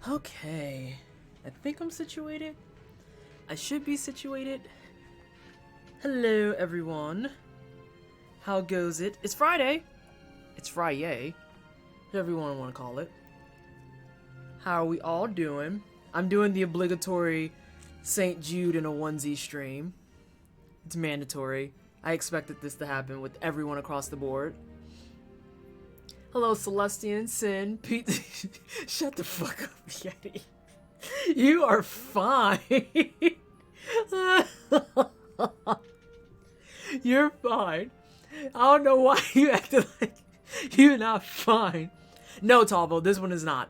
Okay, I think I'm situated. I should be situated. Hello, everyone. How goes it? It's Friday. It's Friday, whatever you want to call it. How are we all doing? I'm doing the obligatory St. Jude in a onesie stream. It's mandatory. I expected this to happen with everyone across the board. Hello, Celestian, Sin, Pete. Shut the fuck up, Yeti. You are fine. You're fine. I don't know why you acted like you're not fine. No, Talvo, this one is not.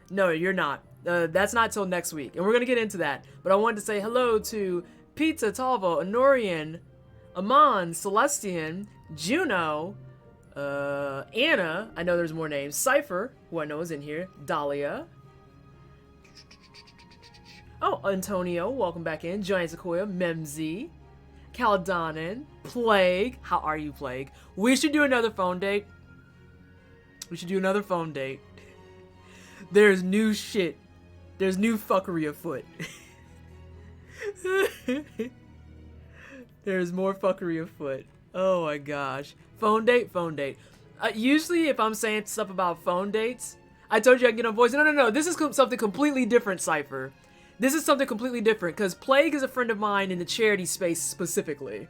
No, you're not. That's not till next week, and we're gonna get into that. But I wanted to say hello to Pizza, Talvo, Honorian, Amon, Celestian, Juno, Anna, I know there's more names, Cypher, who I know is in here, Dahlia. Oh, Antonio, welcome back in. Giant Sequoia, Memzy, Caldonin, Plague. How are you, Plague? We should do another phone date. We should do another phone date. There's new shit. There's new fuckery afoot. There's more fuckery afoot. Oh my gosh. Phone date, phone date. Usually if I'm saying stuff about phone dates, I told you I can get on voice. No. This is something completely different, Cypher. This is something completely different because Plague is a friend of mine in the charity space specifically.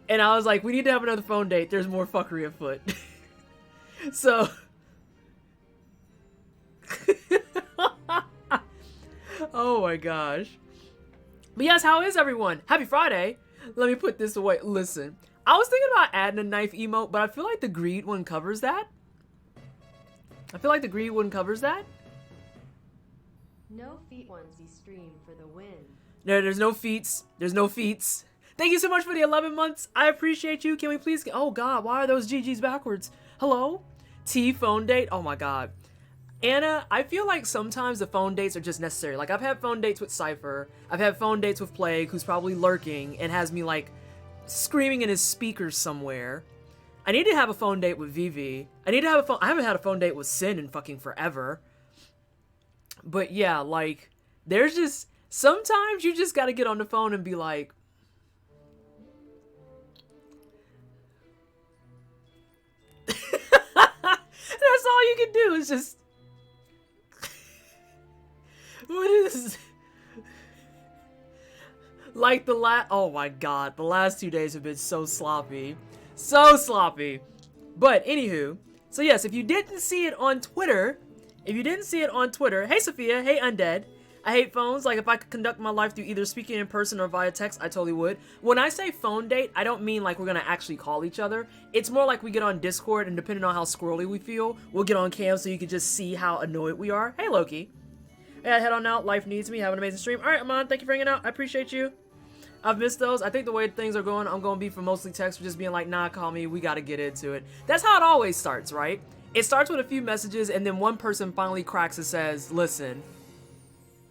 And I was like, we need to have another phone date. There's more fuckery afoot. So... oh my gosh. But yes, how is everyone? Happy Friday. Let me put this away. Listen, I was thinking about adding a knife emote, but I feel like the greed one covers that. No feet onesie stream for the win. No, there's no feats. There's no feats. Thank you so much for the 11 months. I appreciate you. Can we please get... oh god, why are those GGs backwards? Hello? T phone date? Oh my god. Anna, I feel like sometimes the phone dates are just necessary. Like, I've had phone dates with Cypher. I've had phone dates with Plague, who's probably lurking and has me, like, screaming in his speakers somewhere. I need to have a phone date with Vivi. I haven't had a phone date with Sin in fucking forever. But yeah, like, there's just... sometimes you just gotta get on the phone and be like... that's all you can do is just... what is... like oh my god, the last 2 days have been so sloppy. So sloppy. But anywho, so yes, if you didn't see it on Twitter, hey Sophia, hey Undead, I hate phones. Like, if I could conduct my life through either speaking in person or via text, I totally would. When I say phone date, I don't mean like we're gonna actually call each other. It's more like we get on Discord, and depending on how squirrely we feel, we'll get on cam so you can just see how annoyed we are. Hey Loki. Yeah, head on out. Life needs me. Have an amazing stream. Alright, Amon, thank you for hanging out. I appreciate you. I've missed those. I think the way things are going, I'm gonna be for mostly text, for just being like, nah, call me. We gotta get into it. That's how it always starts, right? It starts with a few messages, and then one person finally cracks and says, listen,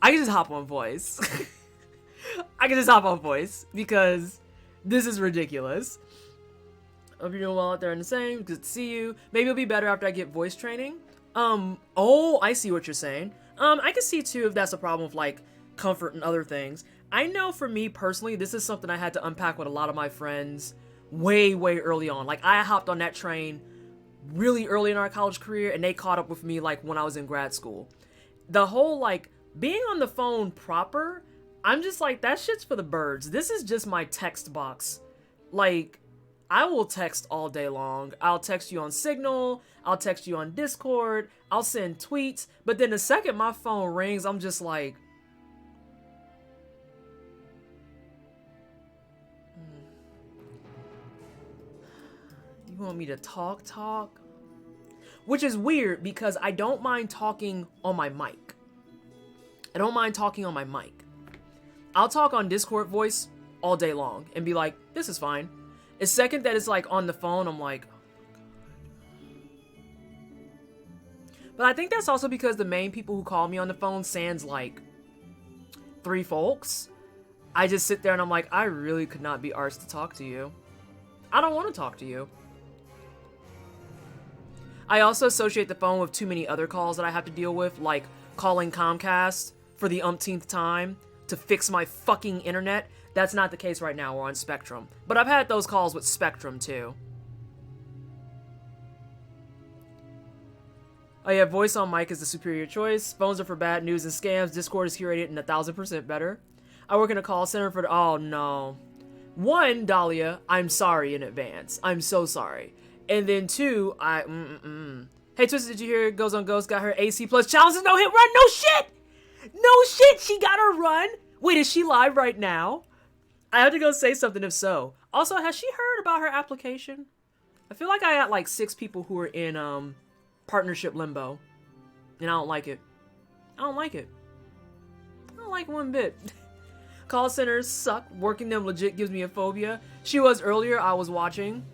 I can just hop on voice. I can just hop on voice because this is ridiculous. Hope you're doing well out there in the same. Good to see you. Maybe it'll be better after I get voice training. Oh, I see what you're saying. I can see too if that's a problem with like comfort and other things. I know for me personally, this is something I had to unpack with a lot of my friends way early on. Like, I hopped on that train really early in our college career, and they caught up with me like when I was in grad school. The whole like being on the phone proper, I'm just like, that shit's for the birds. This is just my text box. Like, I will text all day long. I'll text you on Signal. I'll text you on Discord. I'll send tweets. But then the second my phone rings, I'm just like... you want me to talk? Which is weird because I don't mind talking on my mic. I'll talk on Discord voice all day long and be like, this is fine. The second that it's like on the phone, I'm like, oh my god. But I think that's also because the main people who call me on the phone sans like 3 folks. I just sit there and I'm like, I really could not be arsed to talk to you. I don't want to talk to you. I also associate the phone with too many other calls that I have to deal with, like calling Comcast for the umpteenth time to fix my fucking internet. That's not the case right now. We're on Spectrum. But I've had those calls with Spectrum too. Oh yeah, voice on mic is the superior choice. Phones are for bad news and scams. Discord is curated and 1000% better. I work in a call center for oh no. One, Dahlia, I'm sorry in advance. I'm so sorry. And then two, Hey Twisted, did you hear Goes on Ghost got her AC plus challenges no hit run? No shit! No shit, she got her run? Wait, is she live right now? I have to go say something if so. Also, has she heard about her application? I feel like I got like 6 people who are in partnership limbo. And I don't like it. I don't like it. I don't like it one bit. Call centers suck. Working them legit gives me a phobia. She was earlier, I was watching.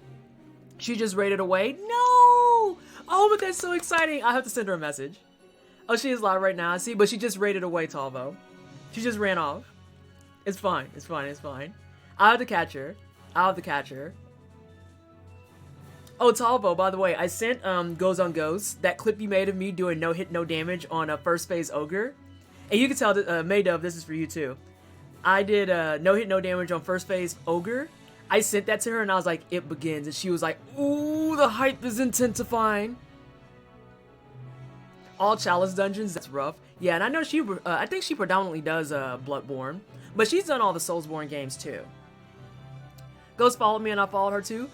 She just raided away. No! Oh, but that's so exciting. I have to send her a message. Oh, she is live right now. I see, but she just raided away, Talvo. She just ran off. It's fine. It's fine. It's fine. I'll have to catch her. I'll have to catch her. Oh, Talvo, by the way, I sent Goes on Ghost, that clip you made of me doing no hit, no damage on a first phase ogre. And you can tell that, Maydove, this is for you too. I did no hit, no damage on first phase ogre. I sent that to her and I was like, it begins. And she was like, ooh, the hype is intensifying. All chalice dungeons, that's rough. Yeah, and I know she, I think she predominantly does Bloodborne. But she's done all the Soulsborne games too. Ghost followed me and I followed her too.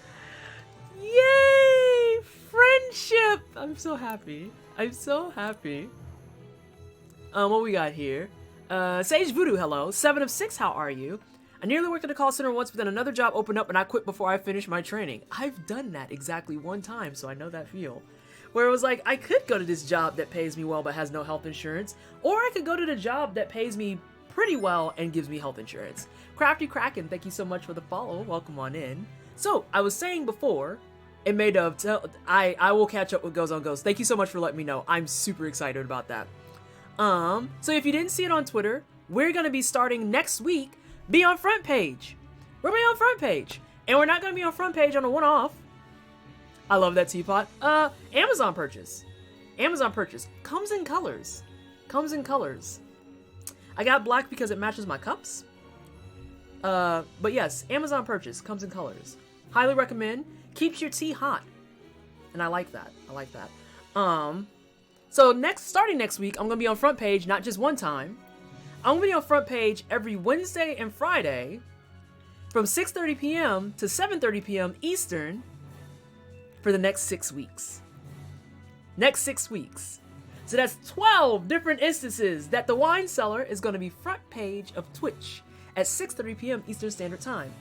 Yay! Friendship! I'm so happy. I'm so happy. What we got here? Sage Voodoo, hello. 7 of 6, how are you? I nearly worked at a call center once, but then another job opened up and I quit before I finished my training. I've done that exactly one time, so I know that feel. Where it was like, I could go to this job that pays me well but has no health insurance, or I could go to the job that pays me pretty well and gives me health insurance. Crafty Kraken, thank you so much for the follow. Welcome on in. So, I was saying before, it made of, I will catch up with Goes on Ghost. Thank you so much for letting me know. I'm super excited about that. So if you didn't see it on Twitter, we're going to be starting next week, be on front page. We're going to be on front page. And we're not going to be on front page on a one-off. I love that teapot. Amazon purchase. Amazon purchase. Comes in colors. Comes in colors. I got black because it matches my cups. But yes, Amazon purchase. Comes in colors. Highly recommend. Keeps your tea hot. And I like that. I like that. So starting next week, I'm going to be on front page, not just one time. I'm going to be on front page every Wednesday and Friday from 6:30 p.m. to 7:30 p.m. Eastern for the next 6 weeks. Next 6 weeks. So that's 12 different instances that the wine cellar is going to be front page of Twitch at 6:30 p.m. Eastern Standard Time.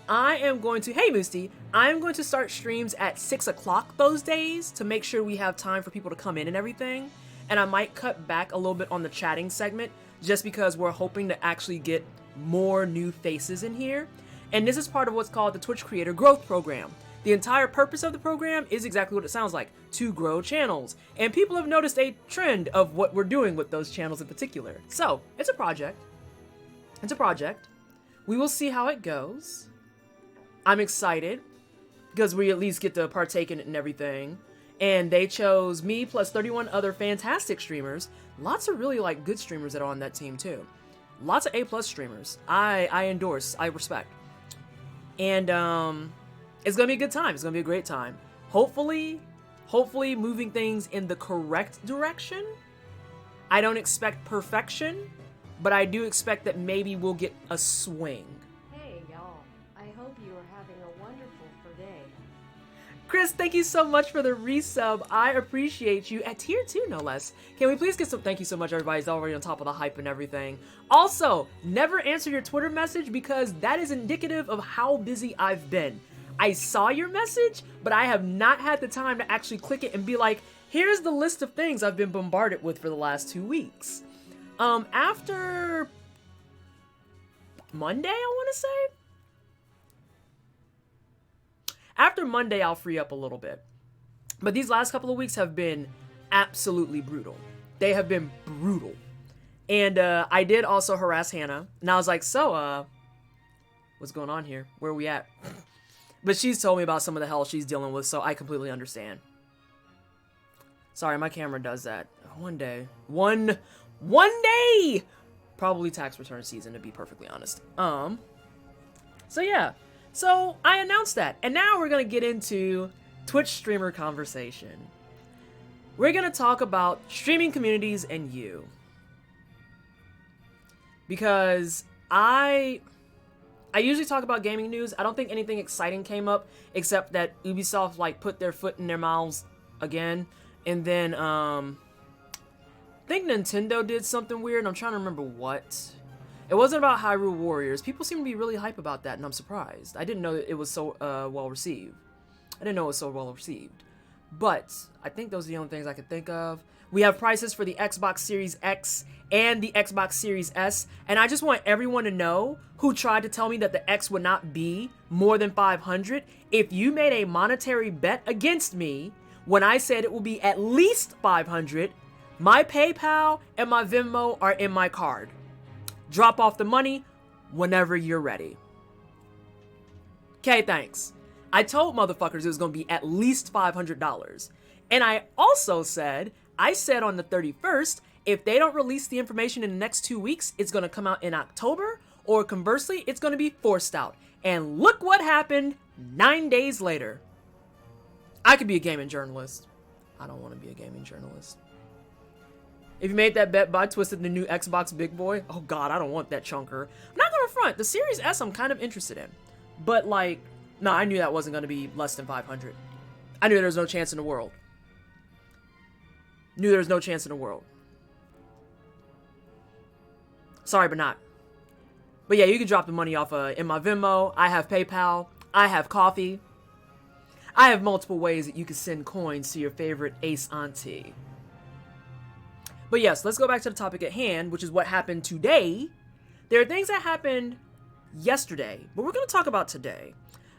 I am going to, hey Moosty, I am going to start streams at 6 o'clock those days to make sure we have time for people to come in and everything. And I might cut back a little bit on the chatting segment just because we're hoping to actually get more new faces in here. And this is part of what's called the Twitch Creator Growth Program. The entire purpose of the program is exactly what it sounds like, to grow channels. And people have noticed a trend of what we're doing with those channels in particular. So, it's a project. It's a project. We will see how it goes. I'm excited because we at least get to partake in it and everything. And they chose me plus 31 other fantastic streamers. Lots of really like good streamers that are on that team too. Lots of A+ streamers. I endorse, I respect. And it's gonna be a good time. It's gonna be a great time. Hopefully moving things in the correct direction. I don't expect perfection, but I do expect that maybe we'll get a swing. Hey y'all, I hope you are having a wonderful day. Chris, thank you so much for the resub. I appreciate you. At tier 2, no less. Can we please get some thank you so much, everybody's already on top of the hype and everything. Also, never answer your Twitter message because that is indicative of how busy I've been. I saw your message, but I have not had the time to actually click it and be like, here's the list of things I've been bombarded with for the last 2 weeks. After Monday, I want to say? After Monday, I'll free up a little bit. But these last couple of weeks have been absolutely brutal. They have been brutal. And I did also harass Hannah. And I was like, so, what's going on here? Where are we at? But she's told me about some of the hell she's dealing with, so I completely understand. Sorry, my camera does that. One day. One day! Probably tax return season, to be perfectly honest. So yeah. So I announced that. And now we're gonna get into Twitch streamer conversation. We're gonna talk about streaming communities and you. Because I usually talk about gaming news. I don't think anything exciting came up except that Ubisoft like put their foot in their mouths again. And then I think Nintendo did something weird. I'm trying to remember what. It wasn't about Hyrule Warriors. People seem to be really hype about that, and I'm surprised. I didn't know that it was so well received. But I think those are the only things I could think of. We have prices for the Xbox Series X and the Xbox Series S, and I just want everyone to know who tried to tell me that the X would not be more than $500. If you made a monetary bet against me when I said it will be at least $500, my PayPal and my Venmo are in my card. Drop off the money whenever you're ready. Okay, thanks. I told motherfuckers it was going to be at least $500. And I also said on the 31st, if they don't release the information in the next 2 weeks, it's going to come out in October, or conversely, it's going to be forced out. And look what happened 9 days later. I could be a gaming journalist. I don't want to be a gaming journalist. If you made that bet, buy Twisted the new Xbox Big Boy. Oh god, I don't want that chunker. I'm not gonna front. The Series S I'm kind of interested in. But like, no, I knew that wasn't gonna be less than 500. I knew there was no chance in the world. Sorry, but not. But yeah, you can drop the money off in my Venmo. I have PayPal. I have coffee. I have multiple ways that you can send coins to your favorite ace auntie. But yes, let's go back to the topic at hand, which is what happened today. There are things that happened yesterday, but we're going to talk about today.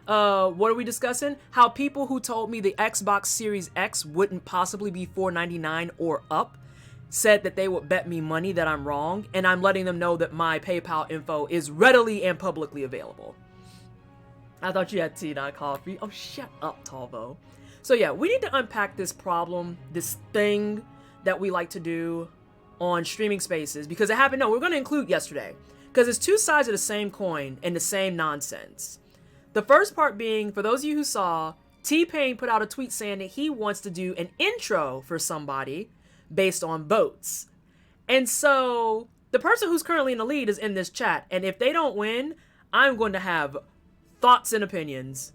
What are we discussing? How people who told me the Xbox Series X wouldn't possibly be $499 or up said that they would bet me money that I'm wrong, and I'm letting them know that my PayPal info is readily and publicly available. I thought you had tea, not coffee. Oh, shut up, Talvo. So yeah, we need to unpack this problem, this thing that we like to do on streaming spaces, because it happened. No, we're going to include yesterday, because it's two sides of the same coin and the same nonsense. The first part being, for those of you who saw, T-Pain put out a tweet saying that he wants to do an intro for somebody based on boats. And so the person who's currently in the lead is in this chat, and if they don't win, I'm going to have thoughts and opinions.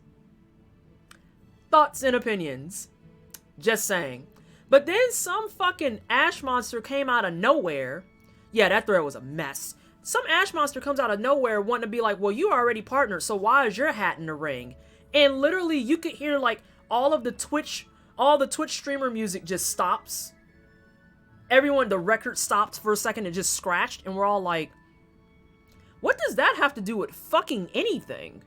Just saying. But then some fucking ash monster came out of nowhere. Yeah, that thread was a mess. Some ash monster comes out of nowhere wanting to be like, well, you already partnered, so why is your hat in the ring? And literally you could hear like all the Twitch streamer music just stops. The record stopped for a second and just scratched, and we're all like, what does that have to do with fucking anything?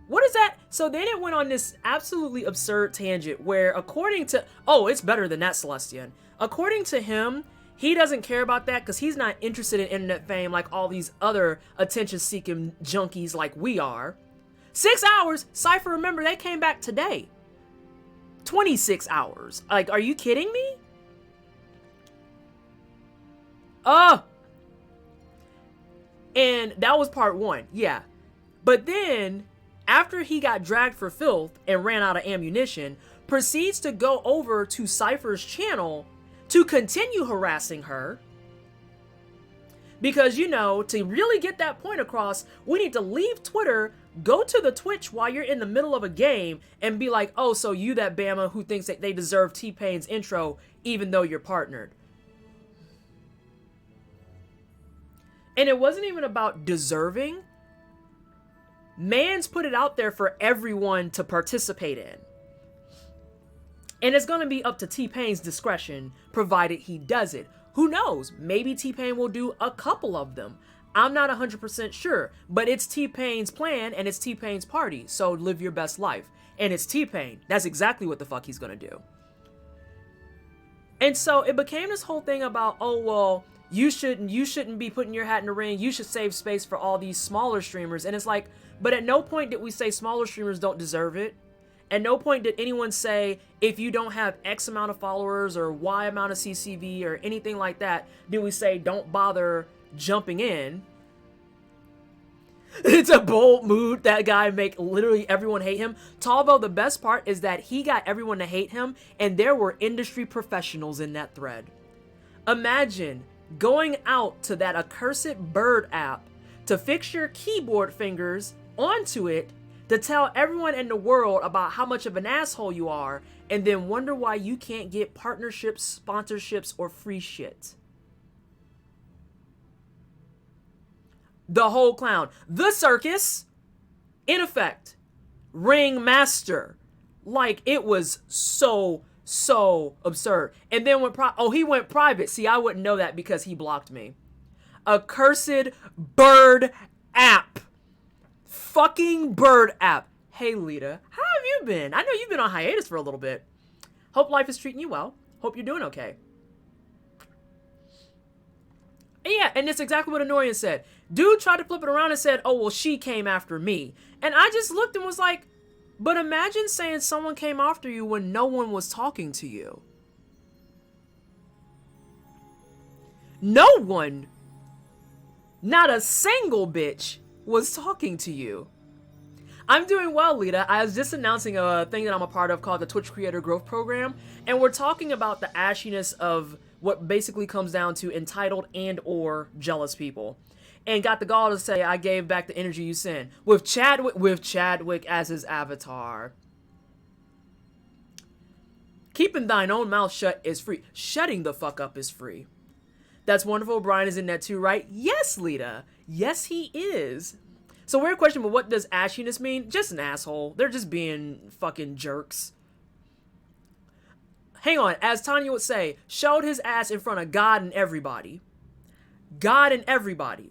What is that? So then it went on this absolutely absurd tangent where, according to, it's better than that, Celestian. According to him, he doesn't care about that because he's not interested in internet fame like all these other attention-seeking junkies like we are. 6 hours? Cypher, remember, they came back today. 26 hours. Like, are you kidding me? And that was part one, yeah. But then, after he got dragged for filth and ran out of ammunition, proceeds to go over to Cypher's channel to continue harassing her. Because, you know, to really get that point across, we need to leave Twitter, go to the Twitch while you're in the middle of a game, and be like, oh, so you that Bama who thinks that they deserve T-Pain's intro even though you're partnered. And it wasn't even about deserving. Mans put it out there for everyone to participate in. And it's going to be up to T-Pain's discretion, provided he does it. Who knows? Maybe T-Pain will do a couple of them. I'm not 100% sure, but it's T-Pain's plan and it's T-Pain's party, so live your best life. And it's T-Pain. That's exactly what the fuck he's going to do. And so it became this whole thing about, oh, well, you shouldn't be putting your hat in the ring. You should save space for all these smaller streamers. And it's like, but at no point did we say smaller streamers don't deserve it. At no point did anyone say, if you don't have X amount of followers or Y amount of CCV or anything like that, did we say don't bother jumping in. It's a bold move that guy make literally everyone hate him. Talbo, the best part is that he got everyone to hate him, and there were industry professionals in that thread. Imagine going out to that accursed bird app to fix your keyboard fingers onto it to tell everyone in the world about how much of an asshole you are, and then wonder why you can't get partnerships, sponsorships, or free shit. The whole clown. The circus, in effect. Ringmaster. Like, it was so absurd. And then when he went private. See, I wouldn't know that because he blocked me. Accursed bird app. Fucking bird app. Hey, Lita, how have you been? I know you've been on hiatus for a little bit. Hope life is treating you well. Hope you're doing okay. And yeah, and it's exactly what Honorian said. Dude tried to flip it around and said, oh, well, she came after me. And I just looked and was like, but imagine saying someone came after you when no one was talking to you. No one, not a single bitch, was talking to you. I'm doing well, Lita. I was just announcing a thing that I'm a part of called the Twitch Creator Growth Program. And we're talking about the ashiness of what basically comes down to entitled and or jealous people. And got the gall to say, I gave back the energy you sent. With Chadwick as his avatar. Keeping thine own mouth shut is free. Shutting the fuck up is free. That's wonderful. Brian is in that too, right? Yes, Lita. Yes, he is. So weird question, but what does ashiness mean? Just an asshole. They're just being fucking jerks. Hang on. As Tanya would say, showed his ass in front of God and everybody. God and everybody.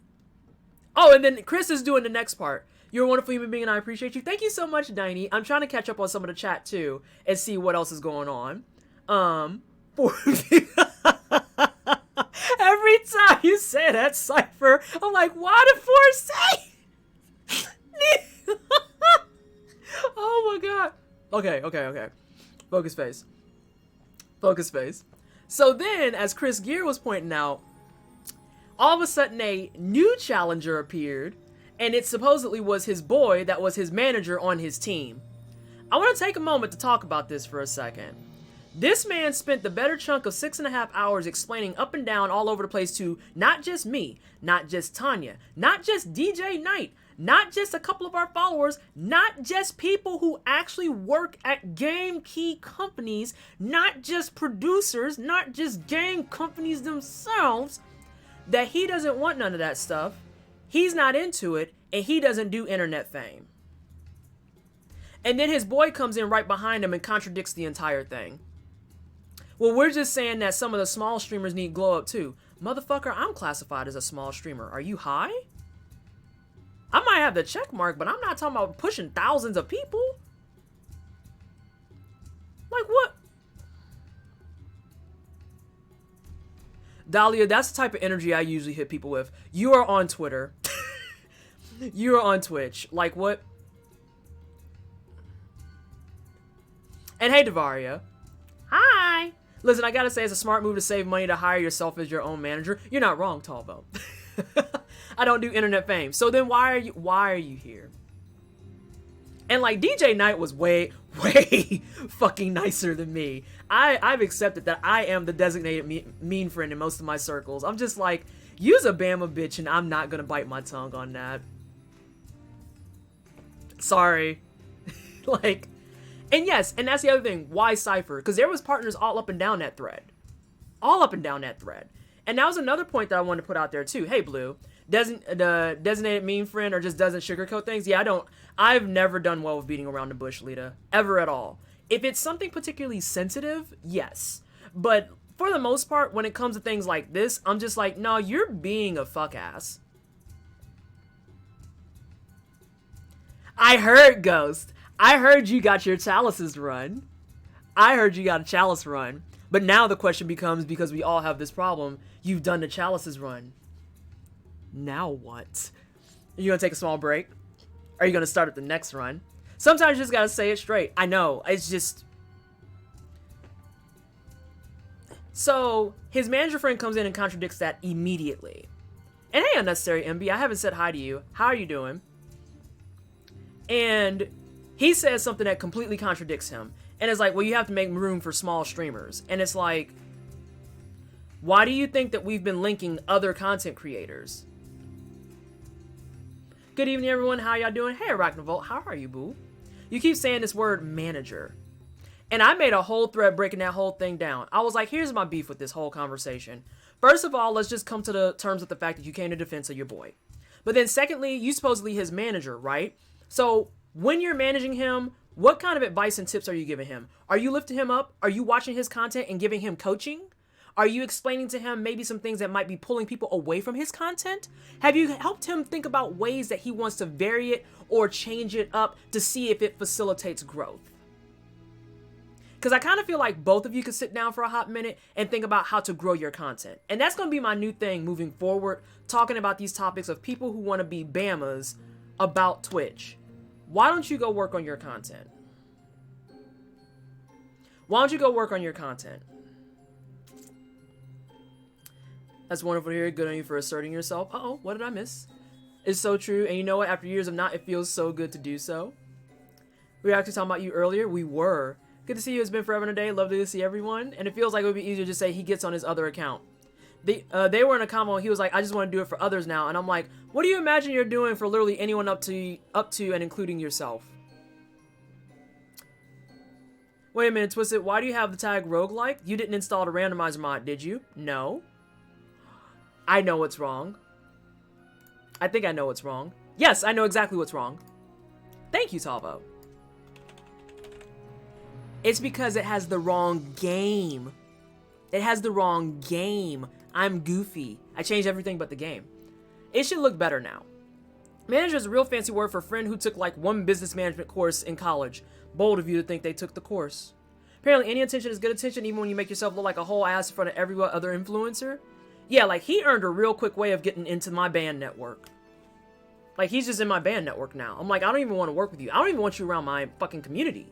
Oh, and then Chris is doing the next part. You're a wonderful human being and I appreciate you. Thank you so much, Diney. I'm trying to catch up on some of the chat too and see what else is going on. Every time you say that, Cypher, I'm like, why did Force say? Oh my god. Okay. Focus face. So then, as Chris Gear was pointing out, all of a sudden a new challenger appeared, and it supposedly was his boy that was his manager on his team. I want to take a moment to talk about this for a second. This man spent the better chunk of 6.5 hours explaining up and down all over the place to not just me, not just Tanya, not just DJ Knight, not just a couple of our followers, not just people who actually work at game key companies, not just producers, not just game companies themselves, that he doesn't want none of that stuff, he's not into it, and he doesn't do internet fame. And then his boy comes in right behind him and contradicts the entire thing. Well, we're just saying that some of the small streamers need glow up too. Motherfucker, I'm classified as a small streamer. Are you high? I might have the check mark, but I'm not talking about pushing thousands of people. Like what? Dahlia, that's the type of energy I usually hit people with. You are on Twitter. You are on Twitch. Like what? And hey, Devaria. Hi. Listen, I gotta say, it's a smart move to save money to hire yourself as your own manager. You're not wrong, Talbo. I don't do internet fame. So then why are you here? And like DJ Knight was way fucking nicer than me. I've accepted that I am the designated mean friend in most of my circles. I'm just like, use a Bama bitch and I'm not gonna bite my tongue on that. Sorry. Like, and yes, and that's the other thing. Why Cypher? Because there was partners all up and down that thread. All up and down that thread. And that was another point that I wanted to put out there too. Hey, Blue. The designated mean friend or just doesn't sugarcoat things? Yeah, I've never done well with beating around the bush, Lita. Ever at all. If it's something particularly sensitive, yes. But for the most part, when it comes to things like this, I'm just like, no, you're being a fuck ass. I heard, Ghost. I heard you got your chalices run. I heard you got a chalice run. But now the question becomes, because we all have this problem, you've done the chalices run. Now what? Are you gonna take a small break? Are you gonna start at the next run? Sometimes you just gotta say it straight. I know, it's just... So, his manager friend comes in and contradicts that immediately. And hey, Unnecessary MB, I haven't said hi to you. How are you doing? And he says something that completely contradicts him. And it's like, well, you have to make room for small streamers. And it's like, why do you think that we've been linking other content creators? Good evening, everyone. How y'all doing? Hey, Arachnovolt. How are you, boo? You keep saying this word manager. And I made a whole thread breaking that whole thing down. I was like, here's my beef with this whole conversation. First of all, let's just come to the terms with the fact that you came to defense of your boy. But then secondly, you supposedly his manager, right? So when you're managing him, what kind of advice and tips are you giving him? Are you lifting him up? Are you watching his content and giving him coaching? Are you explaining to him maybe some things that might be pulling people away from his content? Have you helped him think about ways that he wants to vary it or change it up to see if it facilitates growth? Because I kind of feel like both of you could sit down for a hot minute and think about how to grow your content. And that's going to be my new thing moving forward, talking about these topics of people who want to be Bamas about Twitch. Why don't you go work on your content? Why don't you go work on your content? That's wonderful to hear. Good on you for asserting yourself. Uh-oh, what did I miss? It's so true. And you know what? After years of not, it feels so good to do so. We were actually talking about you earlier. We were. Good to see you. It's been forever and a day. Lovely to see everyone. And it feels like it would be easier to just say he gets on his other account. They were in a combo. He was like, I just want to do it for others now. And I'm like, what do you imagine you're doing for literally anyone up to and including yourself? Wait a minute, Twisted. Why do you have the tag roguelike? You didn't install the randomizer mod, did you? No. I know what's wrong. I think I know what's wrong. Yes, I know exactly what's wrong. Thank you, Salvo. It's because it has the wrong game. It has the wrong game. I'm goofy. I changed everything but the game. It should look better now. Manager is a real fancy word for a friend who took like one business management course in college. Bold of you to think they took the course. Apparently any attention is good attention even when you make yourself look like a whole ass in front of every other influencer. Yeah, like he earned a real quick way of getting into my band network. Like he's just in my band network now. I'm like, I don't even want to work with you. I don't even want you around my fucking community.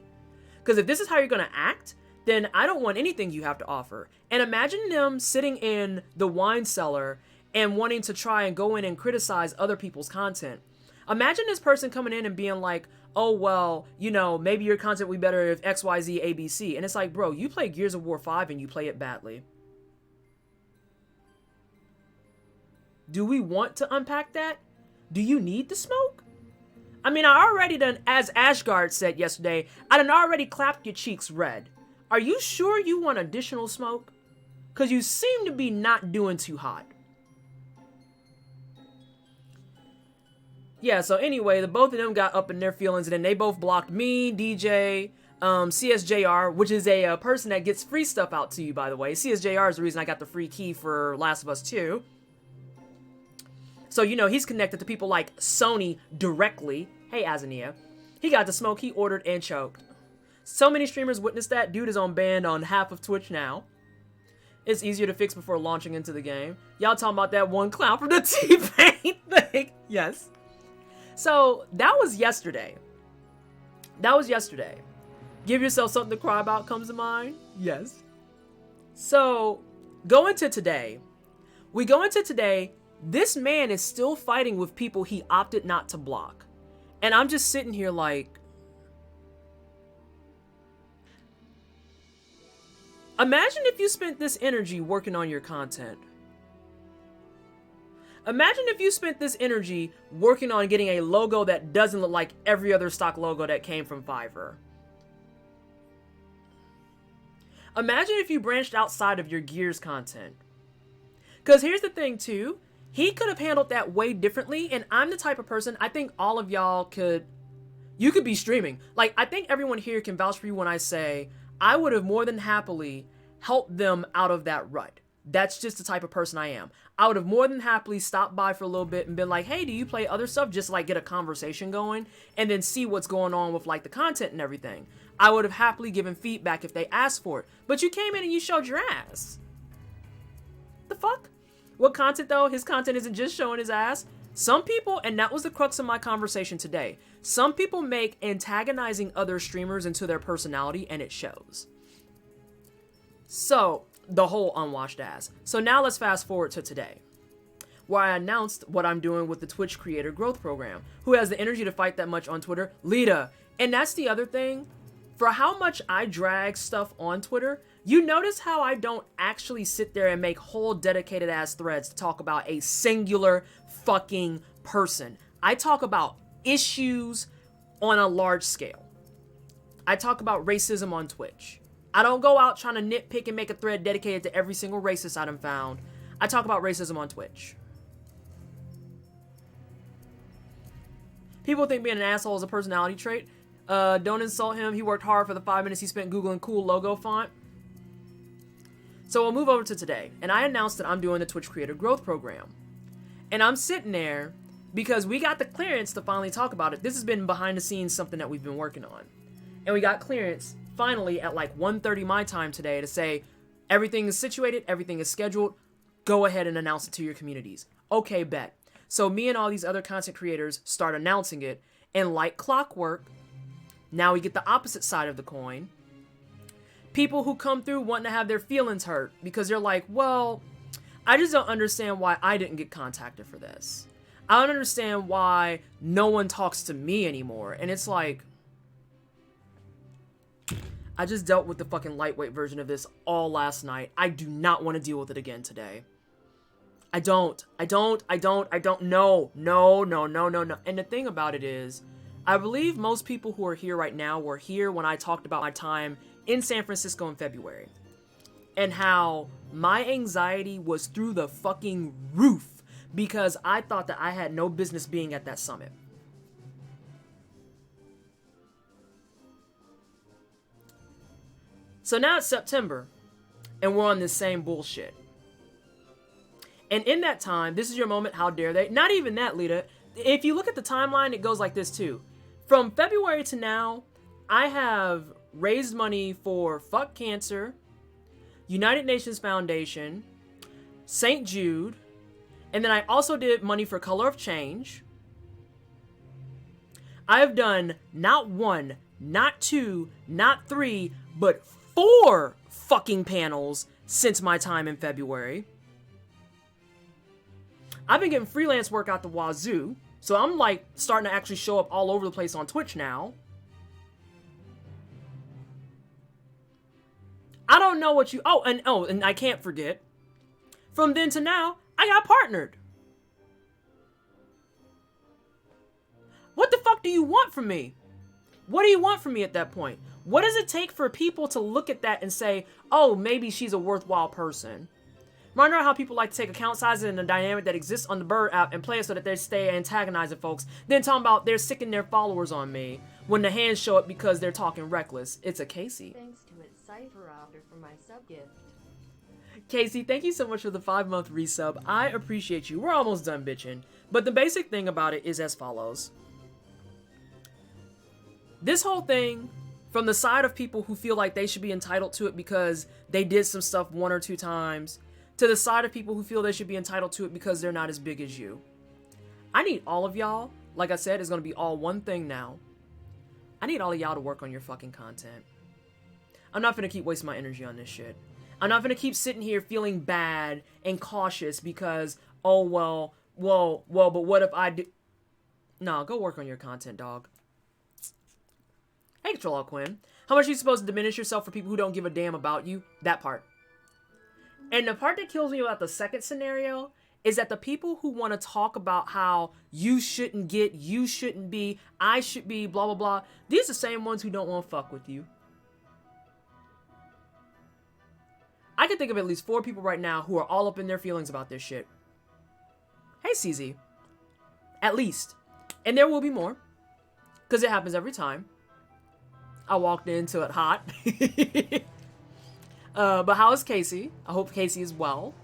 Because if this is how you're going to act, then I don't want anything you have to offer. And imagine them sitting in the wine cellar and wanting to try and go in and criticize other people's content. Imagine this person coming in and being like, oh, well, you know, maybe your content would be better if X, Y, Z, A, B, C. And it's like, bro, you play Gears of War 5 and you play it badly. Do we want to unpack that? Do you need the smoke? I mean, I already done, as Ashgard said yesterday, I done already clapped your cheeks red. Are you sure you want additional smoke? Because you seem to be not doing too hot. Yeah, so anyway, the both of them got up in their feelings, and then they both blocked me, DJ, CSJR, which is a person that gets free stuff out to you, by the way. CSJR is the reason I got the free key for Last of Us 2. So, you know, he's connected to people like Sony directly. Hey, Azania. He got the smoke, he ordered and choked. So many streamers witnessed that. Dude is on banned on half of Twitch now. It's easier to fix before launching into the game. Y'all talking about that one clown from the T-Pain thing. Yes. So, that was yesterday. That was yesterday. Give yourself something to cry about comes to mind? Yes. So, going to today. We go into today. This man is still fighting with people he opted not to block. And I'm just sitting here like... Imagine if you spent this energy working on your content. Imagine if you spent this energy working on getting a logo that doesn't look like every other stock logo that came from Fiverr. Imagine if you branched outside of your Gears content. Because here's the thing too. He could have handled that way differently, and I'm the type of person, I think all of y'all could, you could be streaming. Like, I think everyone here can vouch for you when I say, I would have more than happily helped them out of that rut. That's just the type of person I am. I would have more than happily stopped by for a little bit and been like, hey, do you play other stuff? Just like get a conversation going, and then see what's going on with like the content and everything. I would have happily given feedback if they asked for it. But you came in and you showed your ass. The fuck? What content though? His content isn't just showing his ass. Some people, and that was the crux of my conversation today, some people make antagonizing other streamers into their personality, and it shows. So, the whole unwashed ass. So now let's fast forward to today, where I announced what I'm doing with the Twitch Creator Growth Program. Who has the energy to fight that much on Twitter? Lita. And that's the other thing. For how much I drag stuff on Twitter, you notice how I don't actually sit there and make whole dedicated ass threads to talk about a singular fucking person. I talk about issues on a large scale. I talk about racism on Twitch. I don't go out trying to nitpick and make a thread dedicated to every single racist I done found. I talk about racism on Twitch. People think being an asshole is a personality trait. Don't insult him. He worked hard for the 5 minutes he spent Googling cool logo font. So we'll move over to today. And I announced that I'm doing the Twitch Creator Growth Program. And I'm sitting there because we got the clearance to finally talk about it. This has been behind the scenes something that we've been working on. And we got clearance finally at like 1:30 my time today to say everything is situated, everything is scheduled. Go ahead and announce it to your communities. Okay, bet. So me and all these other content creators start announcing it. And like clockwork, now we get the opposite side of the coin. People who come through wanting to have their feelings hurt because they're like, well, I just don't understand why I didn't get contacted for this. I don't understand why no one talks to me anymore. And it's like, I just dealt with the fucking lightweight version of this all last night. I do not want to deal with it again today. I don't. No. And the thing about it is, I believe most people who are here right now were here when I talked about my time in San Francisco in February. And how my anxiety was through the fucking roof because I thought that I had no business being at that summit. So now it's September, and we're on this same bullshit. And in that time, this is your moment, how dare they? Not even that, Lita. If you look at the timeline, it goes like this too. From February to now, I have raised money for Fuck Cancer, United Nations Foundation, St. Jude, and then I also did money for Color of Change. I have done not one, not two, not three, but 4 fucking panels since my time in February. I've been getting freelance work out the wazoo, so I'm like starting to actually show up all over the place on Twitch now. I don't know what you... and I can't forget. From then to now, I got partnered. What the fuck do you want from me? What do you want from me at that point? What does it take for people to look at that and say, oh, maybe she's a worthwhile person? Wonder how people like to take account sizes and the dynamic that exists on the Bird app and play it so that they stay antagonizing folks. Then talking about they're sicking their followers on me when the hands show up because they're talking reckless. It's a Casey. Thanks to its cipher order for my sub gift. Casey, thank you so much for the 5-month resub. I appreciate you. We're almost done bitching. But the basic thing about it is as follows. This whole thing, from the side of people who feel like they should be entitled to it because they did some stuff 1 or 2 times, to the side of people who feel they should be entitled to it because they're not as big as you. I need all of y'all, like I said, it's going to be all one thing now. I need all of y'all to work on your fucking content. I'm not going to keep wasting my energy on this shit. I'm not going to keep sitting here feeling bad and cautious because, oh, well, but what if I do... Nah, go work on your content, dog. Hey, Control Quinn. How much are you supposed to diminish yourself for people who don't give a damn about you? That part. And the part that kills me about the second scenario is that the people who want to talk about how you shouldn't get, you shouldn't be, I should be, blah, blah, blah. These are the same ones who don't want to fuck with you. I can think of at least 4 people right now who are all up in their feelings about this shit. Hey, CZ. At least. And there will be more. Because it happens every time. I walked into it hot. But how is Casey? I hope Casey is well.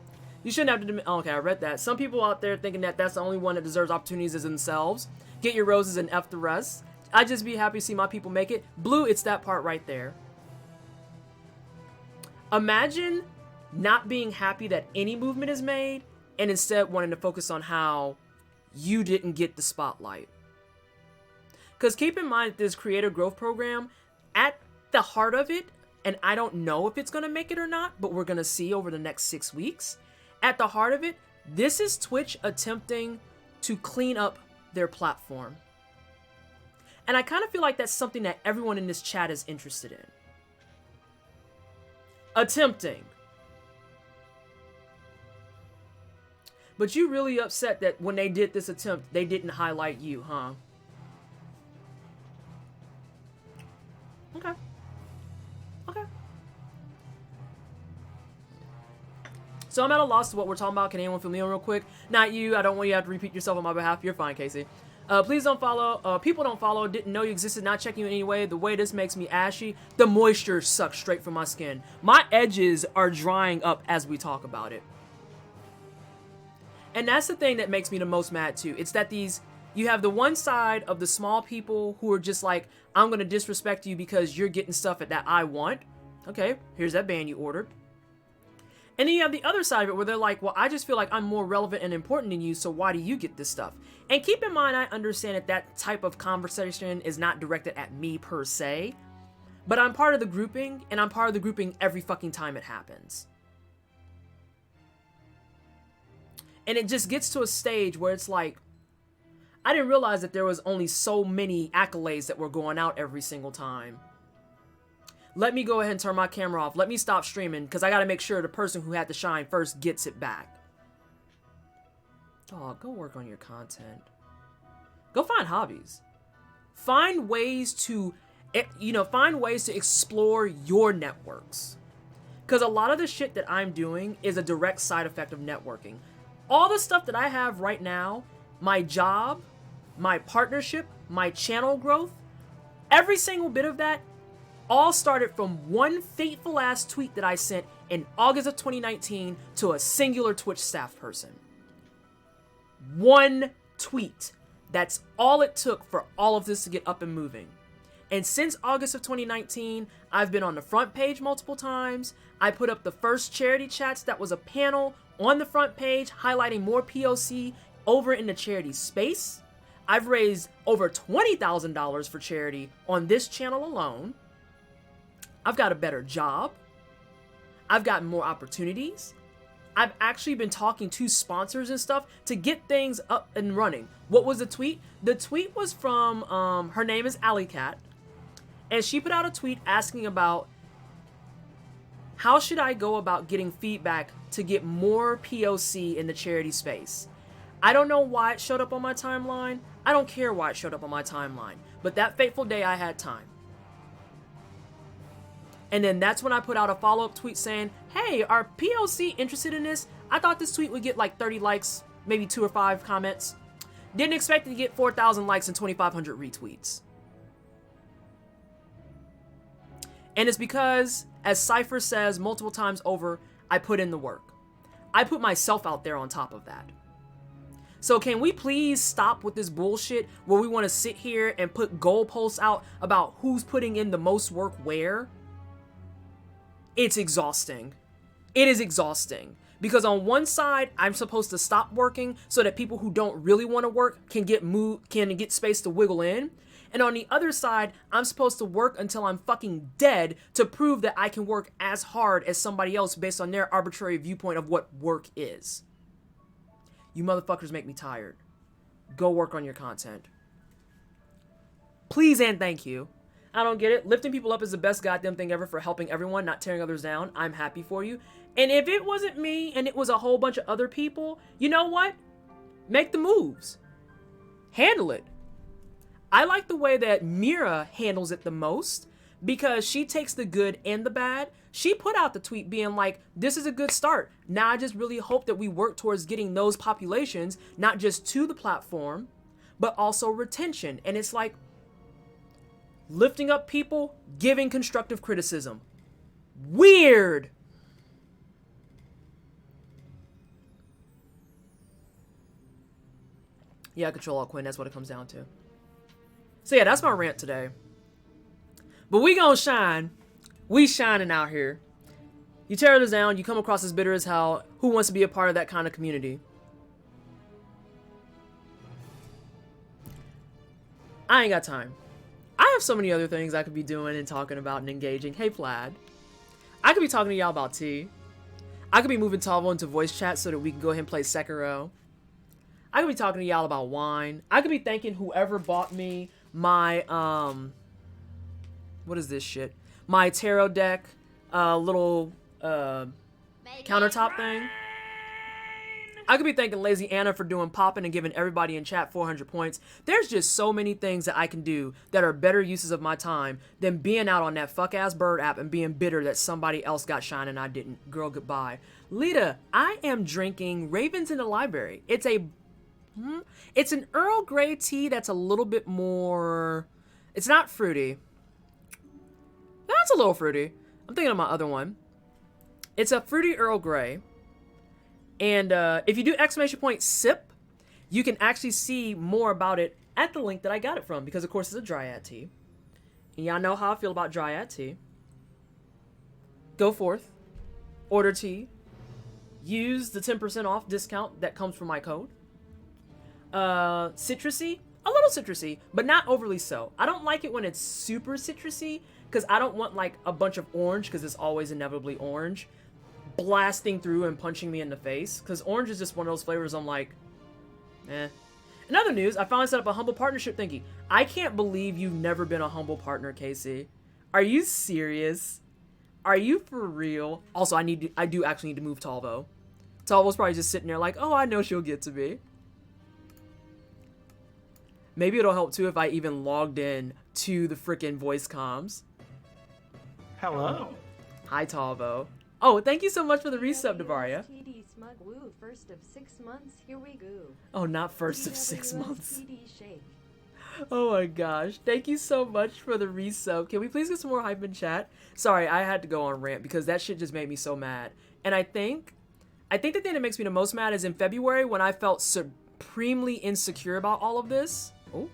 You shouldn't have to... Oh, okay, I read that. Some people out there thinking that that's the only one that deserves opportunities is themselves. Get your roses and F the rest. I'd just be happy to see my people make it. Blue, it's that part right there. Imagine not being happy that any movement is made and instead wanting to focus on how you didn't get the spotlight. Because keep in mind, this creator growth program, at the heart of it, and I don't know if it's going to make it or not, but we're going to see over the next 6 weeks. At the heart of it, this is Twitch attempting to clean up their platform. And I kind of feel like that's something that everyone in this chat is interested in. Attempting. But you really upset that when they did this attempt, they didn't highlight you, huh? Okay. Okay. So I'm at a loss to what we're talking about. Can anyone fill me in real quick? Not you. I don't want you to have to repeat yourself on my behalf. You're fine, Casey. Please don't follow. People don't follow. Didn't know you existed. Not checking you anyway. The way this makes me ashy. The moisture sucks straight from my skin. My edges are drying up as we talk about it. And that's the thing that makes me the most mad too. It's that you have the one side of the small people who are just like, I'm going to disrespect you because you're getting stuff that I want. Okay, here's that band you ordered. And then you have the other side of it where they're like, well, I just feel like I'm more relevant and important than you, so why do you get this stuff? And keep in mind, I understand that type of conversation is not directed at me per se, but I'm part of the grouping, and I'm part of the grouping every fucking time it happens. And it just gets to a stage where it's like, I didn't realize that there was only so many accolades that were going out every single time. Let me go ahead and turn my camera off. Let me stop streaming because I got to make sure the person who had to shine first gets it back. Dog, go work on your content. Go find hobbies. Find ways to, find ways to explore your networks. Because a lot of the shit that I'm doing is a direct side effect of networking. All the stuff that I have right now, my job, my partnership, my channel growth, every single bit of that all started from one fateful ass tweet that I sent in August of 2019 to a singular Twitch staff person. One tweet. That's all it took for all of this to get up and moving. And since August of 2019, I've been on the front page multiple times. I put up the first charity chats that was a panel on the front page highlighting more POC over in the charity space. I've raised over $20,000 for charity on this channel alone. I've got a better job. I've gotten more opportunities. I've actually been talking to sponsors and stuff to get things up and running. What was the tweet? The tweet was from, her name is Alley Cat. And she put out a tweet asking about how should I go about getting feedback to get more POC in the charity space. I don't know why it showed up on my timeline. I don't care why it showed up on my timeline. But that fateful day I had time. And then that's when I put out a follow-up tweet saying, hey, are POC interested in this? I thought this tweet would get like 30 likes, maybe 2 or 5 comments. Didn't expect it to get 4,000 likes and 2,500 retweets. And it's because, as Cypher says multiple times over, I put in the work. I put myself out there on top of that. So can we please stop with this bullshit where we want to sit here and put goalposts out about who's putting in the most work where? It's exhausting. It is exhausting. Because on one side, I'm supposed to stop working so that people who don't really want to work can get space to wiggle in. And on the other side, I'm supposed to work until I'm fucking dead to prove that I can work as hard as somebody else based on their arbitrary viewpoint of what work is. You motherfuckers make me tired. Go work on your content. Please and thank you. I don't get it. Lifting people up is the best goddamn thing ever for helping everyone, not tearing others down. I'm happy for you. And if it wasn't me and it was a whole bunch of other people, you know what? Make the moves. Handle it. I like the way that Mira handles it the most because she takes the good and the bad. She put out the tweet being like, this is a good start. Now I just really hope that we work towards getting those populations, not just to the platform, but also retention. And it's like, lifting up people, giving constructive criticism. Weird. Yeah, control alt Quinn, that's what it comes down to. So yeah, that's my rant today. But we gonna shine. We shining out here. You tear this down, you come across as bitter as hell. Who wants to be a part of that kind of community? I ain't got time. I have so many other things I could be doing and talking about and engaging. Hey, Plaid. I could be talking to y'all about tea. I could be moving Tavo into voice chat so that we can go ahead and play Sekiro. I could be talking to y'all about wine. I could be thanking whoever bought me my, what is this shit? My tarot deck, little, countertop thing. I could be thanking Lazy Anna for doing popping and giving everybody in chat 400 points. There's just so many things that I can do that are better uses of my time than being out on that fuck-ass bird app and being bitter that somebody else got shine and I didn't. Girl, goodbye. Lita, I am drinking Ravens in the Library. It's an Earl Grey tea that's a little bit more... It's not fruity. That's a little fruity. I'm thinking of my other one. It's a fruity Earl Grey. And if you do exclamation point sip, you can actually see more about it at the link that I got it from, because of course it's a dryad tea. And y'all know how I feel about dryad tea. Go forth, order tea, use the 10% off discount that comes from my code. Citrusy, a little citrusy, but not overly so. I don't like it when it's super citrusy, because I don't want like a bunch of orange, because it's always inevitably orange, blasting through and punching me in the face, because orange is just one of those flavors I'm like, eh. In other news, I finally set up a humble partnership thingy. I can't believe you've never been a humble partner, Casey. Are you serious? Are you for real? Also, I do actually need to move Talvo. Talvo's probably just sitting there like, oh, I know she'll get to me. Maybe it'll help too if I even logged in to the frickin' voice comms. Hello. Hi, Talvo. Oh, thank you so much for the resub, Devaria. TD smug woo, first of 6 months, here we go. Oh, not first of 6 months. TD shake. Oh my gosh. Thank you so much for the resub. Can we please get some more hype in chat? Sorry, I had to go on rant because that shit just made me so mad. And I think the thing that makes me the most mad is in February when I felt supremely insecure about all of this. Oh.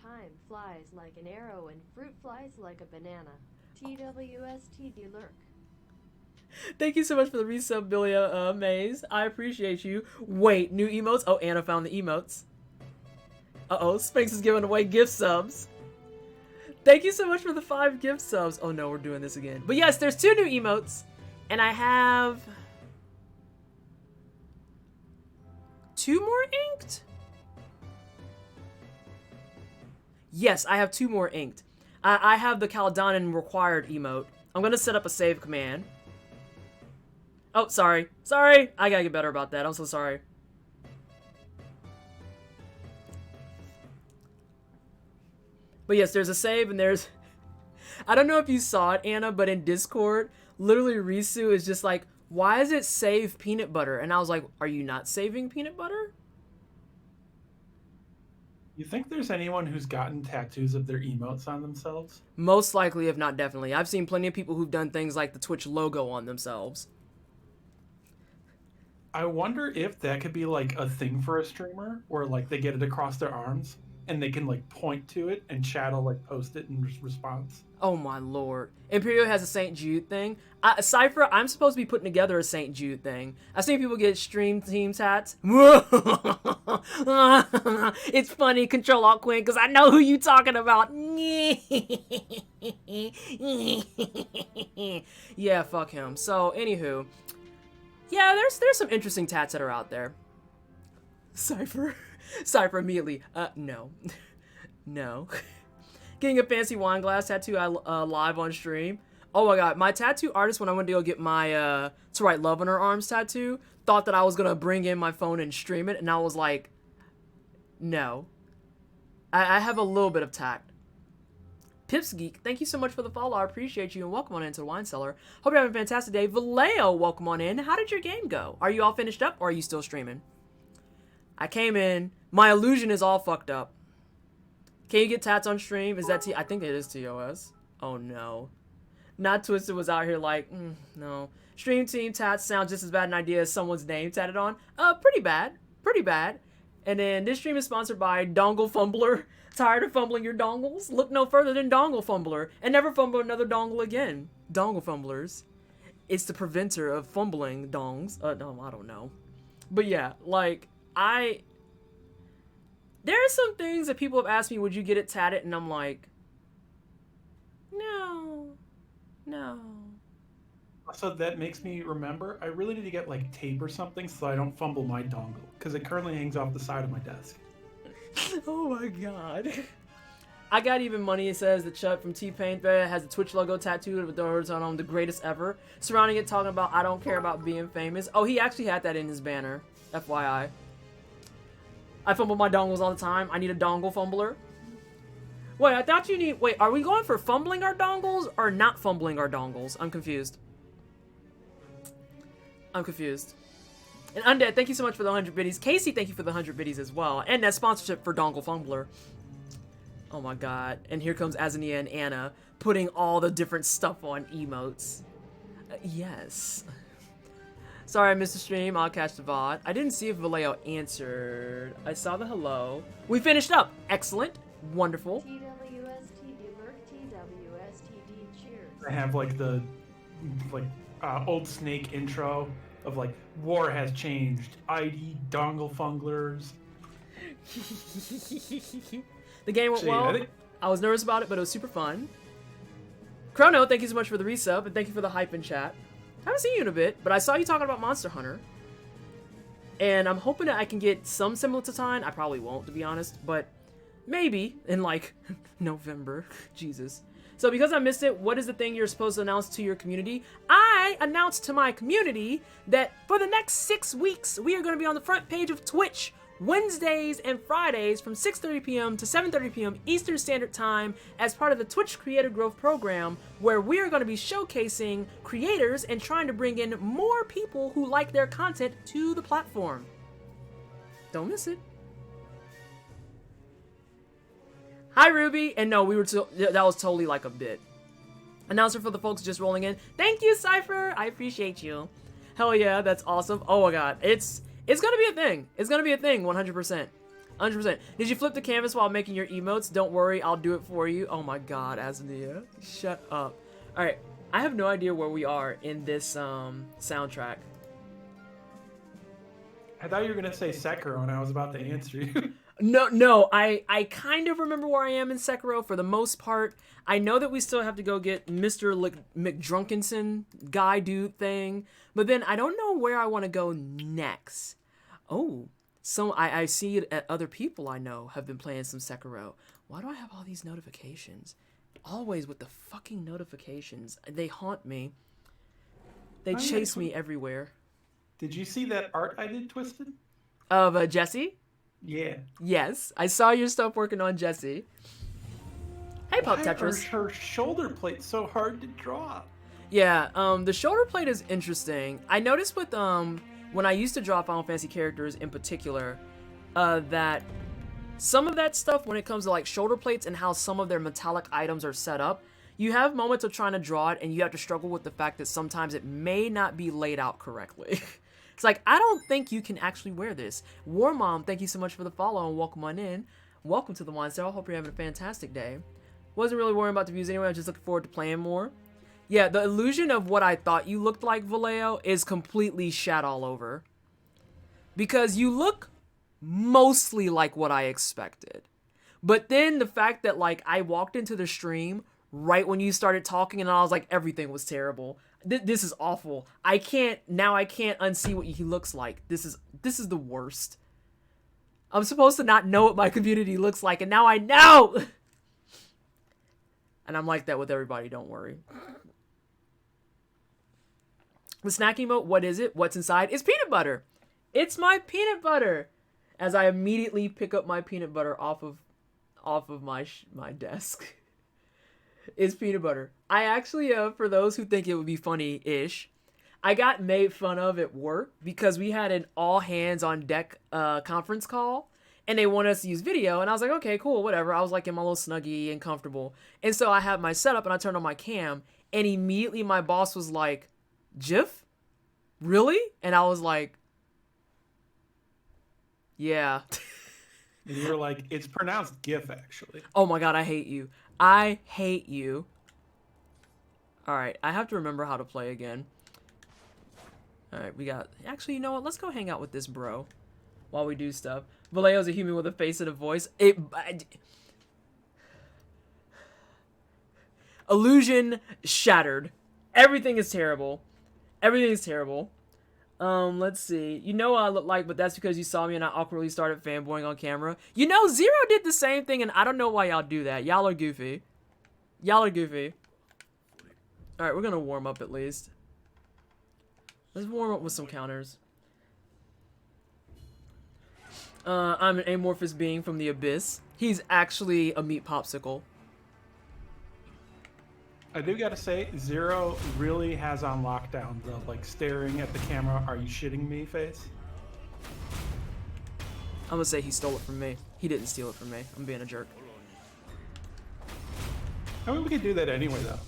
Time flies like an arrow and fruit flies like a banana. TWSTD lurk. Thank you so much for the resub, Billy Maze. I appreciate you. Wait, new emotes? Oh, Anna found the emotes. Uh-oh, Sphinx is giving away gift subs. Thank you so much for the 5 gift subs. Oh no, we're doing this again. But yes, there's 2 new emotes. And I have 2 more inked? Yes, I have 2 more inked. I have the Caldonan required emote. I'm gonna set up a save command. Oh, sorry. Sorry! I gotta get better about that. I'm so sorry. But yes, there's a save and there's... I don't know if you saw it, Anna, but in Discord, literally Risu is just like, why is it save peanut butter? And I was like, are you not saving peanut butter? You think there's anyone who's gotten tattoos of their emotes on themselves? Most likely, if not definitely. I've seen plenty of people who've done things like the Twitch logo on themselves. I wonder if that could be like a thing for a streamer, where like they get it across their arms and they can like point to it and chat will like post it in response. Oh my lord. Imperial has a St. Jude thing. Cypher, I'm supposed to be putting together a St. Jude thing. I've seen people get stream team tats. It's funny, Control Alt Queen, because I know who you talking about. Yeah, fuck him. So, anywho. Yeah, there's some interesting tats that are out there. Cypher immediately. No. No. Getting a fancy wine glass tattoo live on stream. Oh my god, my tattoo artist, when I went to go get my To Write Love on Her Arms tattoo, thought that I was gonna bring in my phone and stream it, and I was like, no. I have a little bit of tact. Pips Geek, thank you so much for the follow. I appreciate you, and welcome on into the Wine Cellar. Hope you're having a fantastic day. Vallejo, welcome on in. How did your game go? Are you all finished up, or are you still streaming? I came in. My illusion is all fucked up. Can you get tats on stream? Is that I think it is TOS. Oh no. Not Twisted was out here like, no. Stream team tats sounds just as bad an idea as someone's name tatted on. Pretty bad. Pretty bad. And then this stream is sponsored by Dongle Fumbler. Tired of fumbling your dongles? Look no further than Dongle Fumbler and never fumble another dongle again. Dongle Fumblers. It's the preventer of fumbling dongs. No, I don't know. But yeah, like, There are some things that people have asked me, would you get it tatted? And I'm like, no. So that makes me remember, I really need to get like tape or something so I don't fumble my dongle, because it currently hangs off the side of my desk. Oh my god. I got even money. It says the Chuck from T-Pain has the Twitch logo tattooed with the words on him, the greatest ever. Surrounding it, talking about, I don't care about being famous. Oh, he actually had that in his banner. FYI. I fumble my dongles all the time. I need a dongle fumbler. Wait, I thought you need... Wait, are we going for fumbling our dongles or not fumbling our dongles? I'm confused. And Undead, thank you so much for the 100 biddies. Casey, thank you for the 100 biddies as well. And that sponsorship for Dongle Fumbler. Oh my god. And here comes Azania and Anna putting all the different stuff on emotes. Yes. Sorry I missed the stream. I'll catch the VOD. I didn't see if Vallejo answered. I saw the hello. We finished up. Excellent. Wonderful. TWSTD, Merc TWSTD, cheers. I have like the old Snake intro of like, war has changed. ID dongle funglers. The game went See, well. I was nervous about it, but it was super fun. Chrono, thank you so much for the resub, and thank you for the hype in chat. I haven't seen you in a bit, but I saw you talking about Monster Hunter. And I'm hoping that I can get some semblance of time. I probably won't, to be honest, but maybe in like November. Jesus. So because I missed it, what is the thing you're supposed to announce to your community? I announced to my community that for the next 6 weeks, we are going to be on the front page of Twitch Wednesdays and Fridays from 6:30 p.m. to 7:30 p.m. Eastern Standard Time as part of the Twitch Creator Growth Program, where we are going to be showcasing creators and trying to bring in more people who like their content to the platform. Don't miss it. Hi, Ruby. And no, that was totally like a bit. Announcer for the folks just rolling in. Thank you, Cypher. I appreciate you. Hell yeah, that's awesome. Oh my god, it's gonna be a thing. It's gonna be a thing, 100%. 100%. Did you flip the canvas while making your emotes? Don't worry, I'll do it for you. Oh my god, Azania. Shut up. Alright, I have no idea where we are in this soundtrack. I thought you were gonna say Sekiro and I was about to answer you. No, I kind of remember where I am in Sekiro for the most part. I know that we still have to go get Mr. McDrunkenson guy dude thing, but then I don't know where I want to go next. Oh, so I see it at other people I know have been playing some Sekiro. Why do I have all these notifications? Always with the fucking notifications. They haunt me. They chase me everywhere. Did you see that art I did, Twisted? Of Jesse? Yeah. Yes, I saw your stuff working on Jesse. Hey, Pup Tetris. Her shoulder plate's so hard to draw. Yeah, the shoulder plate is interesting. I noticed with when I used to draw Final Fantasy characters in particular, that some of that stuff when it comes to like shoulder plates and how some of their metallic items are set up, you have moments of trying to draw it and you have to struggle with the fact that sometimes it may not be laid out correctly. It's like, I don't think you can actually wear this. War Mom, thank you so much for the follow and welcome on in. Welcome to the Wine Cell. Hope you're having a fantastic day. Wasn't really worrying about the views anyway. I was just looking forward to playing more. Yeah, the illusion of what I thought you looked like, Vallejo, is completely shat all over. Because you look mostly like what I expected. But then the fact that, like, I walked into the stream right when you started talking and I was like, everything was terrible. This is awful. I can't unsee what he looks like. This is the worst. I'm supposed to not know what my community looks like, and now I know! And I'm like that with everybody, don't worry. The snack emote, what is it? What's inside? It's peanut butter. It's my peanut butter. As I immediately pick up my peanut butter off of my desk. It's peanut butter. I actually, for those who think it would be funny-ish, I got made fun of at work because we had an all-hands-on-deck conference call, and they wanted us to use video, and I was like, okay, cool, whatever. I was like in my little Snuggie and comfortable. And so I had my setup, and I turned on my cam, and immediately my boss was like, GIF? Really? And I was like, yeah. And you were like, it's pronounced GIF, actually. Oh my god, I hate you. I hate you. Alright, I have to remember how to play again. Alright, we got... Actually, you know what? Let's go hang out with this bro. while we do stuff. Vallejo's a human with a face and a voice. Illusion shattered. Everything is terrible. Everything is terrible. Let's see. You know what I look like, but that's because you saw me and I awkwardly started fanboying on camera. You know, Zero did the same thing, and I don't know why y'all do that. Y'all are goofy. Y'all are goofy. Alright, we're gonna warm up at least. Let's warm up with some counters. I'm an amorphous being from the abyss. He's actually a meat popsicle. I do gotta say, Zero really has on lockdown the like staring at the camera, "Are you shitting me?" face. I'm gonna say he stole it from me. He didn't steal it from me. I'm being a jerk. I mean, we could do that anyway, though.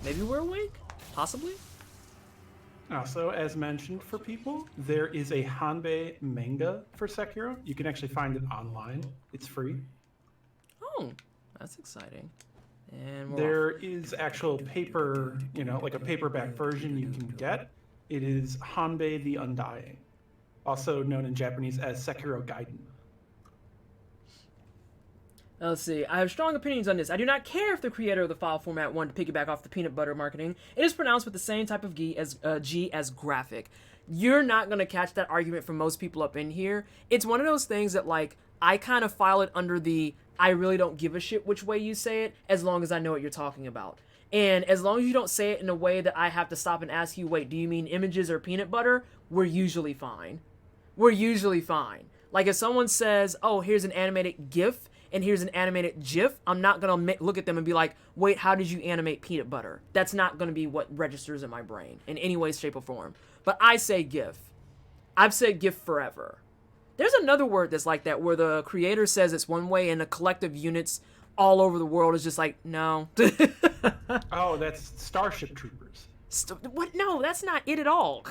Maybe we're awake? Possibly? Also, as mentioned for people, there is a Hanbei manga for Sekiro. You can actually find it online. It's free. Oh, that's exciting. And there is actual paper, you know, like a paperback version you can get. It is Hanbei the Undying, also known in Japanese as Sekiro Gaiden. Let's see. I have strong opinions on this. I do not care if the creator of the file format wanted to piggyback off the peanut butter marketing. It is pronounced with the same type of G as graphic. You're not going to catch that argument from most people up in here. It's one of those things that, like, I kind of file it under the I really don't give a shit which way you say it, as long as I know what you're talking about. And as long as you don't say it in a way that I have to stop and ask you, wait, do you mean images or peanut butter? We're usually fine. We're usually fine. Like, if someone says, oh, here's an animated GIF, and here's an animated GIF, I'm not going to look at them and be like, wait, how did you animate peanut butter? That's not going to be what registers in my brain in any way, shape, or form. But I say GIF. I've said GIF forever. There's another word that's like that, where the creator says it's one way and the collective units all over the world is just like, no. Oh, that's Starship Troopers. What? No, that's not it at all.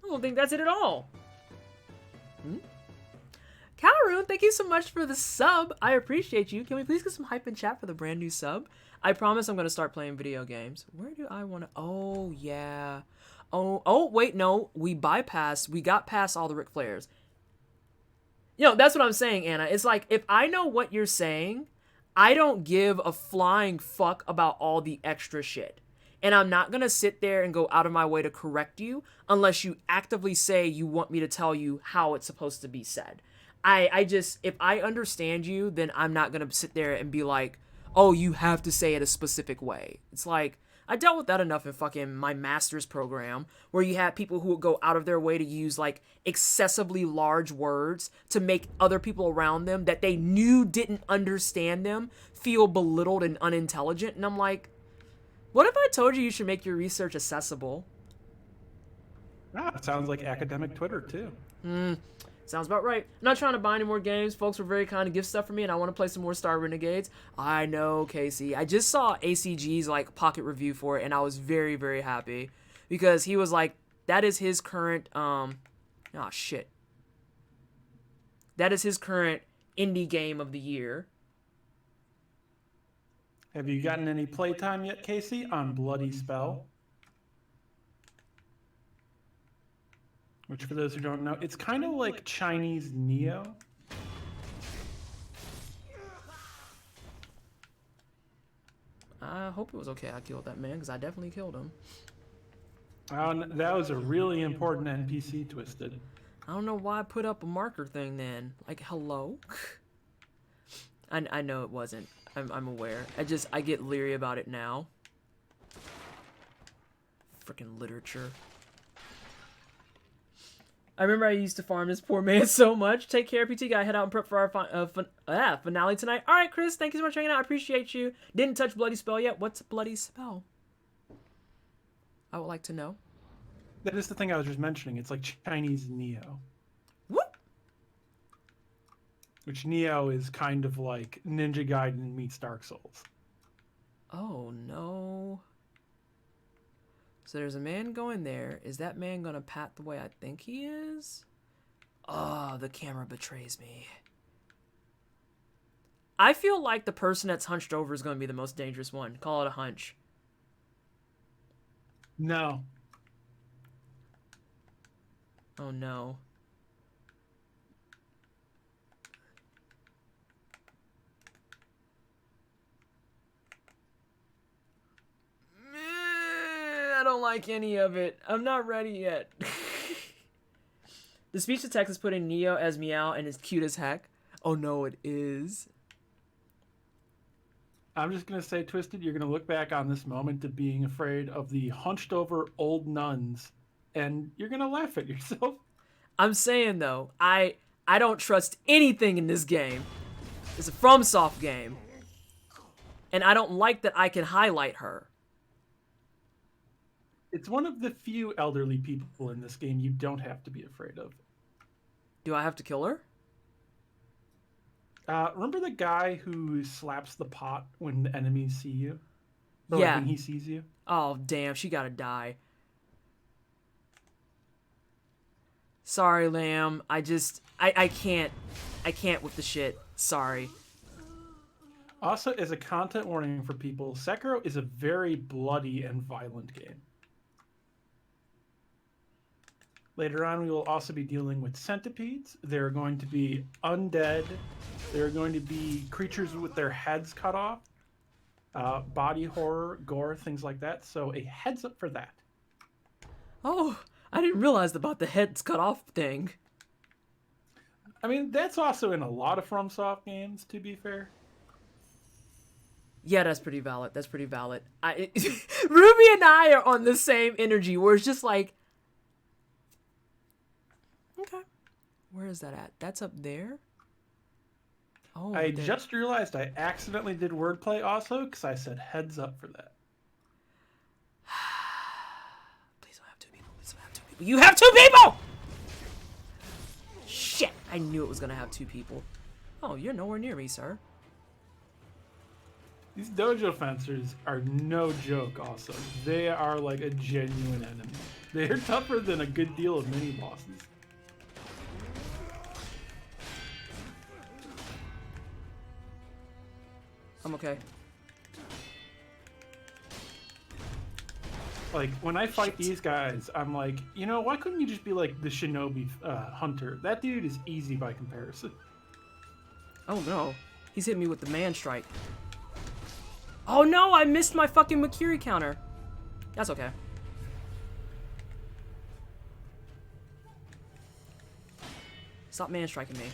I don't think that's it at all. Calroon, thank you so much for the sub. I appreciate you. Can we please get some hype in chat for the brand new sub? I promise I'm going to start playing video games. Where do I want to... Oh, yeah. Oh, wait, no. We got past all the Ric Flairs. You know, that's what I'm saying, Anna. It's like, if I know what you're saying, I don't give a flying fuck about all the extra shit. And I'm not going to sit there and go out of my way to correct you unless you actively say you want me to tell you how it's supposed to be said. I just, if I understand you, then I'm not going to sit there and be like, oh, you have to say it a specific way. It's like, I dealt with that enough in fucking my master's program, where you had people who would go out of their way to use like excessively large words to make other people around them that they knew didn't understand them feel belittled and unintelligent. And I'm like, what if I told you should make your research accessible? Ah, it sounds like academic Twitter too. Sounds about right. I'm not trying to buy any more games. Folks were very kind to give stuff for me, and I want to play some more Star Renegades. I know, Casey. I just saw ACG's like pocket review for it, and I was very, very happy because he was like, that is his current shit. That is his current indie game of the year. Have you gotten any playtime yet, Casey, on Bloody Spell? Which, for those who don't know, it's kind of like Chinese Neo. I hope it was okay I killed that man, because I definitely killed him. That was a really important NPC twisted. I don't know why I put up a marker thing then. Like, hello? I know it wasn't. I'm aware. I get leery about it now. Freaking literature. I remember I used to farm this poor man so much. Take care, PT guy. Head out and prep for our finale tonight. All right, Chris. Thank you so much for hanging out. I appreciate you. Didn't touch Bloody Spell yet. What's Bloody Spell? I would like to know. That is the thing I was just mentioning. It's like Chinese Neo. What? Which Neo is kind of like Ninja Gaiden meets Dark Souls. Oh, no. So there's a man going there. Is that man gonna pat the way I think he is? Oh, the camera betrays me. I feel like the person that's hunched over is gonna be the most dangerous one. Call it a hunch. No. Oh no. I don't like any of it. I'm not ready yet. The speech to text is putting Neo as Meow and it's cute as heck. Oh no, it is. I'm just gonna say, Twisted, you're gonna look back on this moment of being afraid of the hunched over old nuns, and you're gonna laugh at yourself. I'm saying though, I don't trust anything in this game. It's a FromSoft game. And I don't like that I can highlight her. It's one of the few elderly people in this game you don't have to be afraid of. Do I have to kill her? Remember the guy who slaps the pot when the enemies see you? Or Yeah. Like when he sees you? Oh, damn, she gotta die. Sorry, Lamb. I can't with the shit. Sorry. Also, as a content warning for people, Sekiro is a very bloody and violent game. Later on, we will also be dealing with centipedes. There are going to be undead. There are going to be creatures with their heads cut off. Body horror, gore, things like that. So a heads up for that. Oh, I didn't realize about the heads cut off thing. I mean, that's also in a lot of FromSoft games, to be fair. Yeah, that's pretty valid. That's pretty valid. Ruby and I are on the same energy where it's just like, okay, where is that at? That's up there? Oh, I there. just realized I accidentally did wordplay also because I said heads up for that. Please don't have two people. Please don't have two people. You have two people! Shit, I knew it was gonna have two people. Oh, you're nowhere near me, sir. These dojo fencers are no joke also. They are like a genuine enemy. They're tougher than a good deal of mini bosses. I'm okay. Like, when I fight these guys, I'm like, you know, why couldn't you just be like the shinobi hunter? That dude is easy by comparison. Oh no, he's hitting me with the man strike. Oh no, I missed my fucking Makiri counter. That's okay. Stop man striking me.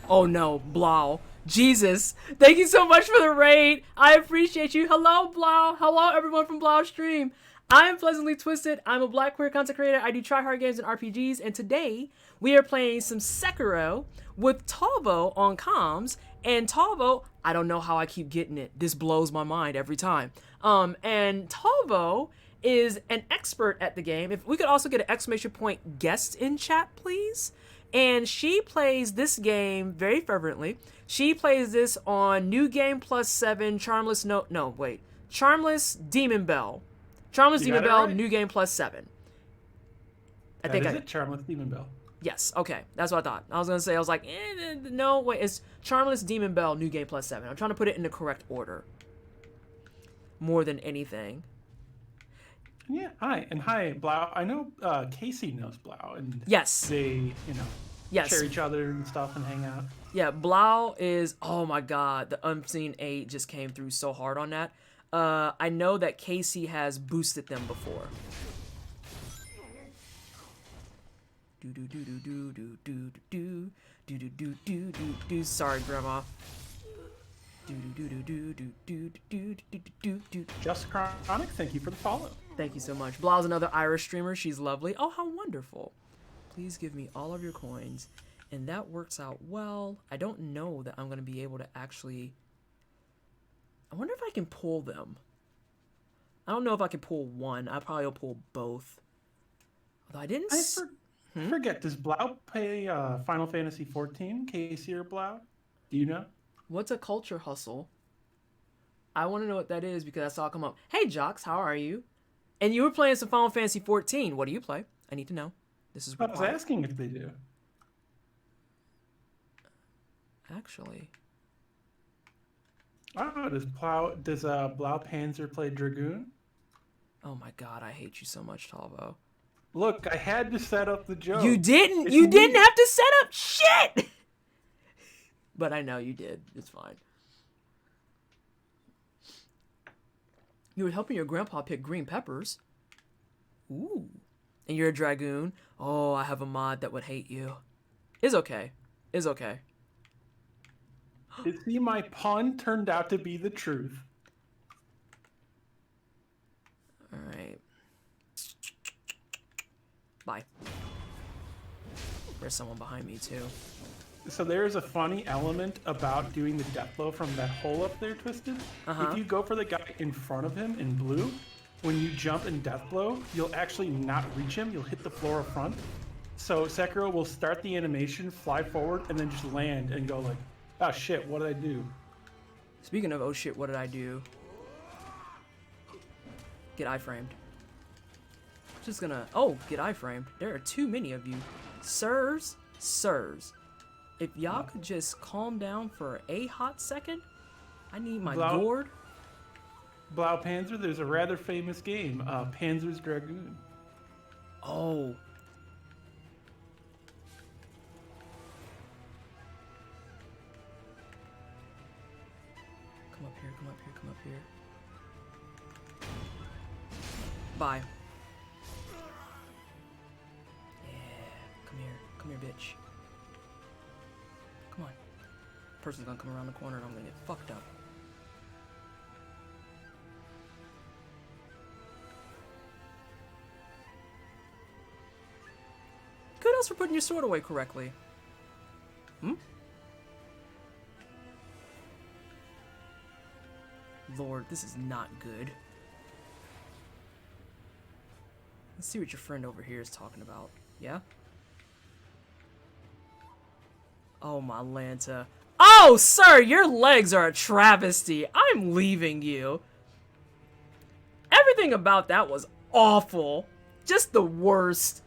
Oh no, Blau. Jesus. Thank you so much for the raid. I appreciate you. Hello, Blau. Hello, everyone from Blau Stream. I am Pleasantly Twisted. I'm a black queer content creator. I do try-hard games and RPGs. And today, we are playing some Sekiro with Talvo on comms. And Talvo, I don't know how I keep getting it. This blows my mind every time. And Talvo is an expert at the game. If we could also get an exclamation point guest in chat, please. And she plays this game very fervently. She plays this on New Game Plus 7, Charmless Demon Bell. Charmless Demon Bell, right. New Game Plus 7. I think it, Charmless Demon Bell. Yes, okay. That's what I thought. I was going to say, I was like, no, wait, it's Charmless Demon Bell, New Game Plus 7. I'm trying to put it in the correct order. More than anything. Yeah, hi, Blau. I know Casey knows Blau, and yes, they, share each other and stuff and hang out. Yeah, Blau is, oh my god, the Unseen 8 just came through so hard on that. I know that Casey has boosted them before. Sorry, Grandma. Just Chronic, thank you for the follow. Thank you so much. Blau's another Irish streamer. She's lovely. Oh, how wonderful. Please give me all of your coins. And that works out well. I don't know that I'm going to be able to actually... I wonder if I can pull them. I don't know if I can pull one. I probably will pull both. Although I didn't... forget, does Blau play Final Fantasy XIV? Casey or Blau? Do you know? What's a culture hustle? I want to know what that is because I saw it come up. Hey, Jocks, how are you? And you were playing some Final Fantasy XIV. What do you play? I need to know. This is required. I was asking if they do. Actually. I don't know. Does Blau Panzer play Dragoon? Oh my god, I hate you so much, Talvo. Look, I had to set up the joke. You didn't. It's You me. didn't have to set up shit. But I know you did. It's fine. You were helping your grandpa pick green peppers. Ooh. And you're a dragoon. Oh, I have a mod that would hate you. It's okay. It's okay. See, my pun turned out to be the truth. All right. Bye. There's someone behind me too. So there's a funny element about doing the death blow from that hole up there, Twisted. If you go for the guy in front of him in blue, when you jump and death blow, you'll actually not reach him. You'll hit the floor up front. So Sekiro will start the animation, fly forward, and then just land and go like, oh shit, what did I do? Speaking of, oh shit, what did I do? Get iframed. Just gonna, oh, get iframed. There are too many of you. Sirs. If y'all could just calm down for a hot second, I need my gourd. Blau Panzer, there's a rather famous game, Panzer's Dragoon. Oh. Come up here, come up here, come up here. Bye. Yeah, come here, bitch. Come on. Person's gonna come around the corner and I'm gonna get fucked up. Kudos for putting your sword away correctly. Lord, this is not good. Let's see what your friend over here is talking about. Yeah? Oh, my Lanta. Oh, sir, your legs are a travesty. I'm leaving you. Everything about that was awful. Just the worst.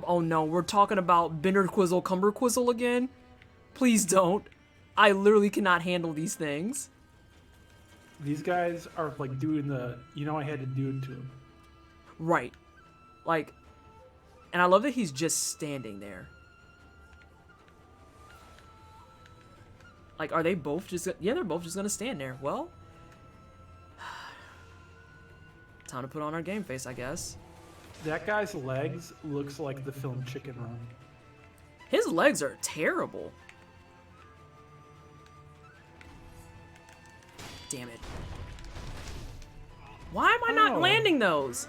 Oh no, we're talking about Bender Quizzle, Cumber Quizzle again? Please don't. I literally cannot handle these things. These guys are like doing the, you know, I had to do it to him. Right. Like, and I love that he's just standing there. Like, are they both just, yeah, they're both just gonna stand there. Well, time to put on our game face, I guess. That guy's legs looks like the film Chicken Run. His legs are terrible. Damn it. Why am I not landing those?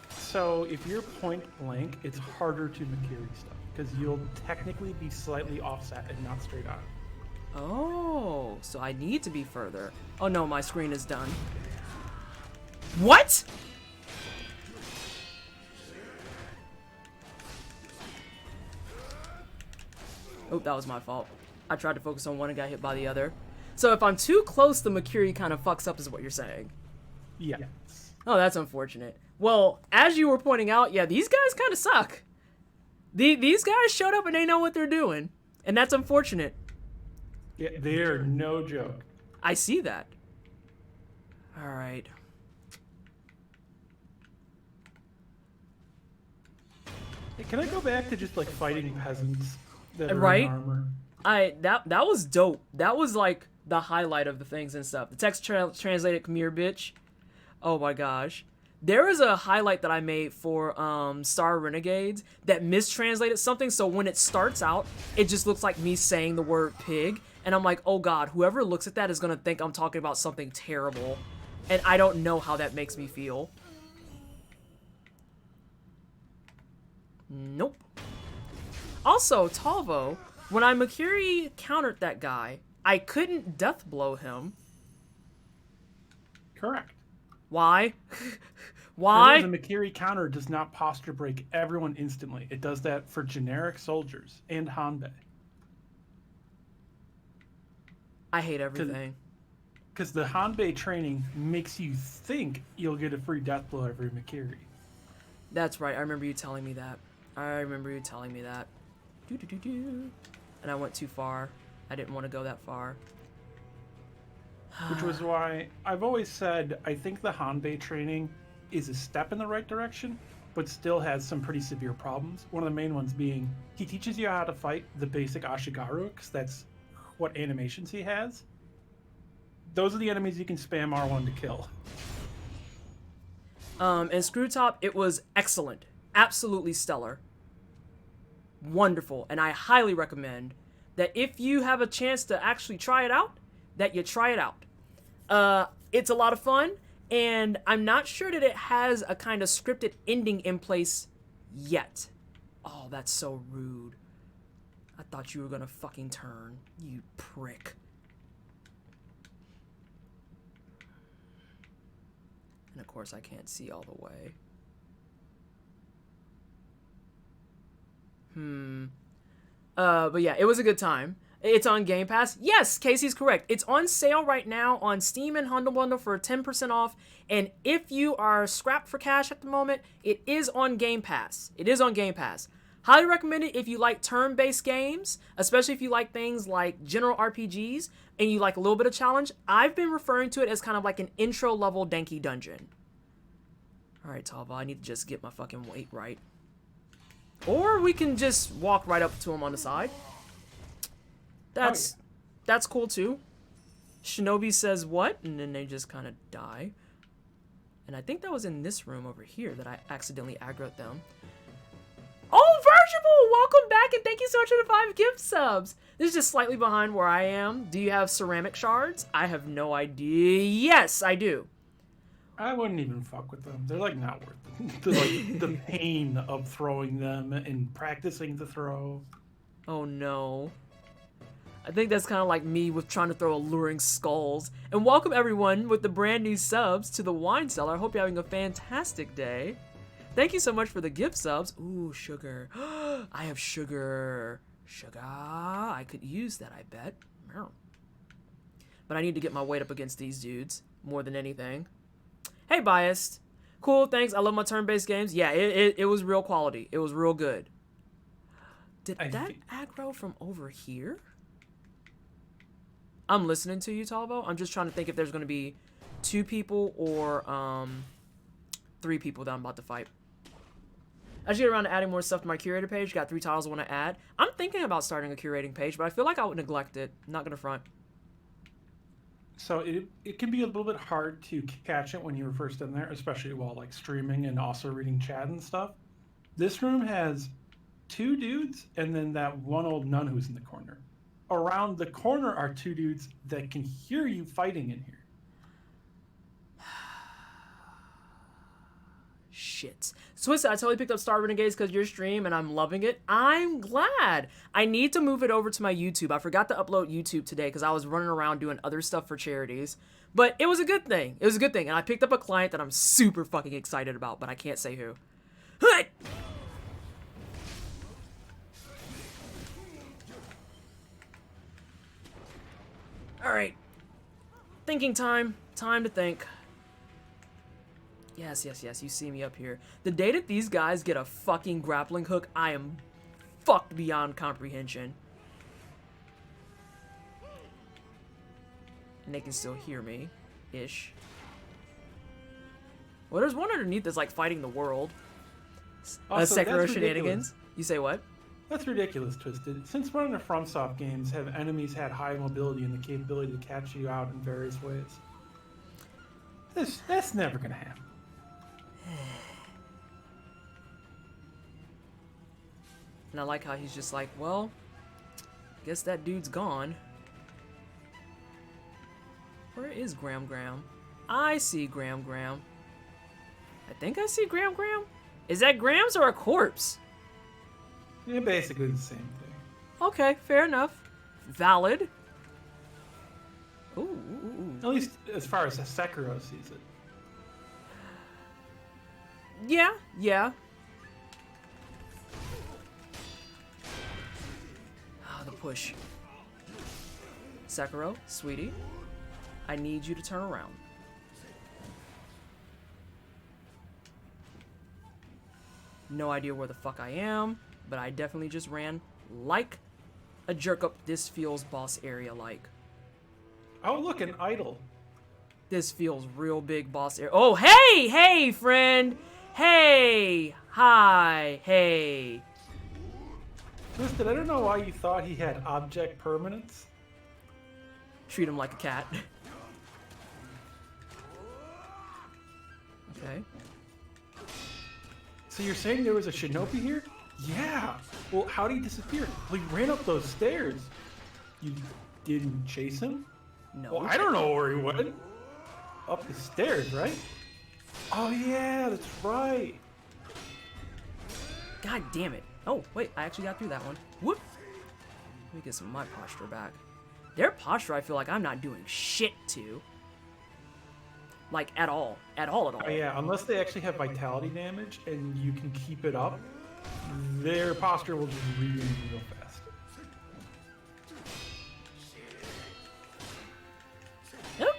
So if you're point blank, it's harder to Makiri stuff because you'll technically be slightly offset and not straight on. Oh, so I need to be further. Oh no, my screen is done. What? Oh, that was my fault. I tried to focus on one and got hit by the other. So if I'm too close, the Makiri kind of fucks up is what you're saying. Yes. Oh, that's unfortunate. Well, as you were pointing out, yeah, these guys kind of suck. These guys showed up and they know what they're doing. And that's unfortunate. Yeah, they're no joke. I see that. All right. Hey, can I go back to just like fighting peasants that are Right? in armor? That was dope. That was like the highlight of the things and stuff. The text translated, come here, bitch. Oh my gosh. There was a highlight that I made for Star Renegades that mistranslated something, so when it starts out, it just looks like me saying the word pig, and I'm like, oh god, whoever looks at that is gonna think I'm talking about something terrible, and I don't know how that makes me feel. Nope. Also, Talvo, when I Makiri countered that guy, I couldn't death blow him. Correct. Why? Why? The Makiri counter does not posture break everyone instantly. It does that for generic soldiers and Hanbei. I hate everything. Because the Hanbei training makes you think you'll get a free death blow every Makiri. That's right. I remember you telling me that. And I went too far. I didn't want to go that far. which was why I've always said I think the Hanbei training is a step in the right direction, but still has some pretty severe problems. One of the main ones being he teaches you how to fight the basic Ashigaru, because that's what animations he has. Those are the enemies you can spam R1 to kill. And Screwtop, it was excellent. Absolutely stellar. Wonderful. And I highly recommend that if you have a chance to actually try it out, that you try it out. It's a lot of fun, and I'm not sure that it has a kind of scripted ending in place yet. Oh, that's so rude. I thought you were gonna fucking turn, you prick. And of course I can't see all the way. But yeah, it was a good time. It's on Game Pass. Yes, Casey's correct. It's on sale right now on Steam and Humble Bundle for 10% off. And if you are scrapped for cash at the moment, it is on Game Pass. It is on Game Pass. Highly recommend it if you like turn-based games, especially if you like things like general RPGs and you like a little bit of challenge. I've been referring to it as kind of like an intro-level Denki dungeon. Alright, Talva, I need to just get my fucking weight right. Or we can just walk right up to him on the side. That's cool too. Shinobi says what? And then they just kind of die. And I think that was in this room over here that I accidentally aggroed them. Oh, Virtual! Welcome back and thank you so much for the 5 gift subs. This is just slightly behind where I am. Do you have ceramic shards? I have no idea. Yes, I do. I wouldn't even fuck with them. They're like not worth it. Like the pain of throwing them and practicing to throw. Oh no. I think that's kind of like me with trying to throw alluring skulls. And welcome everyone with the brand new subs to the Wine Cellar. I hope you're having a fantastic day. Thank you so much for the gift subs. Ooh, sugar. I have sugar. Sugar. I could use that, I bet. But I need to get my weight up against these dudes more than anything. Hey, Biased. Cool, thanks. I love my turn-based games. Yeah, it was real quality. It was real good. Did that aggro from over here? I'm listening to you, Talvo. I'm just trying to think if there's going to be 2 people or 3 people that I'm about to fight. I should get around to adding more stuff to my curator page. Got 3 titles I want to add. I'm thinking about starting a curating page, but I feel like I would neglect it. I'm not going to front. So it can be a little bit hard to catch it when you were first in there, especially while like streaming and also reading chat and stuff. This room has 2 dudes and then that one old nun who's in the corner. Around the corner are 2 dudes that can hear you fighting in here. Shit. Swiss, I totally picked up Star Renegades because your stream and I'm loving it. I'm glad. I need to move it over to my YouTube. I forgot to upload YouTube today because I was running around doing other stuff for charities. But it was a good thing. It was a good thing. And I picked up a client that I'm super fucking excited about, but I can't say who. Alright. Thinking time. Time to think. Yes, yes, yes, you see me up here. The day that these guys get a fucking grappling hook, I am fucked beyond comprehension. And they can still hear me. Ish. Well, there's one underneath that's like fighting the world. Also, Sekiro that's shenanigans. ridiculous. You say what? That's ridiculous, Twisted. Since when in the FromSoft games have enemies had high mobility and the capability to catch you out in various ways? That's never gonna happen. And I like how he's just like, well, guess that dude's gone. Where is Graham Graham? I see Graham Graham. I think I see Graham Graham. Is that Graham's or a corpse? Yeah, basically the same thing. Okay, fair enough. Valid. Ooh. At least as far as Sekiro sees it. Yeah. Ah, the push. Sekiro, sweetie, I need you to turn around. No idea where the fuck I am, but I definitely just ran like a jerk up this feels boss area like. Oh, look, an idol. This feels real big boss area. Oh, hey! Hey, friend! Hey! Hi! Hey! Twisted, I don't know why you thought he had object permanence. Treat him like a cat. Okay. So you're saying there was a shinobi here? Yeah. Well, how did he disappear? Well, he ran up those stairs. You didn't chase him? No. Well, I don't know where he went. Up the stairs, right? Oh, yeah, that's right. God damn it. Oh, wait, I actually got through that one. Whoop. Let me get some of my posture back. Their posture, I feel like I'm not doing shit to. Like, at all. At all, at all. Oh, yeah, unless they actually have vitality damage and you can keep it up, their posture will just regain real fast. Yep.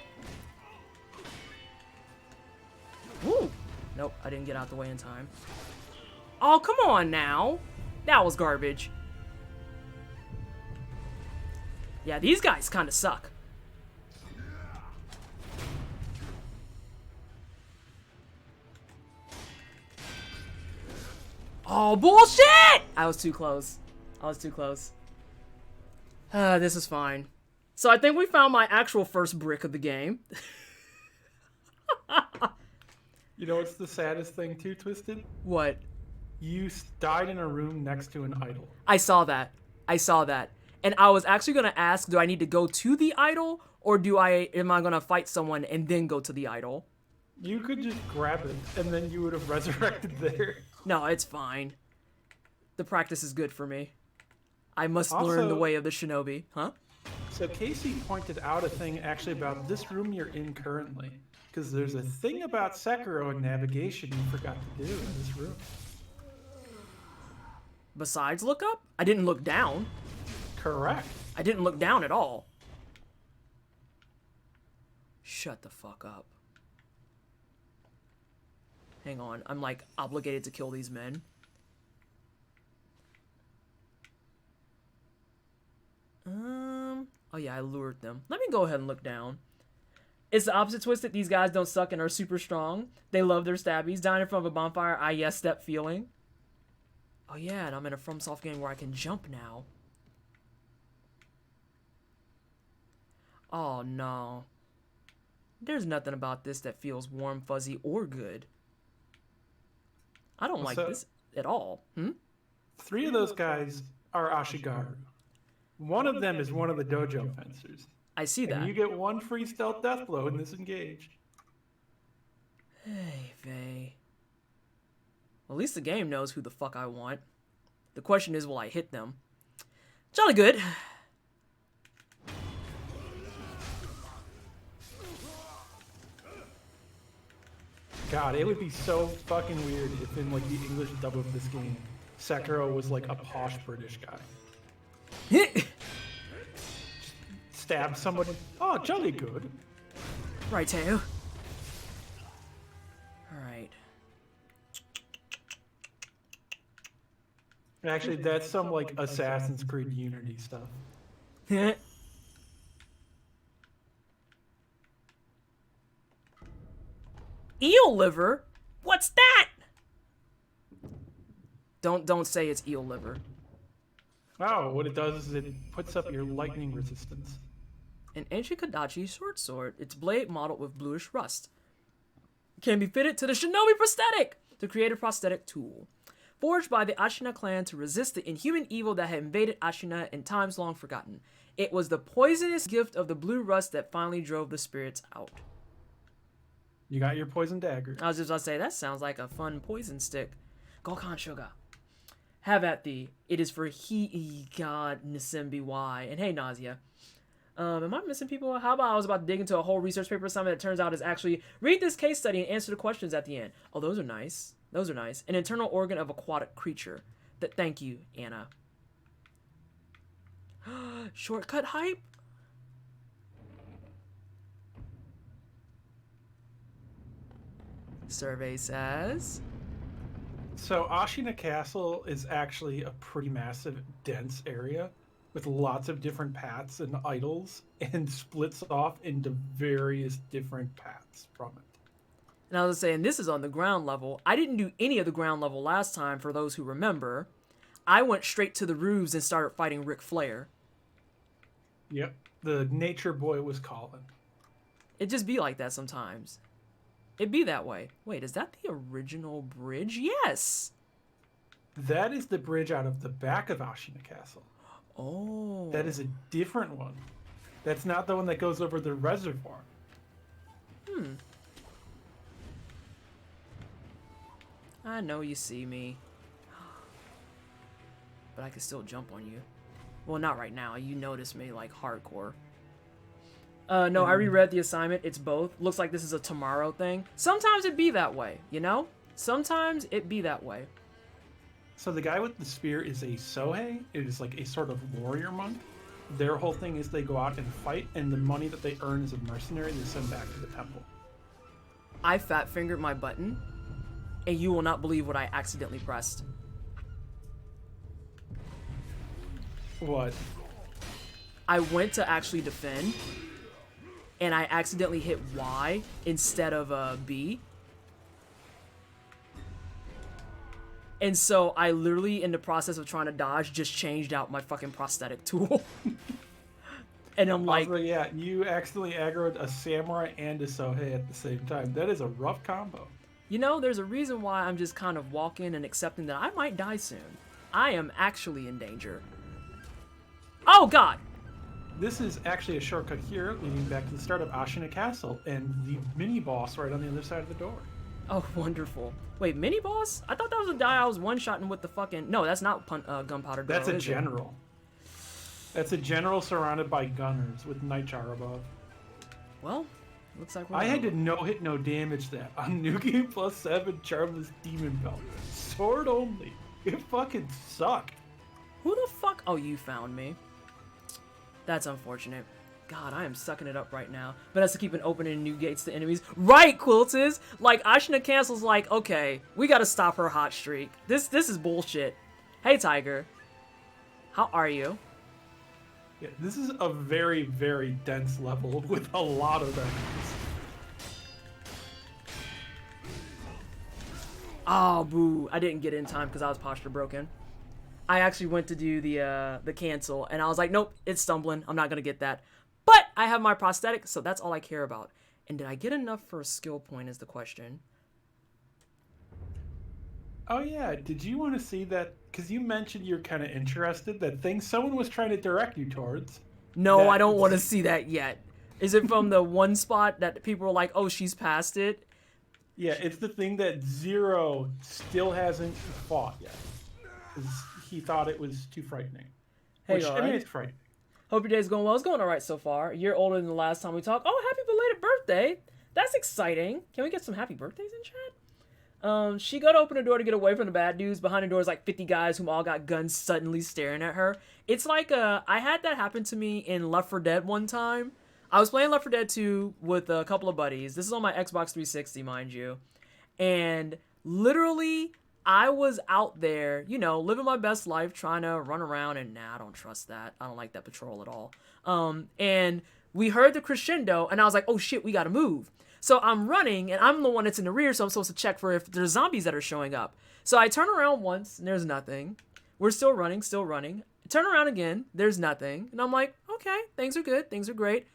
Woo. Nope, I didn't get out the way in time. Oh, come on now. That was garbage. Yeah, these guys kind of suck. Oh, bullshit! I was too close. I was too close. This is fine. So I think we found my actual first brick of the game. You know what's the saddest thing too, Twisted? What? You died in a room next to an idol. I saw that. I saw that. And I was actually going to ask, do I need to go to the idol? Or am I going to fight someone and then go to the idol? You could just grab it, and then you would have resurrected there. No, it's fine. The practice is good for me. I must learn the Also- way of the shinobi. Huh? So Casey pointed out a thing actually about this room you're in currently. Because there's a thing about Sekiro and navigation you forgot to do in this room. Besides look up? I didn't look down. Correct. I didn't look down at all. Shut the fuck up. Hang on, I'm like obligated to kill these men. Oh yeah, I lured them. Let me go ahead and look down. It's the opposite, Twisted. These guys don't suck and are super strong. They love their stabbies. Dying in front of a bonfire, I yes that feeling. Oh yeah, and I'm in a FromSoft game where I can jump now. Oh no. There's nothing about this that feels warm, fuzzy, or good. I don't like this at all. 3 of those guys are Ashigaru. One of them is one of the dojo fencers. I see that. And you get 1 free stealth death blow in this engage. Hey, Vay. At least the game knows who the fuck I want. The question is, will I hit them? Jolly good. God, it would be so fucking weird if in like the English dub of this game, Sekiro was like a posh British guy. Stab somebody. Oh, jolly good. Righto. Alright. Actually, that's some like Assassin's Creed Unity stuff. Eel liver? What's that? Don't say it's eel liver. Oh, what it does is it puts up your lightning resistance. An ancient Kodachi short sword. Its blade modeled with bluish rust. Can be fitted to the shinobi prosthetic to create a prosthetic tool. Forged by the Ashina clan to resist the inhuman evil that had invaded Ashina in times long forgotten. It was the poisonous gift of the blue rust that finally drove the spirits out. You got your poison dagger. I was just about to say, that sounds like a fun poison stick. Gokhan Sugar. Have at thee. It is for he God Nisimbi Y. And hey, Nausea. Am I missing people? How about I was about to dig into a whole research paper, something that turns out is actually read this case study and answer the questions at the end. Oh, those are nice. Those are nice. An internal organ of aquatic creature. Thank you, Anna. Shortcut hype? Survey says... So Ashina Castle is actually a pretty massive, dense area. with lots of different paths and idols, and splits off into various different paths from it. And I was saying, this is on the ground level. I didn't do any of the ground level last time, for those who remember. I went straight to the roofs and started fighting Ric Flair. Yep, the nature boy was calling. It just be like that sometimes. It be that way. Wait, is that the original bridge? Yes! That is the bridge out of the back of Ashina Castle. Oh. That is a different one. That's not the one that goes over the reservoir. I know you see me. But I can still jump on you. Well, not right now. You notice me, like, hardcore. No, I reread the assignment. It's both. Looks like this is a tomorrow thing. Sometimes it be that way, you know? Sometimes it be that way. So the guy with the spear is a Sohei. It is like a sort of warrior monk. Their whole thing is they go out and fight, and the money that they earn as a mercenary they send back to the temple. I fat fingered my button, and you will not believe what I accidentally pressed. What? I went to actually defend, and I accidentally hit Y instead of B. And so I literally, in the process of trying to dodge, just changed out my fucking prosthetic tool. And I'm like... Also, yeah, you accidentally aggroed a samurai and a Sohei at the same time. That is a rough combo. You know, there's a reason why I'm just kind of walking and accepting that I might die soon. I am actually in danger. Oh, God! This is actually a shortcut here, leading back to the start of Ashina Castle, and the mini-boss right on the other side of the door. Oh, wonderful. Wait, mini-boss? I thought that was a guy I was one-shotting with the fucking... No, that's not Gunpowder Girl, That's a general. That's a general surrounded by gunners with Nightjar above. Well, looks like we're... I had to no-hit, no-damage that on New Game Plus 7 Charmless Demon Belt. Sword only. It fucking sucked. Who the fuck... Oh, you found me. That's unfortunate. God, I am sucking it up right now. But that's to keep opening new gates to enemies. Right, Quilters! Like, Ashina Castle's like, okay, we gotta stop her hot streak. This is bullshit. Hey, Tiger. How are you? Yeah, this is a very, very dense level with a lot of enemies. Oh, boo. I didn't get in time because I was posture broken. I actually went to do the cancel, and I was like, nope, it's stumbling. I'm not gonna get that. But I have my prosthetic, so that's all I care about. And did I get enough for a skill point is the question. Oh yeah, did you want to see that? Because you mentioned you're kind of interested, that thing someone was trying to direct you towards. No, I don't want to see that yet. Is it from the one spot that people were like, oh, she's past it? Yeah, it's the thing that Zero still hasn't fought yet. 'Cause he thought it was too frightening. Hey, Which, I mean, alright. it's frightening. Hope your day's going well. It's going all right so far. A year older than the last time we talked. Oh, happy belated birthday. That's exciting. Can we get some happy birthdays in chat? She got to open the door to get away from the bad dudes. Behind the door is like 50 guys whom all got guns suddenly staring at her. It's like, I had that happen to me in Left 4 Dead one time. I was playing Left 4 Dead 2 with a couple of buddies. This is on my Xbox 360, mind you. And literally, I was out there, you know, living my best life, trying to run around, and nah, I don't trust that. I don't like that patrol at all. And we heard the crescendo, and I was like, oh shit, we gotta move. So I'm running, and I'm the one that's in the rear, so I'm supposed to check for if there's zombies that are showing up. So I turn around once, and there's nothing. We're still running, still running. Turn around again, there's nothing. And I'm like, okay, things are good, things are great.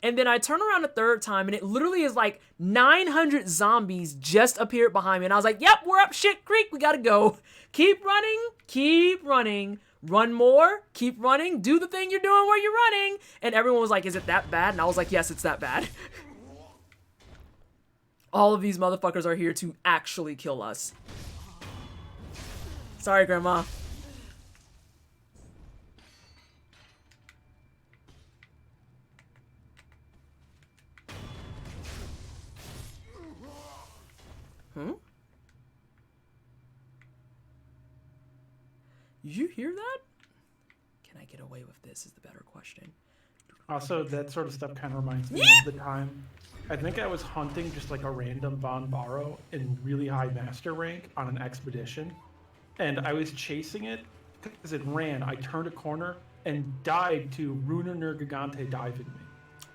And then I turn around a third time, and it literally is like 900 zombies just appeared behind me. And I was like, yep, we're up shit creek. We gotta go. Keep running, run more, keep running, do the thing you're doing where you're running. And everyone was like, is it that bad? And I was like, yes, it's that bad. All of these motherfuckers are here to actually kill us. Sorry, Grandma. You hear that? Can I get away with this is the better question. Also, that sort of stuff kind of reminds me of the time. I think I was hunting just like a random Von Barrow in really high master rank on an expedition. And I was chasing it because it ran. I turned a corner, and died to Runa Nergigante diving me.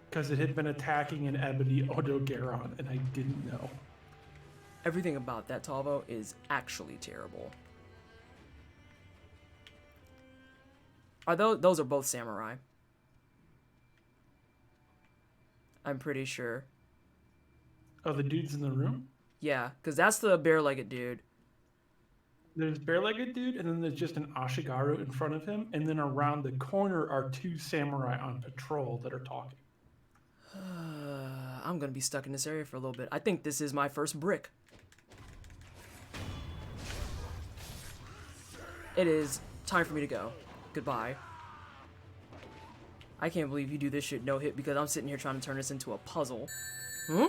Because it had been attacking an Ebony Odogaron, and I didn't know. Everything about that Talvo is actually terrible. Those are both samurai? I'm pretty sure. Oh, the dudes in the room? Yeah, because that's the bare-legged dude. There's bare-legged dude, and then there's just an Ashigaru in front of him, and then around the corner are two samurai on patrol that are talking. I'm gonna be stuck in this area for a little bit. I think this is my first brick. It is time for me to go. Goodbye. I can't believe you do this shit no hit because I'm sitting here trying to turn this into a puzzle. Huh?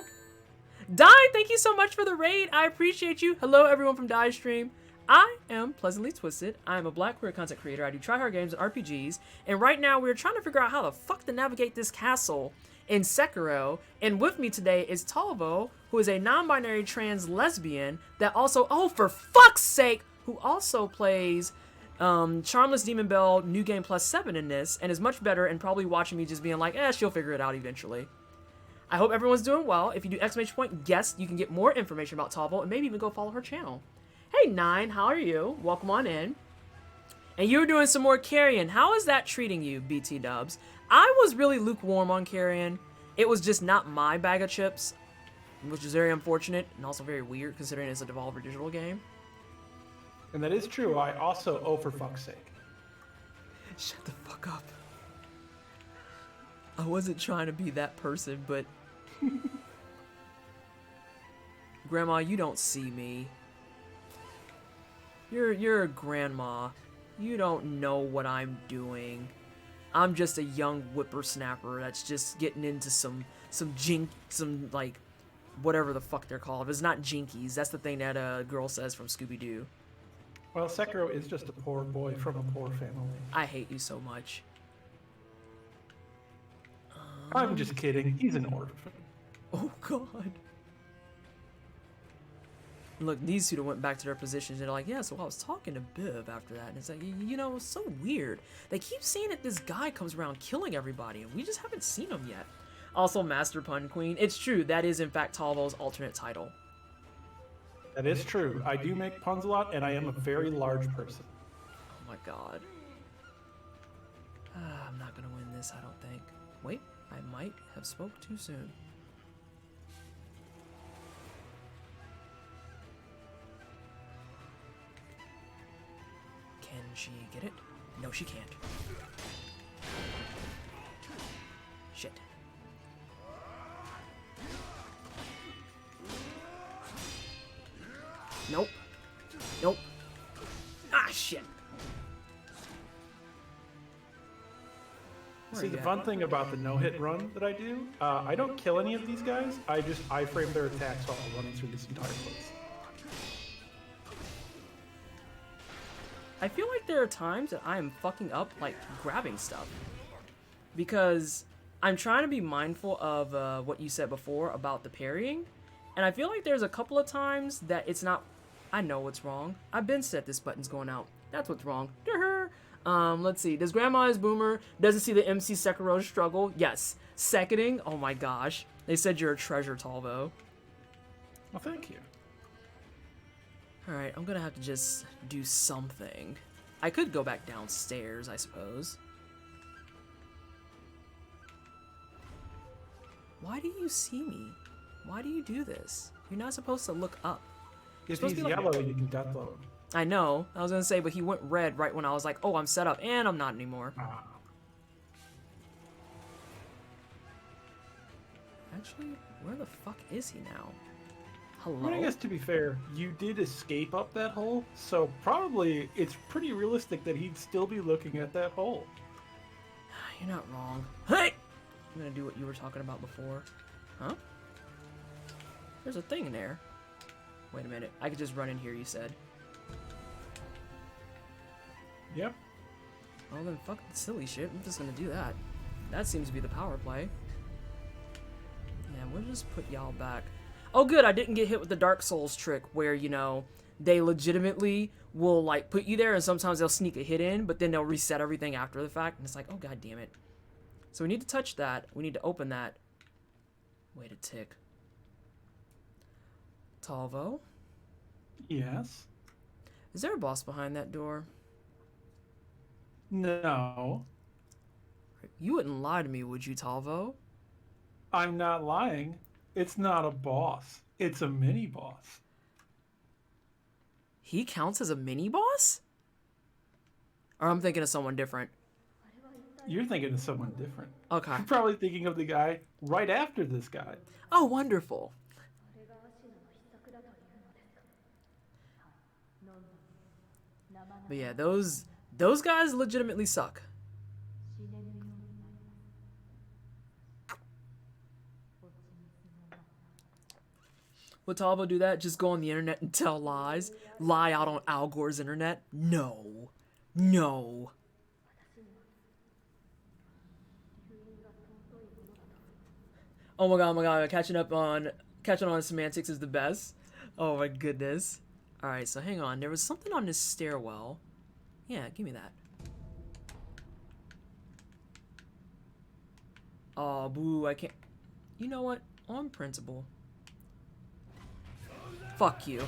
Die, thank you so much for the raid. I appreciate you. Hello, everyone from Die Stream. I am Pleasantly Twisted. I am a black queer content creator. I do tryhard games and RPGs. And right now, we're trying to figure out how the fuck to navigate this castle in Sekiro. And with me today is Talvo, who is a non-binary trans lesbian that also, oh, for fuck's sake, who also plays Charmless Demon Bell New Game Plus 7 in this, and is much better and probably watching me just being like, she'll figure it out eventually. I hope everyone's doing well. If you do exclamation point guest, you can get more information about Talvo and maybe even go follow her channel. Hey, Nine, how are you? Welcome on in. And you were doing some more Carrion. How is that treating you, BT Dubs? I was really lukewarm on Carrion. It was just not my bag of chips, which is very unfortunate and also very weird considering it's a Devolver Digital game. And that is true. I also, oh, for fuck's sake. Shut the fuck up. I wasn't trying to be that person, but... Grandma, you don't see me. You're a grandma. You don't know what I'm doing. I'm just a young whippersnapper that's just getting into some like, whatever the fuck they're called. If it's not jinkies, that's the thing that a girl says from Scooby-Doo. Well, Sekiro is just a poor boy from a poor family. I hate you so much. I'm just kidding. He's an orphan. Oh, God. Look, these two went back to their positions. They're like, yeah, so I was talking to Biv after that. And it's like, you know, it's so weird. They keep saying that this guy comes around killing everybody, and we just haven't seen him yet. Also, Master Pun Queen. It's true. That is, in fact, Talvo's alternate title. That is true. I do make puns a lot, and I am a very large person. Oh, my God. I'm not going to win this, I don't think. Wait, I might have spoke too soon. Can she get it? No, she can't. Shit. Nope. Nope. Ah, shit. See, the fun thing about the no-hit run that I do, I don't kill any of these guys. I just iframe their attacks while running through this entire place. I feel like there are times that I am fucking up, like, grabbing stuff. Because I'm trying to be mindful of what you said before about the parrying. And I feel like there's a couple of times that it's not... I know what's wrong. I've been said this button's going out. That's what's wrong. Let's see. Does Grandma is Boomer doesn't see the MC Sekiro struggle? Yes. Seconding? Oh my gosh. They said you're a treasure, Talvo. Well, thank you. Alright, I'm gonna have to just do something. I could go back downstairs, I suppose. Why do you see me? Why do you do this? You're not supposed to look up. If he's yellow, you can deathload him. I know. I was gonna say, but he went red right when I was like, oh, I'm set up, and I'm not anymore. Actually, where the fuck is he now? Hello? I mean, I guess to be fair, you did escape up that hole, so probably it's pretty realistic that he'd still be looking at that hole. You're not wrong. Hey! I'm gonna do what you were talking about before. Huh? There's a thing in there. Wait a minute. I could just run in here, you said. Yep. Well then, fuck the silly shit. I'm just gonna do that. That seems to be the power play. Yeah, we'll just put y'all back. Oh good, I didn't get hit with the Dark Souls trick where, you know, they legitimately will like put you there, and sometimes they'll sneak a hit in, but then they'll reset everything after the fact, and it's like, oh god damn it. So we need to touch that. We need to open that. Wait a tick. Talvo? Yes. Is there a boss behind that door? No. You wouldn't lie to me, would you, Talvo? I'm not lying. It's not a boss. It's a mini boss. He counts as a mini boss? Or I'm thinking of someone different. You're thinking of someone different. Okay. You're probably thinking of the guy right after this guy. Oh, wonderful. But yeah, those guys legitimately suck. Would Talvo do that? Just go on the internet and tell lies? Lie out on Al Gore's internet? No. No. Oh my god, catching on semantics is the best. Oh my goodness. Alright, so hang on. There was something on this stairwell. Yeah, give me that. Oh, boo, I can't. You know what? On principle. Fuck you.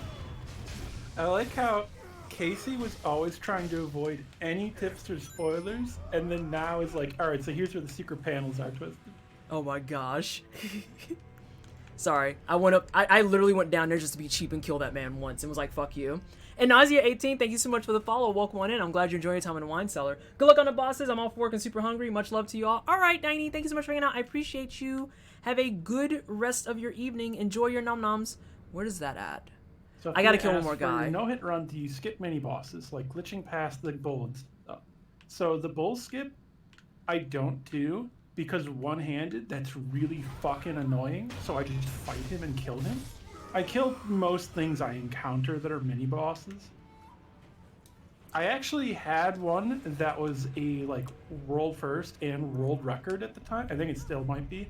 I like how Casey was always trying to avoid any tips or spoilers, and then now is like, alright, so here's where the secret panels are twisted. Oh my gosh. Sorry, I literally went down there just to be cheap and kill that man once and was like, fuck you. And Nausea18, thank you so much for the follow. Welcome on in. I'm glad you're enjoying your time in the wine cellar. Good luck on the bosses. I'm off work and super hungry. Much love to you all. All right, Diney, thank you so much for hanging out. I appreciate you. Have a good rest of your evening. Enjoy your nom-noms. Where is that at? So I gotta kill one more guy. No hit run, do you skip mini bosses, like glitching past the bull and stuff? So the bull skip, I don't do, because one-handed, that's really fucking annoying, so I just fight him and kill him. I kill most things I encounter that are mini-bosses. I actually had one that was a, like, world first and world record at the time. I think it still might be.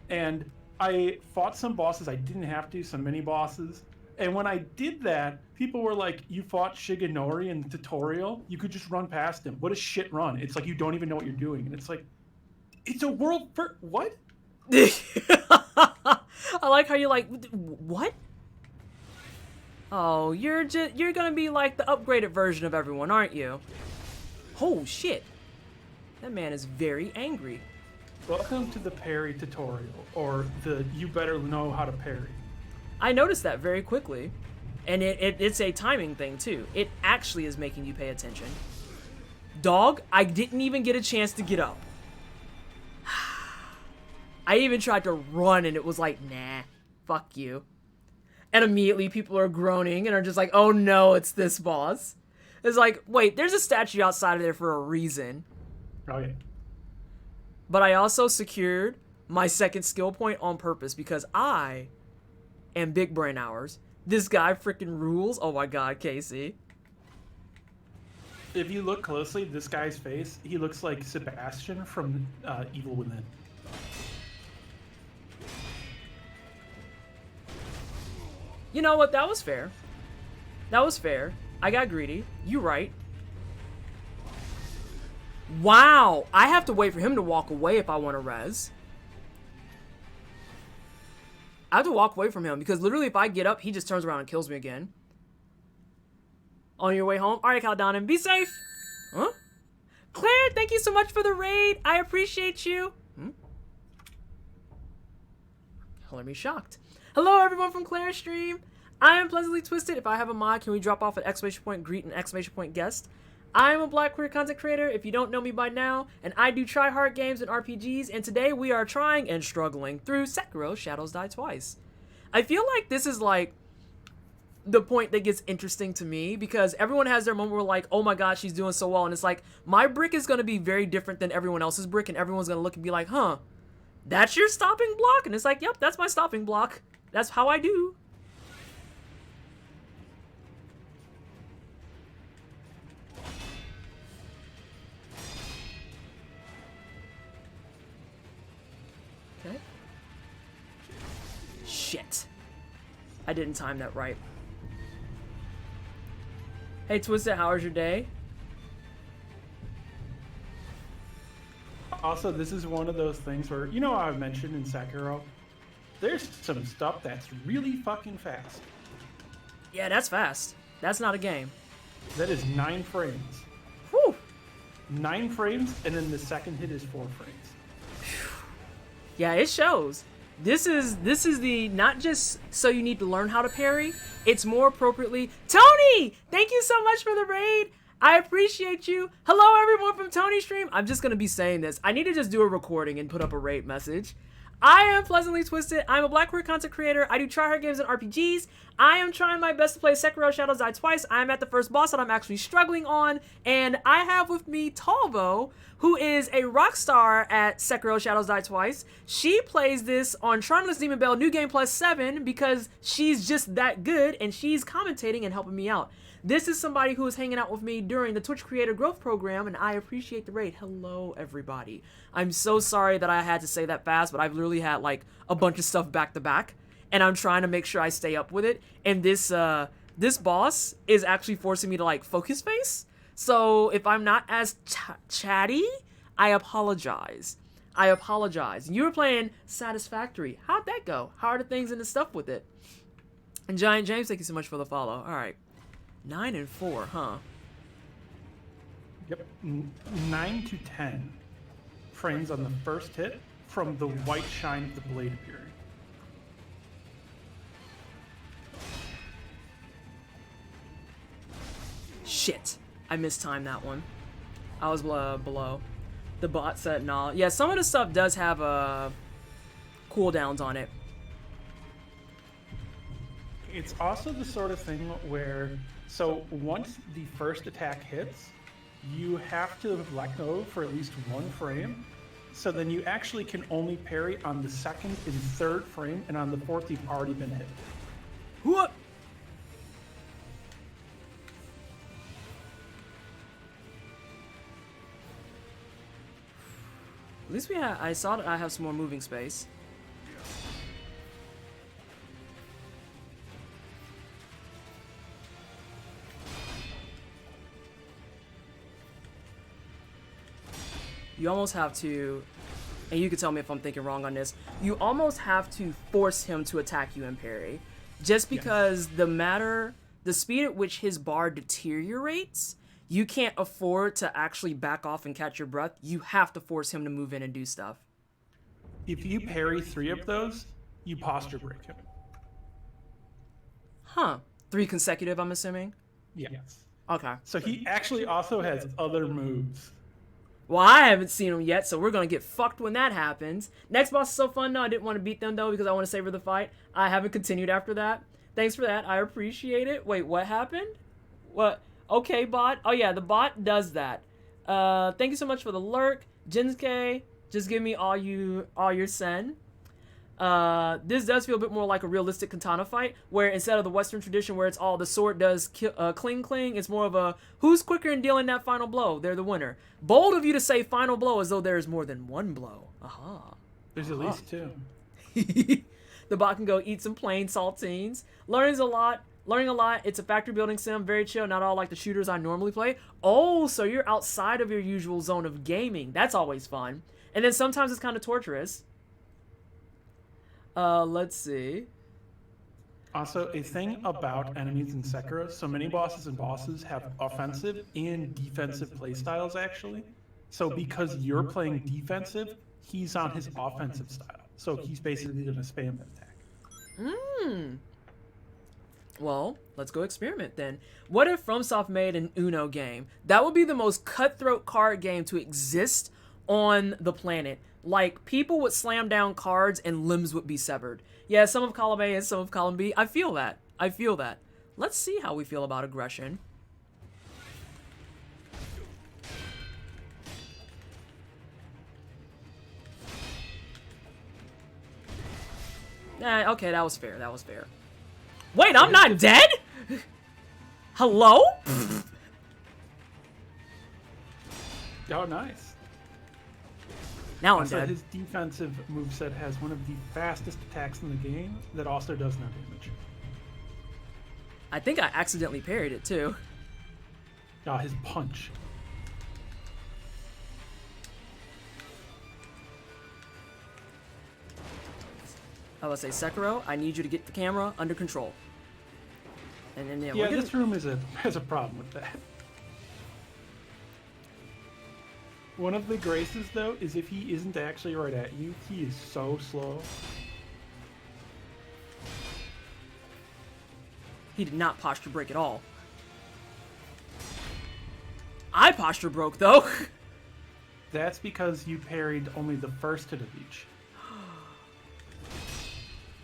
And I fought some bosses I didn't have to, some mini-bosses. And when I did that, people were like, you fought Shigenori in the tutorial? You could just run past him. What a shit run. It's like you don't even know what you're doing. And it's like, it's a world first. What? I like how you're like, what? Oh, you're gonna be like the upgraded version of everyone, aren't you? Oh shit. That man is very angry. Welcome to the parry tutorial, or the you better know how to parry. I noticed that very quickly. And it's a timing thing too. It actually is making you pay attention. Dog, I didn't even get a chance to get up. I even tried to run and it was like, nah, fuck you. And immediately people are groaning and are just like, oh no, it's this boss. It's like, wait, there's a statue outside of there for a reason. Oh yeah. But I also secured my second skill point on purpose because I am big brain hours. This guy freaking rules. Oh my god, Casey. If you look closely, this guy's face, he looks like Sebastian from Evil Within. You know what? That was fair. That was fair. I got greedy. You right. Wow. I have to wait for him to walk away if I want to res. I have to walk away from him because literally if I get up, he just turns around and kills me again. On your way home? Alright, Caldonin, be safe. Huh? Claire, thank you so much for the raid. I appreciate you. Color me shocked. Hello, everyone from Claire's stream. I am Pleasantly Twisted. If I have a mod, can we drop off an exclamation point greet and exclamation point guest? I am a black queer content creator, if you don't know me by now, and I do try hard games and RPGs, and today we are trying and struggling through Sekiro Shadows Die Twice. I feel like this is like the point that gets interesting to me because everyone has their moment where like, oh my god, she's doing so well, and it's like, my brick is going to be very different than everyone else's brick, and everyone's going to look and be like, huh, that's your stopping block? And it's like, yep, that's my stopping block. That's how I do. Okay. Shit. I didn't time that right. Hey, Twisted, how was your day? Also, this is one of those things where, you know how I've mentioned in Sekiro, there's some stuff that's really fucking fast. Yeah, that's fast. That's not a game. That is 9 frames. Whew. 9 frames, and then the second hit is 4 frames. Yeah, it shows. This is the not just so you need to learn how to parry. It's more appropriately Tony. Thank you so much for the raid. I appreciate you. Hello, everyone from Tony Stream. I'm just gonna be saying this. I need to just do a recording and put up a raid message. I am Pleasantly Twisted. I'm a Black queer content creator. I do tryhard games and RPGs. I am trying my best to play Sekiro Shadows Die Twice. I'm at the first boss that I'm actually struggling on. And I have with me Talvo, who is a rock star at Sekiro Shadows Die Twice. She plays this on Charmless Demon Bell New Game Plus 7 because she's just that good and she's commentating and helping me out. This is somebody who is hanging out with me during the Twitch Creator Growth Program, and I appreciate the raid. Hello, everybody. I'm so sorry that I had to say that fast, but I've literally had like a bunch of stuff back to back, and I'm trying to make sure I stay up with it. And this boss is actually forcing me to like focus face. So if I'm not as chatty, I apologize. I apologize. You were playing Satisfactory. How'd that go? How are the things and the stuff with it? And Giant James, thank you so much for the follow. All right. 9 and 4, huh? Yep, 9 to 10 frames on the first hit from the white shine of the blade appearing. Shit, I mistimed that one. I was below. The bot said nah. Yeah, some of the stuff does have cooldowns on it. It's also the sort of thing where, so once the first attack hits, you have to let go for at least 1 frame. So then you actually can only parry on the second and third frame, and on the fourth you've already been hit. What? At least I saw that I have some more moving space. You almost have to, and you can tell me if I'm thinking wrong on this, you almost have to force him to attack you and parry. Just because the speed at which his bar deteriorates, you can't afford to actually back off and catch your breath. You have to force him to move in and do stuff. If you parry 3 of those, you posture break him. Huh. 3 consecutive, I'm assuming? Yes. Okay. So he actually also has other moves. Well, I haven't seen them yet, so we're gonna get fucked when that happens. Next boss is so fun. No, I didn't want to beat them though because I want to savor the fight. I haven't continued after that. Thanks for that. I appreciate it. Wait, what happened? What? Okay, bot. Oh yeah, the bot does that. Thank you so much for the lurk, Jinsuke. Just give me all your sen. This does feel a bit more like a realistic katana fight, where instead of the Western tradition where it's all the sword does cling, it's more of a who's quicker in dealing that final blow. They're the winner. Bold of you to say final blow as though there is more than one blow. Aha. There's at least 2. The bot can go eat some plain saltines. Learning a lot. It's a factory building sim, very chill, not all like the shooters I normally play. Oh, so you're outside of your usual zone of gaming. That's always fun. And then sometimes it's kind of torturous. Let's see. Also, a thing about enemies in Sekiro, so many bosses have offensive and defensive playstyles actually. So because you're playing defensive, he's on his offensive style. So he's basically going to spam an attack. Well, let's go experiment then. What if FromSoft made an Uno game? That would be the most cutthroat card game to exist on the planet. Like, people would slam down cards and limbs would be severed. Yeah, some of column A and some of column B. I feel that. Let's see how we feel about aggression. Okay, that was fair. Wait, I'm not dead? Hello? Oh, nice. Now I'm Also, dead. his defensive moveset has one of the fastest attacks in the game that also does no damage. I think I accidentally parried it too. His punch. I was gonna say, Sekiro, I need you to get the camera under control. And then, Yeah, this room has a problem with that. One of the graces, though, is if he isn't actually right at you, he is so slow. He did not posture break at all. I posture broke, though. That's because you parried only the first hit of each.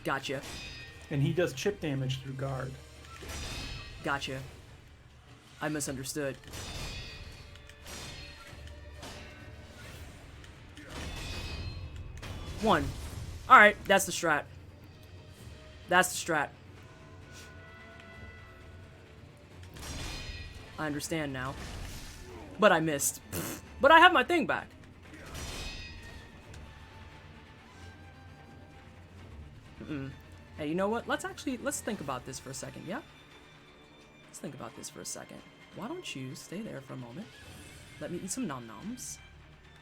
Gotcha. And he does chip damage through guard. Gotcha. I misunderstood. One. Alright, that's the strat. That's the strat. I understand now. But I missed. But I have my thing back. Hey, you know what? Let's think about this for a second, yeah? Let's think about this for a second. Why don't you stay there for a moment? Let me eat some nom-noms.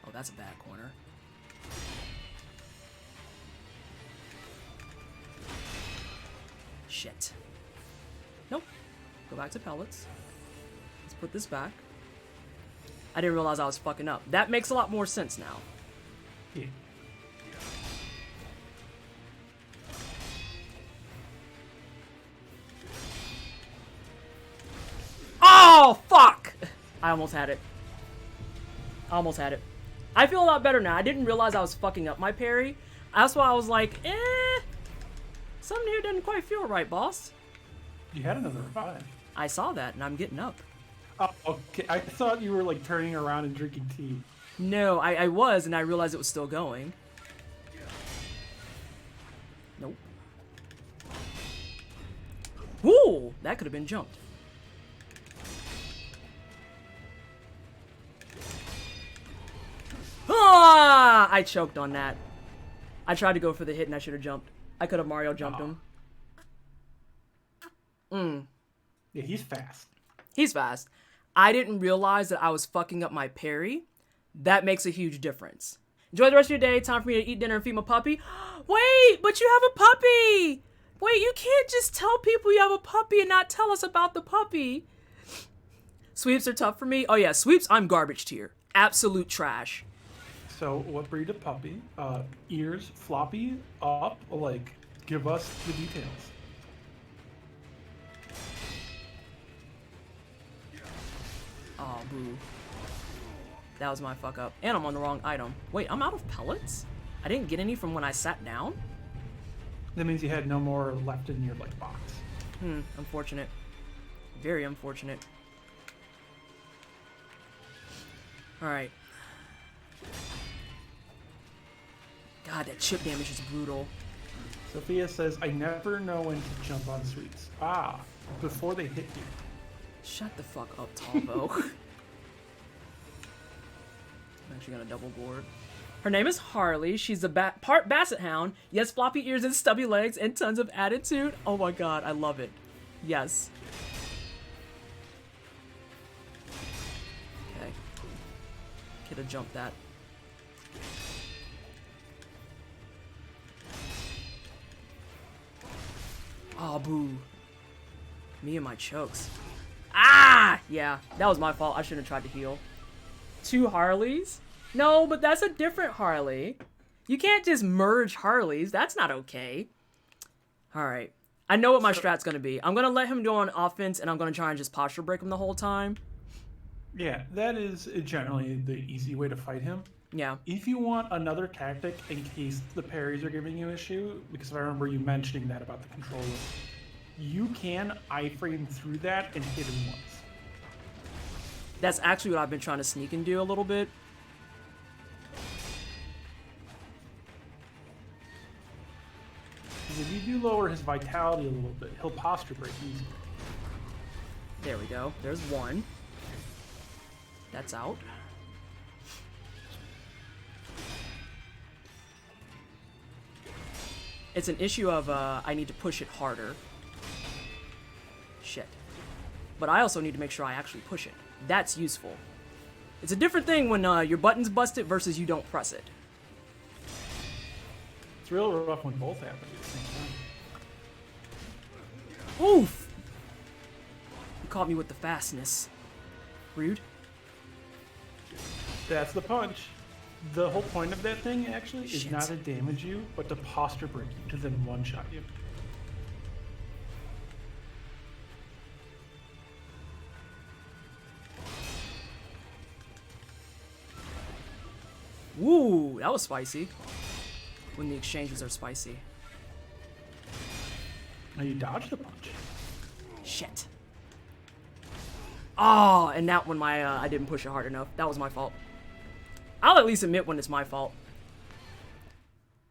Oh, that's a bad corner. Shit. Nope. Go back to pellets. Let's put this back. I didn't realize I was fucking up. That makes a lot more sense now. Yeah. Oh, fuck! I almost had it. Almost had it. I feel a lot better now. I didn't realize I was fucking up my parry. That's why I was like, something here didn't quite feel right, boss. You had another revive. I saw that, and I'm getting up. Oh, okay. I thought you were like turning around and drinking tea. No, I was, and I realized it was still going. Nope. Ooh, that could have been jumped. Ah! I choked on that. I tried to go for the hit and I should have jumped. I could have Mario jumped him. Yeah, he's fast. He's fast. I didn't realize that I was fucking up my parry. That makes a huge difference. Enjoy the rest of your day. Time for me to eat dinner and feed my puppy. Wait, but you have a puppy! Wait, you can't just tell people you have a puppy and not tell us about the puppy. Sweeps are tough for me. Oh yeah, sweeps, I'm garbage tier. Absolute trash. So, what breed of puppy? Ears floppy, up, like, give us the details. Oh, boo. That was my fuck up. And I'm on the wrong item. Wait, I'm out of pellets? I didn't get any from when I sat down? That means you had no more left in your, like, box. Unfortunate. Very unfortunate. Alright. God, that chip damage is brutal. Sophia says, I never know when to jump on sweets. Ah, before they hit you. Shut the fuck up, Talvo. I'm actually gonna double board. Her name is Harley. She's a part basset hound. Yes, floppy ears and stubby legs and tons of attitude. Oh my god, I love it. Yes. Okay. Could have jumped that. Oh, boo. Me and my chokes. Ah! Yeah, that was my fault. I shouldn't have tried to heal. 2 Harleys? No, but that's a different Harley. You can't just merge Harleys. That's not okay. Alright. I know what my strat's gonna be. I'm gonna let him go on offense, and I'm gonna try and just posture break him the whole time. Yeah, that is generally the easy way to fight him. Yeah. If you want another tactic in case the parries are giving you issue, because I remember you mentioning that about the controller, you can iframe through that and hit him once. That's actually what I've been trying to sneak and do a little bit. If you do lower his vitality a little bit, he'll posture break easy. There we go. There's one. That's out. It's an issue of, I need to push it harder. Shit. But I also need to make sure I actually push it. That's useful. It's a different thing when your button's busted versus you don't press it. It's real rough when both happen at the same time. Oof! You caught me with the fastness. Rude. That's the punch. The whole point of that thing, actually, is Shit. not to damage you, but to posture break you, to then one-shot you. Woo! That was spicy. When the exchanges are spicy. Now you dodged the punch. Shit. Oh, and that one I didn't push it hard enough. That was my fault. I'll at least admit when it's my fault.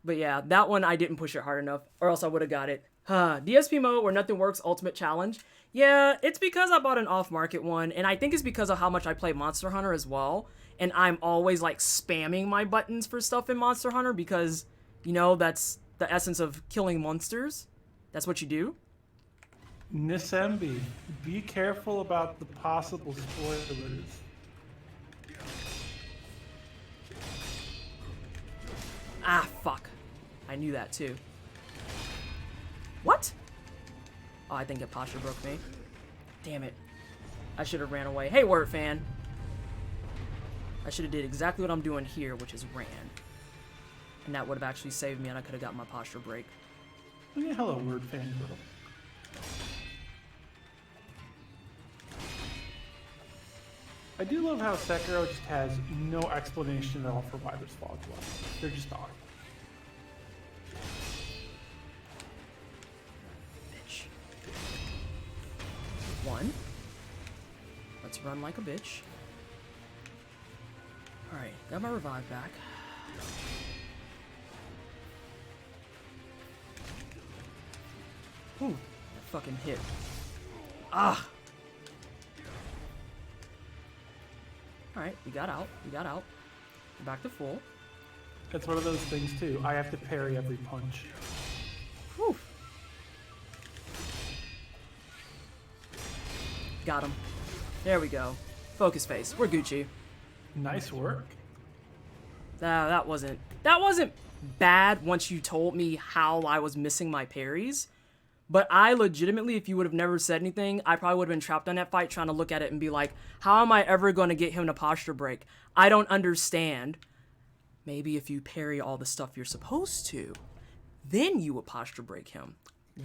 But yeah, that one I didn't push it hard enough, or else I would have got it. DSP mode where nothing works ultimate challenge. Yeah, it's because I bought an off-market one, and I think it's because of how much I play Monster Hunter as well. And I'm always like spamming my buttons for stuff in Monster Hunter because, you know, that's the essence of killing monsters. That's what you do. Nisembi, be careful about the possible spoilers. Ah, fuck. I knew that too. What? Oh, I think it posture broke me. Damn it. I should have ran away. Hey, Word fan. I should have did exactly what I'm doing here, which is ran. And that would have actually saved me and I could have got my posture break. Oh, yeah, hello, Word fan girl. I do love how Sekiro just has no explanation at all for why there's fog left. They're just are. Bitch. One. Let's run like a bitch. Alright, got my revive back. Ooh, that fucking hit. Ah! Alright, we got out. We got out. We're back to full. It's one of those things, too. I have to parry every punch. Whew. Got him. There we go. Focus face. We're Gucci. Nice work. That wasn't bad once you told me how I was missing my parries. But I legitimately, if you would have never said anything, I probably would have been trapped on that fight trying to look at it and be like, how am I ever going to get him to posture break? I don't understand. Maybe if you parry all the stuff you're supposed to, then you would posture break him.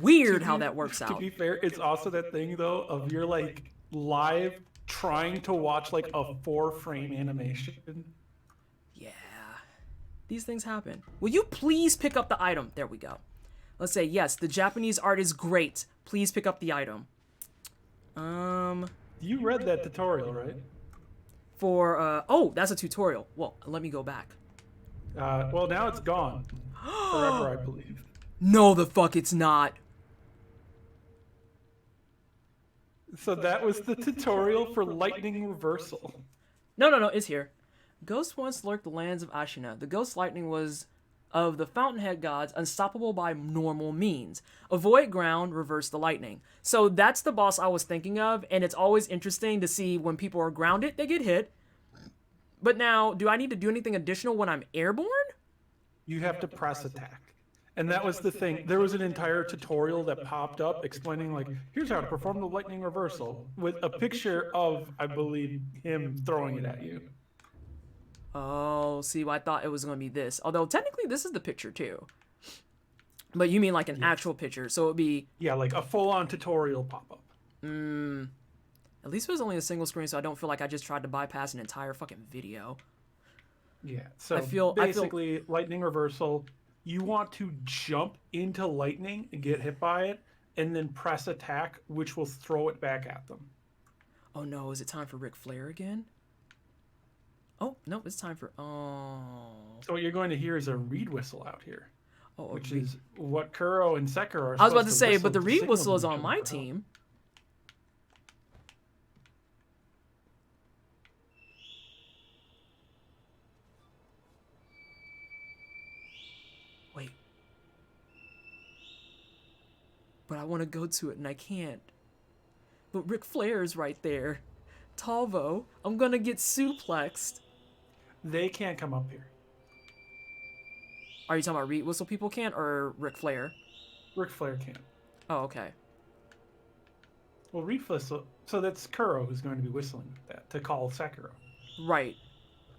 Weird how that works out. To be fair, it's also that thing, though, of you're like live trying to watch like a 4-frame animation. Yeah. These things happen. Will you please pick up the item? There we go. Let's say, yes, the Japanese art is great. Please pick up the item. You read that tutorial, right? For, oh, that's a tutorial. Well, let me go back. Well, now it's gone. Forever, I believe. No, the fuck it's not. So that was the tutorial for lightning reversal. No, it's here. Ghost once lurked the lands of Ashina. The ghost lightning was of the fountainhead gods, unstoppable by normal means. Avoid ground, reverse the lightning. So that's the boss I was thinking of, and it's always interesting to see when people are grounded, they get hit. But now, do I need to do anything additional when I'm airborne? You have to press attack. And that was the thing. There was an entire tutorial that popped up explaining, like, here's how to perform the lightning reversal with a picture of, I believe, him throwing it at you. Oh, see, well, I thought it was going to be this. Although, technically, this is the picture, too. But you mean like an actual picture, so it would be... Yeah, like a full-on tutorial pop-up. At least it was only a single screen, so I don't feel like I just tried to bypass an entire fucking video. Yeah, so basically, lightning reversal, you want to jump into lightning and get hit by it, and then press attack, which will throw it back at them. Oh no, is it time for Ric Flair again? Oh, no, it's time for... Oh. So what you're going to hear is a reed whistle out here. Oh, which is what Kuro and Sekiro are I was about to supposed say, whistle but the to reed signal whistle is them on to my help. team. Wait. But I want to go to it and I can't. But Ric Flair is right there. Talvo, I'm gonna get suplexed. They can't come up here. Are you talking about Reed Whistle people can't, or Ric Flair? Ric Flair can't. Oh, okay. Well, Reed Whistle. So that's Kuro who's going to be whistling that to call Sekiro. Right.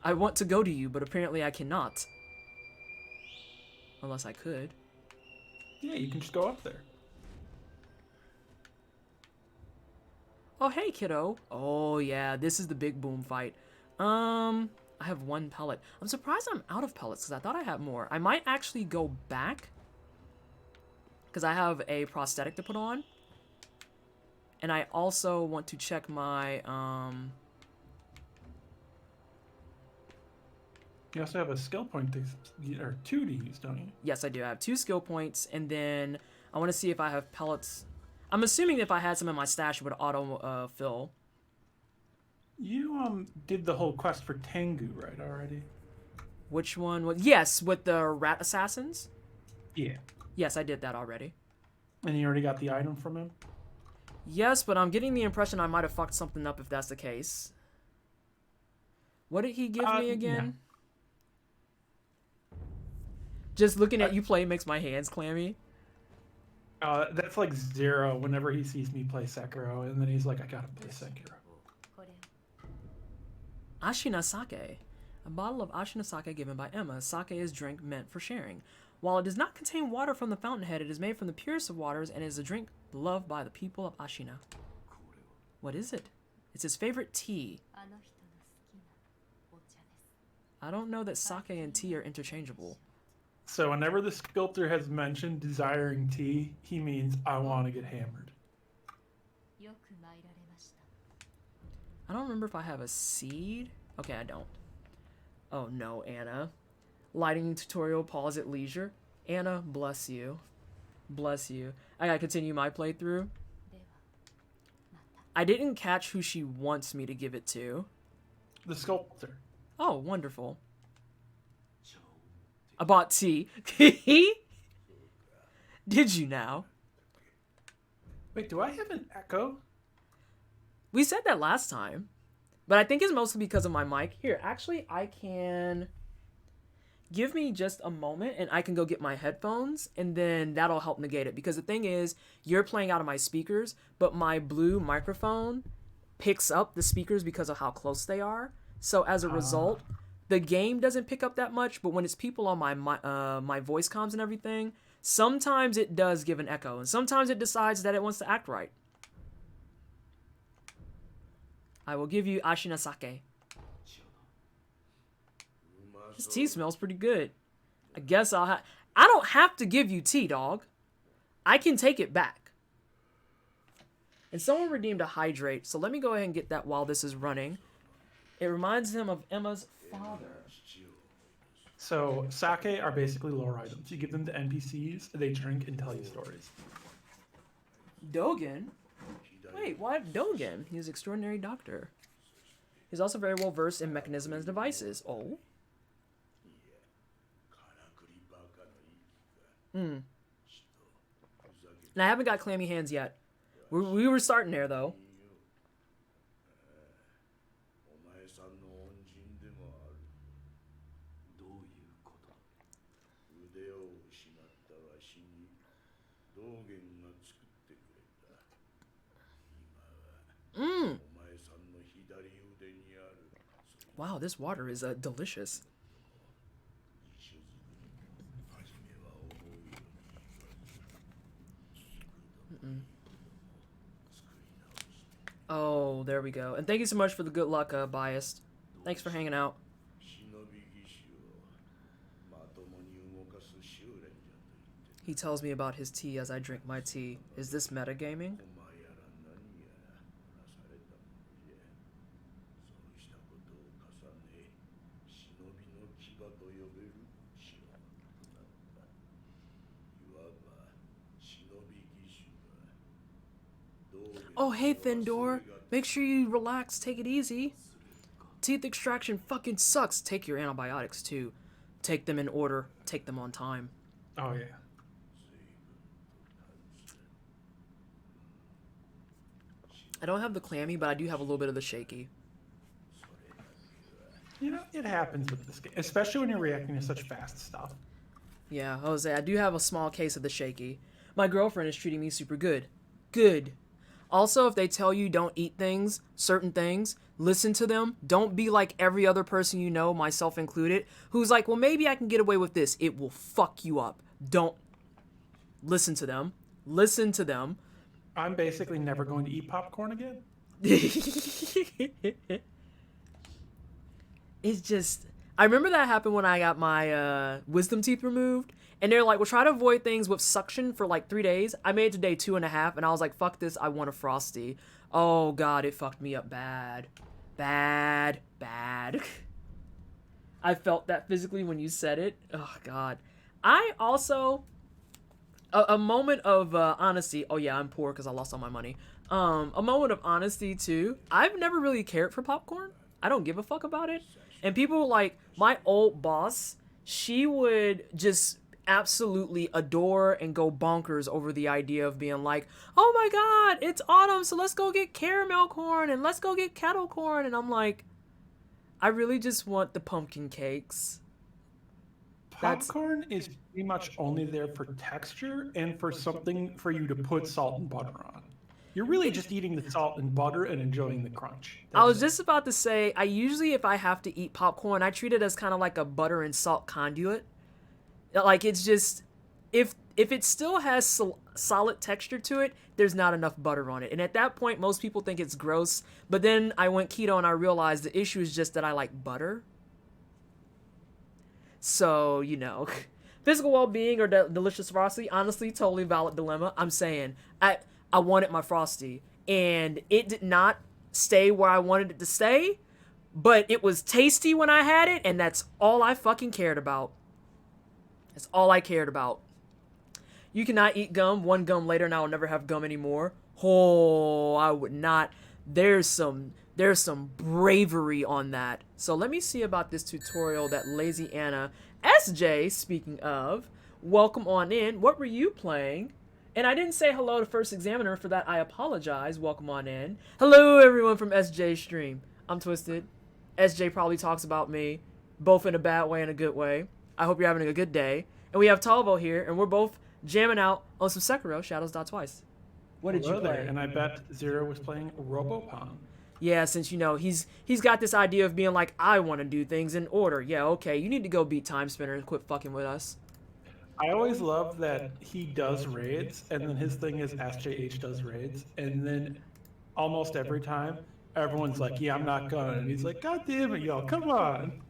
I want to go to you, but apparently I cannot. Unless I could. Yeah, you can just go up there. Oh, hey, kiddo. Oh, yeah, this is the big boom fight. I have 1 pellet. I'm surprised I'm out of pellets, because I thought I had more. I might actually go back, because I have a prosthetic to put on. And I also want to check my, You also have a skill point or 2 to use, don't you? Yes, I do. I have 2 skill points, and then I want to see if I have pellets. I'm assuming if I had some in my stash, it would auto fill. You did the whole quest for Tengu, right, already? Which one was... Yes, with the rat assassins? Yeah. Yes, I did that already. And you already got the item from him? Yes, but I'm getting the impression I might have fucked something up if that's the case. What did he give me again? No. Just looking at you play makes my hands clammy. That's like Zero whenever he sees me play Sekiro, and then he's like, I gotta play Sekiro. Ashina Sake. A bottle of Ashina Sake given by Emma. Sake is drink meant for sharing. While it does not contain water from the fountainhead, it is made from the purest of waters and is a drink beloved by the people of Ashina. What is it? It's his favorite tea. I don't know that sake and tea are interchangeable. So whenever the sculptor has mentioned desiring tea, he means I want to get hammered. I don't remember if I have a seed. Okay, I don't. Oh no, Anna. Lighting tutorial, pause at leisure. Anna, bless you. Bless you. I gotta continue my playthrough. I didn't catch who she wants me to give it to. The sculptor. Oh, wonderful. I bought tea. Did you now? Wait, do I have an echo? We said that last time. But I think it's mostly because of my mic. Here, actually, I can... Give me just a moment and I can go get my headphones and then that'll help negate it. Because the thing is, you're playing out of my speakers, but my blue microphone picks up the speakers because of how close they are. So as a result, the game doesn't pick up that much, but when it's people on my voice comms and everything, sometimes it does give an echo, and sometimes it decides that it wants to act right. I will give you Ashina Sake. This tea smells pretty good. I guess I don't have to give you tea, dog. I can take it back. And someone redeemed a hydrate, so let me go ahead and get that while this is running. It reminds him of Emma's father. So, sake are basically lore items. You give them to NPCs, they drink and tell you stories. Dogen? Wait, why Dogen? He's an extraordinary doctor. He's also very well versed in mechanisms and devices. Oh? And I haven't got clammy hands yet. We were starting there, though. Wow, this water is delicious. Oh, there we go. And thank you so much for the good luck, Biased. Thanks for hanging out. He tells me about his tea as I drink my tea. Is this metagaming? Oh, hey, Thendor. Make sure you relax. Take it easy. Teeth extraction fucking sucks. Take your antibiotics, too. Take them in order. Take them on time. Oh, yeah. I don't have the clammy, but I do have a little bit of the shaky. You know, it happens with this game, especially when you're reacting to such fast stuff. Yeah, Jose, I do have a small case of the shaky. My girlfriend is treating me super good. Good. Also, if they tell you don't eat things, certain things, listen to them. Don't be like every other person you know, myself included, who's like, well, maybe I can get away with this. It will fuck you up. Don't listen to them. Listen to them. I'm basically never going to eat popcorn again. It's just, I remember that happened when I got my wisdom teeth removed, and they're like, we'll try to avoid things with suction for like 3 days. I made it to day 2.5, and I was like, fuck this, I want a Frosty. Oh god, it fucked me up bad. Bad. I felt that physically when you said it. Oh god. I also, a moment of honesty. Oh yeah, I'm poor because I lost all my money. A moment of honesty too. I've never really cared for popcorn. I don't give a fuck about it. And people like my old boss, she would just absolutely adore and go bonkers over the idea of being like, oh my god, it's autumn, so let's go get caramel corn and let's go get kettle corn. And I'm like, I really just want the pumpkin cakes. Popcorn is pretty much only there for texture and for something for you to put salt and butter on. You're really just eating the salt and butter and enjoying the crunch. I was just about to say, I usually, if I have to eat popcorn, I treat it as kind of like a butter and salt conduit. Like, it's just, if it still has solid texture to it, there's not enough butter on it. And at that point, most people think it's gross. But then I went keto and I realized the issue is just that I like butter. So, you know, physical well-being or delicious Frosty, honestly, totally valid dilemma. I'm saying, I wanted my Frosty, and it did not stay where I wanted it to stay, but it was tasty when I had it, and that's all I fucking cared about. That's all I cared about. You cannot eat gum. One gum later, and I will never have gum anymore. Oh, I would not. There's some bravery on that. So let me see about this tutorial that Lazy Anna, SJ, speaking of, welcome on in. What were you playing? And I didn't say hello to First Examiner. For that, I apologize. Welcome on in. Hello, everyone from SJ Stream. I'm Twisted. SJ probably talks about me, both in a bad way and a good way. I hope you're having a good day. And we have Talvo here, and we're both jamming out on some Sekiro, Shadows Die Twice. What did you play? There, and I bet Zero was playing Robopon. Yeah, since, you know, he's got this idea of being like, I want to do things in order. Yeah, okay, you need to go beat Time Spinner and quit fucking with us. I always love that he does raids, and then his thing is AskJH does raids, and then almost every time, everyone's like, yeah, I'm not gonna. And he's like, God damn it, y'all, come on.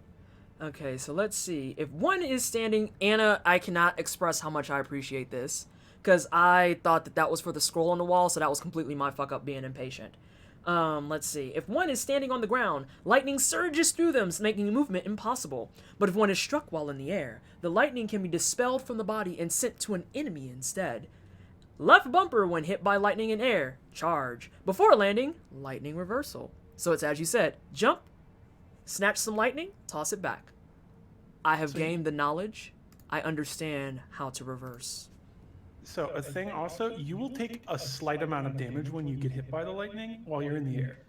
Okay, so let's see. If one is standing, Anna, I cannot express how much I appreciate this, because I thought that was for the scroll on the wall, so that was completely my fuck up being impatient. Let's see. If one is standing on the ground, lightning surges through them, making movement impossible. But if one is struck while in the air, the lightning can be dispelled from the body and sent to an enemy instead. Left bumper when hit by lightning in air, charge. Before landing, lightning reversal. So it's as you said, jump, snatch some lightning, toss it back. I have gained the knowledge. I understand how to reverse. So a thing also, you will take a slight amount of damage when you get hit by the lightning while you're in the air.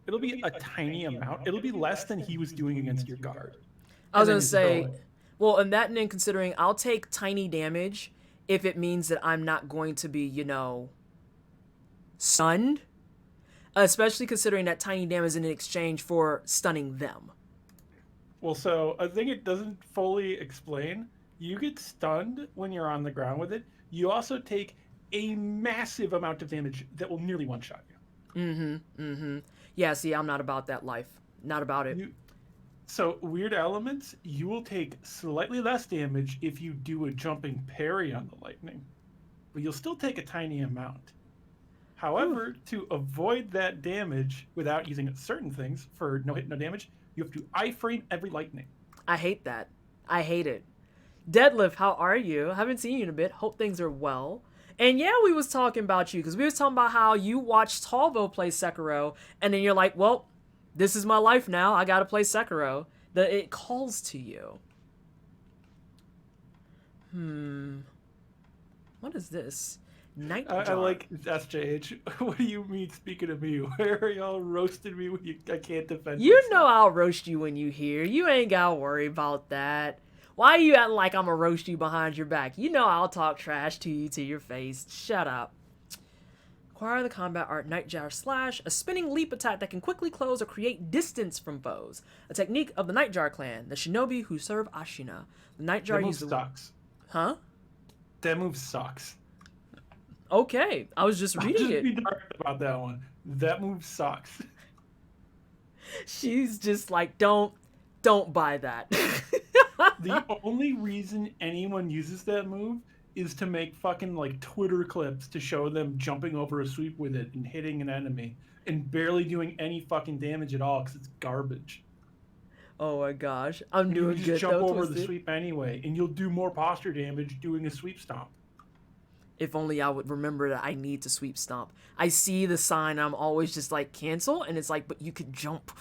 It'll be a tiny amount. It'll be less than he was doing against your guard. I was going to say, well, and that and then considering I'll take tiny damage if it means that I'm not going to be, you know, stunned. Especially considering that tiny damage is in exchange for stunning them. Well, so a thing it doesn't fully explain, you get stunned when you're on the ground with it. You also take a massive amount of damage that will nearly one-shot you. Yeah, see, I'm not about that life. Not about it. So, weird elements, you will take slightly less damage if you do a jumping parry on the lightning. But you'll still take a tiny amount. However, to avoid that damage without using certain things for no hit, no damage, you have to iframe every lightning. I hate that. I hate it. Deadlift, how are you? Haven't seen you in a bit. Hope things are well. And yeah, we was talking about you because we was talking about how you watched Talvo play Sekiro, and then you're like, well, this is my life now. I gotta play Sekiro. It calls to you. What is this? Nightjar. I like SJH. What do you mean, speaking of me? Where are y'all roasting me when I can't defend You myself? know I'll roast you when you hear. You ain't gotta worry about that. Why you acting like I'm gonna roast you behind your back? You know I'll talk trash to you to your face. Shut up. Acquire the combat art Nightjar Slash, a spinning leap attack that can quickly close or create distance from foes. A technique of the Nightjar clan, the shinobi who serve Ashina. The Nightjar That move use the... sucks. Huh? That move sucks. Okay, I was just reading Just it. be direct about that one. That move sucks. She's just like, don't buy that. The only reason anyone uses that move is to make fucking like Twitter clips to show them jumping over a sweep with it and hitting an enemy and barely doing any fucking damage at all because it's garbage. Oh my gosh, I'm You doing just good jump though, over the Twisted. sweep anyway, and you'll do more posture damage doing a sweep stomp. If only I would remember that I need to sweep stomp. I see the sign, I'm always just like, cancel, and it's like, but you could jump.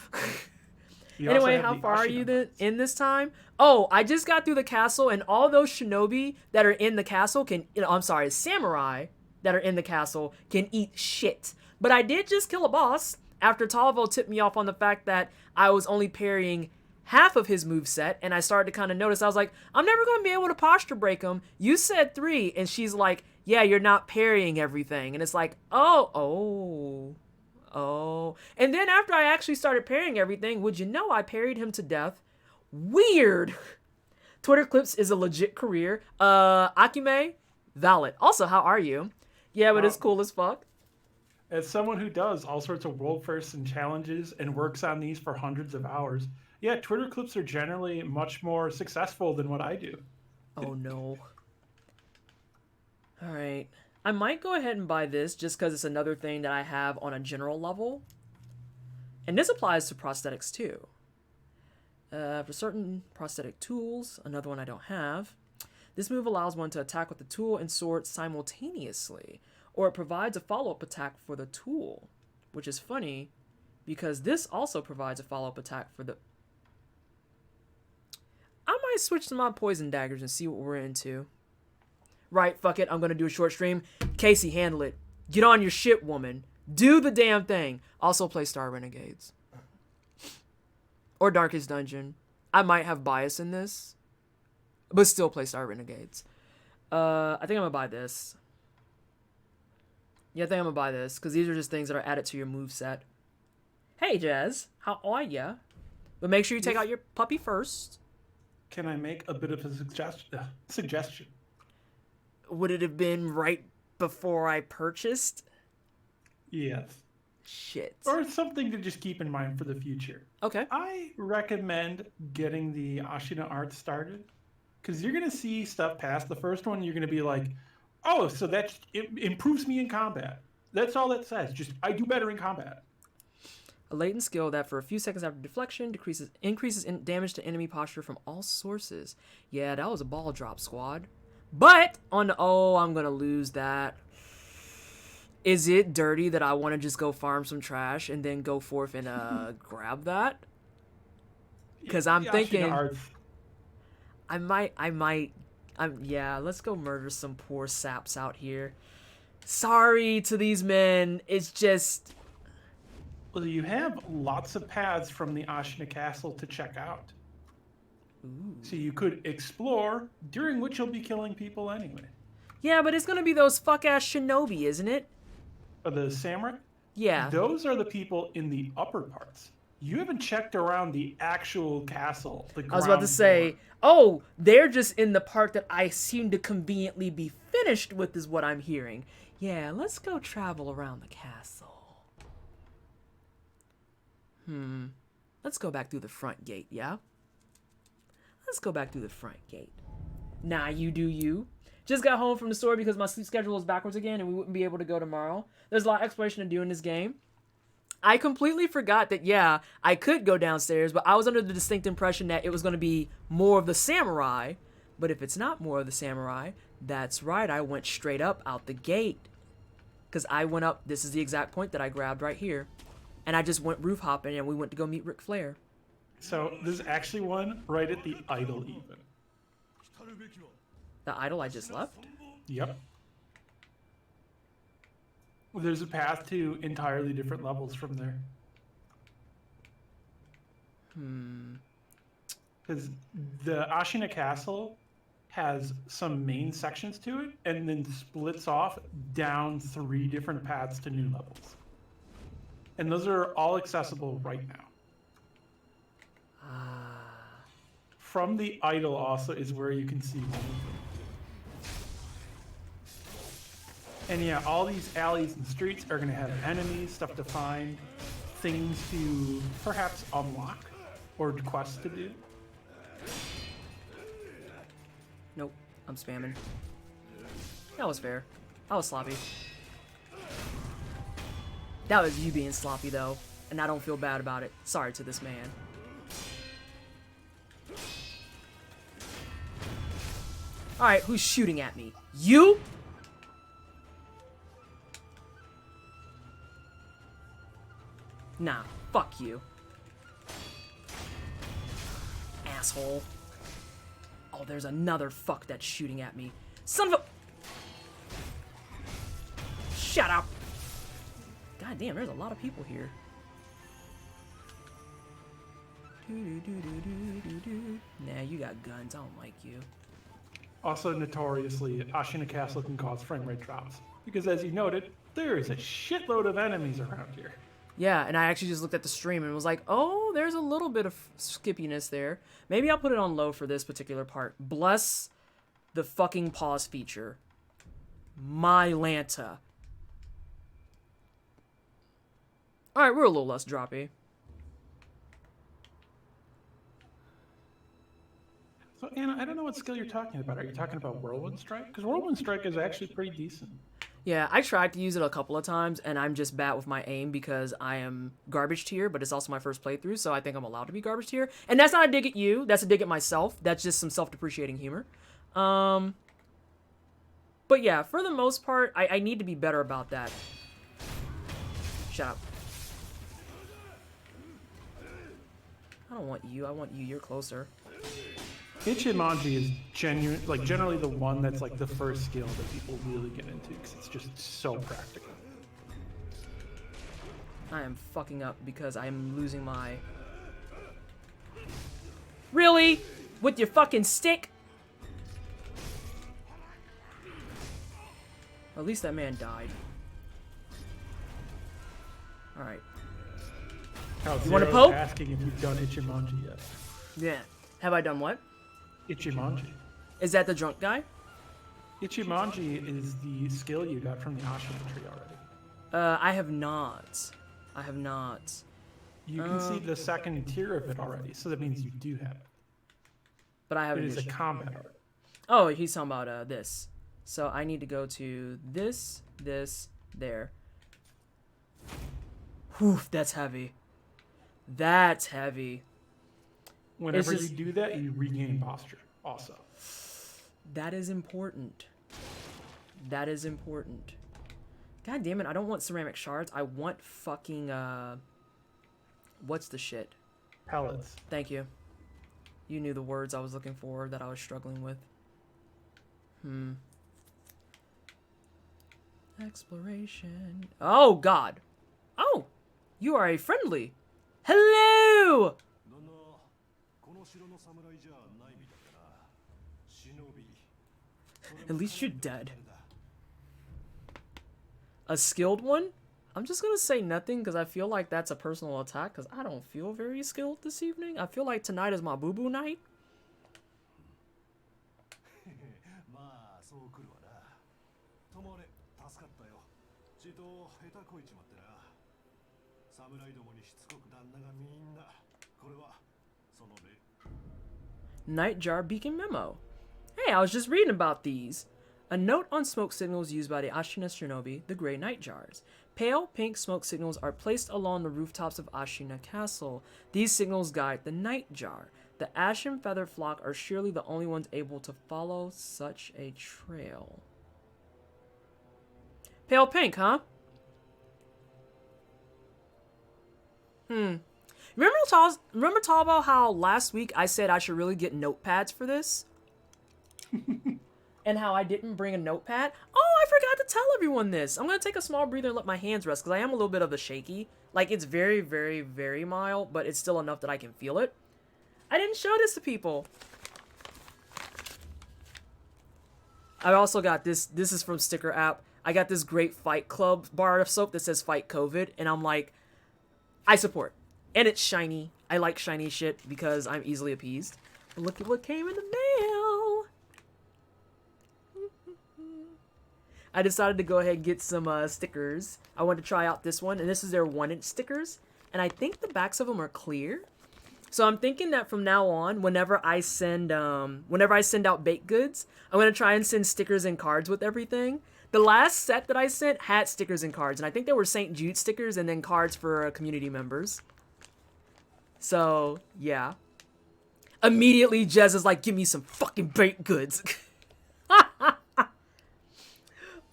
You also Anyway, have how the far are Ashina you buttons. in this time? Oh, I just got through the castle, and all those shinobi that are in the castle can, I'm sorry, samurai that are in the castle can eat shit. But I did just kill a boss after Talvo tipped me off on the fact that I was only parrying half of his moveset, and I started to kind of notice, I was like, I'm never going to be able to posture break him. You said 3, and she's like, yeah, you're not parrying everything. And it's like, oh. And then after I actually started parrying everything, would you know I parried him to death? Weird. Twitter clips is a legit career. Akime, valid. Also, how are you? Yeah, but it's cool as fuck. As someone who does all sorts of world firsts and challenges and works on these for hundreds of hours, yeah, Twitter clips are generally much more successful than what I do. Oh no. Alright. I might go ahead and buy this just because it's another thing that I have on a general level. And this applies to prosthetics too. For certain prosthetic tools, another one I don't have, this move allows one to attack with the tool and sword simultaneously, or it provides a follow-up attack for the tool, which is funny because this also provides a follow-up attack for the... I might switch to my poison daggers and see what we're into. Right, fuck it, I'm gonna do a short stream. Casey, handle it. Get on your shit, woman. Do the damn thing. Also play Star Renegades. Or Darkest Dungeon. I might have bias in this, but still play Star Renegades. I think I'm gonna buy this. Yeah, I think I'm gonna buy this, because these are just things that are added to your moveset. Hey, Jazz. How are ya? But make sure you take out your puppy first. Can I make a bit of a suggestion? Would it have been right before I purchased? Yes. Shit. Or something to just keep in mind for the future. Okay. I recommend getting the Ashina art started, because you're going to see stuff past the first one. You're going to be like, oh, so it improves me in combat. That's all that says. Just, I do better in combat. A latent skill that for a few seconds after deflection increases damage to enemy posture from all sources. Yeah, that was a ball drop, squad. But on the... Oh, I'm going to lose that. Is it dirty that I want to just go farm some trash and then go forth and grab that? Because I'm thinking... Yeah, let's go murder some poor saps out here. Sorry to these men. It's just... Well, you have lots of paths from the Ashina Castle to check out. Ooh. So you could explore, during which you'll be killing people anyway. Yeah, but it's going to be those fuck-ass shinobi, isn't it? The samurai? Yeah. Those are the people in the upper parts. You haven't checked around the actual castle. I was about to say, oh, they're just in the part that I seem to conveniently be finished with is what I'm hearing. Yeah, let's go travel around the castle. Let's go back through the front gate, yeah? Let's go back through the front gate. Nah, you do you. Just got home from the store because my sleep schedule is backwards again and we wouldn't be able to go tomorrow. There's a lot of exploration to do in this game. I completely forgot that, yeah, I could go downstairs, but I was under the distinct impression that it was going to be more of the samurai. But if it's not more of the samurai, that's right, I went straight up out the gate. Because I went up, this is the exact point that I grabbed right here. And I just went roof hopping and we went to go meet Ric Flair. So there's actually one right at the idol even. The idol I just left? Yep. There's a path to entirely different levels from there. Because the Ashina Castle has some main sections to it, and then splits off down 3 different paths to new levels. And those are all accessible right now. From the idol also is where you can see one of them. And yeah, all these alleys and streets are going to have enemies, stuff to find, things to perhaps unlock, or quests to do. Nope, I'm spamming. That was fair. I was sloppy. That was you being sloppy, though, and I don't feel bad about it. Sorry to this man. Alright, who's shooting at me? You? Nah, fuck you. Asshole. Oh, there's another fuck that's shooting at me. Son of a... Shut up! God damn, there's a lot of people here. Nah, you got guns. I don't like you. Also, notoriously, Ashina Castle can cause frame rate drops. Because as you noted, there is a shitload of enemies around here. Yeah, and I actually just looked at the stream and was like, oh, there's a little bit of skippiness there. Maybe I'll put it on low for this particular part. Bless the fucking pause feature. My Lanta. Alright, we're a little less droppy. So, Anna, I don't know what skill you're talking about. Are you talking about Whirlwind Strike? Because Whirlwind Strike is actually pretty decent. Yeah, I tried to use it a couple of times, and I'm just bad with my aim because I am garbage tier, but it's also my first playthrough, so I think I'm allowed to be garbage tier. And that's not a dig at you, that's a dig at myself. That's just some self-depreciating humor. But yeah, for the most part, I need to be better about that. Shut up. I don't want you, I want you, you're closer. Ichimonji is generally the one that's like the first skill that people really get into because it's just so practical. I am fucking up because I am losing my... Really? With your fucking stick? At least that man died. Alright. You wanna poke? Asking if you've done Ichimonji yet. Yeah. Have I done what? Ichimonji. Is that the drunk guy? Ichimonji is the skill you got from the Ashina tree already. I have not. I have not. You can see the second tier of it already, so that means you do have it. But I It haven't is a used it. combat art. Oh, he's talking about this. So I need to go to this, there. Whew, that's heavy. That's heavy. Whenever just- you do that, you regain posture also. That is important. That is important. God damn it, I don't want ceramic shards. I want fucking, what's the shit? Pellets. Thank you. You knew the words I was looking for that I was struggling with. Exploration. Oh, God. Oh, you are a friendly. Hello! At least you're dead. A skilled one? I'm just gonna say nothing because I feel like that's a personal attack because I don't feel very skilled this evening. I feel like tonight is my boo-boo night. Nightjar Beacon Memo. Hey, I was just reading about these. A note on smoke signals used by the Ashina Shinobi, the Grey Nightjars. Pale pink smoke signals are placed along the rooftops of Ashina Castle. These signals guide the Nightjar. The Ashen Feather Flock are surely the only ones able to follow such a trail. Pale pink, huh? Remember talking about how last week I said I should really get notepads for this? And how I didn't bring a notepad? Oh, I forgot to tell everyone this. I'm gonna take a small breather and let my hands rest because I am a little bit of a shaky. Like, it's very, very, very mild, but it's still enough that I can feel it. I didn't show this to people. I also got this. This is from Sticker App. I got this great Fight Club bar of soap that says Fight COVID, and I'm like, I support. And it's shiny. I like shiny shit because I'm easily appeased. But look at what came in the mail. I decided to go ahead and get some stickers. I wanted to try out this one, and this is their 1-inch stickers. And I think the backs of them are clear. So I'm thinking that from now on, whenever I send out baked goods, I'm gonna try and send stickers and cards with everything. The last set that I sent had stickers and cards, and I think they were St. Jude stickers and then cards for community members. So yeah. Immediately, Jez is like, "Give me some fucking baked goods."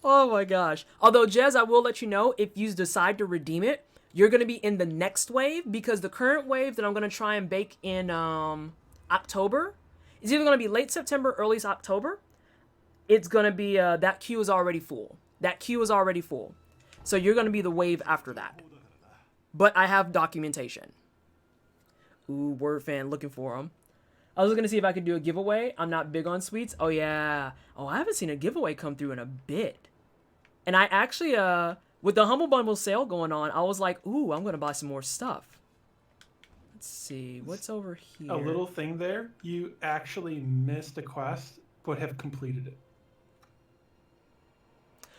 Oh my gosh. Although, Jez, I will let you know, if you decide to redeem it, you're going to be in the next wave, because the current wave that I'm going to try and bake in October is either going to be late September, early October. It's going to be, that queue is already full. That queue is already full. So you're going to be the wave after that. But I have documentation. Ooh, Word Fan, looking for them. I was going to see if I could do a giveaway. I'm not big on sweets. Oh, yeah. Oh, I haven't seen a giveaway come through in a bit. And I actually, with the Humble Bundle sale going on, I was like, ooh, I'm going to buy some more stuff. Let's see. What's over here? A little thing there. You actually missed a quest, but have completed it.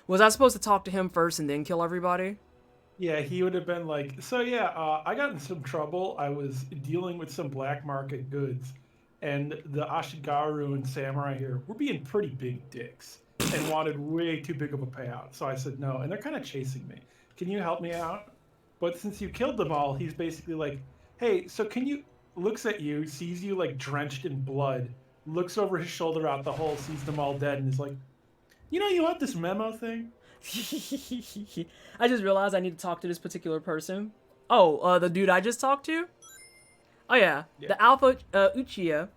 Was I supposed to talk to him first and then kill everybody? Yeah, he would have been like, so yeah, I got in some trouble. I was dealing with some black market goods. And the Ashigaru and Samurai here were being pretty big dicks and wanted way too big of a payout. So I said no, and they're kind of chasing me. Can you help me out? But since you killed them all, he's basically like, hey, so can you, looks at you, sees you like drenched in blood, looks over his shoulder out the hole, sees them all dead, and is like, you know, you want this memo thing? I just realized I need to talk to this particular person. Oh, the dude I just talked to? Oh yeah, the Alpha Uchiha.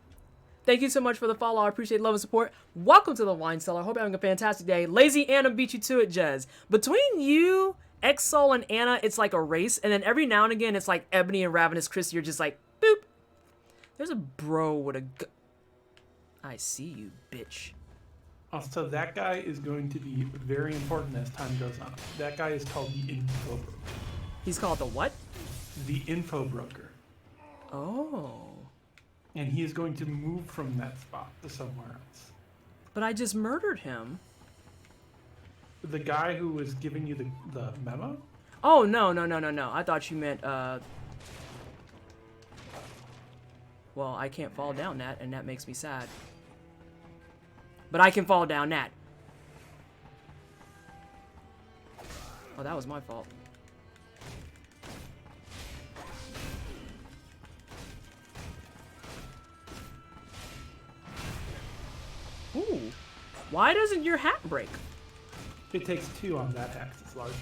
Thank you so much for the follow. I appreciate love and support. Welcome to the Wine Cellar. Hope you're having a fantastic day. Lazy Anna beat you to it, Jez. Between you, Exol, and Anna, it's like a race. And then every now and again, it's like Ebony and Ravenous Chris. You're just like, boop. There's a bro with a I see you, bitch. Also, that guy is going to be very important as time goes on. That guy is called the Info Broker. He's called the what? The Info Broker. Oh. And he is going to move from that spot to somewhere else. But I just murdered him. The guy who was giving you the memo? Oh, no. I thought you meant, well, I can't fall down that, and that makes me sad. But I can fall down that. Oh, that was my fault. Ooh. Why doesn't your hat break? It takes 2 on that hat 'cause it's large.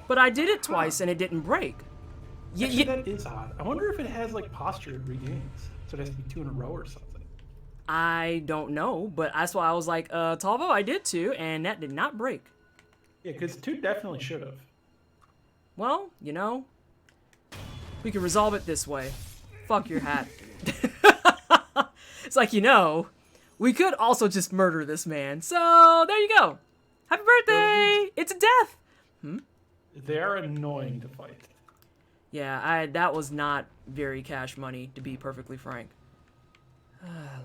But I did it twice and it didn't break. Actually, that is odd. I wonder if it has like posture it regains. So it has to be 2 in a row or something. I don't know, but that's why I was like, Talvo, I did 2 and that did not break. Yeah, because 2 definitely should have. Well, you know, we can resolve it this way. Fuck your hat. It's like, you know, we could also just murder this man. So, there you go. Happy birthday! It's a death! They're annoying to fight. Yeah, that was not very cash money, to be perfectly frank.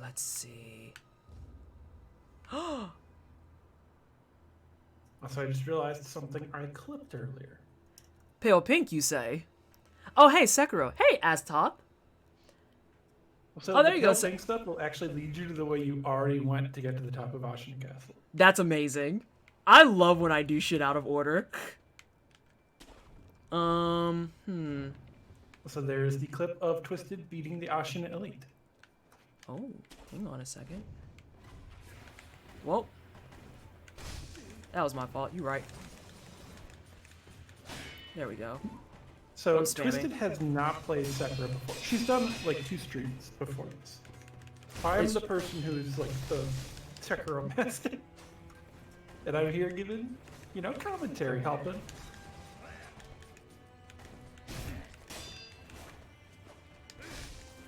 Let's see. Also, I just realized something I clipped earlier. Pale pink, you say? Oh, hey, Sekiro. Hey, Aztop. So oh, there you go. Pink stuff will actually lead you to the way you already went to get to the top of Ashina Castle. That's amazing. I love when I do shit out of order. So there's the clip of Twisted beating the Ashina Elite. Oh, hang on a second. Well, that was my fault. You're right. There we go. So Twisted has not played Sekiro before. She's done like 2 streams before this. I'm the person who's like the Sekiro master. and I'm here giving, commentary, helping.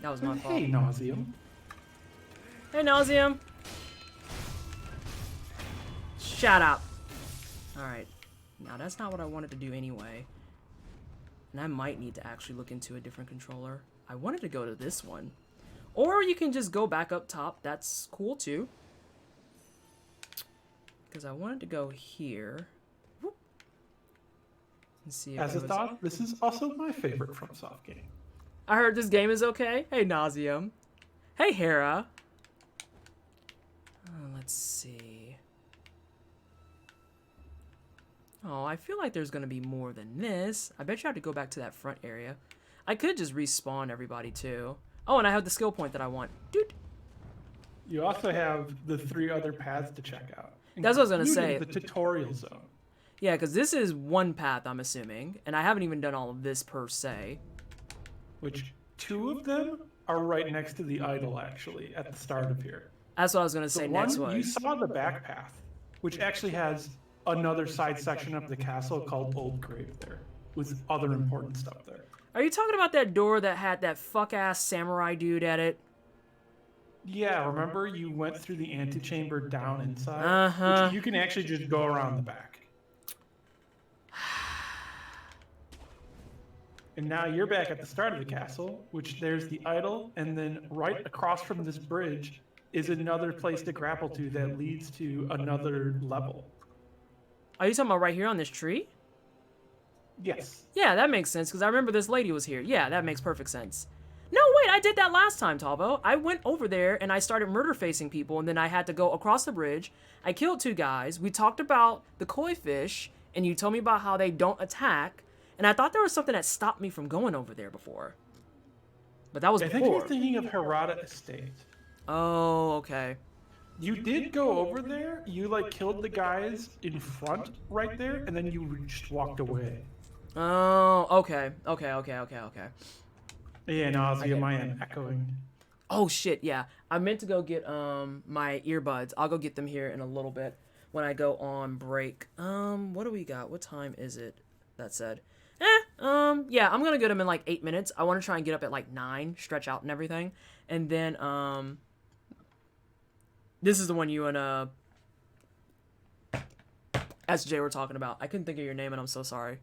That was my fault. Hey, Nauseum. Hey, Nauseum. Shut up. Alright. Now, that's not what I wanted to do anyway. And I might need to actually look into a different controller. I wanted to go to this one. Or you can just go back up top. That's cool, too. Because I wanted to go here. Whoop. Let's see if As a thought, this is also my favorite FromSoft game. I heard this game is okay. Hey, Nauseum. Hey, Hera. Let's see. Oh, I feel like there's going to be more than this. I bet you have to go back to that front area. I could just respawn everybody, too. Oh, and I have the skill point that I want. Dude. You also have the 3 other paths to check out. That's what I was going to say. The tutorial zone. Yeah, because this is one path, I'm assuming. And I haven't even done all of this, per se. Which 2 of them are right next to the idol, actually, at the start of here. That's what I was going to say next one. was. You saw the back path, which actually has another side section of the castle called Old Grave there, with other important stuff there. Are you talking about that door that had that fuck-ass samurai dude at it? Yeah, remember you went through the antechamber down inside? Uh-huh. Which you can actually just go around the back. And now you're back at the start of the castle, which there's the idol, and then right across from this bridge is another place to grapple to that leads to another level. Are you talking about right here on this tree? Yes. Yeah, that makes sense, because I remember this lady was here. Yeah, that makes perfect sense. No, wait, I did that last time, Talbo. I went over there, and I started murder-facing people, and then I had to go across the bridge. I killed 2 guys. We talked about the koi fish, and you told me about how they don't attack, and I thought there was something that stopped me from going over there before. But that was before. I think you're thinking of Harada Estate. Oh, okay. You did go over there. You, killed the guys in front right there, and then you just walked away. Oh, okay. Okay. Yeah, Nauseum, I am echoing. Oh, shit, yeah. I meant to go get my earbuds. I'll go get them here in a little bit when I go on break. What do we got? What time is it? That said. Yeah, I'm gonna get them in 8 minutes. I want to try and get up at 9, stretch out and everything. And then, this is the one you and, SJ were talking about. I couldn't think of your name and I'm so sorry.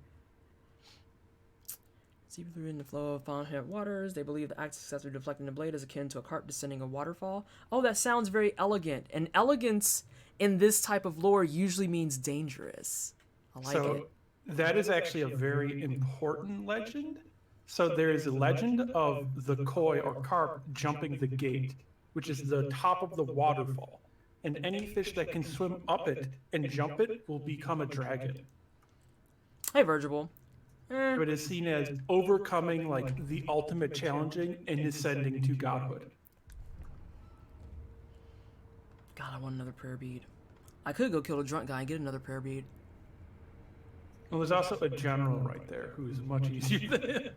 See through in the flow of fountain waters. They believe the act of successfully deflecting the blade is akin to a carp descending a waterfall. Oh, that sounds very elegant. And elegance in this type of lore usually means dangerous. I like it. That is actually a very important legend. So there is a legend of the koi or carp jumping the gate, which is the top of the waterfall. And any fish that can swim up it and jump it will become a dragon. Hey, Virgil. But is seen as overcoming the ultimate challenging and ascending to godhood. God, I want another prayer bead. I could go kill a drunk guy and get another prayer bead. Well, there's also a general right there who is much easier than it.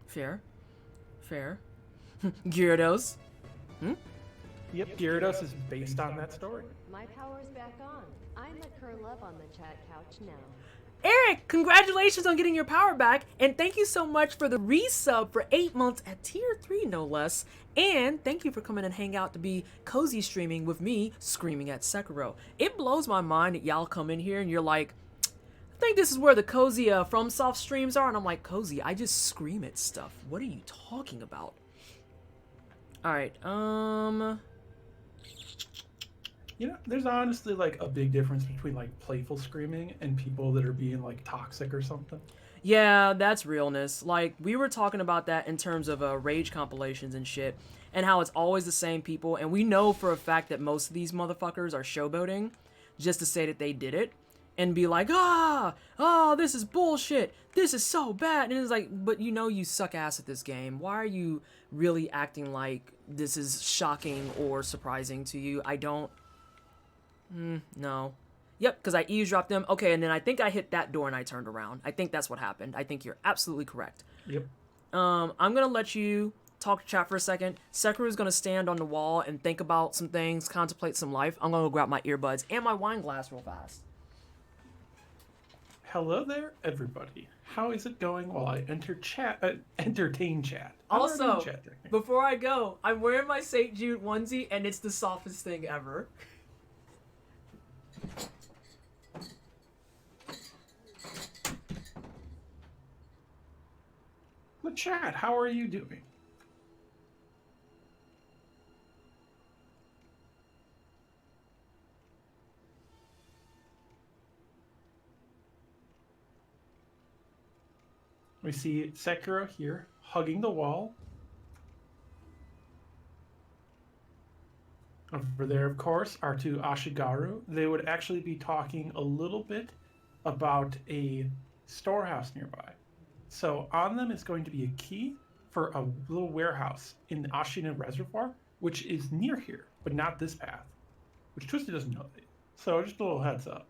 Fair. Gyarados. Yep, Gyarados is based on that story. My power's back on. I'm the Curlove on the chat couch now. Eric, congratulations on getting your power back, and thank you so much for the resub for 8 months at tier 3, no less. And thank you for coming and hang out to be cozy streaming with me, screaming at Sekiro. It blows my mind that y'all come in here and you're like, I think this is where the cozy FromSoft streams are, and I'm like, cozy, I just scream at stuff. What are you talking about? Alright, there's honestly a big difference between playful screaming and people that are being toxic or something. Yeah, that's realness. We were talking about that in terms of rage compilations and shit, and how it's always the same people, and we know for a fact that most of these motherfuckers are showboating just to say that they did it, and be like, this is bullshit, this is so bad, and it's like, but you suck ass at this game. Why are you really acting like this is shocking or surprising to you? I don't... no. Yep, because I eavesdropped them. Okay, and then I think I hit that door and I turned around. I think that's what happened. I think you're absolutely correct. Yep. I'm going to let you talk to chat for a second. Sekiro is gonna stand on the wall and think about some things, contemplate some life. I'm gonna go grab my earbuds and my wine glass real fast. Hello there, everybody. How is it going while I entertain chat? Also, Chat technically. before I go, I'm wearing my St. Jude onesie, and it's the softest thing ever. But chat, how are you doing? We see Sekiro here, hugging the wall. Over there, of course, are two Ashigaru. They would actually be talking a little bit about a storehouse nearby. So on them is going to be a key for a little warehouse in the Ashina Reservoir, which is near here, but not this path, which Twisted doesn't know that. So just a little heads up.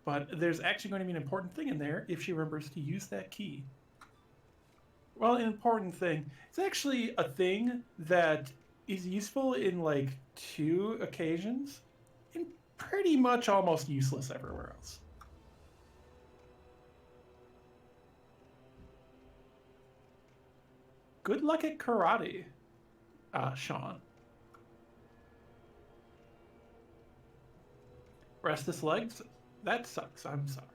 But there's actually going to be an important thing in there if she remembers to use that key. Well, an important thing. It's actually a thing that is useful in like 2 occasions and pretty much almost useless everywhere else. Good luck at karate, Sean. Restless legs? That sucks. I'm sorry.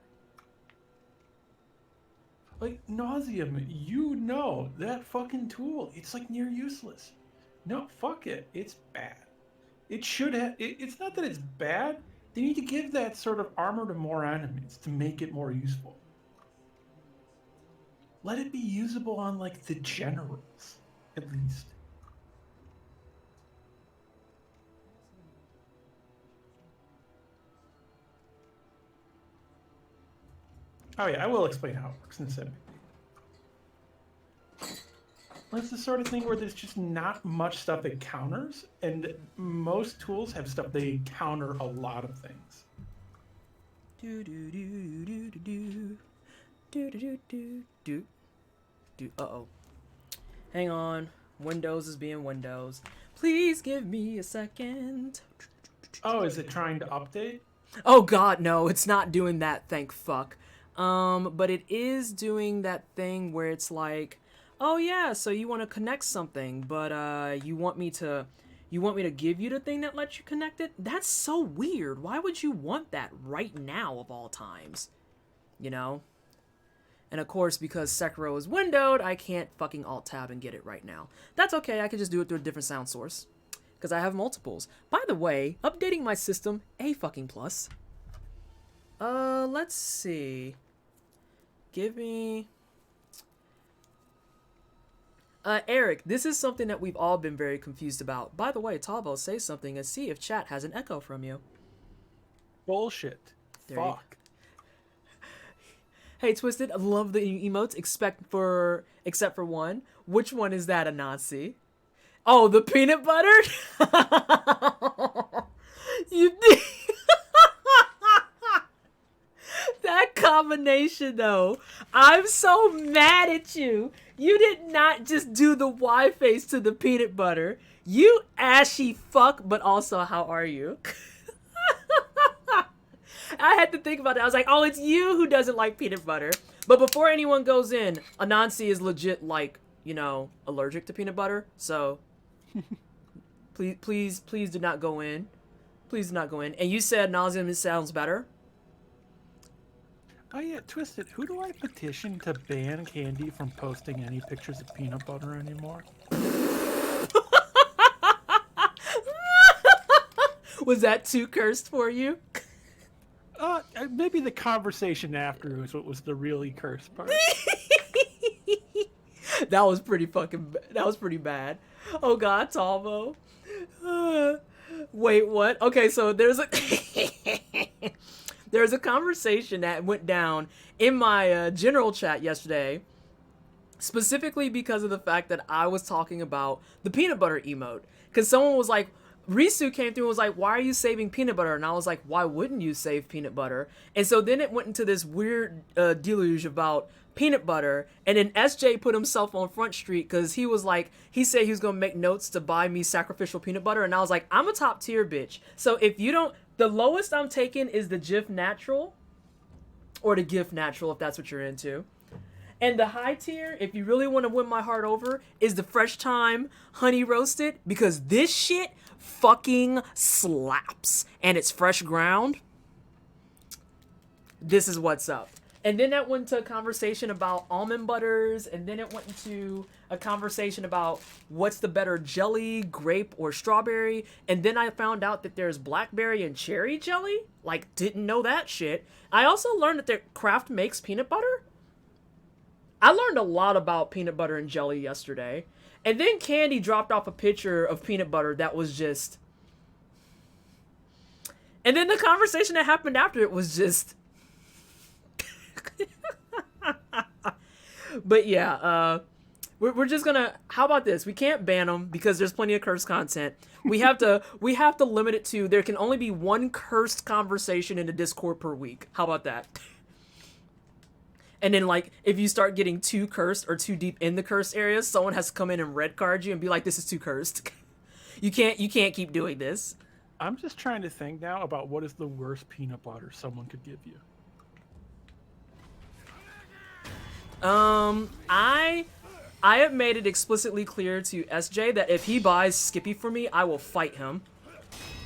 Like, nauseum, you know, that fucking tool, it's like near useless. No, fuck it. It's bad. It should have, it's not that it's bad. They need to give that sort of armor to more enemies to make it more useful. Let it be usable on, like, the generals, at least. Oh yeah, I will explain how it works in a second. It's the sort of thing where there's just not much stuff that counters, and most tools have stuff they counter a lot of things. Uh-oh. Hang on. Windows is being Windows. Please give me a second. Oh, is it trying to update? Oh god, no, it's not doing that, thank fuck. But it is doing that thing where it's like, oh yeah, so you want to connect something, but you want me to give you the thing that lets you connect it? That's so weird. Why would you want that right now of all times? You know? And of course, because Sekiro is windowed, I can't fucking alt-tab and get it right now. That's okay, I can just do it through a different sound source. Because I have multiples. By the way, updating my system, a fucking plus. Let's see. Give me... Eric, this is something that we've all been very confused about. By the way, Tavo, say something and see if chat has an echo from you. Bullshit. Fuck. Hey, Twisted, I love the emotes, except for one. Which one is that, Anansi? Oh, the peanut butter? You think... That combination, though. I'm so mad at you. You did not just do the Y face to the peanut butter. You ashy fuck, but also, how are you? I had to think about it. I was like, oh, it's you who doesn't like peanut butter. But before anyone goes in, Anansi is legit, like, you know, allergic to peanut butter. So, please do not go in. Please do not go in. And you said nauseum sounds better? Oh yeah, Twisted, who do I petition to ban Candy from posting any pictures of peanut butter anymore? Was that too cursed for you? Maybe the conversation after was what was the really cursed part. That was pretty bad. Oh god, Talvo. Wait, what? Okay, so there's a conversation that went down in my general chat yesterday, specifically because of the fact that I was talking about the peanut butter emote. Because someone was like, Risu came through and was like, why are you saving peanut butter? And I was like, why wouldn't you save peanut butter? And so then it went into this weird deluge about peanut butter. And then SJ put himself on Front Street because he was like, he said he was going to make notes to buy me sacrificial peanut butter. And I was like, I'm a top tier bitch. So if you don't, the lowest I'm taking is the Jif Natural or the GIF Natural if that's what you're into. And the high tier, if you really want to win my heart over, is the Fresh Thyme Honey Roasted because this shit fucking slaps and it's fresh ground. This is what's up. And then that went to a conversation about almond butters, and then it went into a conversation about what's the better jelly, grape or strawberry. And then I found out that there's blackberry and cherry jelly. Like, didn't know that shit. I also learned that Kraft makes peanut butter. I learned a lot about peanut butter and jelly yesterday. And then Candy dropped off a picture of peanut butter that was just... And then the conversation that happened after it was just... But yeah, we're just gonna... How about this? We can't ban them because there's plenty of cursed content. We have to limit it to... There can only be one cursed conversation in the Discord per week. How about that? And then, like, if you start getting too cursed or too deep in the cursed areas, someone has to come in and red card you and be like, this is too cursed. You can't keep doing this. I'm just trying to think now about what is the worst peanut butter someone could give you. I have made it explicitly clear to SJ that if he buys Skippy for me, I will fight him.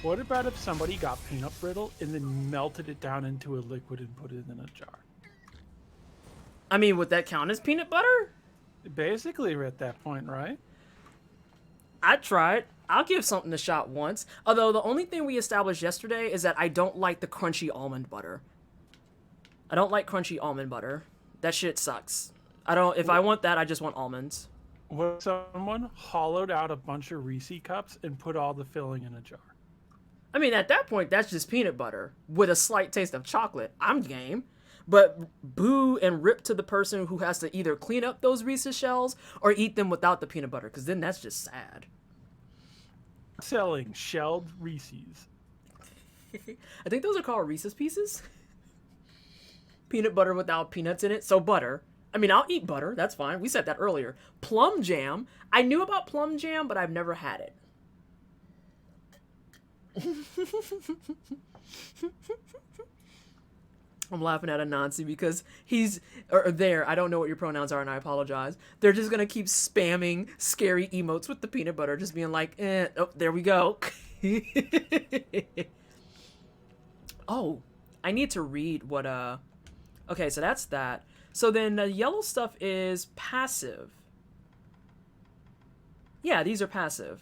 What about if somebody got peanut brittle and then melted it down into a liquid and put it in a jar? I mean, would that count as peanut butter? Basically, we're at that point, right? I'd try it. I'll give something a shot once. Although the only thing we established yesterday is that I don't like the crunchy almond butter. I don't like crunchy almond butter. That shit sucks. If I want that, I just want almonds. What if someone hollowed out a bunch of Reese cups and put all the filling in a jar? I mean, at that point, that's just peanut butter with a slight taste of chocolate. I'm game. But boo and rip to the person who has to either clean up those Reese's shells or eat them without the peanut butter, because then that's just sad. Selling shelled Reese's. I think those are called Reese's Pieces. Peanut butter without peanuts in it. So butter. I mean, I'll eat butter. That's fine. We said that earlier. Plum jam. I knew about plum jam, but I've never had it. I'm laughing at Anansi because I don't know what your pronouns are and I apologize. They're just going to keep spamming scary emotes with the peanut butter, just being like, oh, there we go. Oh, I need to read what, okay, so that's that. So then the yellow stuff is passive. Yeah, these are passive.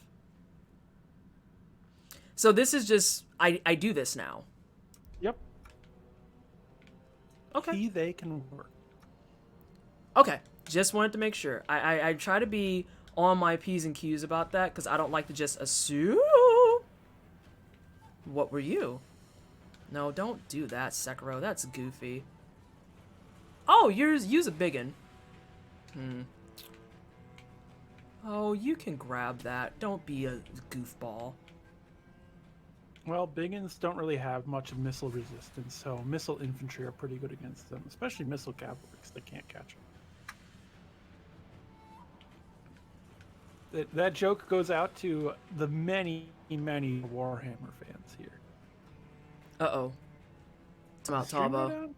So this is just, I do this now. Yep. Okay. They can work. Okay, just wanted to make sure. I try to be on my P's and Q's about that because I don't like to just assume. What were you? No, don't do that, Sekiro. That's goofy. Oh, use a biggin. Oh, you can grab that. Don't be a goofball. Well, biggins don't really have much of missile resistance, so missile infantry are pretty good against them, especially missile cavalry, because they can't catch them. That joke goes out to the many, many Warhammer fans here. Uh-oh. It's about Tavo.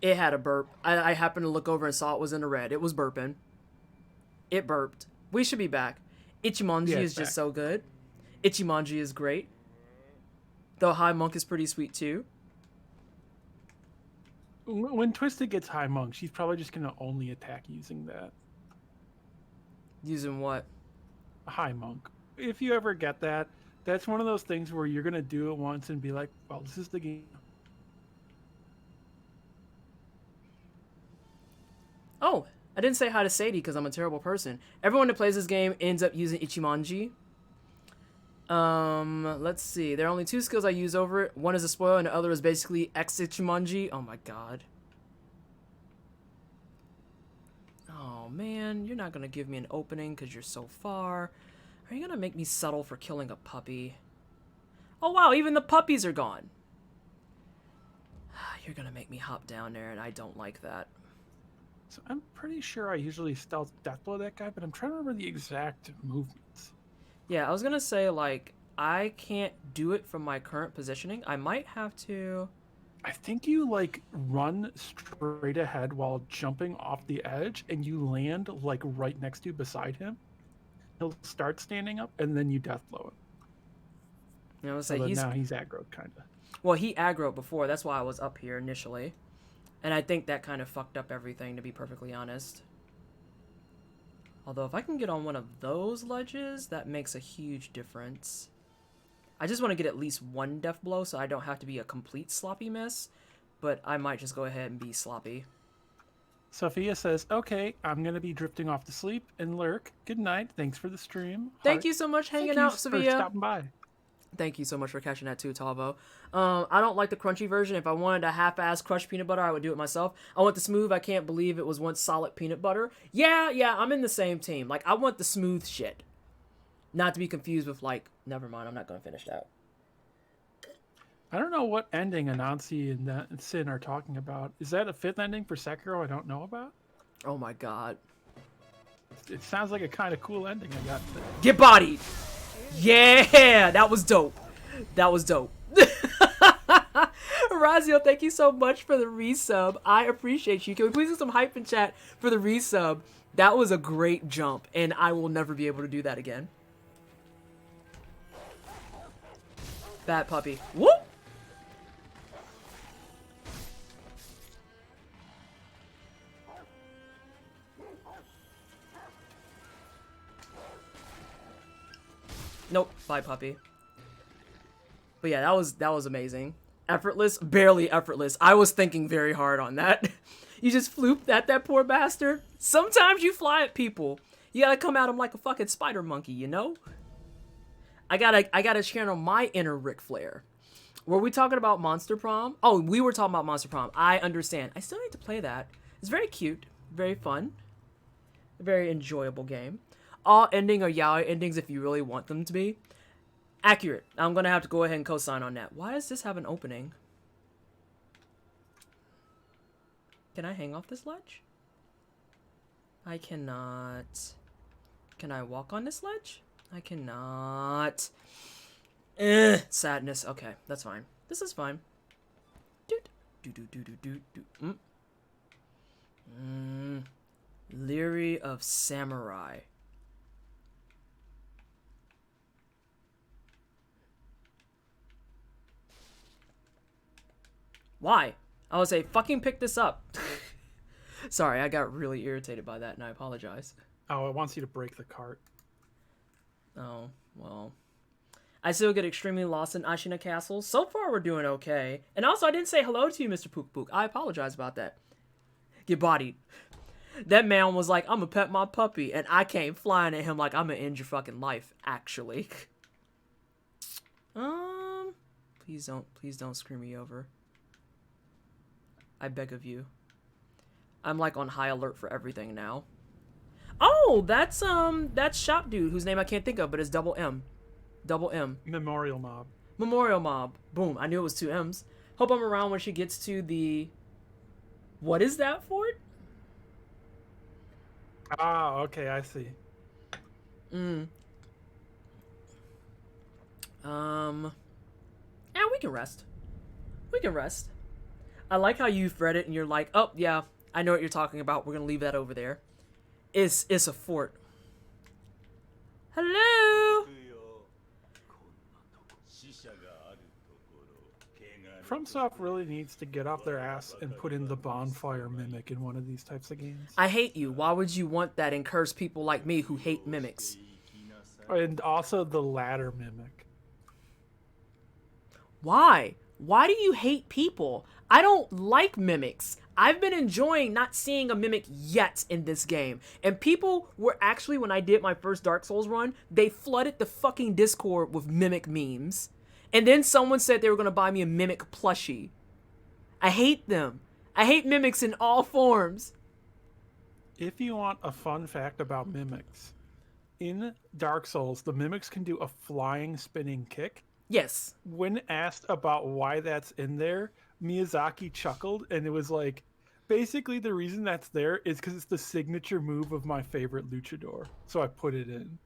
It had a burp. I happened to look over and saw it was in the red. It was burping. It burped. We should be back. Ichimonji is just so good. Ichimonji is great. Though High Monk is pretty sweet too. When Twisted gets High Monk, she's probably just going to only attack using that. Using what? High Monk. If you ever get that, that's one of those things where you're going to do it once and be like, well, this is the game. Oh, I didn't say hi to Sadie because I'm a terrible person. Everyone that plays this game ends up using Ichimonji. Let's see. There are only two skills I use over it. One is a spoil and the other is basically X-Ichimonji. Oh my god. Oh man, you're not gonna give me an opening because you're so far. Are you gonna make me settle for killing a puppy? Oh wow, even the puppies are gone. You're gonna make me hop down there, and I don't like that. So I'm pretty sure I usually stealth deathblow that guy, but I'm trying to remember the exact movements. Yeah, I was gonna say, like, I can't do it from my current positioning. I might have to... I think you like run straight ahead while jumping off the edge, and you land like right next to beside him. He'll start standing up, and then you deathblow him. You know, So say he's... now he's aggroed, kind of. Well, he aggroed before. That's why I was up here initially. And I think that kind of fucked up everything, to be perfectly honest. Although, if I can get on one of those ledges, that makes a huge difference. I just want to get at least one death blow, so I don't have to be a complete sloppy miss. But I might just go ahead and be sloppy. Sophia says, okay, I'm going to be drifting off to sleep and lurk. Good night. Thanks for the stream. Thank you so much for hanging out, Sophia. Thank you for stopping by. Thank you so much for catching that too, Talvo. I don't like the crunchy version. If I wanted a half-ass crushed peanut butter, I would do it myself. I want the smooth. I can't believe it was once solid peanut butter. Yeah, I'm in the same team. Like, I want the smooth shit. Not to be confused with, like, never mind, I'm not going to finish that. I don't know what ending Anansi and Sin are talking about. Is that a 5th ending for Sekiro I don't know about? Oh my god. It sounds like a kind of cool ending I got today. Get bodied! Yeah! That was dope. That was dope. Razio, thank you so much for the resub. I appreciate you. Can we please do some hype in chat for the resub? That was a great jump, and I will never be able to do that again. Bad puppy. Whoop! Nope, bye puppy. But yeah, that was amazing. Effortless, barely effortless. I was thinking very hard on that. You just flooped at that poor bastard. Sometimes you fly at people. You gotta come at them like a fucking spider monkey, you know? I gotta channel my inner Ric Flair. Were we talking about Monster Prom? Oh, we were talking about Monster Prom. I understand. I still need to play that. It's very cute, very fun, a very enjoyable game. All ending are yaoi endings if you really want them to be. Accurate. I'm gonna have to go ahead and co-sign on that. Why does this have an opening? Can I hang off this ledge? I cannot. Can I walk on this ledge? I cannot. Sadness. Okay, that's fine. This is fine. Leery of Samurai. Why? I would say, fucking pick this up. Sorry, I got really irritated by that, and I apologize. Oh, it wants you to break the cart. Oh, well. I still get extremely lost in Ashina Castle. So far, we're doing okay. And also, I didn't say hello to you, Mr. Pook Pook. I apologize about that. Get bodied. That man was like, I'm gonna pet my puppy, and I came flying at him like, I'm gonna end your fucking life, actually. Please don't screw me over. I beg of you. I'm like on high alert for everything now. Oh, that's Shop Dude, whose name I can't think of, but it's double M. Double M. Memorial Mob. Memorial Mob. Boom, I knew it was 2 M's. Hope I'm around when she gets to the... What is that fort? Ah, okay, I see. Yeah, we can rest. We can rest. I like how you've read it and you're like, oh, yeah, I know what you're talking about. We're going to leave that over there. It's a fort. Hello? FromSoft really needs to get off their ass and put in the bonfire mimic in one of these types of games. I hate you. Why would you want that and curse people like me who hate mimics? And also the ladder mimic. Why? Why do you hate people? I don't like mimics. I've been enjoying not seeing a mimic yet in this game. And people were actually, when I did my first Dark Souls run, they flooded the fucking Discord with mimic memes. And then someone said they were going to buy me a mimic plushie. I hate them. I hate mimics in all forms. If you want a fun fact about mimics, in Dark Souls, the mimics can do a flying spinning kick, Yes. When asked about why that's in there, Miyazaki chuckled, and it was like, basically the reason that's there is because it's the signature move of my favorite luchador, so I put it in.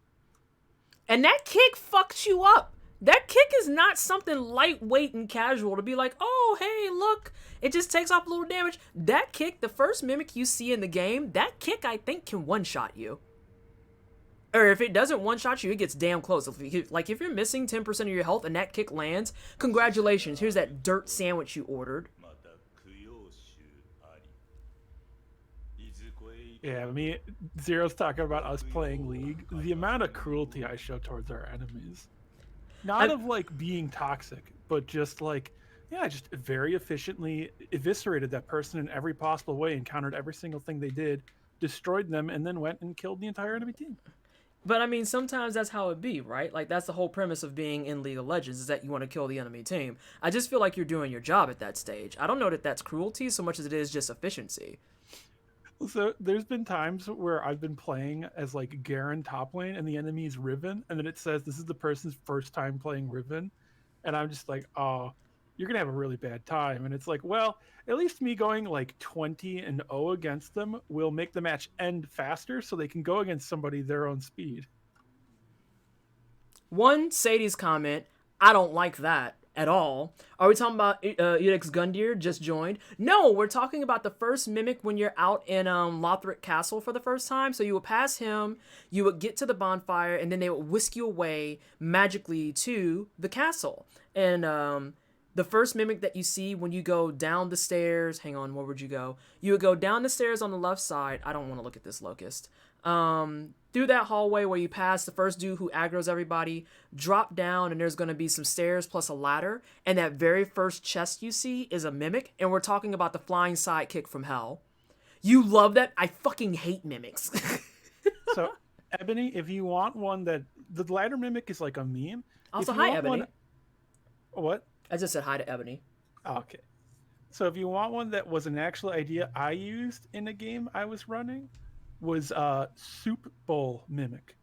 And that kick fucks you up. That kick is not something lightweight and casual to be like, oh, hey, look, it just takes off a little damage. That kick, the first mimic you see in the game, that kick, I think, can one-shot you. Or if it doesn't one-shot you, it gets damn close. If you're missing 10% of your health and that kick lands, congratulations, here's that dirt sandwich you ordered. Yeah, Zero's talking about us playing League. The amount of cruelty I show towards our enemies. Not of like being toxic, but just like, yeah, I just very efficiently eviscerated that person in every possible way, encountered every single thing they did, destroyed them, and then went and killed the entire enemy team. But I mean, sometimes that's how it be, right? Like, that's the whole premise of being in League of Legends, is that you want to kill the enemy team. I just feel like you're doing your job at that stage. I don't know that that's cruelty so much as it is just efficiency. So there's been times where I've been playing as like Garen top lane and the enemy's Riven, and then it says this is the person's first time playing Riven, and I'm just like, oh, you're gonna have a really bad time. And it's like, well, at least me going like 20-0 against them will make the match end faster, so they can go against somebody their own speed. One, Sadie's comment, I don't like that at all. Are we talking about Edex Gundyr just joined? No, we're talking about the first mimic when you're out in Lothric Castle for the first time. So you would pass him, you would get to the bonfire, and then they would whisk you away magically to the castle. And the first mimic that you see when you go down the stairs, hang on, where would you go? You would go down the stairs on the left side. I don't want to look at this locust. Through that hallway where you pass the first dude who aggroes everybody, drop down, and there's going to be some stairs plus a ladder, and that very first chest you see is a mimic, and we're talking about the flying sidekick from hell. You love that? I fucking hate mimics. So, Ebony, if you want one that... The ladder mimic is like a meme. Also, hi, Ebony. What? I just said hi to Ebony. Okay. So if you want one that was an actual idea I used in a game I was running, was Soup Bowl Mimic.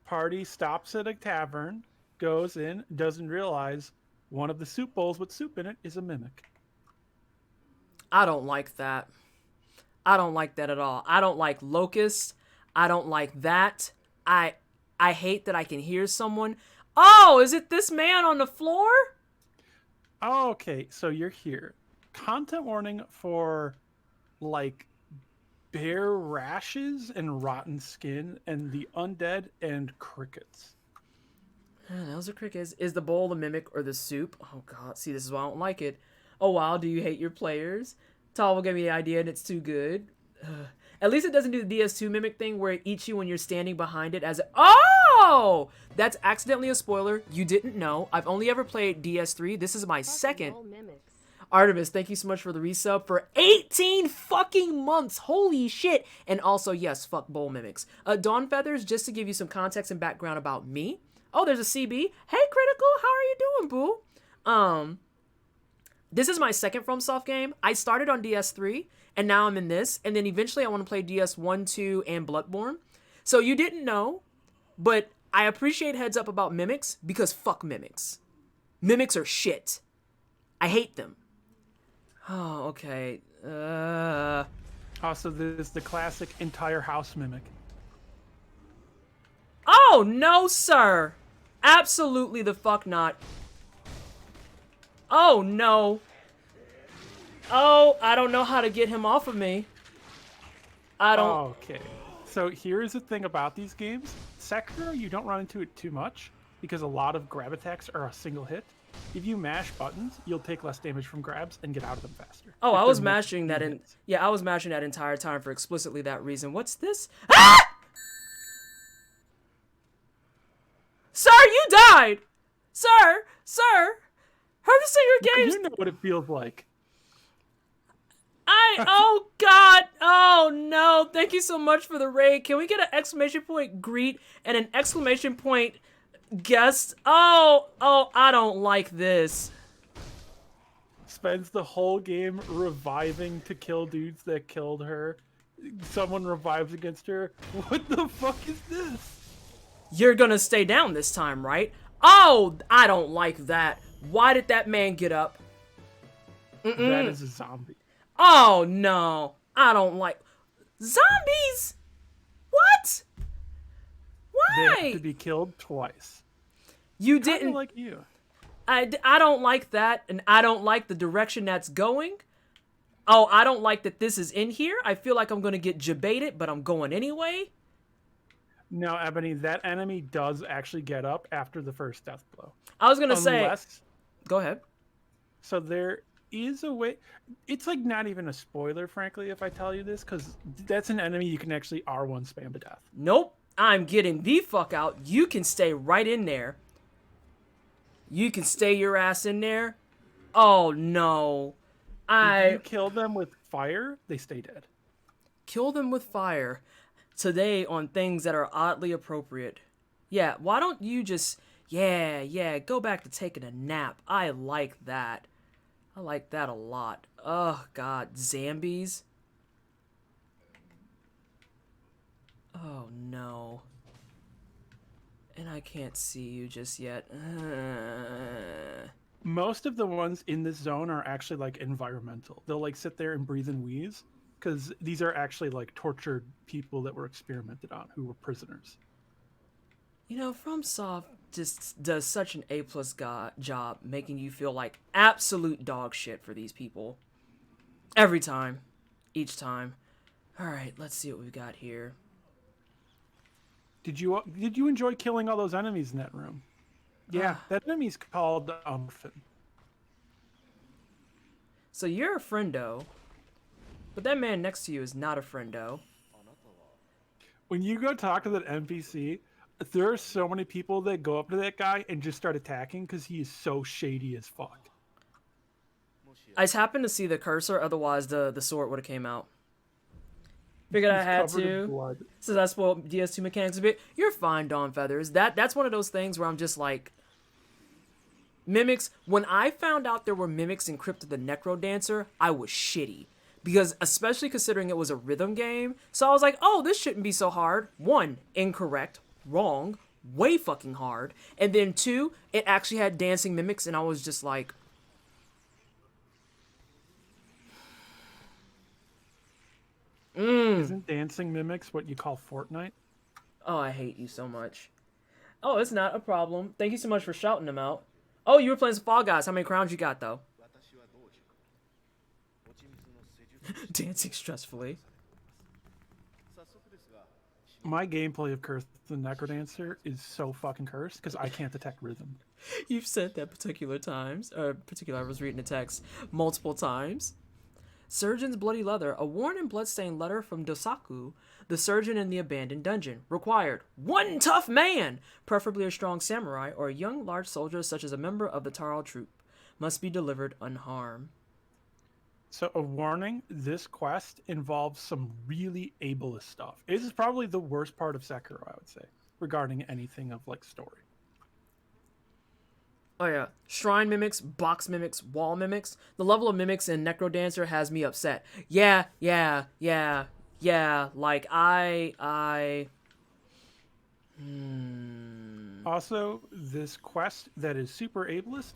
Party stops at a tavern, goes in, doesn't realize one of the soup bowls with soup in it is a mimic. I don't like that. I don't like that at all. I don't like locusts. I don't like that. I hate that I can hear someone. Oh, is it this man on the floor? Oh, okay, so you're here. Content warning for, like, bear rashes and rotten skin and the undead and crickets. Those are crickets. Is the bowl the mimic or the soup? Oh, God. See, this is why I don't like it. Oh, wow. Do you hate your players? Tall gave me the idea and it's too good. At least it doesn't do the DS2 mimic thing where it eats you when you're standing behind it as a... Oh! That's accidentally a spoiler. You didn't know. I've only ever played DS3. This is my second. Artemis, thank you so much for the resub for 18 fucking months. Holy shit. And also, yes, fuck bowl mimics. Dawn Feathers, just to give you some context and background about me. Oh, there's a CB. Hey, Critical, how are you doing, boo? This is my second FromSoft game. I started on DS3, and now I'm in this. And then eventually I want to play DS1, 2, and Bloodborne. So you didn't know, but I appreciate heads up about mimics because fuck mimics. Mimics are shit. I hate them. Oh, okay. Also, there's the classic entire house mimic. Oh, no, sir. Absolutely the fuck not. Oh, no. Oh, I don't know how to get him off of me. I don't... Okay. So here's the thing about these games. Sekiro, you don't run into it too much because a lot of grab attacks are a single hit. If you mash buttons, you'll take less damage from grabs and get out of them faster. Oh, I was mashing that in... Yeah, I was mashing that entire time for explicitly that reason. What's this? Ah! Sir, you died! Sir! Heard this in your games? You know what it feels like. Oh, God. Oh, no. Thank you so much for the raid. Can we get an exclamation point greet and an exclamation point guest? Oh, I don't like this. Spends the whole game reviving to kill dudes that killed her. Someone revives against her. What the fuck is this? You're gonna stay down this time, right? Oh, I don't like that. Why did that man get up? That is a zombie. Oh, no. I don't like... Zombies? What? They Why? have to be killed twice. You Kinda didn't... like you. I don't like that, and I don't like the direction that's going. Oh, I don't like that this is in here. I feel like I'm gonna get jebaited, but I'm going anyway. No, Ebony, that enemy does actually get up after the first death blow. I was gonna say... Unless... Go ahead. So there is a way... It's like not even a spoiler, frankly, if I tell you this, because that's an enemy you can actually R1 spam to death. Nope. I'm getting the fuck out. You can stay right in there. You can stay your ass in there. Oh, no. If you kill them with fire, they stay dead. Kill them with fire. Today on things that are oddly appropriate. Yeah, why don't you just... Yeah, go back to taking a nap. I like that. I like that a lot. Oh, God. Zambies? Oh, no. And I can't see you just yet. Most of the ones in this zone are actually like environmental. They'll like sit there and breathe and wheeze because these are actually like tortured people that were experimented on who were prisoners. You know, FromSoft just does such an A+ job making you feel like absolute dog shit for these people. Every time. Each time. Alright, let's see what we've got here. Did you enjoy killing all those enemies in that room? Yeah, that enemy's called Orphan. So you're a friendo, but that man next to you is not a friendo. When you go talk to that NPC, there are so many people that go up to that guy and just start attacking because he is so shady as fuck. I just happened to see the cursor, otherwise the sword would have came out. Figured I had to. Since I spoiled DS2 mechanics a bit. You're fine, Dawn Feathers. That's one of those things where I'm just like... Mimics, when I found out there were mimics in Crypt of the Necro Dancer, I was shitty. Because, especially considering it was a rhythm game, so I was like, oh, this shouldn't be so hard. 1, incorrect, wrong, way fucking hard. And then 2, it actually had dancing mimics, and I was just like... Isn't dancing mimics what you call Fortnite? Oh, I hate you so much. Oh, it's not a problem. Thank you so much for shouting them out. Oh, you were playing some Fall Guys. How many crowns you got, though? Dancing stressfully. My gameplay of Curse the Necrodancer is so fucking cursed because I can't detect rhythm. You've said that I was reading the text multiple times. Surgeon's Bloody Leather, a worn and bloodstained letter from Dosaku, the surgeon in the abandoned dungeon. Required 1 tough man, preferably a strong samurai or a young large soldier such as a member of the Taro troop. Must be delivered unharmed. So a warning, this quest involves some really ableist stuff. This is probably the worst part of Sekiro, I would say, regarding anything of like story. Oh yeah, shrine mimics, box mimics, wall mimics. The level of mimics in Necrodancer has me upset. Yeah. Like Also, this quest that is super ableist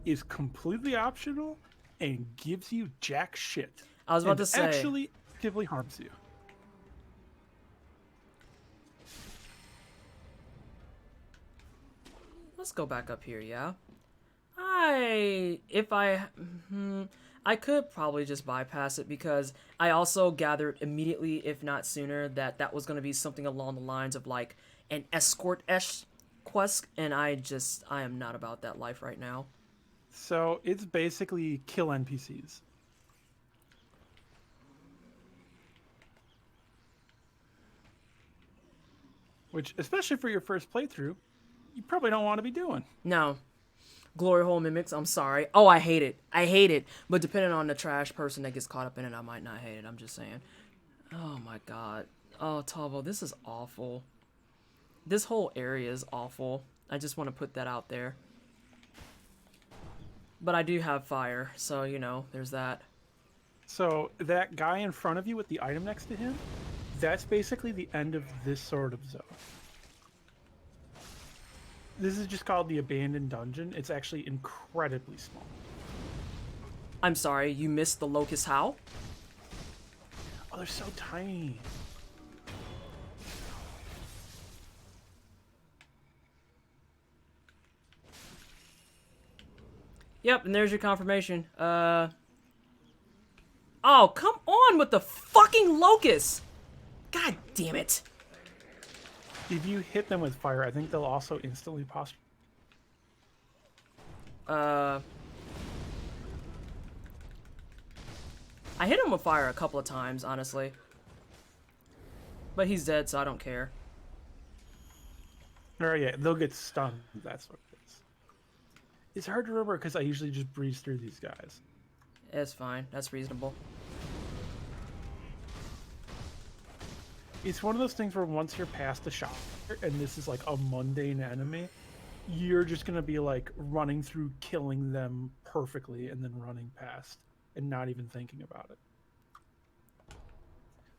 is completely optional and gives you jack shit. I was about to say, actually actively harms you. let's go back up here, yeah? I could probably just bypass it because I also gathered immediately, if not sooner, that was going to be something along the lines of like an escort-esque quest, and I am not about that life right now. So it's basically kill NPCs. Which, especially for your first playthrough, you probably don't want to be doing. No. Glory hole mimics, I'm sorry. Oh, I hate it. But depending on the trash person that gets caught up in it, I might not hate it. I'm just saying. Oh my god. Oh, Tavo, this is awful. This whole area is awful. I just want to put that out there. But I do have fire, so, you know, there's that. So that guy in front of you with the item next to him, that's basically the end of this sort of zone. This is just called the abandoned dungeon. It's actually incredibly small. I'm sorry, you missed the locust how? Oh, they're so tiny. Yep, and there's your confirmation. Oh, come on with the fucking locust! God damn it. If you hit them with fire, I think they'll also instantly posture. I hit him with fire a couple of times, honestly. But he's dead, so I don't care. Oh yeah, they'll get stunned. That's what it is. It's hard to remember because I usually just breeze through these guys. It's fine. That's reasonable. It's one of those things where once you're past the shop and this is like a mundane enemy, you're just gonna be like running through killing them perfectly and then running past and not even thinking about it.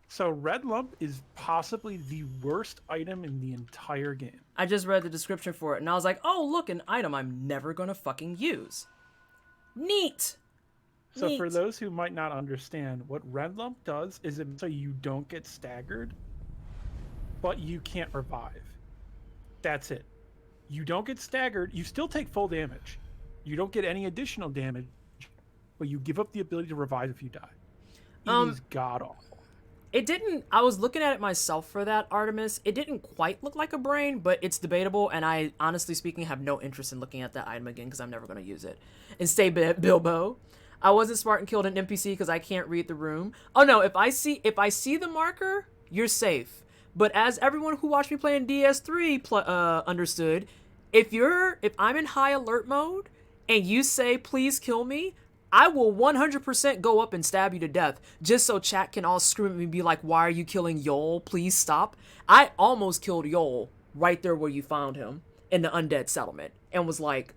So red lump is possibly the worst item in the entire game. I just read the description for it, and I was like, oh, look, an item I'm never gonna fucking use. Neat! So Neat. for those who might not understand, what red lump does is it so you don't get staggered, but you can't revive. That's it. You don't get staggered, you still take full damage. You don't get any additional damage, but you give up the ability to revive if you die. It is god-awful. It didn't, I was looking at it myself for that, Artemis. It didn't quite look like a brain, but it's debatable, and I, honestly speaking, have no interest in looking at that item again because I'm never going to use it. And stay Bilbo. I wasn't smart and killed an NPC because I can't read the room. Oh no, if I see the marker, you're safe. But as everyone who watched me play in DS3 understood, if I'm in high alert mode and you say please kill me, I will 100% go up and stab you to death just so chat can all scream at me and be like, why are you killing Yol? Please stop. I almost killed Yol right there where you found him in the undead settlement and was like,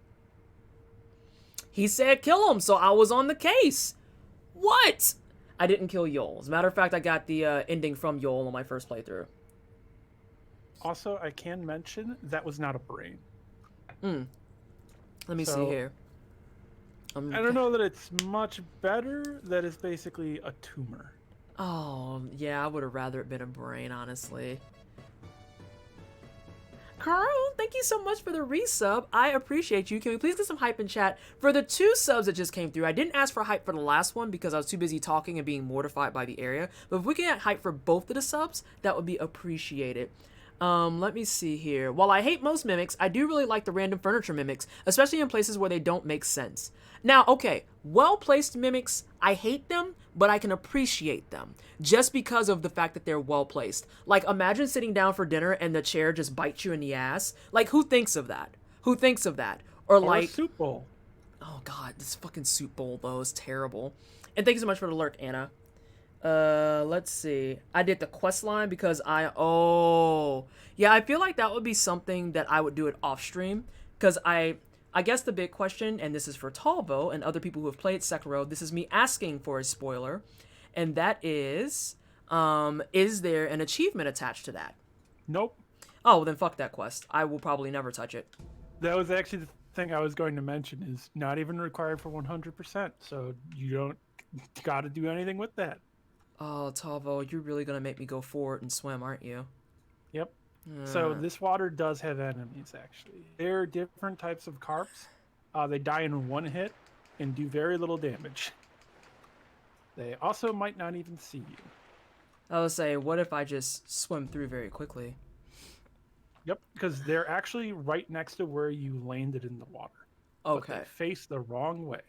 he said kill him, so I was on the case. What? I didn't kill Yol. As a matter of fact, I got the ending from Yol on my first playthrough. Also, I can mention that was not a brain. Let me see here. I don't know that it's much better. That is basically a tumor. Oh, yeah, I would have rather it been a brain, honestly. Carl, thank you so much for the resub. I appreciate you. Can we please get some hype in chat for the 2 subs that just came through? I didn't ask for hype for the last one because I was too busy talking and being mortified by the area. But if we can get hype for both of the subs, that would be appreciated. Let me see here. While I hate most mimics, I do really like the random furniture mimics, especially in places where they don't make sense. Now, okay, well-placed mimics, I hate them, but I can appreciate them just because of the fact that they're well-placed. Like, imagine sitting down for dinner and the chair just bites you in the ass. Like, who thinks of that? Who thinks of that? Or like a soup bowl. Oh god, this fucking soup bowl though is terrible. And thank you so much for the lurk, Anna. Let's see. I did the quest line because yeah, I feel like that would be something that I would do it off stream because I guess the big question, and this is for Talbo and other people who have played Sekiro, this is me asking for a spoiler, and that is there an achievement attached to that? Nope. Oh, well then fuck that quest. I will probably never touch it. That was actually the thing I was going to mention, is not even required for 100%, so you don't got to do anything with that. Oh, Talvo, you're really gonna make me go forward and swim, aren't you? Yep. So this water does have enemies, actually. There are different types of carps. They die in 1 hit and do very little damage. They also might not even see you. I was saying, what if I just swim through very quickly? Yep, because they're actually right next to where you landed in the water. Okay. But they face the wrong way.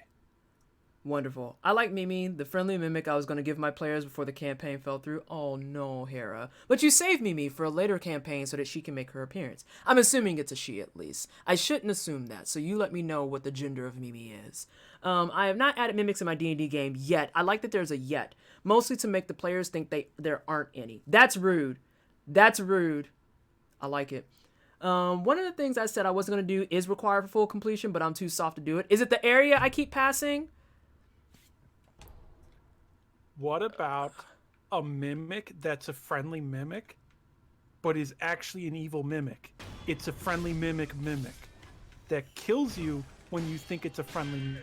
Wonderful. I like Mimi, the friendly mimic I was going to give my players before the campaign fell through. Oh no, Hera. But you saved Mimi for a later campaign so that she can make her appearance. I'm assuming it's a she at least. I shouldn't assume that, so you let me know what the gender of Mimi is. I have not added mimics in my D&D game yet. I like that there's a yet. Mostly to make the players think there aren't any. That's rude. That's rude. I like it. One of the things I said I wasn't going to do is require for full completion, but I'm too soft to do it. Is it the area I keep passing? What about a mimic that's a friendly mimic, but is actually an evil mimic? It's a friendly mimic that kills you when you think it's a friendly mimic.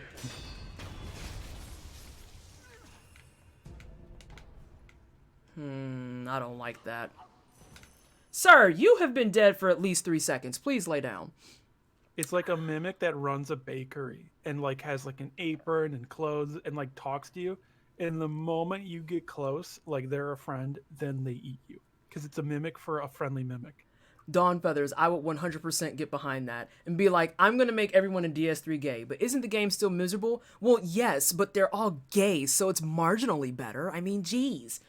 I don't like that. Sir, you have been dead for at least 3 seconds. Please lay down. It's like a mimic that runs a bakery and like has like an apron and clothes and like talks to you. And the moment you get close, like they're a friend, then they eat you. Because it's a mimic for a friendly mimic. Dawn Feathers, I would 100% get behind that and be like, I'm going to make everyone in DS3 gay, but isn't the game still miserable? Well, yes, but they're all gay, so it's marginally better. I mean, geez.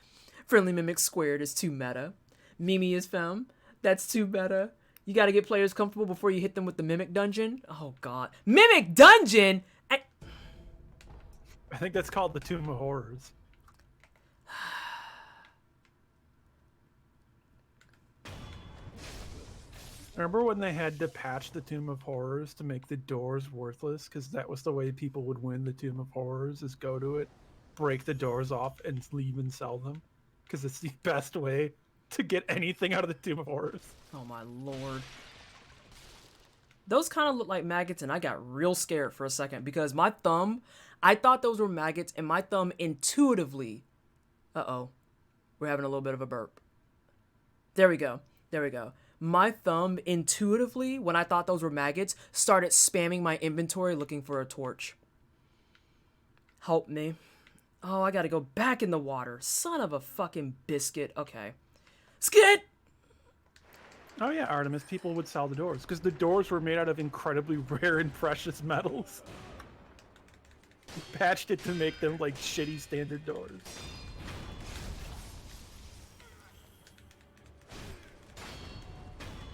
Friendly Mimic Squared is too meta. Mimi is femme. That's too meta. You got to get players comfortable before you hit them with the Mimic Dungeon. Oh, God. Mimic Dungeon? I think that's called the Tomb of Horrors. Remember when they had to patch the Tomb of Horrors to make the doors worthless? Because that was the way people would win the Tomb of Horrors, is go to it, break the doors off, and leave and sell them. Because it's the best way to get anything out of the Tomb of Horrors. Oh, my Lord. Those kind of look like maggots, and I got real scared for a second because my thumb, I thought those were maggots, and my thumb intuitively, uh-oh, we're having a little bit of a burp. There we go. There we go. My thumb intuitively, when I thought those were maggots, started spamming my inventory looking for a torch. Help me. Oh, I gotta go back in the water. Son of a fucking biscuit. Okay. Skit! Oh yeah, Artemis, people would sell the doors because the doors were made out of incredibly rare and precious metals. Patched it to make them like shitty standard doors.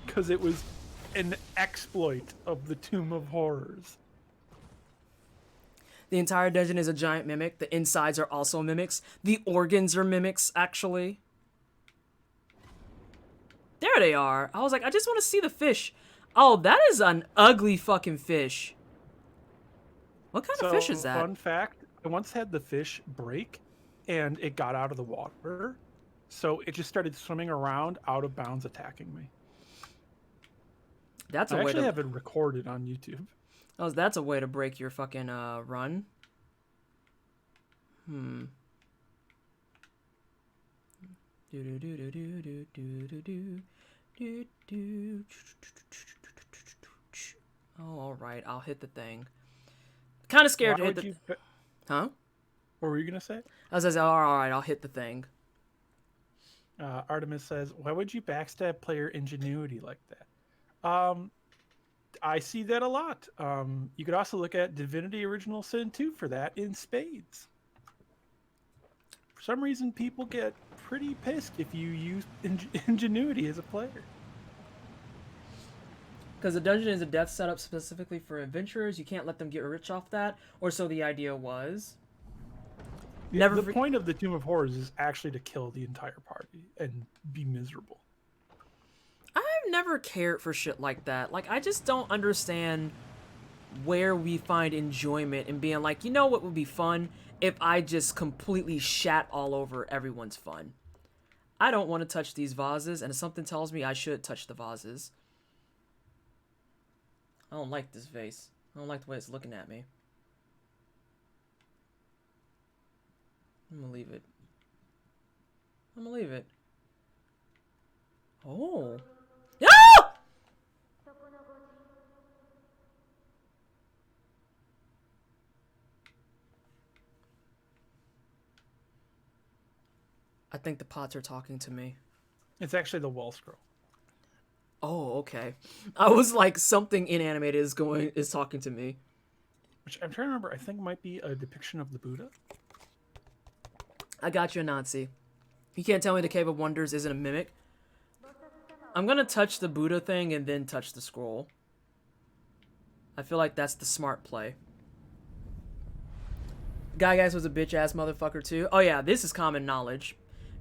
Because it was an exploit of the Tomb of Horrors. The entire dungeon is a giant mimic. The insides are also mimics. The organs are mimics, actually. There they are. I was like, I just want to see the fish. Oh, that is an ugly fucking fish. What kind of fish is that? Fun fact, I once had the fish break and it got out of the water. So it just started swimming around out of bounds attacking me. That's a I way actually to... have it recorded on YouTube. Oh, that's a way to break your fucking run. Oh, all right. I'll hit the thing. Kind of scared to hit the... Huh? What were you gonna say? I was like, all right, I'll hit the thing. Artemis says, "Why would you backstab player ingenuity like that?" I see that a lot. You could also look at Divinity Original Sin 2 for that in spades. For some reason, people get pretty pissed if you use ingenuity as a player. Because the dungeon is a death setup specifically for adventurers. You can't let them get rich off that, or so the idea was. The point of the Tomb of Horrors is actually to kill the entire party and be miserable. I've never cared for shit like that. Like, I just don't understand where we find enjoyment in being like, you know what would be fun if I just completely shat all over everyone's fun. I don't want to touch these vases, and something tells me I should touch the vases. I don't like this vase. I don't like the way it's looking at me. I'm gonna leave it. I'm gonna leave it. Oh. Ah! I think the pots are talking to me. It's actually the wall scroll. Oh, okay. I was like, something inanimated is talking to me. Which I'm trying to remember, I think might be a depiction of the Buddha. I got you, Nazi. You can't tell me the Cave of Wonders isn't a mimic. I'm gonna touch the Buddha thing and then touch the scroll. I feel like that's the smart play. Guy Guys was a bitch-ass motherfucker too. Oh yeah, this is common knowledge.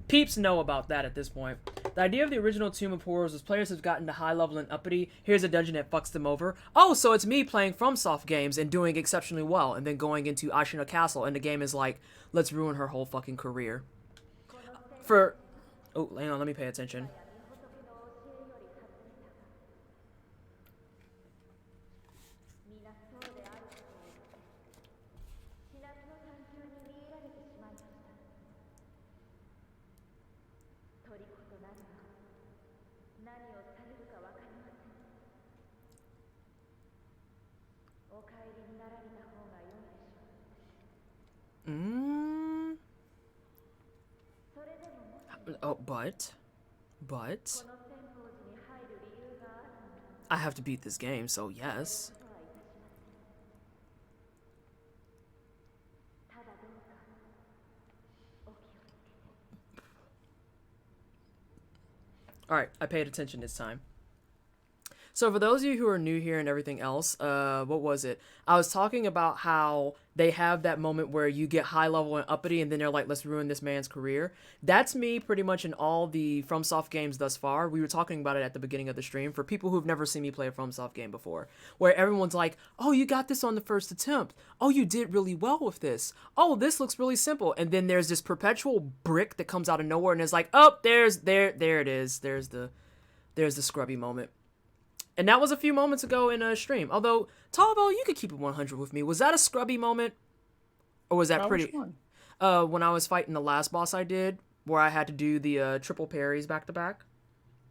Peeps know about that at this point. The idea of the original Tomb of Horrors was players have gotten to high level and uppity. Here's a dungeon that fucks them over. Oh, so it's me playing FromSoft games and doing exceptionally well, and then going into Ashina Castle, and the game is like, let's ruin her whole fucking career. Oh, hang on, let me pay attention. Oh, but I have to beat this game, so yes. Alright, I paid attention this time. So for those of you who are new here and everything else, what was it? I was talking about how they have that moment where you get high level and uppity and then they're like, let's ruin this man's career. That's me pretty much in all the FromSoft games thus far. We were talking about it at the beginning of the stream for people who've never seen me play a FromSoft game before, where everyone's like, oh, you got this on the first attempt. Oh, you did really well with this. Oh, this looks really simple. And then there's this perpetual brick that comes out of nowhere and it's like, oh, there it is. There's the scrubby moment. And that was a few moments ago in a stream. Although, Talbo, you could keep it 100 with me. Was that a scrubby moment? Or was that pretty... Which one? When I was fighting the last boss I did, where I had to do the triple parries back to back.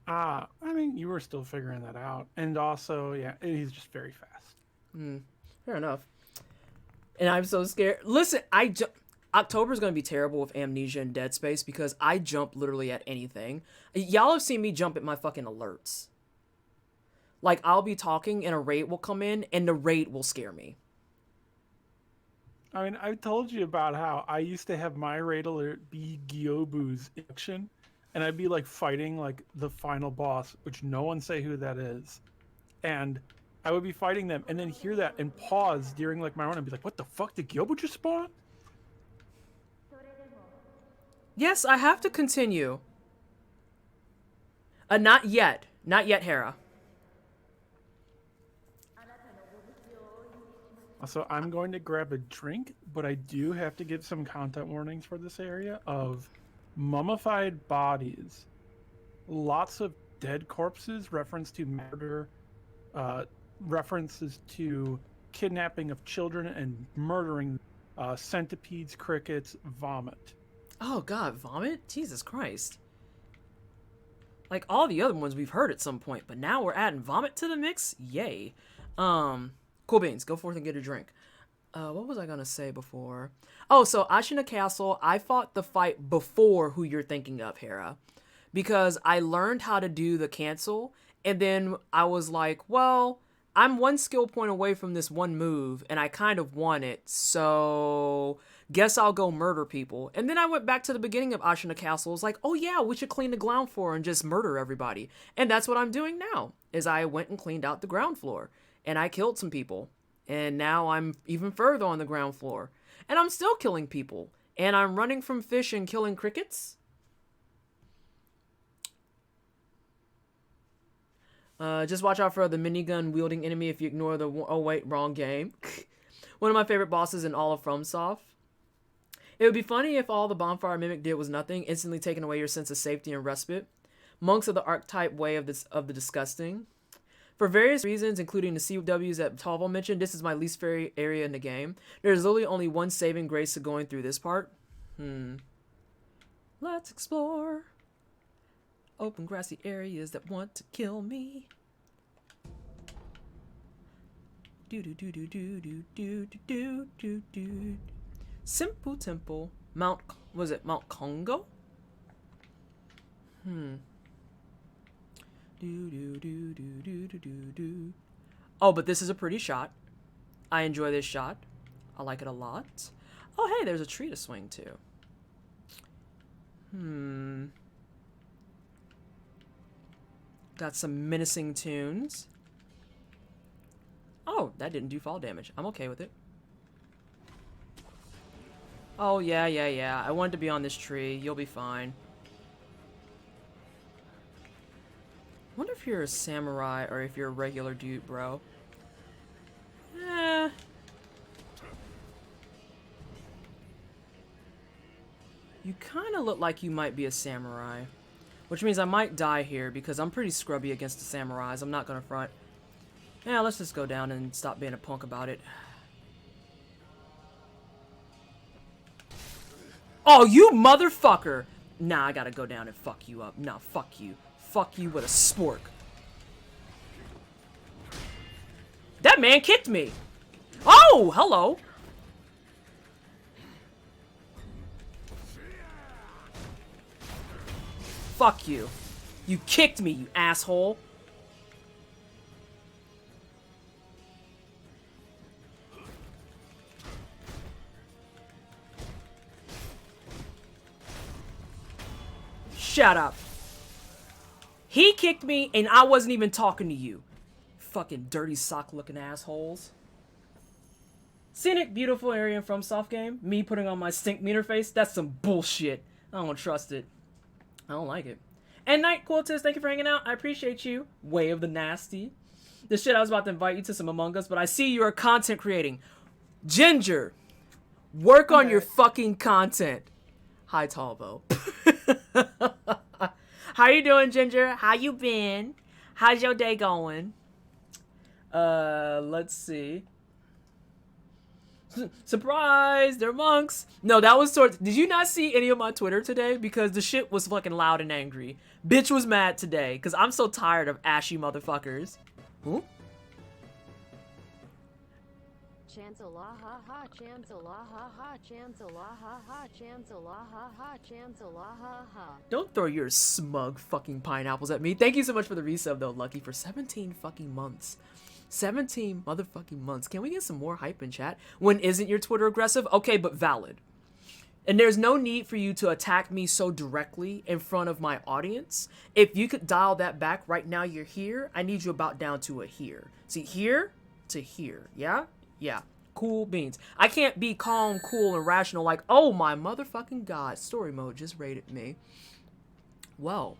I mean, you were still figuring that out. And also, yeah, he's just very fast. Fair enough. And I'm so scared. Listen, October's going to be terrible with Amnesia and Dead Space because I jump literally at anything. Y'all have seen me jump at my fucking alerts. Like, I'll be talking and a raid will come in and the raid will scare me. I mean, I told you about how I used to have my raid alert be Gyobu's action, and I'd be like fighting like the final boss, which no one say who that is. And I would be fighting them and then hear that and pause during like my run and be like, what the fuck, did Gyobu just spawn? Yes, I have to continue. Not yet. Not yet, Hera. So I'm going to grab a drink, but I do have to give some content warnings for this area of mummified bodies, lots of dead corpses, reference to murder, references to kidnapping of children and murdering, centipedes, crickets, vomit. Oh god, vomit? Jesus Christ. Like all the other ones we've heard at some point, but now we're adding vomit to the mix? Yay. Cool beans, go forth and get a drink. What was I gonna say before? Oh, so Ashina Castle, I fought the fight before who you're thinking of, Hera. Because I learned how to do the cancel, and then I was like, well, I'm one skill point away from this one move, and I kind of want it, so guess I'll go murder people. And then I went back to the beginning of Ashina Castle, was like, oh yeah, we should clean the ground floor and just murder everybody. And that's what I'm doing now, is I went and cleaned out the ground floor. And I killed some people. And now I'm even further on the ground floor. And I'm still killing people. And I'm running from fish and killing crickets. Just watch out for the minigun wielding enemy if you ignore the... Oh wait, wrong game. One of my favorite bosses in all of FromSoft. It would be funny if all the bonfire mimic did was nothing, instantly taking away your sense of safety and respite. Monks are the archetype way of the disgusting. For various reasons, including the CWs that Talvo mentioned, this is my least favorite area in the game. There's literally only one saving grace to going through this part. Let's explore open grassy areas that want to kill me. Simple Temple. Was it Mount Congo? Oh, but this is a pretty shot. I enjoy this shot. I like it a lot. Oh, hey, there's a tree to swing to. Got some menacing tunes. Oh, that didn't do fall damage. I'm okay with it. Oh, yeah. I wanted to be on this tree. You'll be fine. you're a samurai or if you're a regular dude, bro. Eh. You kind of look like you might be a samurai. Which means I might die here because I'm pretty scrubby against the samurais. I'm not gonna front. Yeah, let's just go down and stop being a punk about it. Oh, you motherfucker! Nah, I gotta go down and fuck you up. Nah, fuck you. Fuck you with a spork. That man kicked me! Oh, hello! Fuck you. You kicked me, you asshole. Shut up. He kicked me and I wasn't even talking to you. Fucking dirty sock looking assholes. Scenic, beautiful area from soft game. Me putting on my stink meter face. That's some bullshit. I don't trust it. I don't like it. And Night Quiltus, thank you for hanging out. I appreciate you. Way of the Nasty. This shit, I was about to invite you to some Among Us, but I see you are content creating. Ginger, work on your fucking content. Hi, Talbo. How you doing, Ginger? How you been? How's your day going? Let's see. Surprise, they're monks. No, that was sort. Did you not see any of my Twitter today? Because the shit was fucking loud and angry. Bitch was mad today because I'm so tired of ashy motherfuckers. Huh? Chancellor, ha ha, Chancellor, ha ha, Chancellor, ha ha, Chancellor, ha ha, Chancellor, ha ha. Don't throw your smug fucking pineapples at me. Thank you so much for the resub though, Lucky, for 17 fucking months. 17 motherfucking months. Can we get some more hype in chat? When isn't your Twitter aggressive? Okay, but valid. And there's no need for you to attack me so directly in front of my audience. If you could dial that back right now, you're here. I need you about down to a here. See, here to here. Yeah? Yeah. Cool beans. I can't be calm, cool, and rational like, oh my motherfucking god, story mode just raided me. Well,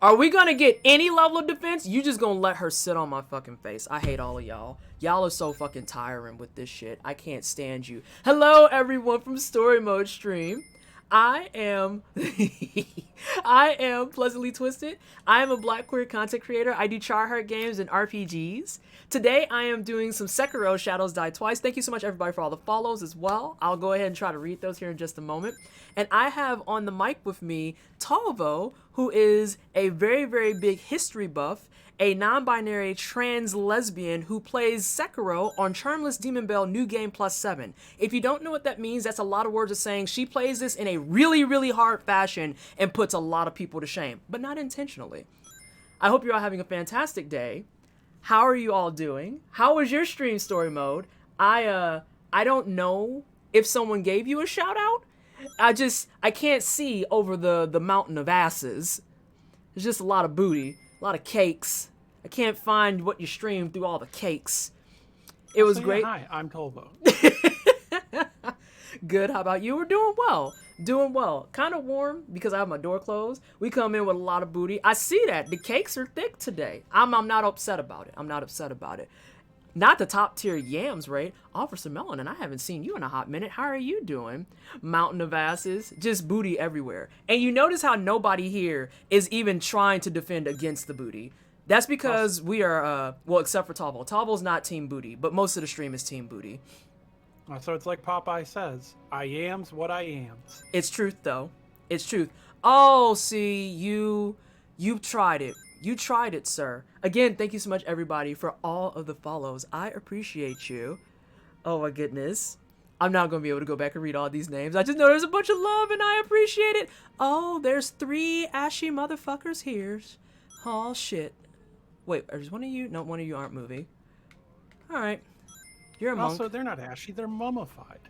are we gonna get any level of defense? You just gonna let her sit on my fucking face. I hate all of y'all. Y'all are so fucking tiring with this shit. I can't stand you. Hello, everyone from Story Mode Stream. I am Pleasantly Twisted. I am a black queer content creator. I do tryhard games and RPGs. Today, I am doing some Sekiro Shadows Die Twice. Thank you so much, everybody, for all the follows as well. I'll go ahead and try to read those here in just a moment. And I have on the mic with me Talvo, who is a very, very big history buff, a non-binary trans lesbian who plays Sekiro on Charmless Demon Bell New Game +7. If you don't know what that means, that's a lot of words of saying she plays this in a really, really hard fashion and puts a lot of people to shame, but not intentionally. I hope you're all having a fantastic day. How are you all doing? How was your stream, Story Mode? I don't know if someone gave you a shout out. I can't see over the mountain of asses. There's just a lot of booty, a lot of cakes. I can't find what you streamed through all the cakes. It was great. Hi, I'm Tolvo. Good. How about you? We're doing well. Doing well. Kind of warm because I have my door closed. We come in with a lot of booty. I see that. The cakes are thick today. I'm not upset about it. I'm not upset about it. Not the top tier yams, right? Officer Melon, and I haven't seen you in a hot minute. How are you doing? Mountain of asses, just booty everywhere. And you notice how nobody here is even trying to defend against the booty. That's because we are, well, except for Tavo. Tavo's not team booty, but most of the stream is team booty. So it's like Popeye says, I am's what I am. It's truth, though. It's truth. Oh, see, you tried it. You tried it, sir. Again, thank you so much, everybody, for all of the follows. I appreciate you. Oh, my goodness. I'm not going to be able to go back and read all these names. I just know there's a bunch of love, and I appreciate it. Oh, there's 3 ashy motherfuckers here. Oh, shit. Wait, is one of you? No, one of you aren't moving. All right. You're a monk. Also, they're not ashy. They're mummified.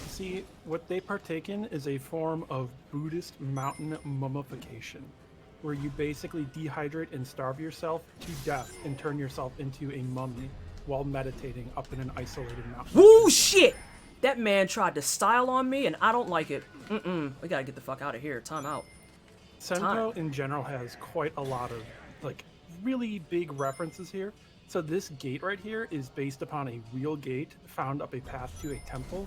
See, what they partake in is a form of Buddhist mountain mummification, where you basically dehydrate and starve yourself to death and turn yourself into a mummy while meditating up in an isolated mountain. Woo, shit! That man tried to style on me, and I don't like it. We gotta get the fuck out of here. Time out. Senko in general has quite a lot of like really big references here. So this gate right here is based upon a real gate found up a path to a temple.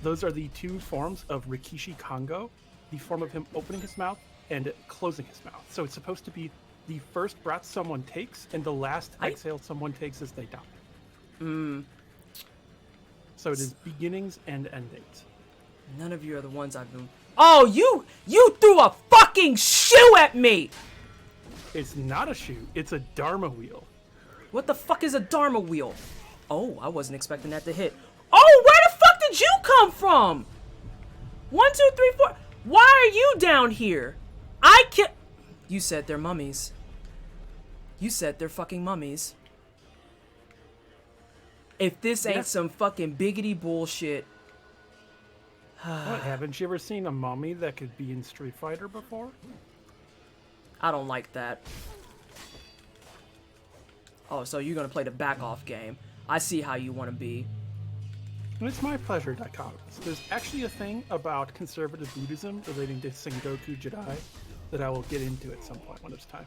Those are the two forms of Rikishi Kongo, the form of him opening his mouth and closing his mouth. So it's supposed to be the first breath someone takes and the last exhale someone takes as they die. So it is beginnings and endings. None of you are the ones I've been... Oh, you threw a fucking shoe at me! It's not a shoe, it's a Dharma wheel. What the fuck is a Dharma wheel? Oh, I wasn't expecting that to hit. Oh, where the fuck did you come from? 1, 2, 3, 4. Why are you down here? I can't... You said they're mummies. You said they're fucking mummies. If this ain't some fucking biggity bullshit... What, haven't you ever seen a mummy that could be in Street Fighter before? I don't like that. Oh, so you're gonna play the back-off game. I see how you want to be. It's my pleasure, Dichotomous. There's actually a thing about conservative Buddhism relating to Sengoku Jidai that I will get into at some point when it's time.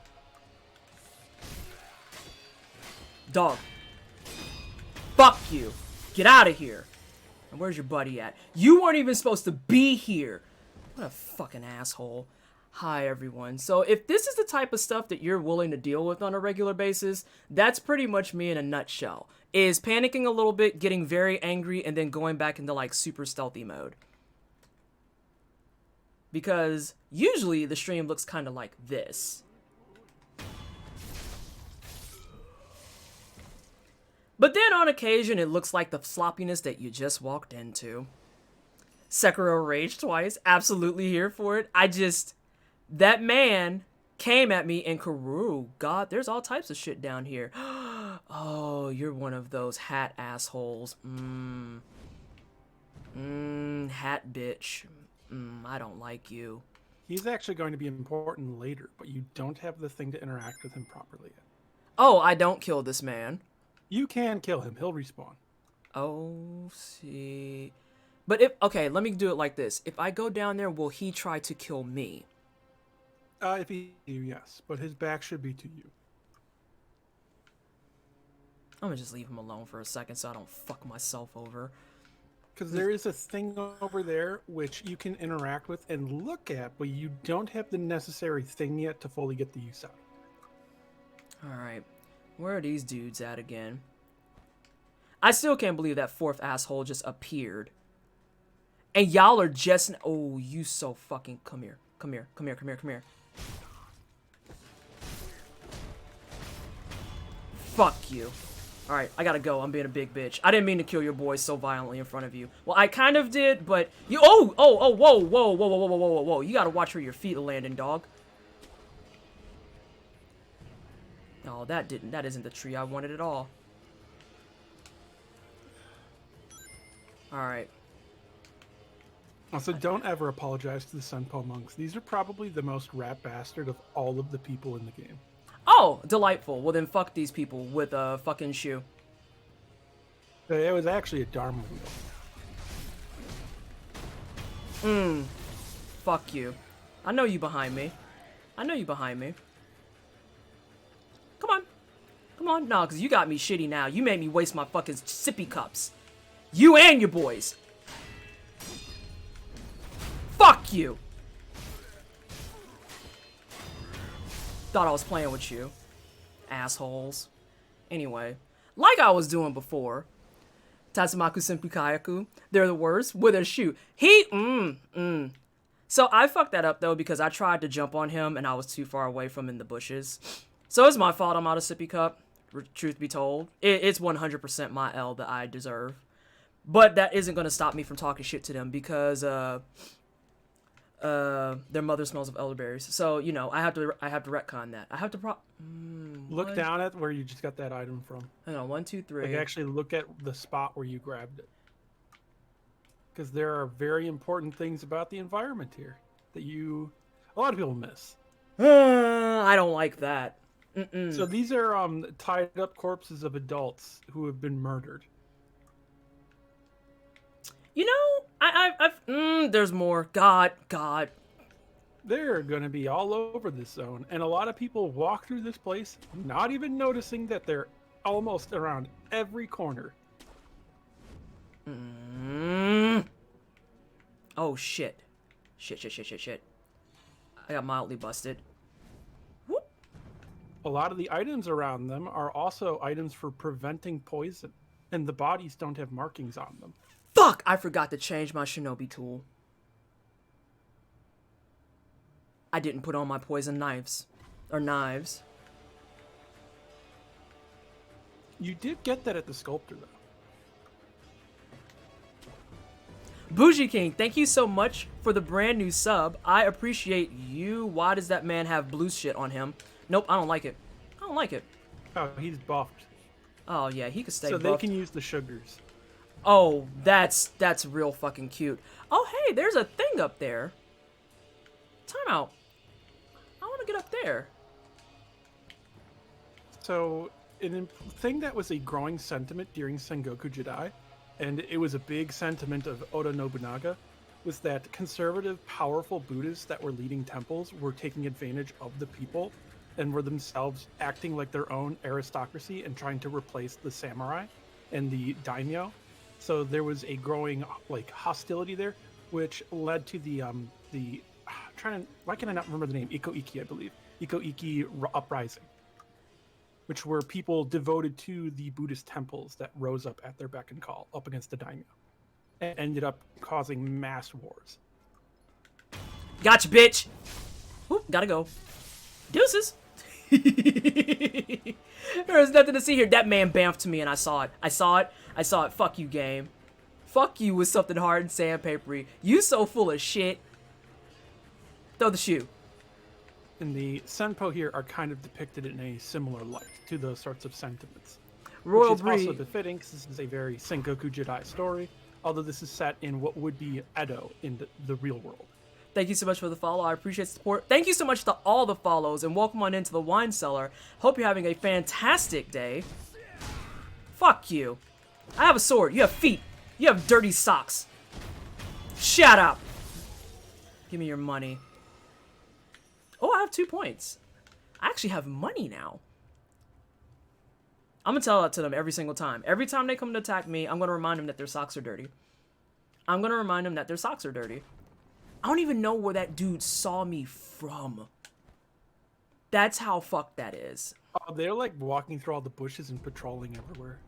Dog. Fuck you. Get out of here. And where's your buddy at? You weren't even supposed to be here. What a fucking asshole. Hi, everyone. So if this is the type of stuff that you're willing to deal with on a regular basis, that's pretty much me in a nutshell. Is panicking a little bit, getting very angry, and then going back into, like, super stealthy mode. Because usually the stream looks kind of like this. But then on occasion, it looks like the sloppiness that you just walked into. Sekiro rage twice. Absolutely here for it. That man came at me and Karoo. God, there's all types of shit down here. Oh, you're one of those hat assholes. Hat bitch. I don't like you. He's actually going to be important later, but you don't have the thing to interact with him properly yet. Oh, I don't kill this man. You can kill him. He'll respawn. Oh, see. But if... Okay, let me do it like this. If I go down there, will he try to kill me? If he... Yes, but his back should be to you. I'm gonna just leave him alone for a second so I don't fuck myself over. Because there is a thing over there which you can interact with and look at, but you don't have the necessary thing yet to fully get the use out. Alright. Where are these dudes at again? I still can't believe that fourth asshole just appeared. And y'all are just... Oh, you so fucking... Come here. Come here. Come here. Come here. Come here. Fuck you. Alright, I gotta go. I'm being a big bitch. I didn't mean to kill your boys so violently in front of you. Well, I kind of did, but... You... Oh! Whoa, whoa, whoa, whoa, whoa, whoa, whoa. You gotta watch where your feet are landing, dog. No, that isn't the tree I wanted at all. Alright. Also, don't ever apologize to the Senpo monks. These are probably the most rat bastard of all of the people in the game. Oh, delightful. Well, then fuck these people with a fucking shoe. It was actually a Dharma wheel. Fuck you. I know you behind me. I know you behind me. Come on. Come on. No, because you got me shitty now. You made me waste my fucking sippy cups. You and your boys. Fuck you. Thought I was playing with you. Assholes. Anyway. Like I was doing before. Tatsumaku Senpu Kayaku. They're the worst. With a shoe. So I fucked that up though because I tried to jump on him and I was too far away from him in the bushes. So it's my fault I'm out of sippy cup. Truth be told. It's 100% my L that I deserve. But that isn't going to stop me from talking shit to them because their mother smells of elderberries. So, you know, I have to retcon that. I have to Look down at where you just got that item from. Hang on, 1, 2, 3. Like actually look at the spot where you grabbed it. Because there are very important things about the environment here that a lot of people miss. I don't like that. So these are tied up corpses of adults who have been murdered. You know, there's more. God. They're going to be all over this zone, and a lot of people walk through this place not even noticing that they're almost around every corner. Oh, shit. Shit. I got mildly busted. Whoop. A lot of the items around them are also items for preventing poison, and the bodies don't have markings on them. Fuck! I forgot to change my shinobi tool. I didn't put on my poison knives. Or knives. You did get that at the sculptor, though. Bougie King, thank you so much for the brand new sub. I appreciate you. Why does that man have blue shit on him? Nope, I don't like it. I don't like it. Oh, he's buffed. Oh, yeah, he could stay so buffed. they can use the sugars. Oh, that's real fucking cute. Oh, hey, there's a thing up there. Time out. I want to get up there. So, a thing that was a growing sentiment during Sengoku Jidai, and it was a big sentiment of Oda Nobunaga, was that conservative, powerful Buddhists that were leading temples were taking advantage of the people and were themselves acting like their own aristocracy and trying to replace the samurai and the daimyo. So there was a growing hostility there, which led to why can I not remember the name? Iko-iki, I believe. Iko-iki uprising, which were people devoted to the Buddhist temples that rose up at their beck and call up against the daimyo, and ended up causing mass wars. Gotcha, bitch. Oop, gotta go. Deuces. There's nothing to see here. That man bamfed to me and I saw it. I saw it. Fuck you, game. Fuck you with something hard and sandpapery. You so full of shit. Throw the shoe. And the senpo here are kind of depicted in a similar light to those sorts of sentiments. Royal which is Breed. also befitting because this is a very Sengoku Jidai story, although this is set in what would be Edo in the real world. Thank you so much for the follow. I appreciate the support. Thank you so much to all the follows, and welcome on into the wine cellar. Hope you're having a fantastic day. Fuck you. I have a sword. You have feet. You have dirty socks. Shut up. Give me your money. Oh, I have 2 points. I actually have money now. I'm gonna tell that to them every single time. Every time they come to attack me, I'm gonna remind them that their socks are dirty. I don't even know where that dude saw me from. That's how fucked that is. Oh, they're like walking through all the bushes and patrolling everywhere.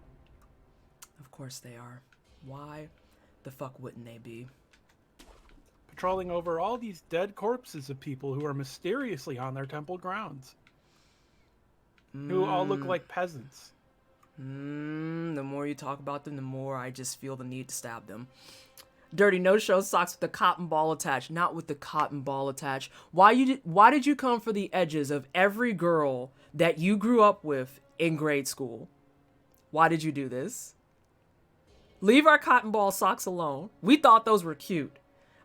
Of course they are. Why the fuck wouldn't they be? Patrolling over all these dead corpses of people who are mysteriously on their temple grounds. Who all look like peasants. The more you talk about them, the more I just feel the need to stab them. Dirty no-show socks with the cotton ball attached. Not with the cotton ball attached. Why did you come for the edges of every girl that you grew up with in grade school? Why did you do this? Leave our cotton ball socks alone. We thought those were cute.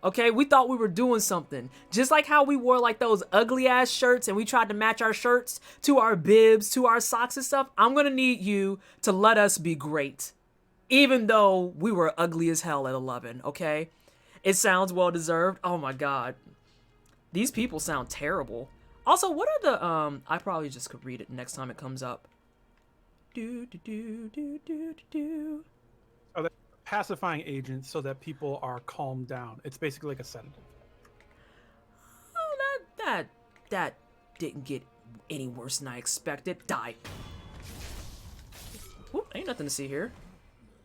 Okay, we thought we were doing something. Just like how we wore like those ugly ass shirts and we tried to match our shirts to our bibs, to our socks and stuff. I'm gonna need you to let us be great. Even though we were ugly as hell at 11, okay? It sounds well deserved. Oh my god. These people sound terrible. Also, what are the, I probably just could read it next time it comes up. Do. Oh, they're pacifying agents so that people are calmed down. It's basically like a sedative. Oh, that didn't get any worse than I expected. Die. Whoop, ain't nothing to see here.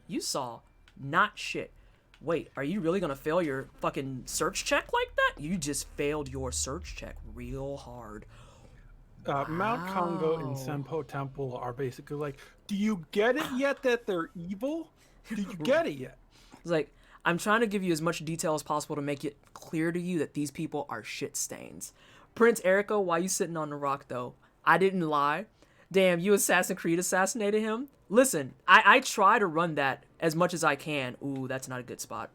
You saw not shit. Wait, are you really gonna fail your fucking search check like that? You just failed your search check real hard. Mount Kongo and Senpo Temple are basically like, do you get it yet that they're evil? Do you get it yet? It's like, I'm trying to give you as much detail as possible to make it clear to you that these people are shit stains. Prince Erico, why you sitting on the rock though? I didn't lie. Damn, you Assassin's Creed assassinated him? Listen, I try to run that as much as I can. Ooh, that's not a good spot.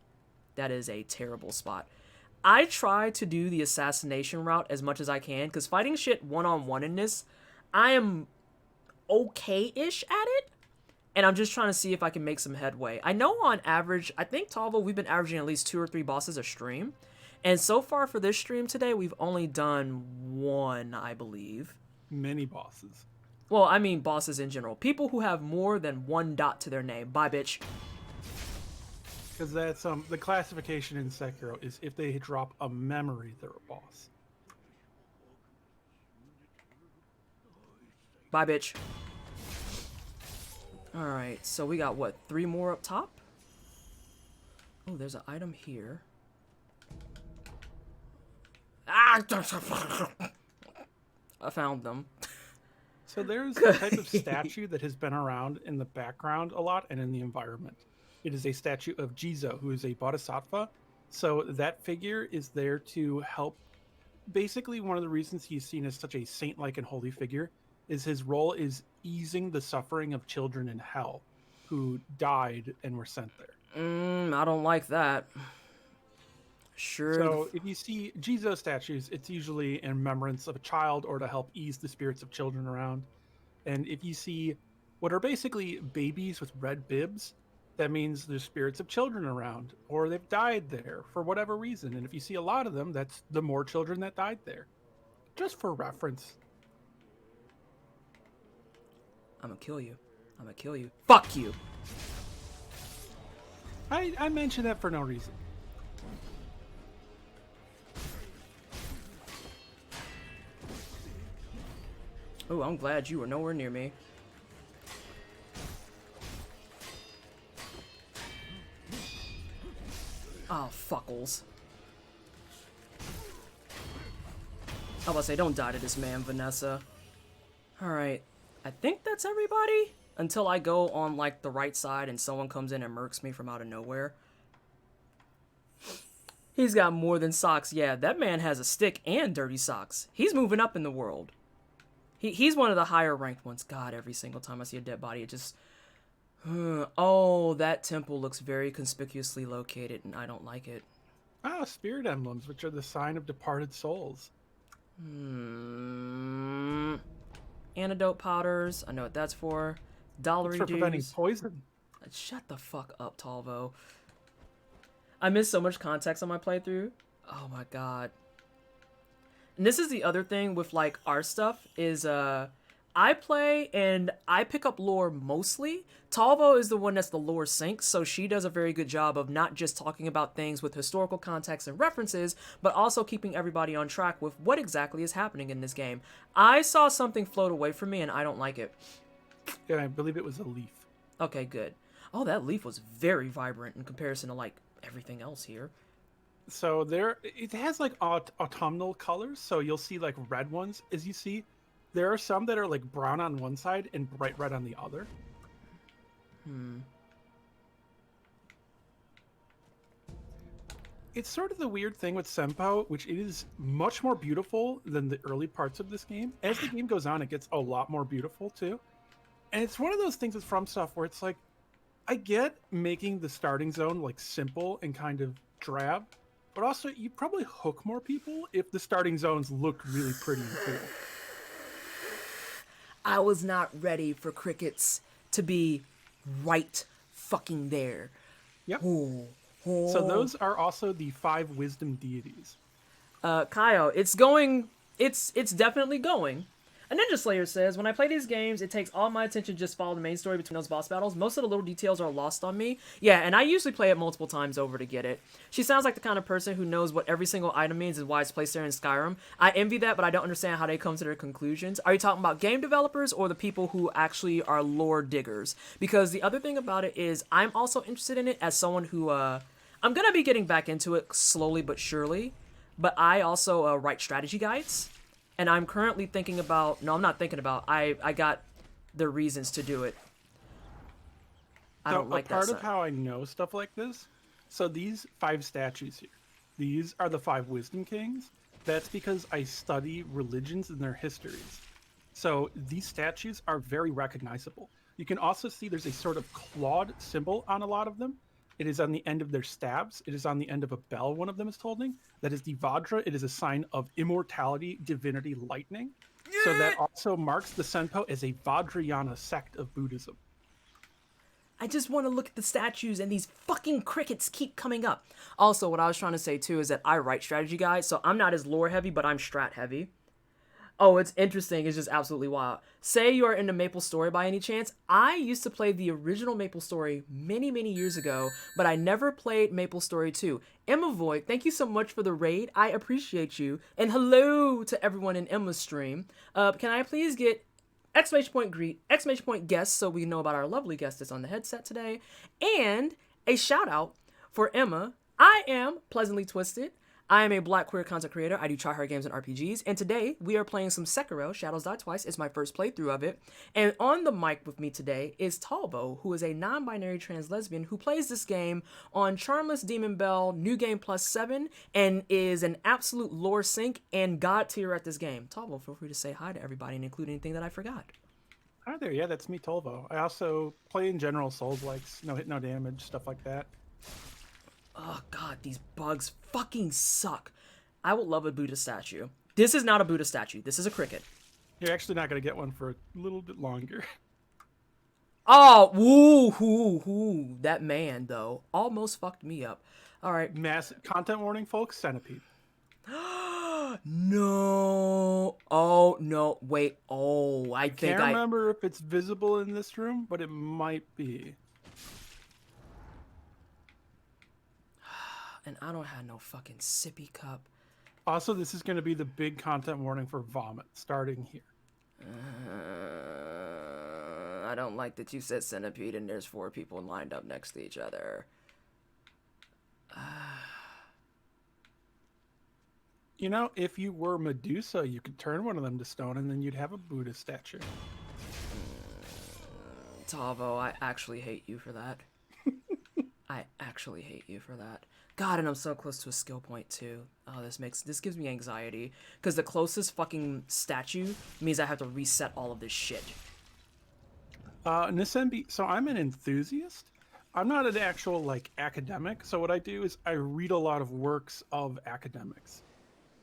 That is a terrible spot. I try to do the assassination route as much as I can, because fighting shit one-on-one in this, I am okay-ish at it. and I'm just trying to see if I can make some headway. I know on average, I think Talvo, we've been averaging at least 2 or 3 bosses a stream. And so far for this stream today, we've only done 1, I believe. Many bosses. Well, I mean bosses in general. People who have more than 1 dot to their name. Bye, bitch. Because that's the classification in Sekiro is if they drop a memory, they're a boss. Bye, bitch. Alright, so we got, what, 3 more up top? Oh, there's an item here. Ah! I found them. So there's a type of statue that has been around in the background a lot and in the environment. It is a statue of Jizo, who is a bodhisattva. So that figure is there to help. Basically, one of the reasons he's seen as such a saint-like and holy figure is his role is easing the suffering of children in hell who died and were sent there. I don't like that. Sure. So if you see Jizo statues, it's usually in remembrance of a child or to help ease the spirits of children around. And if you see what are basically babies with red bibs, that means there's spirits of children around or they've died there for whatever reason. And if you see a lot of them, that's the more children that died there. Just for reference. I'm gonna kill you. I'm gonna kill you. Fuck you. I mentioned that for no reason. Oh, I'm glad you were nowhere near me. Oh, fuckles. I was about to say, don't die to this man, Vanessa. Alright. I think that's everybody. Until I go on, like, the right side and someone comes in and murks me from out of nowhere. He's got more than socks. Yeah, that man has a stick and dirty socks. He's moving up in the world. He's one of the higher ranked ones. God, every single time I see a dead body, it just... Oh, that temple looks very conspicuously located, and I don't like it. Ah, spirit emblems, which are the sign of departed souls. Antidote powders. I know what that's for. Dollar For preventing poison. Shut the fuck up, Talvo. I missed so much context on my playthrough. Oh my god. And this is the other thing with, like, our stuff, is, I play and I pick up lore mostly. Talvo is the one that's the lore sink, so she does a very good job of not just talking about things with historical context and references, but also keeping everybody on track with what exactly is happening in this game. I saw something float away from me and I don't like it. Yeah, I believe it was a leaf. Okay, good. Oh, that leaf was very vibrant in comparison to, like, everything else here. So it has like autumnal colors. So you'll see like red ones. As you see, there are some that are like brown on one side and bright red on the other. It's sort of the weird thing with Senpou, which it is much more beautiful than the early parts of this game. As the game goes on, it gets a lot more beautiful too. And it's one of those things with From stuff where it's like, I get making the starting zone like simple and kind of drab, but also you probably hook more people if the starting zones looked really pretty and cool. I was not ready for crickets to be right fucking there. Yep. Oh. So those are also the 5 wisdom deities. Kaio, it's going. It's definitely going. A Ninja Slayer says, when I play these games, it takes all my attention to just follow the main story between those boss battles. Most of the little details are lost on me. Yeah, and I usually play it multiple times over to get it. She sounds like the kind of person who knows what every single item means and why it's placed there in Skyrim. I envy that, but I don't understand how they come to their conclusions. Are you talking about game developers or the people who actually are lore diggers? Because the other thing about it is I'm also interested in it as someone who, I'm going to be getting back into it slowly but surely, but I also write strategy guides. And I'm currently thinking about... No, I'm not thinking about... I got the reasons to do it. I don't like that. Part of how I know stuff like this... So these 5 statues here. These are the 5 wisdom kings. That's because I study religions and their histories. So these statues are very recognizable. You can also see there's a sort of clawed symbol on a lot of them. It is on the end of their stabs. It is on the end of a bell one of them is holding. That is the Vajra. It is a sign of immortality, divinity, lightning. So that also marks the Senpou as a Vajrayana sect of Buddhism. I just want to look at the statues and these fucking crickets keep coming up. Also, what I was trying to say too is that I write strategy guides, so I'm not as lore heavy, but I'm strat heavy. Oh, it's interesting. It's just absolutely wild. Say you are into MapleStory by any chance. I used to play the original MapleStory many, many years ago, but I never played MapleStory 2. Emma Void, thank you so much for the raid. I appreciate you. And hello to everyone in Emma's stream. Can I please get exclamation point greet, exclamation point guest, so we know about our lovely guest that's on the headset today, and a shout out for Emma. I am Pleasantly Twisted. I am a black queer content creator. I do tryhard games and RPGs, and today we are playing some Sekiro, Shadows Die Twice. It's my first playthrough of it, and on the mic with me today is Talbo, who is a non-binary trans lesbian who plays this game on Charmless Demon Bell New Game Plus 7, and is an absolute lore sink and god tier at this game. Talbo, feel free to say hi to everybody and include anything that I forgot. Hi there, yeah, that's me, Tolvo. I also play in general Souls-likes, no hit, no damage, stuff like that. Oh god, these bugs fucking suck. I would love a Buddha statue. This is not a Buddha statue. This is a cricket. You're actually not going to get one for a little bit longer. Oh, woo. That man, though, almost fucked me up. All right. Massive content warning, folks. Centipede. No. Oh, no. Wait. Oh, I think Can't remember if it's visible in this room, but it might be. And I don't have no fucking sippy cup. Also, this is going to be the big content warning for vomit, starting here. I don't like that you said centipede and there's 4 people lined up next to each other. You know, if you were Medusa, you could turn one of them to stone and then you'd have a Buddha statue. Tavo, I actually hate you for that. I actually hate you for that. God, and I'm so close to a skill point too. Oh, this gives me anxiety. Because the closest fucking statue means I have to reset all of this shit. Nisembi, so I'm an enthusiast. I'm not an actual, like, academic. So what I do is I read a lot of works of academics.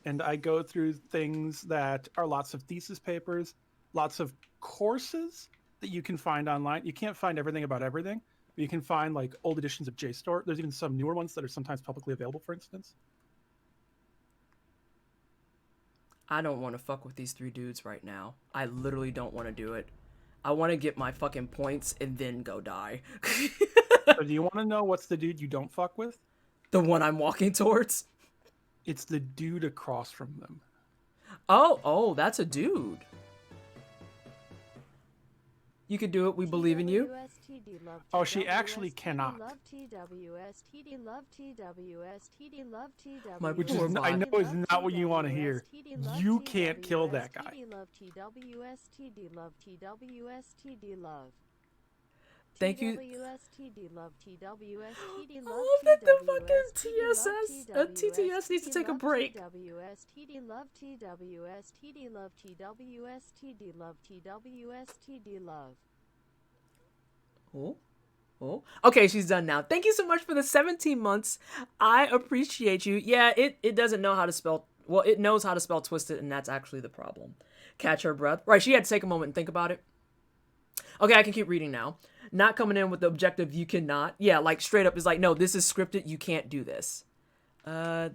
And I go through things that are lots of thesis papers, lots of courses that you can find online. You can't find everything about everything. You can find like old editions of JSTOR. There's even some newer ones that are sometimes publicly available, for instance. I don't want to fuck with these 3 dudes right now. I literally don't want to do it. I want to get my fucking points and then go die. So do you want to know what's the dude you don't fuck with? The one I'm walking towards? It's the dude across from them. Oh, that's a dude. You could do it. We believe in you. Oh, she actually cannot. Which is, I know is not what you want to hear. You can't kill that guy. Thank you. I love that the fucking TTS needs to take a break. Oh. Okay, she's done now. Thank you so much for the 17 months. I appreciate you. Yeah, it doesn't know how to spell. Well, it knows how to spell twisted, and that's actually the problem. Catch her breath. Right, she had to take a moment and think about it. Okay, I can keep reading now. Not coming in with the objective, you cannot. Yeah, like straight up is like, no, this is scripted. You can't do this. Oh,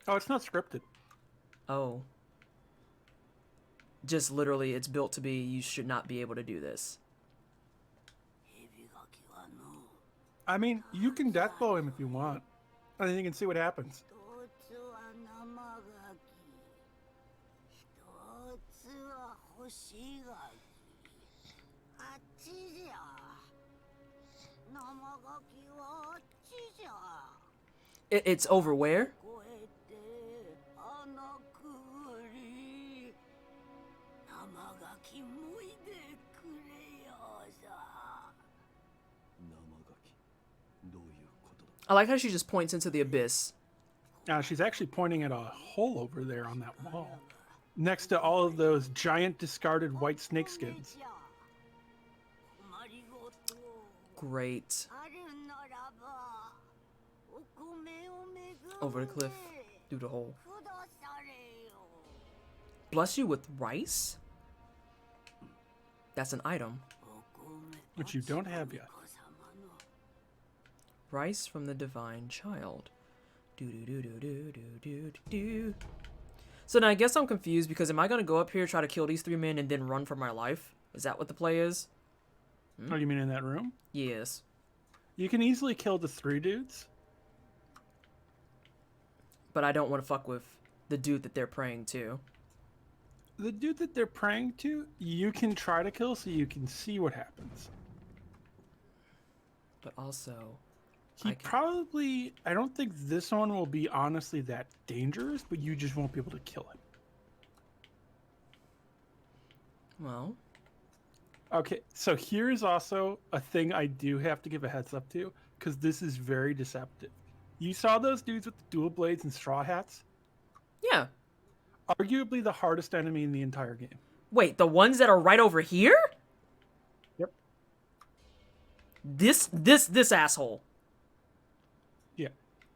it's not scripted. Oh. Just literally, it's built to be, you should not be able to do this. I mean, you can death blow him if you want. And then you can see what happens. It's over where? I like how she just points into the abyss. She's actually pointing at a hole over there on that wall. Next to all of those giant discarded white snakeskins. Great. Over the cliff, through the hole. Bless you with rice? That's an item. Which you don't have yet. Rice from the Divine Child. Do do do do do do do do. So now I guess I'm confused because am I gonna go up here, try to kill these 3 men, and then run for my life? Is that what the play is? Oh, you mean in that room? Yes. You can easily kill the 3 dudes. But I don't want to fuck with the dude that they're praying to. The dude that they're praying to, you can try to kill so you can see what happens. But also, I don't think this one will be honestly that dangerous, but you just won't be able to kill him. well, Okay, so here's also a thing I do have to give a heads up to, because this is very deceptive. You saw those dudes with the dual blades and straw hats? yeah. Arguably the hardest enemy in the entire game. Wait, the ones that are right over here? Yep. This asshole. Yeah.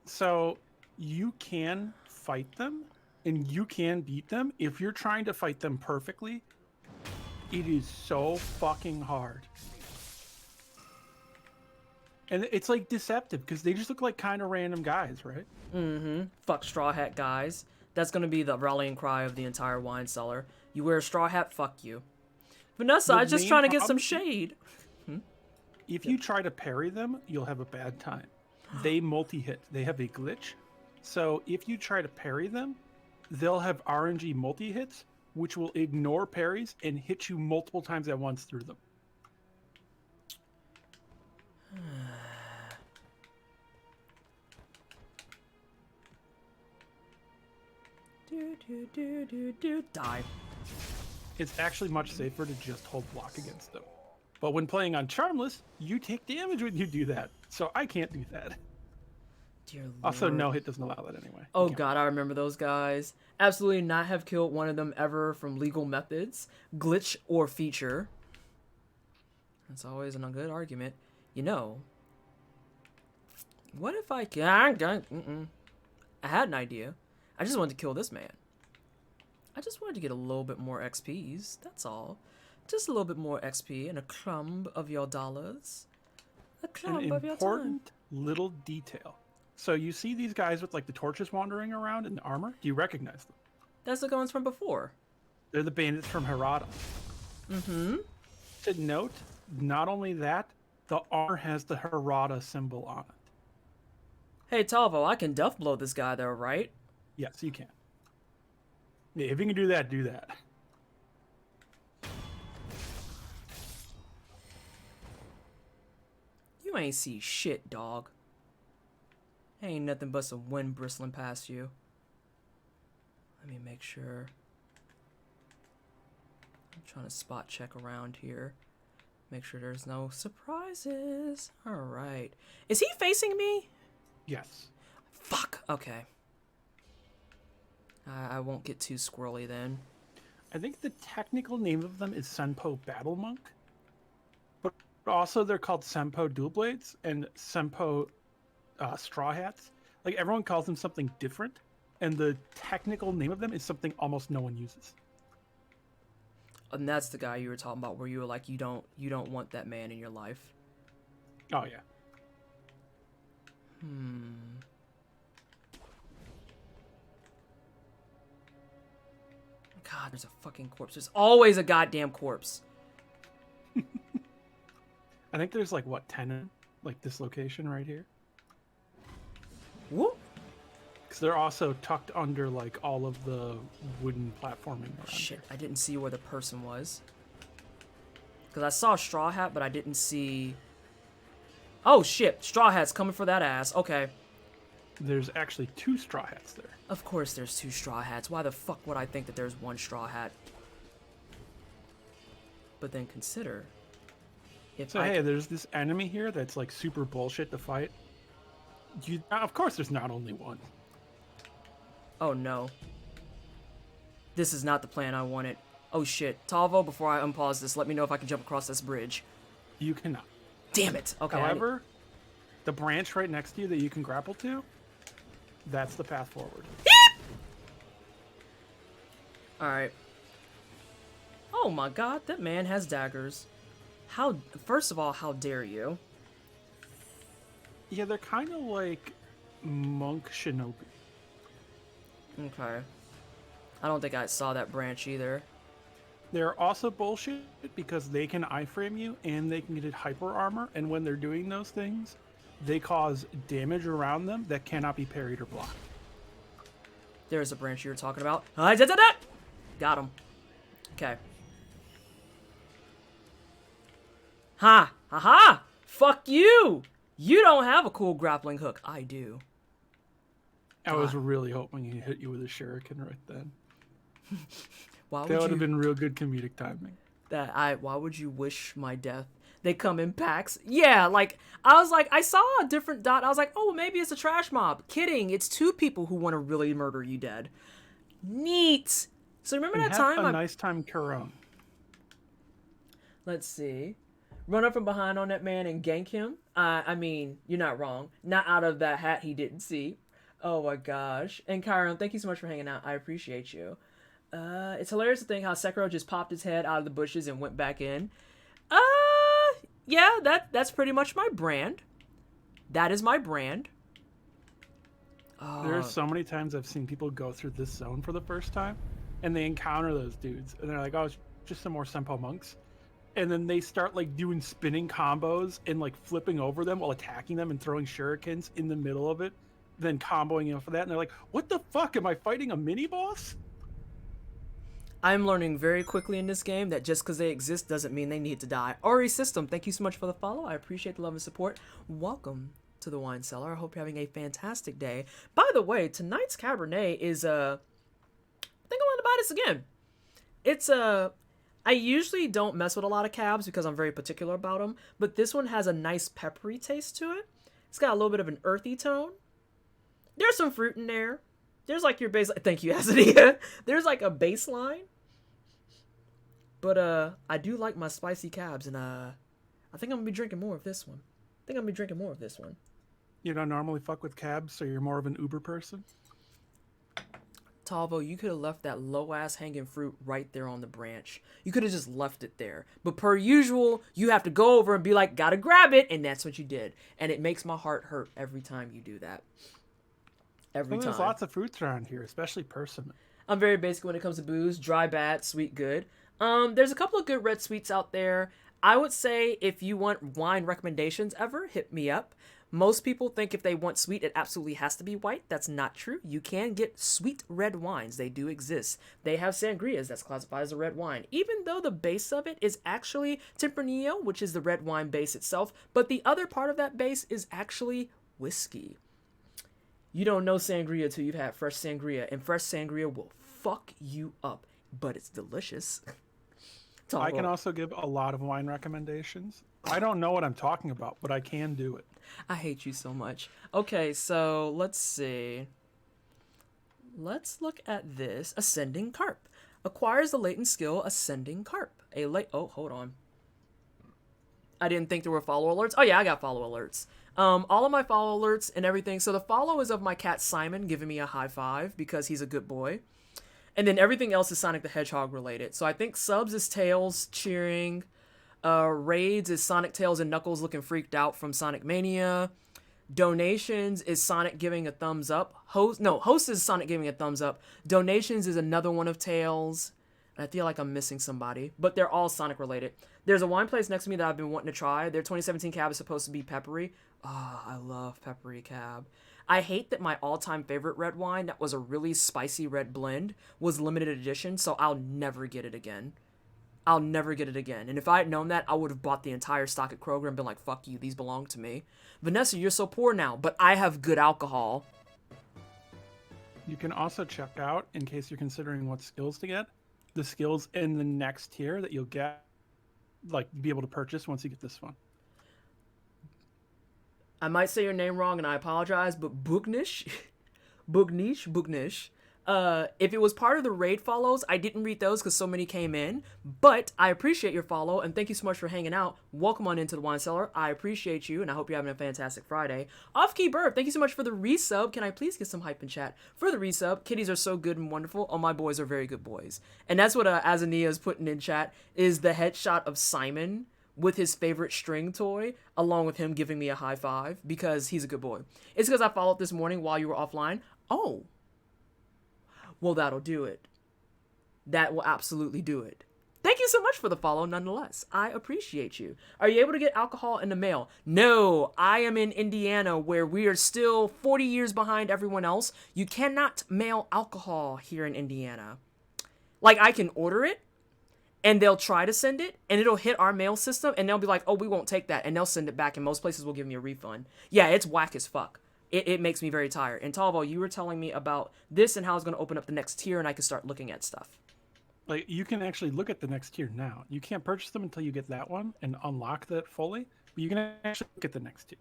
So you can fight them and you can beat them if you're trying to fight them perfectly. It is so fucking hard. And it's like deceptive because they just look like kind of random guys, right? Mm-hmm. Fuck straw hat guys. That's gonna be the rallying cry of the entire wine cellar. You wear a straw hat, fuck you. Vanessa, I'm just trying to get some shade. If you try to parry them, you'll have a bad time. They multi-hit. They have a glitch. So if you try to parry them, they'll have RNG multi-hits, which will ignore parries and hit you multiple times at once through them. Die. It's actually much safer to just hold block against them. But when playing on Charmless, you take damage when you do that. So I can't do that. Dear Lord. Also, no hit doesn't allow that anyway. Oh god, I remember those guys. Absolutely not have killed one of them ever from legal methods, glitch, or feature. That's always a good argument. You know, what if I can? I had an idea. I just wanted to kill this man. I just wanted to get a little bit more XPs. That's all. Just a little bit more XP and a crumb of your dollars. A crumb of your time. An important little detail. So you see these guys with like the torches wandering around in the armor? Do you recognize them? That's the ones from before. They're the bandits from Harada. Mm-hmm. To note, not only that, the armor has the Harada symbol on it. Hey, Talvo, I can duff blow this guy though, right? Yes, you can. Yeah, if you can do that, do that. You ain't see shit, dog. Ain't nothing but some wind bristling past you. Let me make sure. I'm trying to spot check around here. Make sure there's no surprises. Alright. Is he facing me? Yes. Fuck. Okay. I won't get too squirrely then. I think the technical name of them is Senpo Battle Monk. But also they're called Senpo Dual Blades and Senpo Straw Hats. Like everyone calls them something different. And the technical name of them is something almost no one uses. And that's the guy you were talking about where you were like, you don't want that man in your life. Oh, yeah. God, there's a fucking corpse. There's always a goddamn corpse. I think there's like, what, 10 in like this location right here? Whoop. Because they're also tucked under like all of the wooden platforming around Shit, here. I didn't see where the person was. Because I saw a straw hat, but I didn't see... Oh shit, straw hat's coming for that ass. Okay. There's actually 2 straw hats there. Of course there's 2 straw hats. Why the fuck would I think that there's 1 straw hat? But then consider... So hey, there's this enemy here that's like super bullshit to fight. Of course there's not only one. Oh no. This is not the plan I wanted. Oh shit. Talvo, before I unpause this, let me know if I can jump across this bridge. You cannot. Damn it. Okay. However, the branch right next to you that you can grapple to, that's the path forward. Alright. Oh my god, that man has daggers. First of all, how dare you? Yeah, they're kind of like monk shinobi. Okay. I don't think I saw that branch either. They're also bullshit because they can iframe you and they can get hyper armor, and when they're doing those things, they cause damage around them that cannot be parried or blocked. There's a branch you were talking about. Got him. Okay. Ha! Ha! Fuck you! You don't have a cool grappling hook. I do. I was really hoping he hit you with a shuriken right then. Why That would have been real good comedic timing. Why would you wish my death? They come in packs. Yeah, like, I was like, I saw a different dot. I was like, oh, well, maybe it's a trash mob. Kidding. It's two people who want to really murder you dead. Neat. So remember that time? Have a nice time, Kuron. Let's see. Run up from behind on that man and gank him. I mean, you're not wrong. Not out of that hat he didn't see. Oh my gosh. And Chiron, thank you so much for hanging out. I appreciate you. It's hilarious to think how Sekiro just popped his head out of the bushes and went back in. Yeah, that's pretty much my brand. That is my brand. There's so many times I've seen people go through this zone for the first time, and they encounter those dudes, and they're like, "Oh, it's just some more Senpo monks," and then they start like doing spinning combos and like flipping over them while attacking them and throwing shurikens in the middle of it, then comboing off of that, and they're like, "What the fuck? Am I fighting a mini boss?" I'm learning very quickly in this game that just because they exist doesn't mean they need to die. Ori System, thank you so much for the follow. I appreciate the love and support. Welcome to the Wine Cellar. I hope you're having a fantastic day. By the way, tonight's Cabernet is, I think I want to buy this again. It's, I usually don't mess with a lot of cabs because I'm very particular about them, but this one has a nice peppery taste to it. It's got a little bit of an earthy tone. There's some fruit in there. There's like your base. Thank you, Azadia. There's like a baseline. But I do like my spicy cabs, and I think I'm gonna be drinking more of this one. You don't normally fuck with cabs, so you're more of an Uber person? Talvo, you could have left that low ass hanging fruit right there on the branch. You could have just left it there. But per usual, you have to go over and be like, gotta grab it, and that's what you did. And it makes my heart hurt every time you do that. Every time. There's lots of fruits around here, especially persimmon. I'm very basic when it comes to booze. Dry, bad, sweet, good. There's a couple of good red sweets out there. I would say if you want wine recommendations ever, hit me up. Most people think if they want sweet, it absolutely has to be white. That's not true. You can get sweet red wines. They do exist. They have sangrias that's classified as a red wine, even though the base of it is actually Tempranillo, which is the red wine base itself. But the other part of that base is actually whiskey. You don't know sangria till you've had fresh sangria, and fresh sangria will fuck you up, but it's delicious. I can also give a lot of wine recommendations. I don't know what I'm talking about, but I can do it. I hate you so much. Okay, so let's see. Let's look at this. Ascending Carp. Acquires the latent skill Ascending Carp. Oh, hold on. I didn't think there were follow alerts. Oh yeah, I got follow alerts. All of my follow alerts and everything. So the follow is of my cat Simon giving me a high five because he's a good boy. And then everything else is Sonic the Hedgehog related. So I think subs is Tails cheering. Raids is Sonic, Tails, and Knuckles looking freaked out from Sonic Mania. Donations is Sonic giving a thumbs up. Host is Sonic giving a thumbs up. Donations is another one of Tails. I feel like I'm missing somebody, but they're all Sonic related. There's a wine place next to me that I've been wanting to try. Their 2017 cab is supposed to be peppery. Oh, I love peppery cab. I hate that my all-time favorite red wine that was a really spicy red blend was limited edition, so I'll never get it again. And if I had known that, I would have bought the entire stock at Kroger and been like, fuck you, these belong to me. Vanessa, you're so poor now, but I have good alcohol. You can also check out, in case you're considering what skills to get, the skills in the next tier that you'll get, like, be able to purchase once you get this one. I might say your name wrong and I apologize, but Bugnish, if it was part of the raid follows, I didn't read those because so many came in, but I appreciate your follow and thank you so much for hanging out. Welcome on into the Wine Cellar. I appreciate you and I hope you're having a fantastic Friday. Off-Key Bird, thank you so much for the resub. Can I please get some hype in chat for the resub? Kitties are so good and wonderful. Oh, my boys are very good boys. And that's what Azania is putting in chat is the headshot of Simon with his favorite string toy, along with him giving me a high five because he's a good boy. It's because I followed this morning while you were offline. Oh, well, that'll do it. That will absolutely do it. Thank you so much for the follow nonetheless. I appreciate you. Are you able to get alcohol in the mail? No, I am in Indiana where we are still 40 years behind everyone else. You cannot mail alcohol here in Indiana. Like, I can order it and they'll try to send it and it'll hit our mail system and they'll be like, oh, we won't take that. And they'll send it back and most places will give me a refund. Yeah, it's whack as fuck. It makes me very tired. And Talvo, you were telling me about this and how it's going to open up the next tier and I can start looking at stuff. Like, you can actually look at the next tier now. You can't purchase them until you get that one and unlock that fully, but you can actually look at the next tier.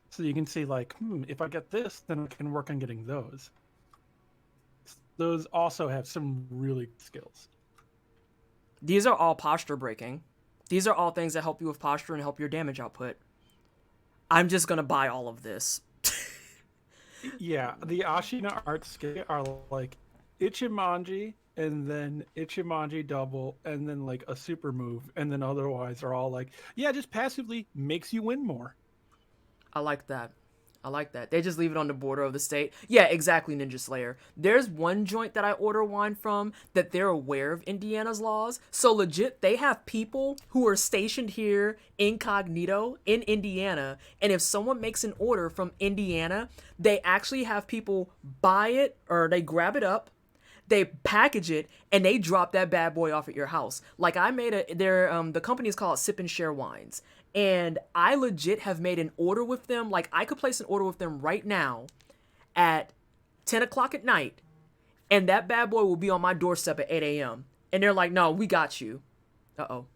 So you can see, like, if I get this, then I can work on getting those. Those also have some really good skills. These are all posture breaking. These are all things that help you with posture and help your damage output. I'm just going to buy all of this. Yeah, the Ashina art skill are like Ichimonji, and then Ichimonji double, and then like a super move, and then otherwise are all like, yeah, just passively makes you win more. I like that. I like that. They just leave it on the border of the state. Yeah, exactly, Ninja Slayer. There's one joint that I order wine from that they're aware of Indiana's laws. So legit, they have people who are stationed here incognito in Indiana. And if someone makes an order from Indiana, they actually have people buy it or they grab it up. They package it and they drop that bad boy off at your house. Like I made the company is called Sip and Share Wines. And I legit have made an order with them. Like, I could place an order with them right now at 10 o'clock at night. And that bad boy will be on my doorstep at 8 a.m. And they're like, no, we got you. Uh-oh.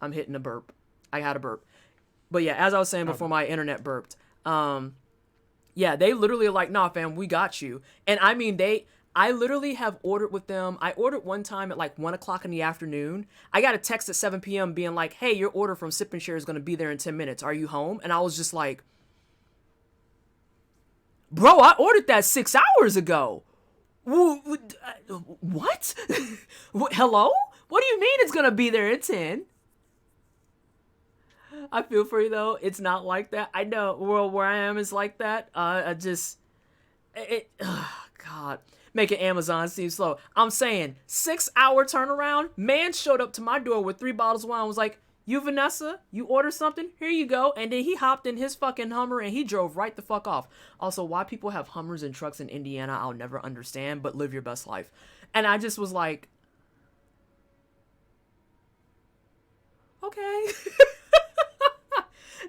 I'm hitting a burp. I had a burp. But yeah, as I was saying before my internet burped. Yeah, they literally are like, nah, fam, we got you. And I mean, I literally have ordered with them. I ordered one time at like 1 o'clock in the afternoon. I got a text at 7 p.m. being like, hey, your order from Sip and Share is going to be there in 10 minutes. Are you home? And I was just like, bro, I ordered that 6 hours ago. What? Hello? What do you mean it's going to be there in 10? I feel for you, though. It's not like that. I know where I am is like that. God. Making Amazon seem slow. I'm saying 6 hour turnaround. Man showed up to my door with 3 bottles of wine. Was like, you Vanessa, you order something? Here you go. And then he hopped in his fucking Hummer and he drove right the fuck off. Also, why people have Hummers and trucks in Indiana, I'll never understand, but live your best life. And I just was like, okay.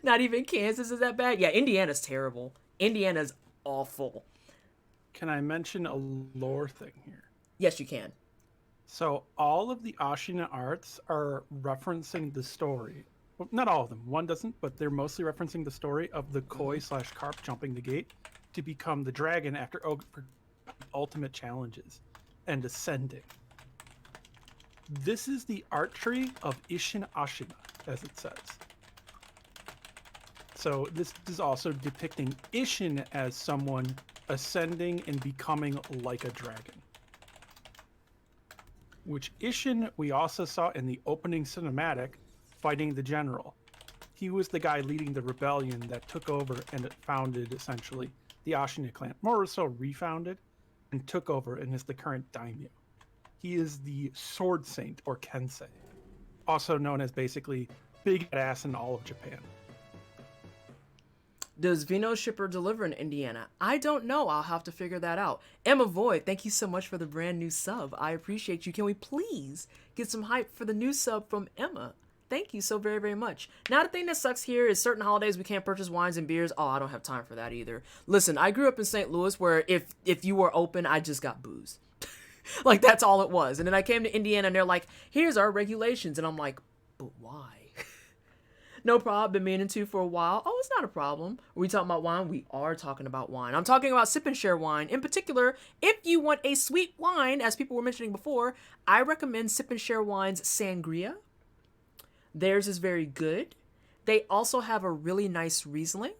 Not even Kansas is that bad. Yeah, Indiana's terrible. Indiana's awful. Can I mention a lore thing here? Yes, you can. So all of the Ashina arts are referencing the story. Well, not all of them. One doesn't, but they're mostly referencing the story of the koi/carp jumping the gate to become the dragon after ultimate challenges and ascending. This is the art tree of Ishin Ashina, as it says. So this is also depicting Ishin as someone ascending and becoming like a dragon. Which Ishin we also saw in the opening cinematic fighting the general. He was the guy leading the rebellion that took over and it founded essentially the Ashina clan. More so refounded and took over and is the current daimyo. He is the sword saint or kensei. Also known as basically big ass in all of Japan. Does Vino Shipper deliver in Indiana? I don't know. I'll have to figure that out. Emma Void, thank you so much for the brand new sub. I appreciate you. Can we please get some hype for the new sub from Emma? Thank you so very, very much. Now, the thing that sucks here is certain holidays we can't purchase wines and beers. Oh, I don't have time for that either. Listen, I grew up in St. Louis where if you were open, I just got booze. Like, that's all it was. And then I came to Indiana and they're like, here's our regulations. And I'm like, but why? No problem, been meaning to for a while. Oh, it's not a problem. Are we talking about wine? We are talking about wine. I'm talking about Sip and Share wine. In particular, if you want a sweet wine, as people were mentioning before, I recommend Sip and Share wine's Sangria. Theirs is very good. They also have a really nice Riesling.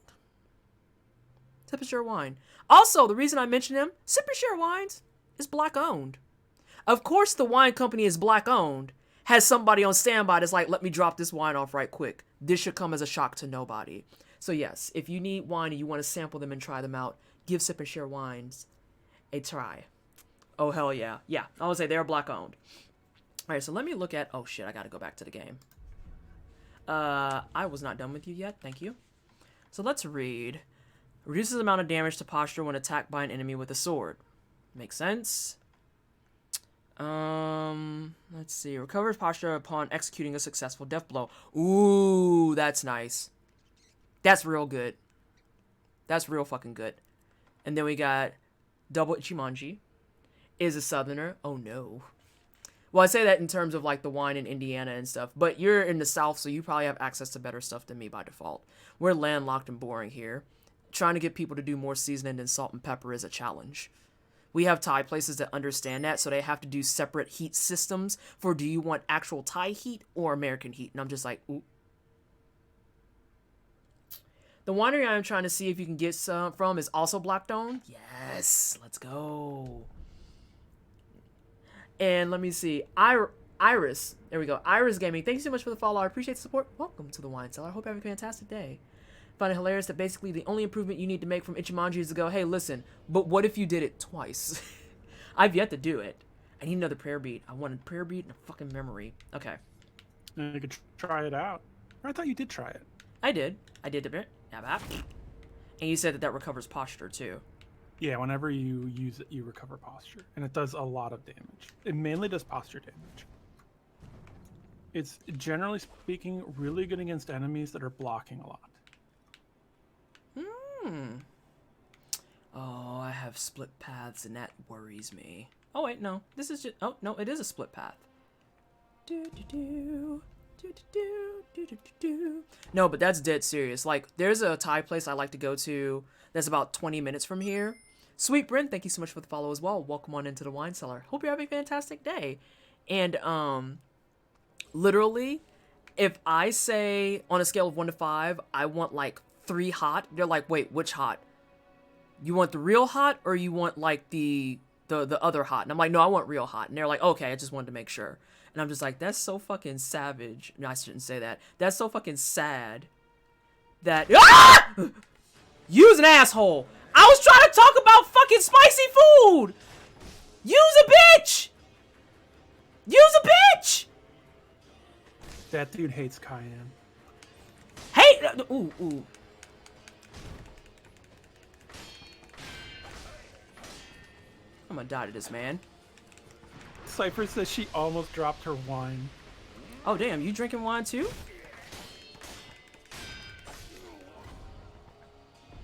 Sip and Share wine. Also, the reason I mention them, Sip and Share wines is black owned. Of course, the wine company is black owned. has somebody on standby that's like, let me drop this wine off right quick. This should come as a shock to nobody. So yes, if you need wine and you want to sample them and try them out, give Sip and Share Wines a try. Oh, hell yeah. Yeah, I would say they're Black owned. All right, so let me look at... Oh, shit, I got to go back to the game. I was not done with you yet. Thank you. So let's read. Reduces the amount of damage to posture when attacked by an enemy with a sword. Makes sense. Let's see. Recovers posture upon executing a successful death blow. Ooh, that's nice. That's real good. That's real fucking good. And then we got Double Ichimonji. Is a southerner. Oh no. Well, I say that in terms of like the wine in Indiana and stuff, but you're in the South, so you probably have access to better stuff than me by default. We're landlocked and boring here. Trying to get people to do more seasoning than salt and pepper is a challenge. We have Thai places that understand that, so they have to do separate heat systems for do you want actual Thai heat or American heat? And I'm just like, ooh. The winery I'm trying to see if you can get some from is also Black-owned. Yes, let's go. And let me see. Iris. There we go. Iris Gaming. Thank you so much for the follow. I appreciate the support. Welcome to the Wine Cellar. I hope you have a fantastic day. Find it hilarious that basically the only improvement you need to make from Ichimonji is to go, hey, listen, but what if you did it twice? I've yet to do it. I need another prayer beat. I want a prayer beat and a fucking memory. Okay. And you could try it out. I thought you did try it. I did. I did a bit. And you said that recovers posture too. Yeah, whenever you use it, you recover posture. And it does a lot of damage. It mainly does posture damage. It's, generally speaking, really good against enemies that are blocking a lot. Oh, I have split paths and that worries me. Oh, wait, no. This is just... Oh, no, it is a split path. No, but that's dead serious. Like, there's a Thai place I like to go to that's about 20 minutes from here. Sweet Brent, thank you so much for the follow as well. Welcome on into the Wine Cellar. Hope you're having a fantastic day. And, literally, if I say on a scale of 1 to 5, I want like 3 hot, they're like, wait, which hot? You want the real hot or you want like the other hot? And I'm like, no, I want real hot. And they're like, okay, I just wanted to make sure. And I'm just like, that's so fucking savage. No, I shouldn't say that. That's so fucking sad that... Ah! Use an asshole. I was trying to talk about fucking spicy food. Use a bitch. Use a bitch. That dude hates cayenne. Hey, ooh. I'm gonna die to this man. Cypher says she almost dropped her wine. Oh damn, you drinking wine too?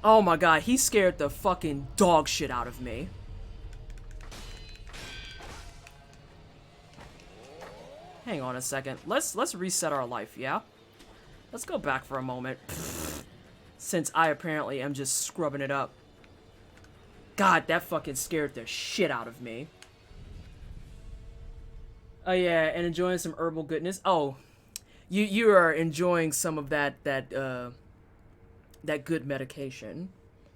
Oh my god, he scared the fucking dog shit out of me. Hang on a second. Let's reset our life, yeah? Let's go back for a moment. Since I apparently am just scrubbing it up. God, that fucking scared the shit out of me. Oh yeah, and enjoying some herbal goodness. Oh, you are enjoying some of that good medication.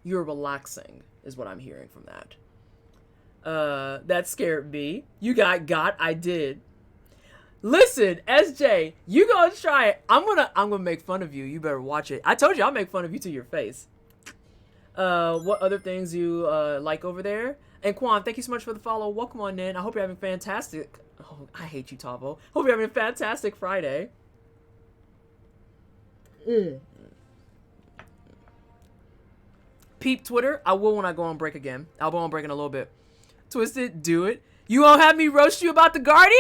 You're relaxing, is what I'm hearing from that. That scared me. You got, I did. Listen, SJ, you gonna try it. I'm gonna make fun of you. You better watch it. I told you I'll make fun of you to your face. What other things you like over there? And Quan, thank you so much for the follow. Welcome on in. I hope you're having fantastic. Oh, I hate you, Tavo. Hope you're having a fantastic Friday. Peep Twitter. I will when I go on break again. I'll go on break in a little bit. Twisted, do it. You gonna have me roast you about the Guardian?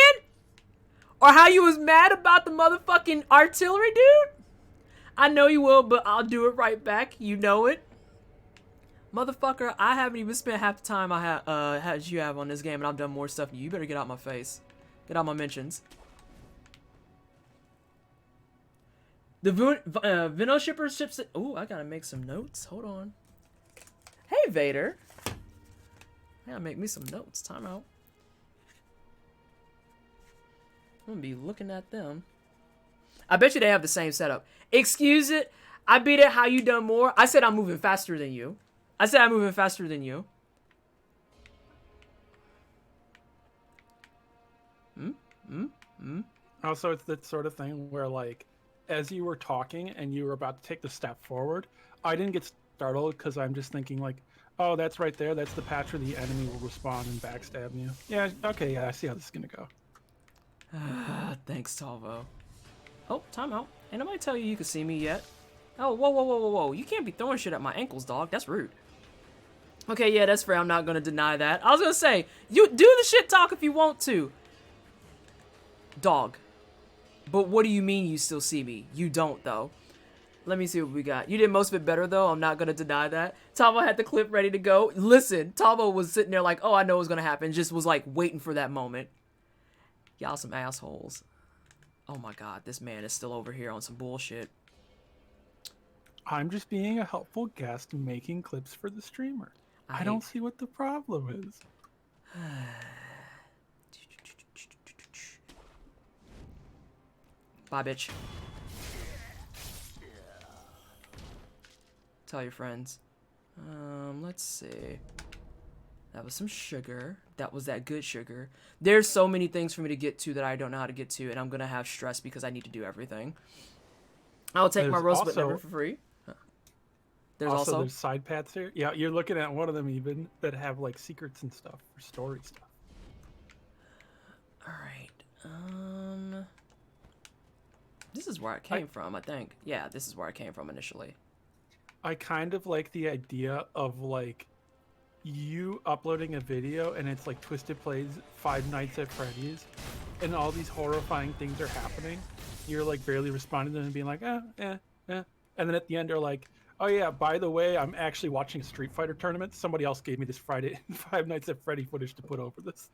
Or how you was mad about the motherfucking artillery, dude? I know you will, but I'll do it right back. You know it. Motherfucker, I haven't even spent half the time I had you have on this game, and I've done more stuff than you. You better get out my face. Get out my mentions. The Vino shipper ships it. Ooh, I gotta make some notes. Hold on. Hey, Vader. I gotta make me some notes. Time out. I'm gonna be looking at them. I bet you they have the same setup. Excuse it. I beat it. How you done more? I said I'm moving faster than you. I said I'm moving faster than you. Also, it's that sort of thing where, like, as you were talking and you were about to take the step forward, I didn't get startled because I'm just thinking, like, oh, that's right there. That's the patch where the enemy will respawn and backstab you. Yeah, okay, yeah, I see how this is going to go. Thanks, Talvo. Oh, timeout. Ain't nobody tell you can see me yet. Oh, whoa, whoa, whoa, whoa, whoa. You can't be throwing shit at my ankles, dog. That's rude. Okay, yeah, that's fair. I'm not gonna deny that. I was gonna say, you do the shit talk if you want to. Dog. But what do you mean you still see me? You don't, though. Let me see what we got. You did most of it better, though. I'm not gonna deny that. Tavo had the clip ready to go. Listen, Tavo was sitting there like, oh, I know what's gonna happen. Just was like waiting for that moment. Y'all some assholes. Oh my god, this man is still over here on some bullshit. I'm just being a helpful guest making clips for the streamer. I don't see what the problem is. Bye, bitch. Tell your friends. Let's see. That was some sugar. That was that good sugar. There's so many things for me to get to that I don't know how to get to, and I'm gonna have stress because I need to do everything. I'll take my roast, but never for free. There's also there's side paths here. Yeah, you're looking at one of them even that have like secrets and stuff or story stuff. All right. This is where I came from, I think. Yeah, this is where I came from initially. I kind of like the idea of like you uploading a video and it's like Twisted Plays Five Nights at Freddy's and all these horrifying things are happening. You're like barely responding to them and being like, and then at the end they're like, oh yeah, by the way, I'm actually watching a Street Fighter tournament. Somebody else gave me this Friday Five Nights at Freddy footage to put over this.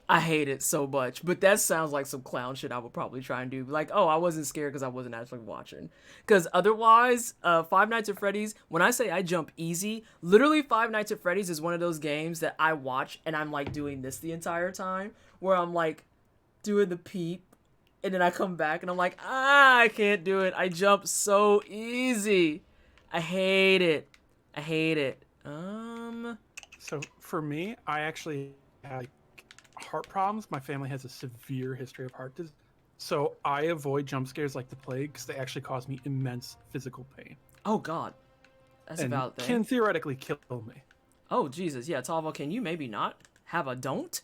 I hate it so much, but that sounds like some clown shit I would probably try and do. Like, oh, I wasn't scared because I wasn't actually watching. Because otherwise, Five Nights at Freddy's, when I say I jump easy, literally Five Nights at Freddy's is one of those games that I watch and I'm like doing this the entire time, where I'm like doing the peep, and then I come back and I'm like, I can't do it. I jump so easy. I hate it. I hate it. So for me, I actually had heart problems. My family has a severe history of heart disease. So I avoid jump scares like the plague because they actually cause me immense physical pain. Oh god. That's a valid thing. Can theoretically kill me. Oh Jesus, yeah, Talvo, can you maybe not have a don't?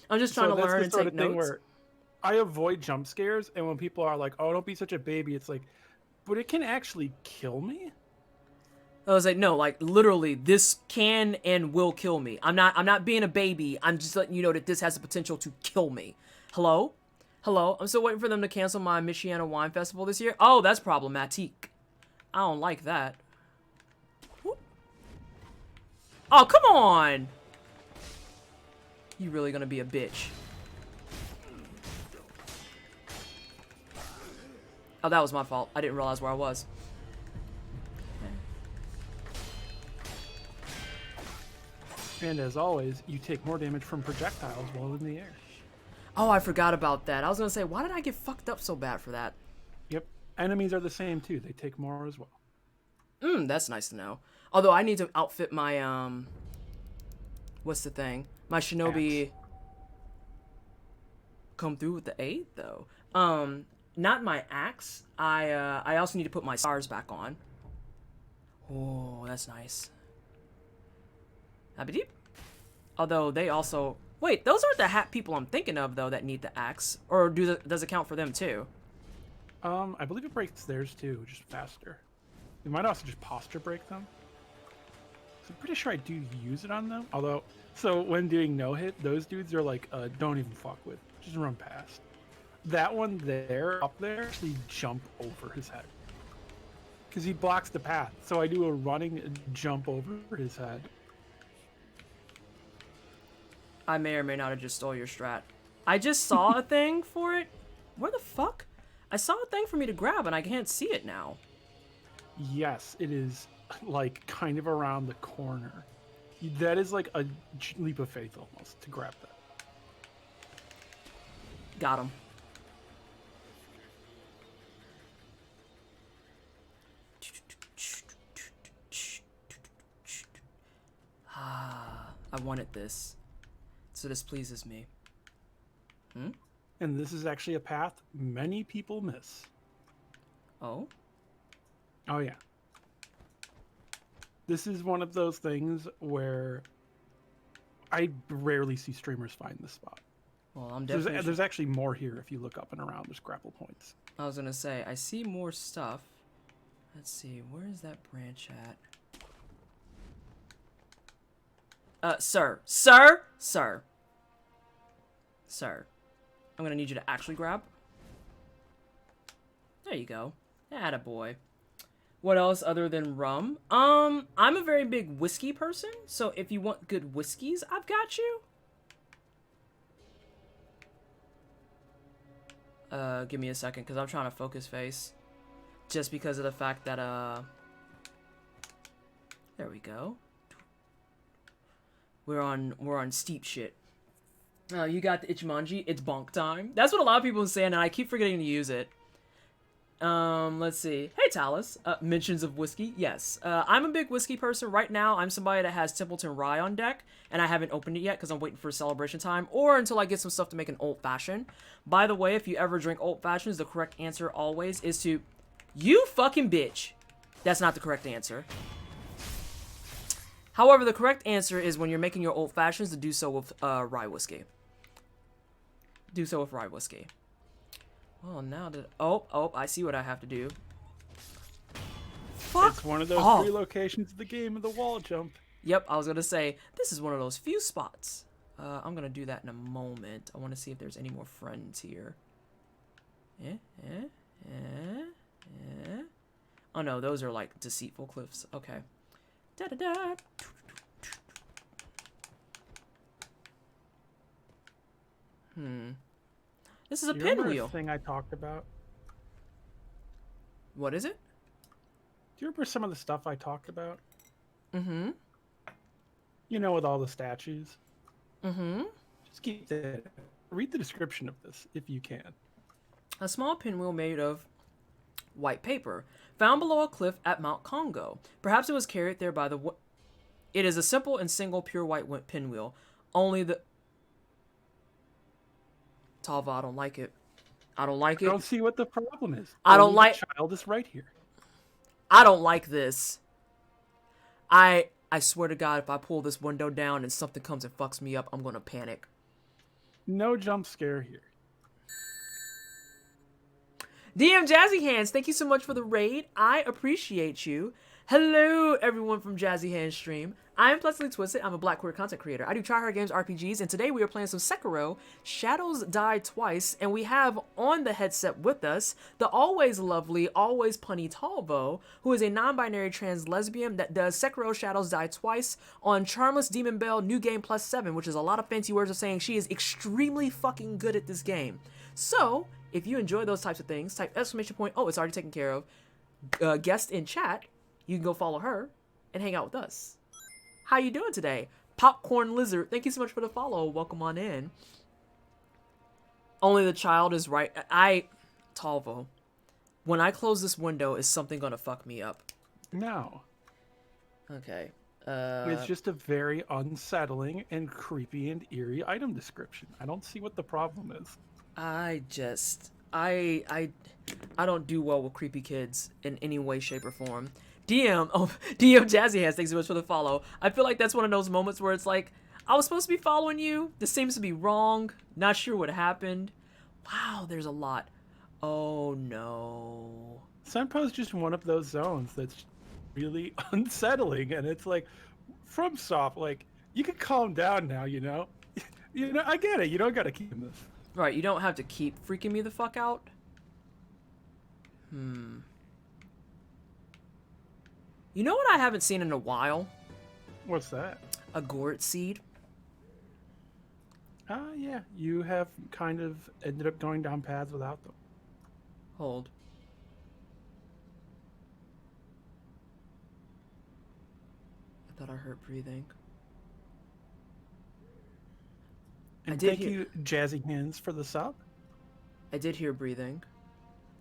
I'm just trying to learn and take notes. Where I avoid jump scares, and when people are like, oh, don't be such a baby, it's like, but it can actually kill me? I was like, no, like literally, this can and will kill me. I'm not being a baby. I'm just letting you know that this has the potential to kill me. Hello? Hello? I'm still waiting for them to cancel my Michiana Wine Festival this year. Oh, that's problematic. I don't like that. Whoop. Oh, come on! You really gonna be a bitch. Oh, that was my fault. I didn't realize where I was. And as always, you take more damage from projectiles while in the air. Oh, I forgot about that. I was gonna say, why did I get fucked up so bad for that? Yep. Enemies are the same too. They take more as well. That's nice to know. Although I need to outfit my, what's the thing? My Shinobi... Axe. Come through with the 8, though. Not my axe. I also need to put my stars back on. Oh, that's nice. Abidip. Although they also... Wait, those aren't the hat people I'm thinking of, though, that need the axe. Or does it count for them, too? I believe it breaks theirs, too, just faster. You might also just posture break them. So I'm pretty sure I do use it on them. Although, so when doing no-hit, those dudes are like, don't even fuck with. Just run past. That one there, up there, actually jump over his head. Because he blocks the path. So I do a running jump over his head. I may or may not have just stole your strat. I just saw a thing for it. Where the fuck? I saw a thing for me to grab and I can't see it now. Yes, it is like kind of around the corner. That is like a leap of faith almost to grab that. Got him. I wanted this. So this pleases me. and this is actually a path many people miss. Oh? Oh, yeah. This is one of those things where I rarely see streamers find this spot. Well, I'm definitely... There's actually more here if you look up and around. There's grapple points. I was gonna say, I see more stuff. Let's see, where is that branch at? Sir. I'm gonna need you to actually grab. There you go. Attaboy. What else other than rum? I'm a very big whiskey person, so if you want good whiskeys, I've got you. Give me a second, because I'm trying to focus face. Just because of the fact that, there we go. We're on steep shit. You got the Ichimonji. It's bonk time. That's what a lot of people are saying, and I keep forgetting to use it. Let's see. Hey, Talus. Mentions of whiskey. Yes. I'm a big whiskey person. Right now, I'm somebody that has Templeton Rye on deck, and I haven't opened it yet because I'm waiting for celebration time, or until I get some stuff to make an old-fashioned. By the way, if you ever drink old-fashions, the correct answer always is to... You fucking bitch. That's not the correct answer. However, the correct answer is when you're making your old-fashions to do so with rye whiskey. Do so with rye whiskey. Well, now that... Oh, I see what I have to do. Fuck. It's one of those 3 locations of the game of the wall jump. Yep, I was going to say, this is one of those few spots. I'm going to do that in a moment. I want to see if there's any more friends here. Oh, no, those are, like, deceitful cliffs. Okay. Da-da-da. This is a pinwheel. Thing I talked about. What is it? Do you remember some of the stuff I talked about? Mm-hmm. You know, with all the statues. Mm-hmm. Just keep that. Read the description of this if you can. A small pinwheel made of white paper, found below a cliff at Mount Congo. Perhaps it was carried there by the... It is a simple and single pure white pinwheel. Only the... Talva, I don't like it. I don't like it. I don't see what the problem is. I don't like... The child is right here. I don't like this. I swear to God, if I pull this window down and something comes and fucks me up, I'm gonna panic. No jump scare here. DM Jazzy Hands, thank you so much for the raid. I appreciate you. Hello, everyone from Jazzy Hands stream. I am Pleasantly Twisted. I'm a black queer content creator. I do tryhard games, RPGs, and today we are playing some Sekiro, Shadows Die Twice, and we have on the headset with us the always lovely, always punny Talvo, who is a non-binary trans lesbian that does Sekiro, Shadows Die Twice on Charmless Demon Bell New Game Plus 7, which is a lot of fancy words of saying she is extremely fucking good at this game. So, if you enjoy those types of things, type exclamation point, oh, it's already taken care of, guest in chat, you can go follow her and hang out with us. How you doing today? Popcorn Lizard, thank you so much for the follow. Welcome on in. Only the child is right. Talvo, when I close this window, is something gonna fuck me up? No. Okay. It's just a very unsettling and creepy and eerie item description. I don't see what the problem is. I don't do well with creepy kids in any way, shape, or form. DM Jazzy Hands, thanks so much for the follow. I feel like that's one of those moments where it's like, I was supposed to be following you. This seems to be wrong. Not sure what happened. Wow, there's a lot. Oh no. Senpo's just one of those zones that's really unsettling, and it's like, FromSoft, like, you can calm down now, you know? You know, I get it. You don't gotta keep this. Right, you don't have to keep freaking me the fuck out. You know what I haven't seen in a while? What's that? A gourd seed. Yeah. You have kind of ended up going down paths without them. Hold. I thought I heard breathing. And thank you, Jazzy Hands, for the sub. I did hear breathing.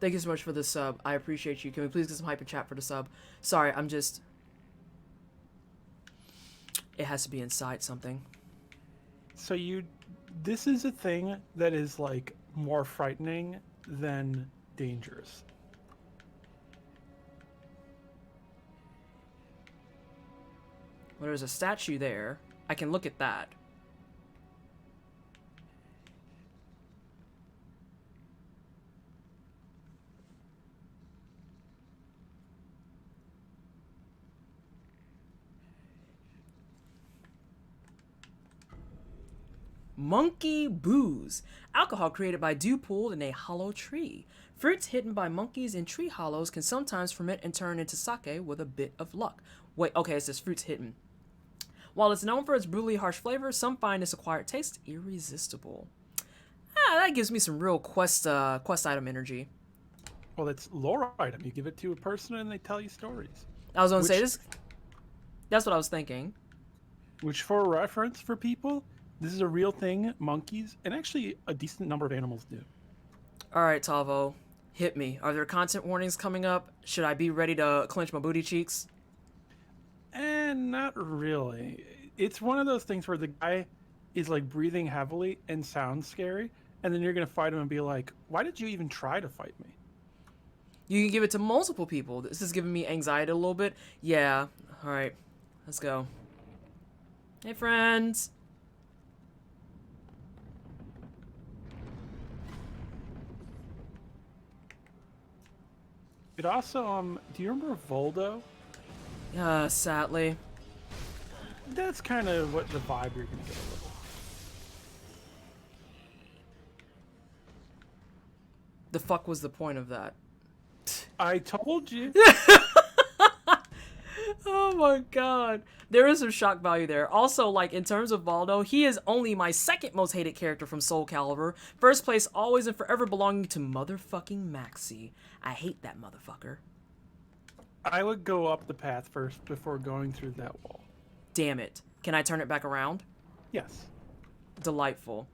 Thank you so much for the sub. I appreciate you. Can we please get some hype in chat for the sub? Sorry, I'm just... It has to be inside something. So this is a thing that is like more frightening than dangerous. Well, there's a statue there. I can look at that. Monkey booze. Alcohol created by dew pooled in a hollow tree. Fruits hidden by monkeys in tree hollows can sometimes ferment and turn into sake with a bit of luck. Wait, okay, it says fruits hidden. While it's known for its brutally harsh flavor, some find its acquired taste irresistible. Ah, that gives me some real quest item energy. Well, it's lore item. You give it to a person and they tell you stories. I was gonna say this. That's what I was thinking. Which, for reference for people, this is a real thing monkeys, and actually a decent number of animals do. Alright, Tavo. Hit me. Are there content warnings coming up? Should I be ready to clench my booty cheeks? And not really. It's one of those things where the guy is like breathing heavily and sounds scary, and then you're gonna fight him and be like, why did you even try to fight me? You can give it to multiple people. This is giving me anxiety a little bit. Yeah. Alright. Let's go. Hey, friends. It also, do you remember Voldo? Sadly. That's kind of what the vibe you're gonna get a little. The fuck was the point of that? I told you. Oh my god. There is some shock value there. Also, like, in terms of Voldo, he is only my second most hated character from Soul Calibur. First place always and forever belonging to motherfucking Maxi. I hate that motherfucker. I would go up the path first before going through that wall. Damn it. Can I turn it back around? Yes. Delightful.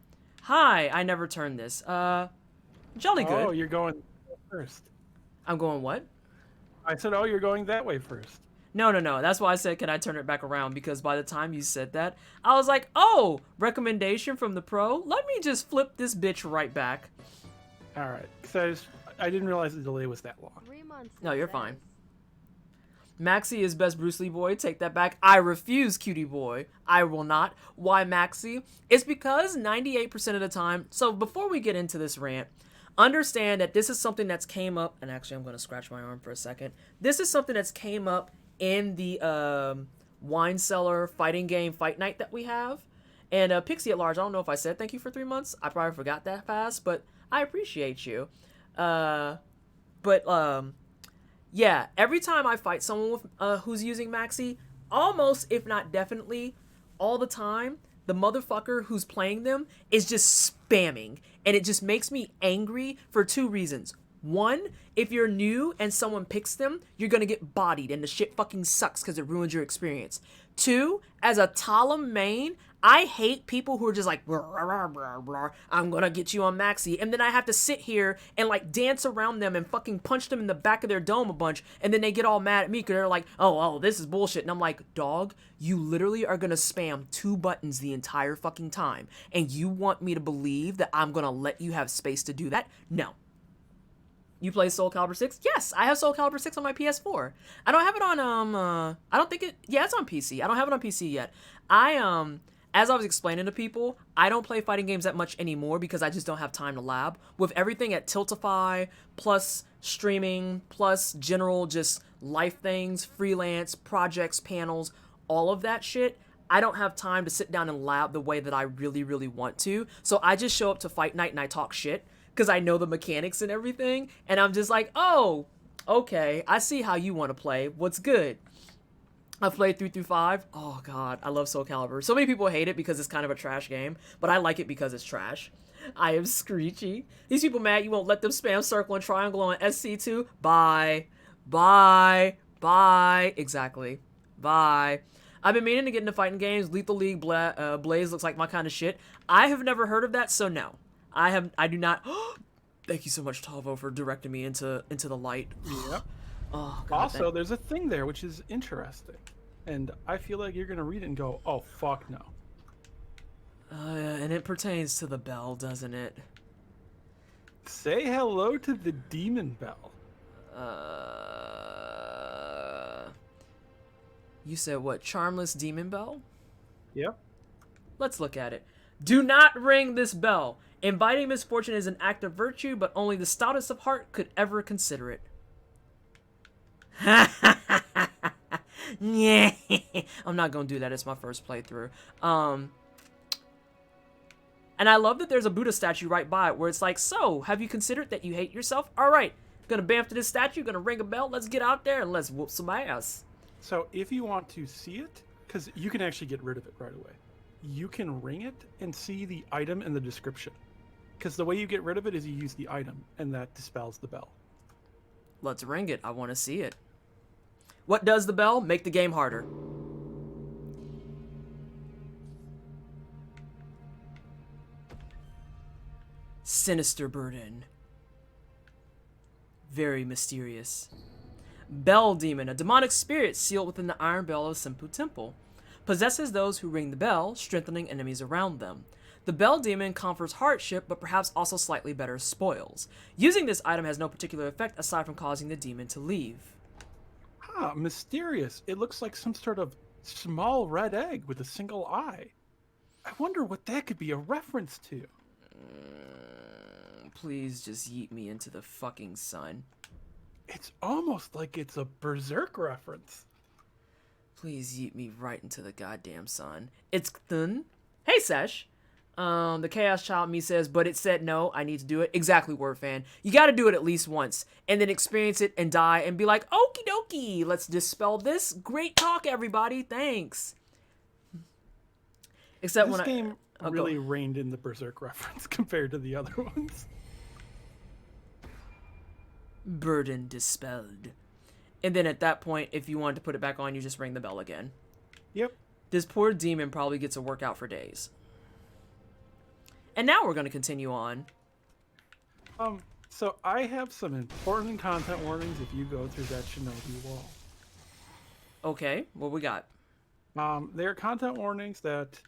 Hi, I never turned this. Jolly good. Oh, you're going first. I'm going what? I said, oh, you're going that way first. No. That's why I said, can I turn it back around? Because by the time you said that, I was like, oh, recommendation from the pro? Let me just flip this bitch right back. All right. So I didn't realize the delay was that long. 3 months. No, you're fine. Maxi is best Bruce Lee boy. Take that back. I refuse, cutie boy. I will not. Why Maxi? It's because 98% of the time... So before we get into this rant, understand that this is something that's came up... And actually, I'm going to scratch my arm for a second. This is something that's came up in the wine cellar fighting game fight night that we have. And Pixie at Large, I don't know if I said thank you for 3 months. I probably forgot that fast, but I appreciate you. Yeah, every time I fight someone with, who's using Maxi, almost, if not definitely, all the time, the motherfucker who's playing them is just spamming. And it just makes me angry for 2 reasons. 1, if you're new and someone picks them, you're gonna get bodied and the shit fucking sucks because it ruins your experience. 2, as a Talum main, I hate people who are just like, I'm gonna get you on Maxi, and then I have to sit here and like dance around them and fucking punch them in the back of their dome a bunch, and then they get all mad at me because they're like, oh, this is bullshit, and I'm like, dog, you literally are gonna spam 2 buttons the entire fucking time, and you want me to believe that I'm gonna let you have space to do that? No. You play Soul Calibur 6? Yes, I have Soul Calibur 6 on my PS4. I don't have it on, I don't think it, yeah, it's on PC. I don't have it on PC yet. As I was explaining to people, I don't play fighting games that much anymore because I just don't have time to lab. With everything at Tiltify, plus streaming, plus general just life things, freelance, projects, panels, all of that shit, I don't have time to sit down and lab the way that I really, really want to. So I just show up to fight night and I talk shit because I know the mechanics and everything. And I'm just like, oh, okay, I see how you want to play. What's good? I've played 3 through 5. Oh god, I love Soul Calibur. So many people hate it because it's kind of a trash game, but I like it because it's trash. I am Screechy. These people mad you won't let them spam circle and triangle on SC2? Bye. Bye. Bye. Exactly. Bye. I've been meaning to get into fighting games. Lethal League Blaze looks like my kind of shit. I have never heard of that, so no. I do not... Thank you so much, Tavo, for directing me into the light. Yep. Oh, God, also, there's a thing there which is interesting, and I feel like you're gonna read it and go, "Oh fuck no." And it pertains to the bell, doesn't it? Say hello to the demon bell. You said what? Charmless demon bell? Yep. Let's look at it. Do not ring this bell. Inviting misfortune is an act of virtue, but only the stoutest of heart could ever consider it. Yeah, I'm not gonna do that. It's my first playthrough. And I love that there's a Buddha statue right by it where it's like, so, have you considered that you hate yourself? All right, gonna bamf to this statue, gonna ring a bell, let's get out there and let's whoop some ass. So if you want to see it, because you can actually get rid of it right away, you can ring it and see the item in the description. Because the way you get rid of it is you use the item, and that dispels the bell. Let's ring it. I want to see it. What does the bell? Make the game harder. Sinister burden. Very mysterious. Bell demon, a demonic spirit sealed within the iron bell of Senpu Temple. Possesses those who ring the bell, strengthening enemies around them. The bell demon confers hardship, but perhaps also slightly better spoils. Using this item has no particular effect aside from causing the demon to leave. Ah, mysterious. It looks like some sort of small red egg with a single eye. I wonder what that could be a reference to. Please just yeet me into the fucking sun. It's almost like it's a Berserk reference. Please yeet me right into the goddamn sun. It's Thun. Hey, Sesh. The Chaos Child me says, but it said no, I need to do it. Exactly, Word Fan. You gotta do it at least once, and then experience it and die and be like, okie dokie, let's dispel this. Great talk, everybody. Thanks. Except this when game really reined in the Berserk reference compared to the other ones. Burden dispelled. And then at that point, if you wanted to put it back on, you just ring the bell again. Yep. This poor demon probably gets a workout for days. And now we're going to continue on. So I have some important content warnings if you go through that shinobi wall. Okay, what we got? There are content warnings that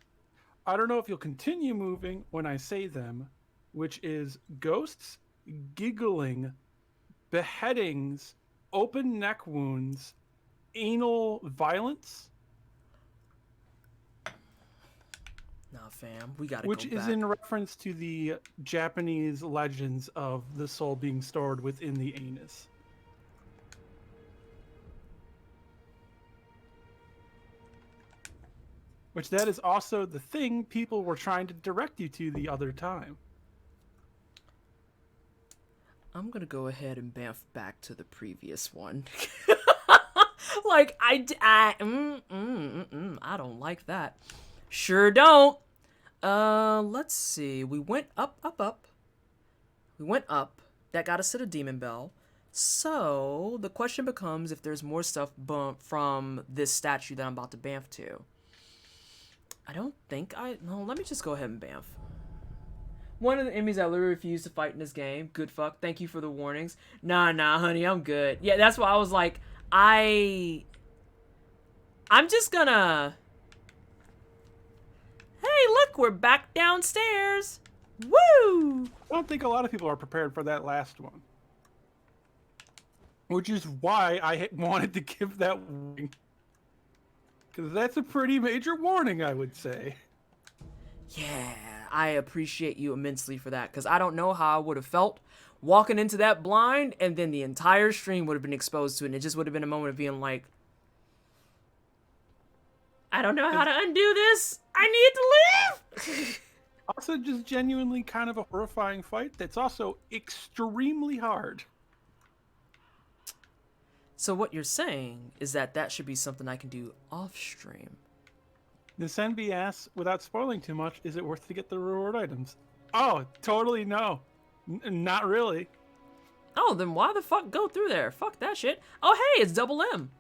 I don't know if you'll continue moving when I say them, which is ghosts, giggling, beheadings, open neck wounds, anal violence. Nah, fam, we gotta Which go is back. in reference to the Japanese legends of the soul being stored within the anus. Which that is also the thing people were trying to direct you to the other time. I'm gonna go ahead and bamf back to the previous one. Like, I don't like that. Sure don't. Let's see. We went up. We went up. That got us to the demon bell. So, the question becomes if there's more stuff from this statue that I'm about to bamf to. I don't think no, let me just go ahead and bamf. One of the enemies I literally refuse to fight in this game. Good fuck. Thank you for the warnings. Nah, honey, I'm good. Yeah, that's why I was like, I'm just gonna... Hey, look, we're back downstairs. Woo! I don't think a lot of people are prepared for that last one. Which is why I wanted to give that warning. Because that's a pretty major warning, I would say. Yeah, I appreciate you immensely for that. Because I don't know how I would have felt walking into that blind and then the entire stream would have been exposed to it. And it just would have been a moment of being like, I don't know how to undo this. I need to live. Also, just genuinely kind of a horrifying fight that's also extremely hard. So what you're saying is that should be something I can do off stream. This NB asks, without spoiling too much, is it worth to get the reward items? Oh, totally no. Not really. Oh, then why the fuck go through there? Fuck that shit. Oh, hey, it's Double M.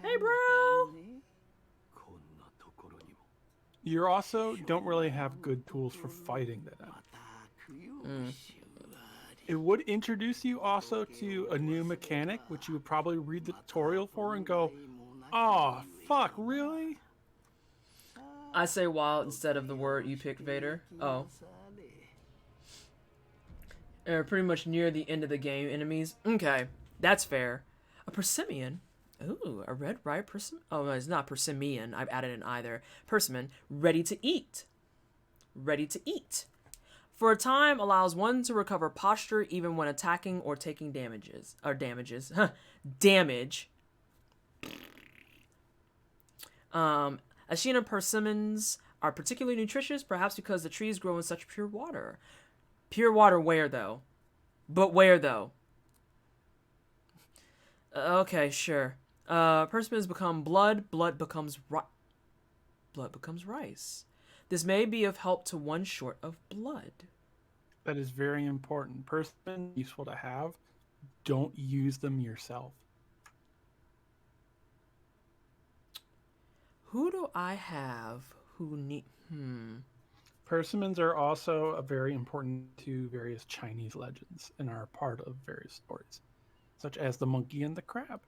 Hey, bro. You also don't really have good tools for fighting that end. It would introduce you also to a new mechanic, which you would probably read the tutorial for and go, oh, fuck, really? I say wild instead of the word you picked, Vader. Oh. Pretty much near the end of the game enemies. Okay, that's fair. A persimmon. Ooh, a red ripe persimmon. Oh, no, it's not persimmon. I've added an either. Persimmon. Ready to eat. Ready to eat. For a time, allows one to recover posture even when attacking or taking damages. Damage. Ashina persimmons are particularly nutritious, perhaps because the trees grow in such pure water. Pure water where, though? But where, though? Okay, sure. Persimmons become blood. Blood becomes rice. This may be of help to one short of blood. That is very important. Persimmons useful to have. Don't use them yourself. Who do I have who need... Persimmons are also very important to various Chinese legends and are part of various stories, such as the monkey and the crab.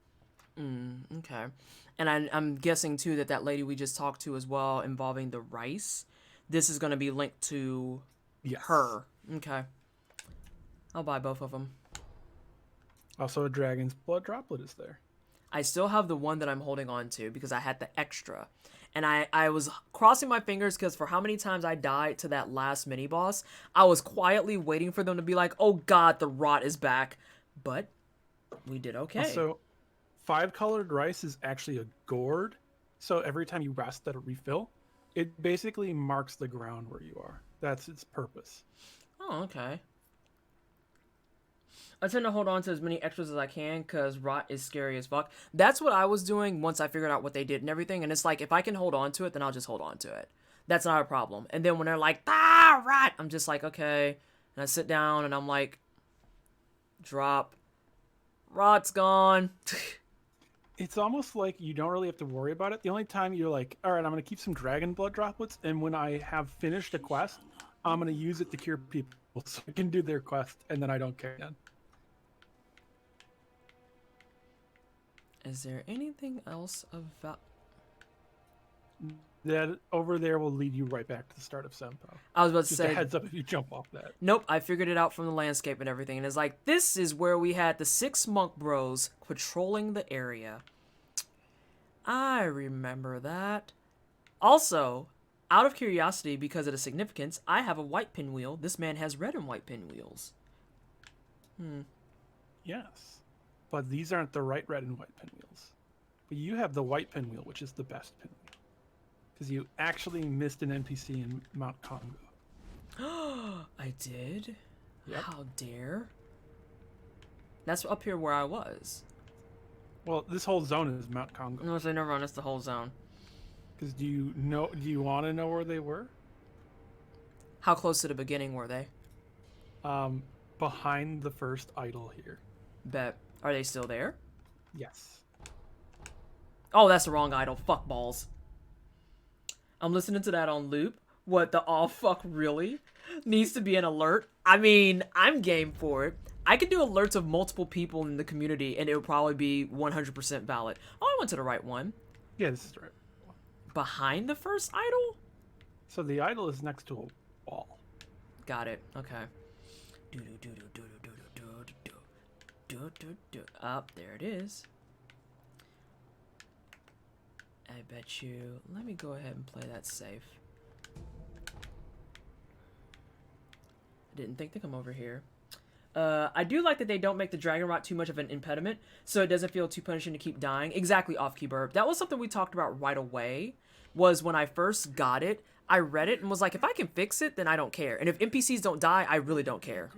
Okay. And I'm guessing, too, that lady we just talked to as well, involving the rice, this is going to be linked to her. Okay. I'll buy both of them. Also, a dragon's blood droplet is there. I still have the one that I'm holding on to because I had the extra. And I was crossing my fingers because for how many times I died to that last mini-boss, I was quietly waiting for them to be like, oh god, the rot is back. But we did okay. So, 5-colored rice is actually a gourd. So every time you rest at a refill, it basically marks the ground where you are. That's its purpose. Oh, okay. I tend to hold on to as many extras as I can because rot is scary as fuck. That's what I was doing once I figured out what they did and everything. And it's like, if I can hold on to it, then I'll just hold on to it. That's not a problem. And then when they're like, rot, I'm just like, okay. And I sit down and I'm like, drop. Rot's gone. It's almost like you don't really have to worry about it. The only time you're like, all right, I'm going to keep some dragon blood droplets. And when I have finished a quest, I'm going to use it to cure people so I can do their quest. And then I don't care again. Is there anything else about... That over there will lead you right back to the start of Senpo. I was about to Just say... a heads up if you jump off that. Nope, I figured it out from the landscape and everything. And it's like, this is where we had the 6 monk bros patrolling the area. I remember that. Also, out of curiosity, because of the significance, I have a white pinwheel. This man has red and white pinwheels. Yes. But these aren't the right red and white pinwheels. But you have the white pinwheel, which is the best pinwheel. Because you actually missed an NPC in Mount Congo. I did? Yep. How dare? That's up here where I was. Well, this whole zone is Mount Congo. No, so never mind, that's the whole zone. Because do you want to know where they were? How close to the beginning were they? Behind the first idol here. Bet. Are they still there? Yes. Oh, that's the wrong idol. Fuck balls. I'm listening to that on loop. What the oh fuck really? Needs to be an alert. I mean, I'm game for it. I could do alerts of multiple people in the community and it would probably be 100% valid. Oh, I went to the right one. Yeah, this is the right one. Behind the first idol? So the idol is next to a wall. Got it. Okay. Up there it is. I bet you. Let me go ahead and play that safe. I didn't think to come over here. I do like that they don't make the dragon rot too much of an impediment, so it doesn't feel too punishing to keep dying. Exactly, off-key burp. That was something we talked about right away, was when I first got it, I read it and was like, if I can fix it, then I don't care. And if NPCs don't die, I really don't care.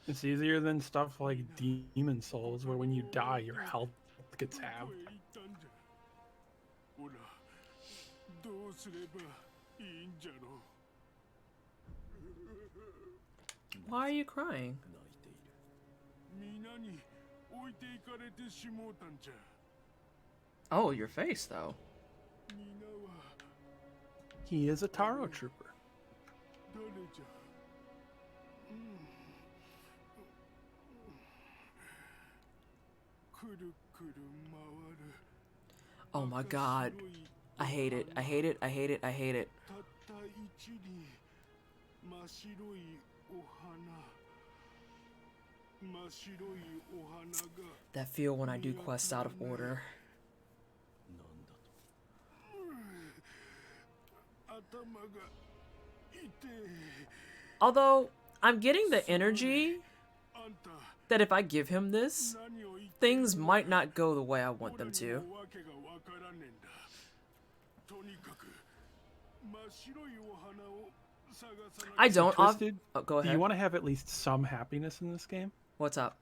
It's easier than stuff like Demon Souls, where when you die, your health gets halved. Why are you crying? Oh, your face, though. He is a Taro trooper. Oh my god. I hate it. I hate it. I hate it. I hate it. That feel when I do quests out of order. Although, I'm getting the energy that if I give him this, things might not go the way I want them to. I don't. Twisted, oh, go ahead. do you want to have at least some happiness in this game? What's up?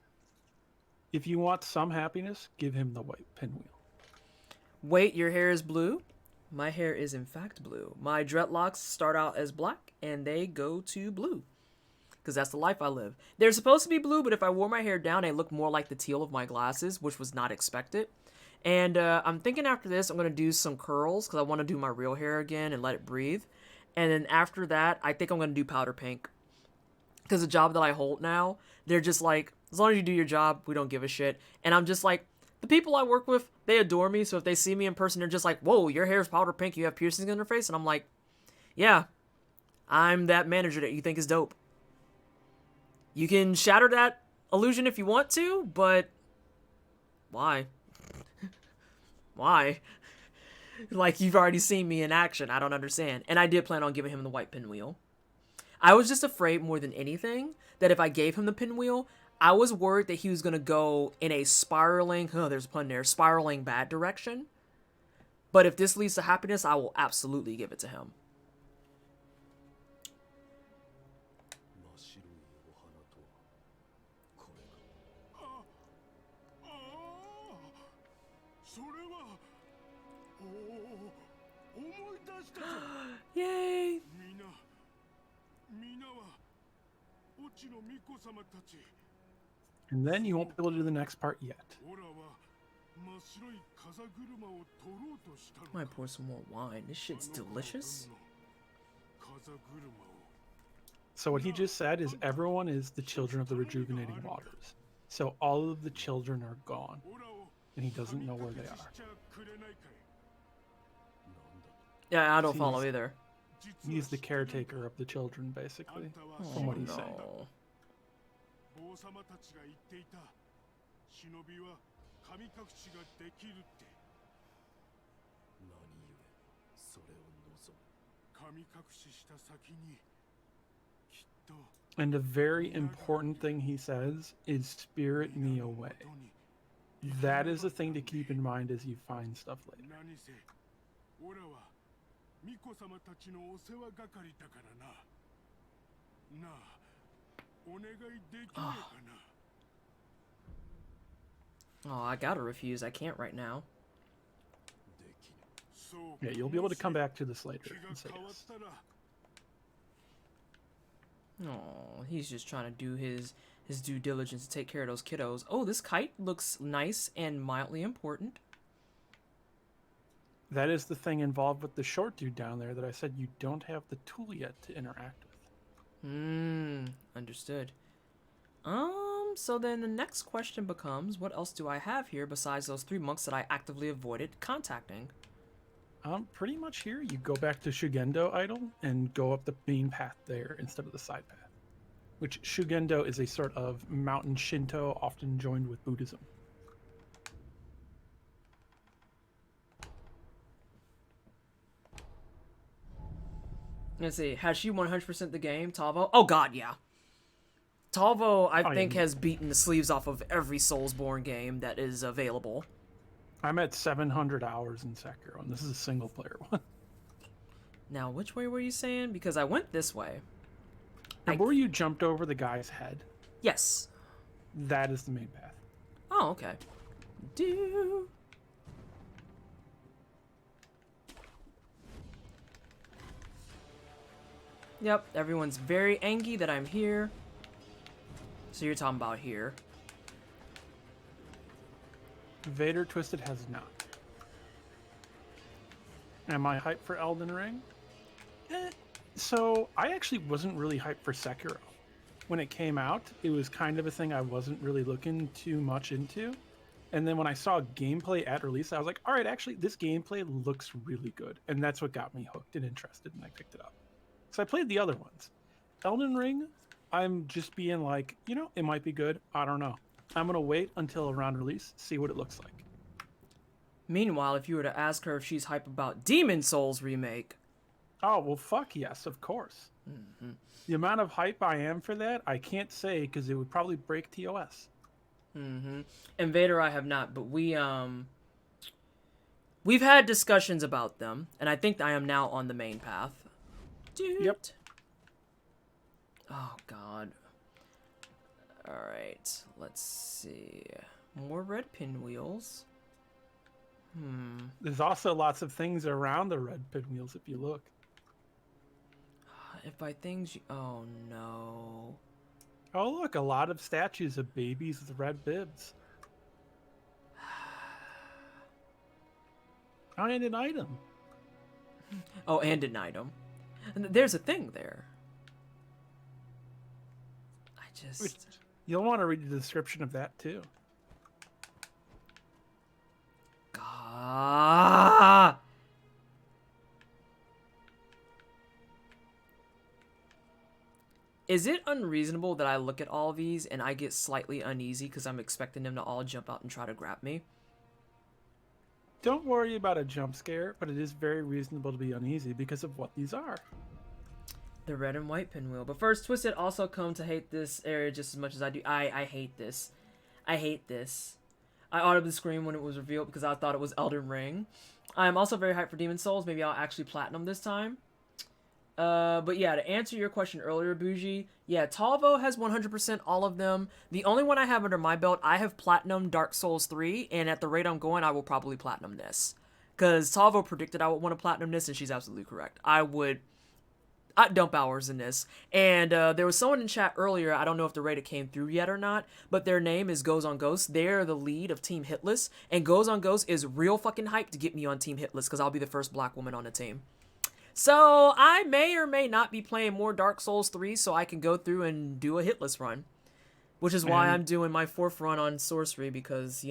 If you want some happiness, give him the white pinwheel. Wait, your hair is blue? My hair is in fact blue. My dreadlocks start out as black and they go to blue. Because that's the life I live. They're supposed to be blue, but if I wore my hair down, they look more like the teal of my glasses, which was not expected. And I'm thinking after this, I'm going to do some curls because I want to do my real hair again and let it breathe. And then after that, I think I'm going to do powder pink. Because the job that I hold now, they're just like, as long as you do your job, we don't give a shit. And I'm just like, the people I work with, they adore me. So if they see me in person, they're just like, whoa, your hair's powder pink. You have piercings in your face. And I'm like, yeah, I'm that manager that you think is dope. You can shatter that illusion if you want to, but why? Why? Like, you've already seen me in action. I don't understand. And I did plan on giving him the white pinwheel. I was just afraid more than anything that if I gave him the pinwheel, I was worried that he was going to go in a spiraling, there's a pun there, spiraling bad direction. But if this leads to happiness, I will absolutely give it to him. Yay! And then you won't be able to do the next part yet. I might pour some more wine. This shit's delicious. So what he just said is everyone is the children of the rejuvenating waters. So all of the children are gone. And he doesn't know where they are. Yeah, I don't follow either. He's the caretaker of the children, basically, from what he's saying. And a very important thing he says is spirit me away. That is a thing to keep in mind as you find stuff later. Oh, I gotta refuse. I can't right now. Yeah, you'll be able to come back to this later and say yes. Oh, he's just trying to do his due diligence to take care of those kiddos. Oh, this kite looks nice and mildly important. That is the thing involved with the short dude down there that I said you don't have the tool yet to interact with. Understood. So then the next question becomes, what else do I have here besides those 3 monks that I actively avoided contacting? Pretty much here, you go back to Shugendo Idol and go up the main path there instead of the side path. Which Shugendo is a sort of mountain Shinto often joined with Buddhism. Let's see, has she 100% the game, Talvo? Oh god, yeah. Talvo, I think, has beaten the sleeves off of every Soulsborne game that is available. I'm at 700 hours in Sekiro, and this is a single-player one. Now, which way were you saying? Because I went this way. Remember where you jumped over the guy's head? Yes. That is the main path. Oh, okay. Yep, everyone's very angry that I'm here. So you're talking about here. Vader Twisted has not. Am I hyped for Elden Ring? So I actually wasn't really hyped for Sekiro. When it came out, it was kind of a thing I wasn't really looking too much into. And then when I saw gameplay at release, I was like, all right, actually, this gameplay looks really good. And that's what got me hooked and interested, and I picked it up. So I played the other ones. Elden Ring I'm just being like, it might be good. I don't know. I'm gonna wait until around release, see what it looks like. Meanwhile, if you were to ask her if she's hype about Demon Souls remake, Oh well, fuck yes, of course. The amount of hype I am for that, I can't say because it would probably break TOS. Invader I have not, but we've had discussions about them, and I think I am now on the main path. Dude. Yep. Oh god. Alright, let's see. More red pinwheels. There's also lots of things around the red pinwheels if you look. If by things you... Oh no. Oh look, a lot of statues of babies with red bibs. And an item. Oh, and an item. And there's a thing there. I just... You'll want to read the description of that too. God. Is it unreasonable that I look at all of these and I get slightly uneasy because I'm expecting them to all jump out and try to grab me? Don't worry about a jump scare, but it is very reasonable to be uneasy because of what these are. The red and white pinwheel. But first, Twisted also come to hate this area just as much as I do. I hate this. I hate this. I audibly screamed when it was revealed because I thought it was Elden Ring. I'm also very hyped for Demon Souls. Maybe I'll actually platinum this time. But yeah, to answer your question earlier, Bougie, yeah, Talvo has 100% all of them. The only one I have under my belt, I have platinum Dark Souls 3, and at the rate I'm going, I will probably platinum this. Because Talvo predicted I would want to platinum this, and she's absolutely correct. I'd dump hours in this. And there was someone in chat earlier, I don't know if the raid came through yet or not, but their name is Goes on Ghost. They're the lead of Team Hitless, and Goes on Ghost is real fucking hyped to get me on Team Hitless, because I'll be the first black woman on the team. So I may or may not be playing more Dark Souls 3 so I can go through and do a hitless run. Which is why I'm doing my 4th run on Sorcery because,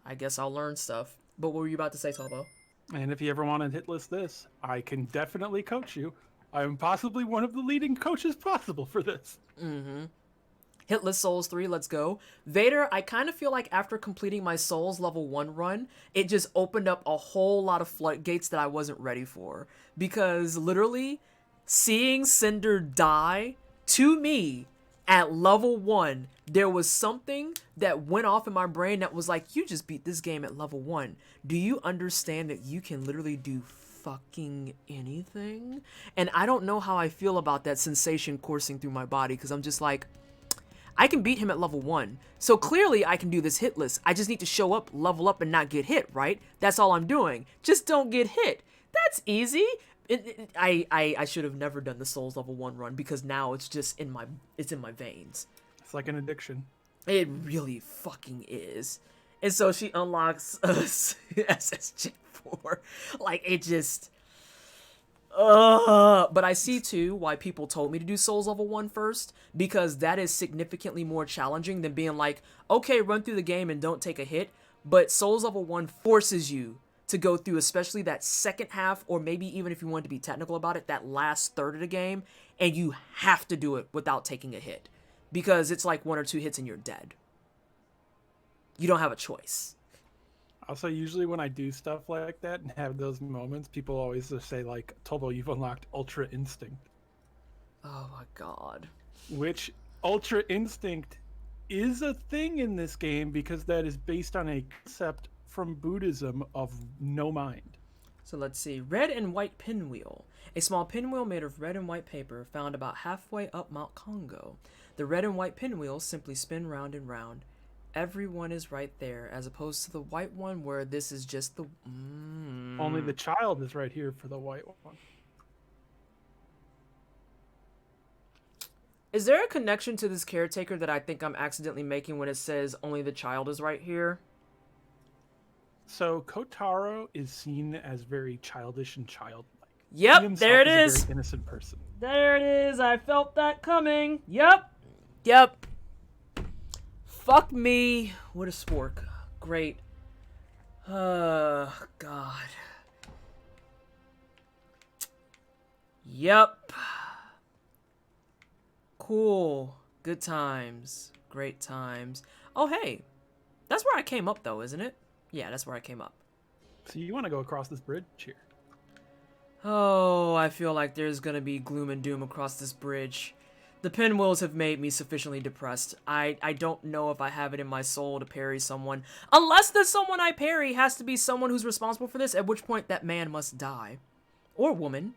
I guess I'll learn stuff. But what were you about to say, Talbo? And if you ever want to hit list this, I can definitely coach you. I am possibly one of the leading coaches possible for this. Hitless Souls 3, let's go. Vader, I kind of feel like after completing my Souls level 1 run, it just opened up a whole lot of floodgates that I wasn't ready for. Because literally, seeing Cinder die to me at level 1, there was something that went off in my brain that was like, you just beat this game at level 1. Do you understand that you can literally do fucking anything? And I don't know how I feel about that sensation coursing through my body, because I'm just like, I can beat him at level 1. So clearly I can do this hitless. I just need to show up, level up, and not get hit, right? That's all I'm doing. Just don't get hit. That's easy. I should have never done the Souls level 1 run because now it's just in my veins. It's like an addiction. It really fucking is. And so she unlocks SSJ4. Like, it just... But I see too why people told me to do Souls level 1 first, because that is significantly more challenging than being like, okay, run through the game and don't take a hit. But Souls level 1 forces you to go through, especially that second half, or maybe even if you want to be technical about it, that last third of the game, and you have to do it without taking a hit, because it's like 1 or 2 hits and you're dead. You don't have a choice. Also, usually when I do stuff like that and have those moments, people always just say, like, Tobo, you've unlocked Ultra Instinct. Oh my god. Which, Ultra Instinct is a thing in this game because that is based on a concept from Buddhism of no mind. So let's see. Red and white pinwheel. A small pinwheel made of red and white paper found about halfway up Mount Congo. The red and white pinwheels simply spin round and round. Everyone is right there, as opposed to the white one where this is just the... Only the child is right here for the white one. Is there a connection to this caretaker that I think I'm accidentally making when it says only the child is right here? So Kotaro is seen as very childish and childlike. Yep, there it is. A very innocent person. There it is. I felt that coming. Yep. Fuck me. What a spork. Great. God. cool. Good times. Great times. Oh, hey. That's where I came up, though, isn't it? Yeah, that's where I came up. So you want to go across this bridge here? Oh, I feel like there's gonna be gloom and doom across this bridge. The pinwheels have made me sufficiently depressed. I don't know if I have it in my soul to parry someone. Unless the someone I parry has to be someone who's responsible for this, at which point that man must die. Or woman.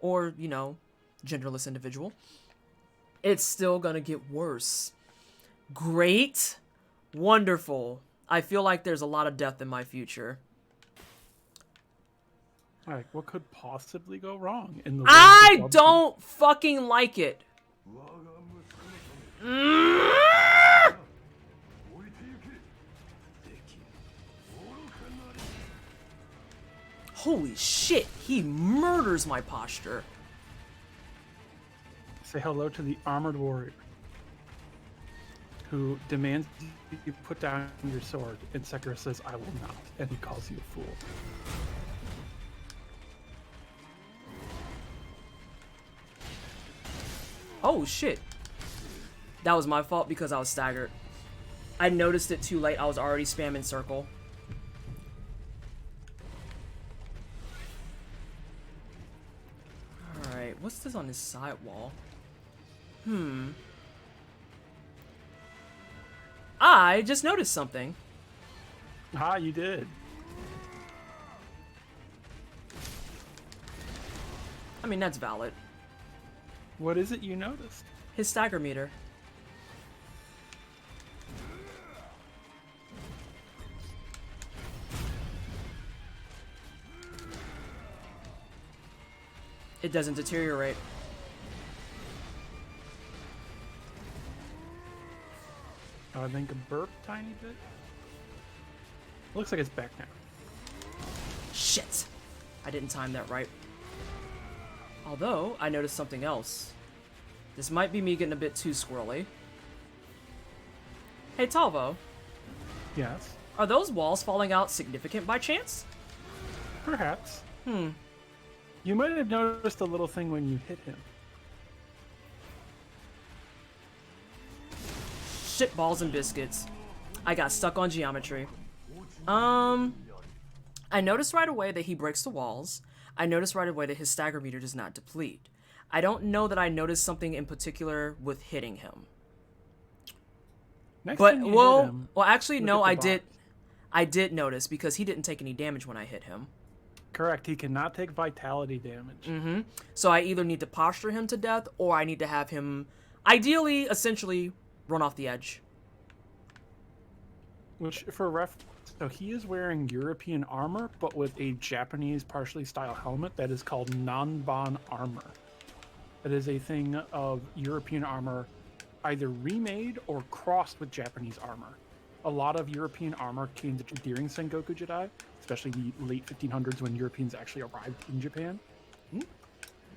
Or, you know, genderless individual. It's still gonna get worse. Great. Wonderful. I feel like there's a lot of death in my future. Like, what could possibly go wrong in the I don't fucking like it. Holy shit, he murders my posture. Say hello to the armored warrior who demands you put down your sword, and Sekiro says, I will not, and he calls you a fool. Oh shit. That was my fault because I was staggered. I noticed it too late. I was already spamming circle. Alright, what's this on his side wall? I just noticed something. Ah, you did. I mean, that's valid. What is it you noticed? His stagger meter. It doesn't deteriorate. Oh, I think a burp tiny bit. Looks like it's back now. Shit! I didn't time that right. Although, I noticed something else. This might be me getting a bit too squirrely. Hey, Talvo. Yes. Are those walls falling out significant by chance? Perhaps. You might have noticed a little thing when you hit him. Shit balls and biscuits. I got stuck on geometry. I noticed right away that he breaks the walls. I noticed right away that his stagger meter does not deplete. I don't know that I noticed something in particular with hitting him. Next But time you well, hit him, actually look no, at the box. I did notice because he didn't take any damage when I hit him. Correct. He cannot take vitality damage. So I either need to posture him to death or I need to have him ideally essentially run off the edge. Which, for reference, so he is wearing European armor, but with a Japanese partially style helmet that is called Nanban armor. That is a thing of European armor either remade or crossed with Japanese armor. A lot of European armor came during Sengoku Jidai, especially the late 1500s when Europeans actually arrived in Japan.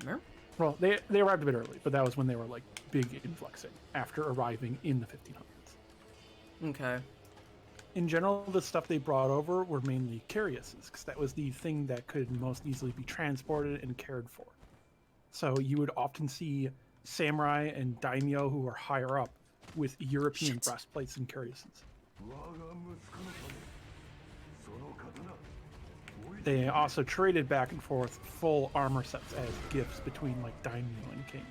Remember? Well, they arrived a bit early, but that was when they were like big influxing after arriving in the 1500s. Okay. In general, the stuff they brought over were mainly cariuses, because that was the thing that could most easily be transported and cared for. So you would often see samurai and daimyo who were higher up with European breastplates and cariuses. They also traded back and forth full armor sets as gifts between like daimyo and kings.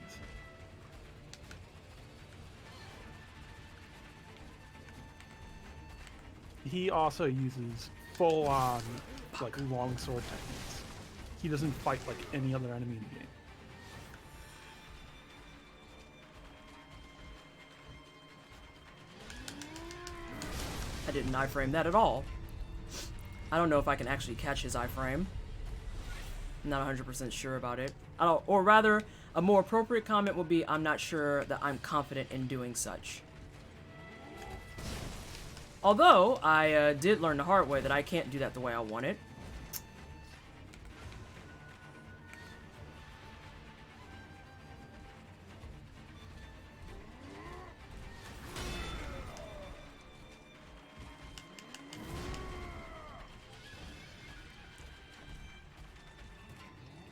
He also uses full-on like longsword techniques. He doesn't fight like any other enemy in the game. I didn't iframe that at all. I don't know if I can actually catch his iframe. I'm not 100% sure about it. Or rather, a more appropriate comment would be, I'm not sure that I'm confident in doing such. Although, I did learn the hard way that I can't do that the way I want it.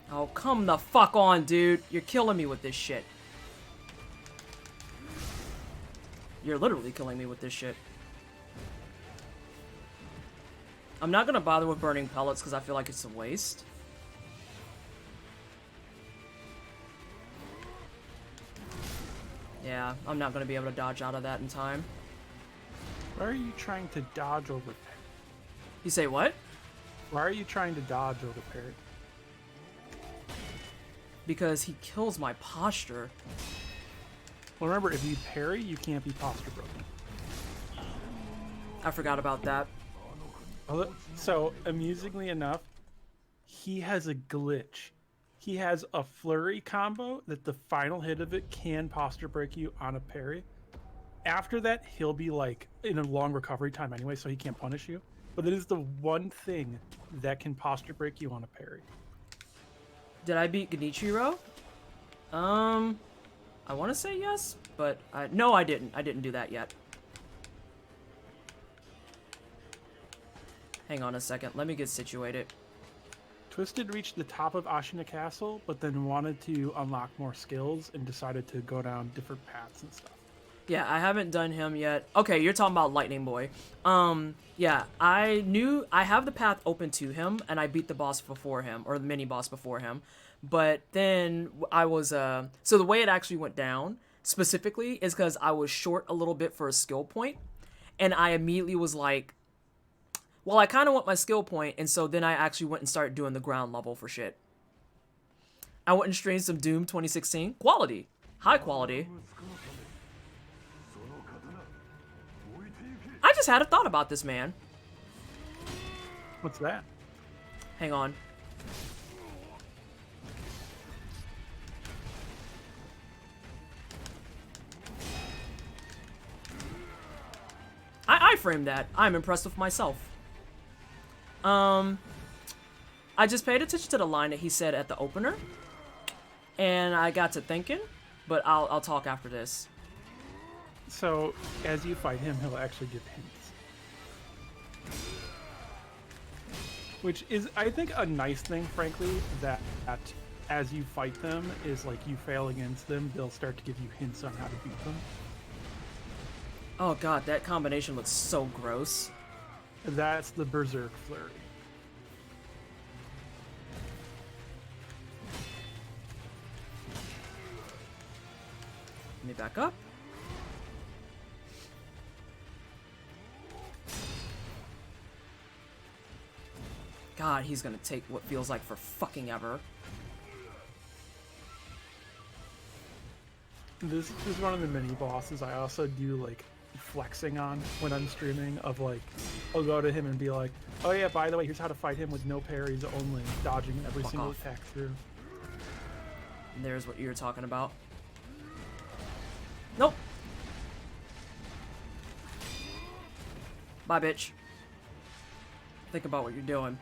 Oh, come the fuck on, dude. You're killing me with this shit. You're literally killing me with this shit. I'm not gonna bother with burning pellets because I feel like it's a waste. Yeah, I'm not gonna be able to dodge out of that in time. Why are you trying to dodge over parry? You say what? Why are you trying to dodge over parry? Because he kills my posture. Well, remember, if you parry, you can't be posture broken. I forgot about that. So, amusingly enough, he has a glitch. He has a flurry combo that the final hit of it can posture break you on a parry. After that, he'll be like in a long recovery time anyway, so he can't punish you. But it is the one thing that can posture break you on a parry. Did I beat Genichiro? I want to say yes, but no, I didn't. I didn't do that yet. Hang on a second. Let me get situated. Twisted reached the top of Ashina Castle, but then wanted to unlock more skills and decided to go down different paths and stuff. Yeah, I haven't done him yet. Okay, you're talking about Lightning Boy. Yeah, I have the path open to him, and I beat the boss before him, or the mini boss before him. But then I was, so the way it actually went down, specifically, is because I was short a little bit for a skill point, and I immediately was like, well, I kind of want my skill point, and so then I actually went and started doing the ground level for shit. I went and streamed some Doom 2016. Quality. High quality. I just had a thought about this, man. What's that? Hang on. I framed that. I'm impressed with myself. I just paid attention to the line that he said at the opener, and I got to thinking, but I'll talk after this. So, as you fight him, he'll actually give hints. Which is, I think, a nice thing, frankly, that as you fight them, is like you fail against them, they'll start to give you hints on how to beat them. Oh god, that combination looks so gross. That's the Berserk Flurry. Let me back up. God, he's gonna take what feels like for fucking ever. This is one of the mini bosses I also do like flexing on when I'm streaming, of like, I'll go to him and be like, oh yeah, by the way, here's how to fight him with no parries, only dodging every Fuck single off. attack through. And there's what you're talking about. Nope. Bye, bitch. Think about what you're doing.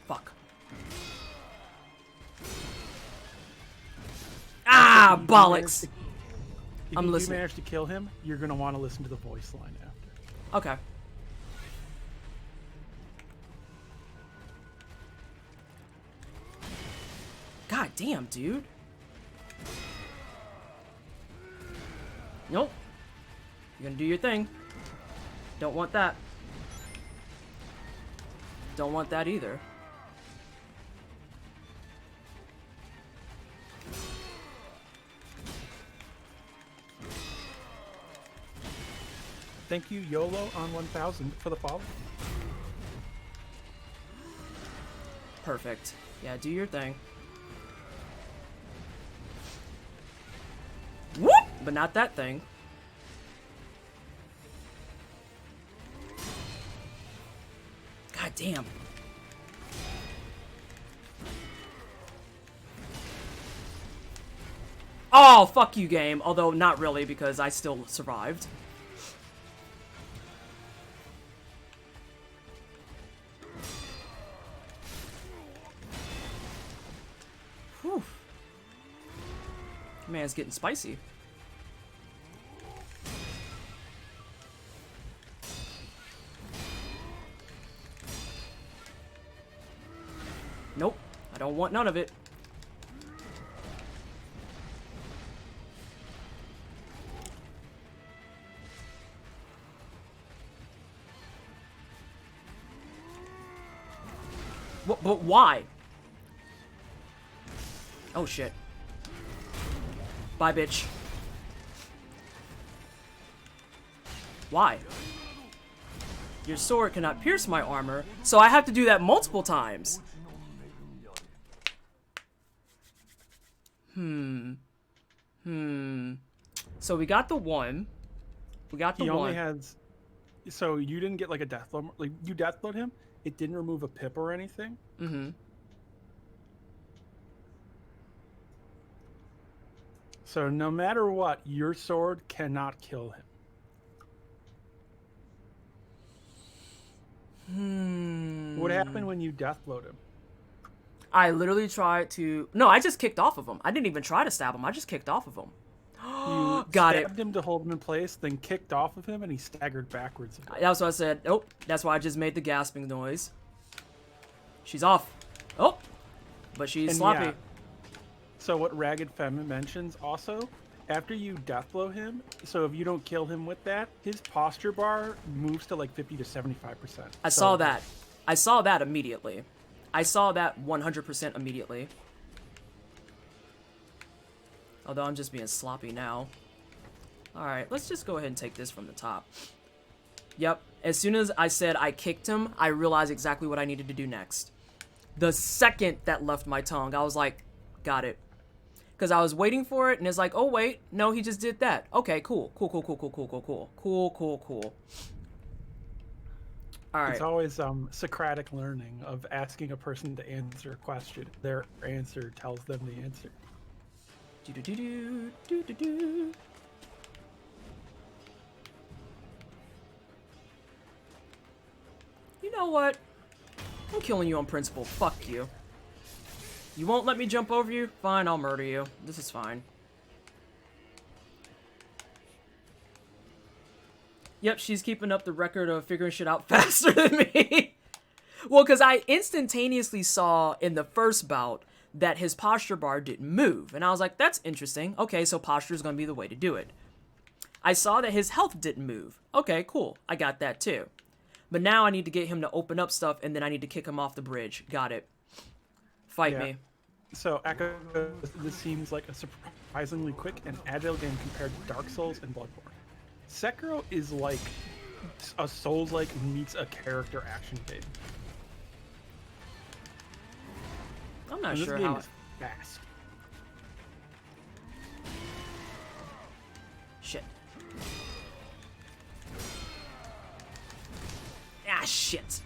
Fuck. Ah, bollocks. If I'm you listening. manage to kill him, you're gonna want to listen to the voice line after. Okay. God damn, dude. Nope. You're gonna do your thing. Don't want that. Don't want that either. Thank you, YOLO on 1000 for the follow. Perfect. Yeah, do your thing. Whoop! But not that thing. God damn. Oh, fuck you, game. Although, not really, because I still survived. Whew. Man, it's getting spicy. Nope. I don't want none of it. But why? Oh shit. Bye, bitch. Why? Your sword cannot pierce my armor, so I have to do that multiple times. So we got the one. We got the He one. only has. So you didn't get like a death load. Like you death load him. It didn't remove a pip or anything. Mm-hmm. So no matter what, your sword cannot kill him. What happened when you death load him? I literally tried to... No, I just kicked off of him. I didn't even try to stab him. I just kicked off of him. You Got it. stabbed him to hold him in place, then kicked off of him, and he staggered backwards. That's what I said. Nope. That's why I just made the gasping noise. She's off. Oh. But she's And sloppy. yeah, so what Ragged Femme mentions also, after you death blow him, so if you don't kill him with that, his posture bar moves to like 50 to 75%. I saw that. I saw that immediately. I saw that 100% immediately. Although I'm just being sloppy now. Alright, let's just go ahead and take this from the top. Yep. As soon as I said I kicked him, I realized exactly what I needed to do next. The second that left my tongue, I was like, got it. Because I was waiting for it, and it's like, oh, wait. No, he just did that. Okay, cool. Cool. All right. It's always Socratic learning of asking a person to answer a question. Their answer tells them the answer. Do-do-do-do. You know what? I'm killing you on principle. Fuck you. You won't let me jump over you? Fine, I'll murder you. This is fine. Yep, she's keeping up the record of figuring shit out faster than me. Well, because I instantaneously saw in the first bout that his posture bar didn't move. And I was like, that's interesting. Okay, so posture is going to be the way to do it. I saw that his health didn't move. Okay, cool. I got that too. But now I need to get him to open up stuff, and then I need to kick him off the bridge. Got it. Fight me. So, Echo, this seems like a surprisingly quick and agile game compared to Dark Souls and Bloodborne. Sekiro is like a Souls-like meets a character action game. I'm not And sure this game how... is fast. Shit. Ah, shit.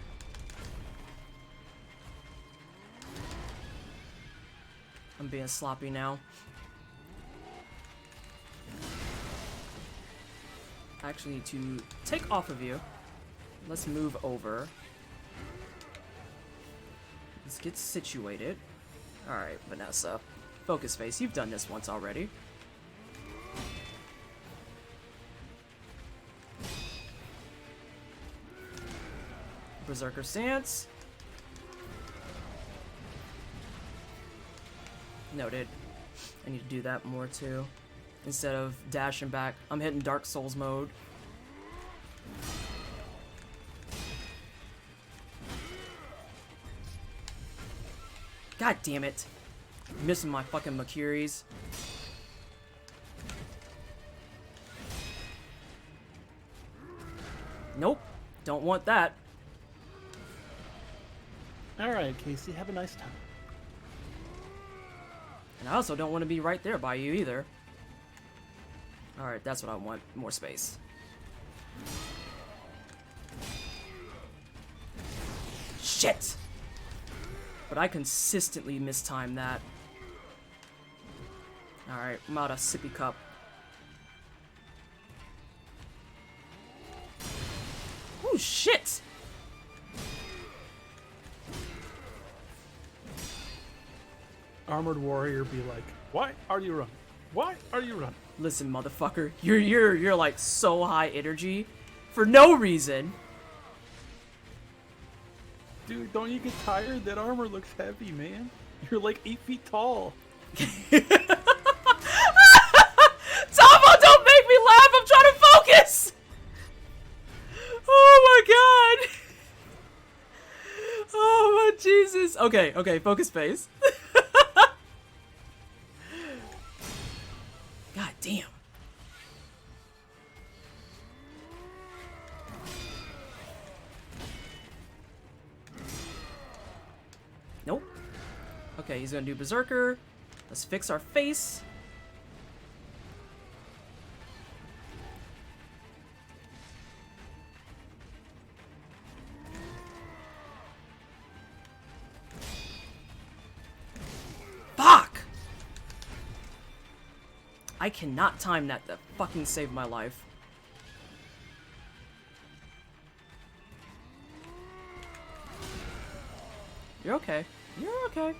I'm being sloppy now. I actually need to take off of you. Let's move over. Let's get situated. Alright, Vanessa. Focus face. You've done this once already. Berserker stance. Noted. I need to do that more too. Instead of dashing back, I'm hitting Dark Souls mode. God damn it. Missing my fucking Makiris. Nope. Don't want that. Alright, Casey, have a nice time. And I also don't want to be right there by you either. Alright, that's what I want. More space. Shit! But I consistently mistime that. Alright, I'm out of sippy cup. Oh shit! Armored Warrior be like, why are you running? Why are you running? Listen, motherfucker, you're like so high energy for no reason. Dude, don't you get tired? That armor looks heavy, man. You're like 8 feet tall. Tomo, don't make me laugh. I'm trying to focus. Oh my god. Oh my Jesus. focus? Okay, okay, focus face. God damn. Nope. Okay, he's gonna do Berserker. Let's fix our face. Fuck! I cannot time that to fucking save my life. You're okay. You're okay.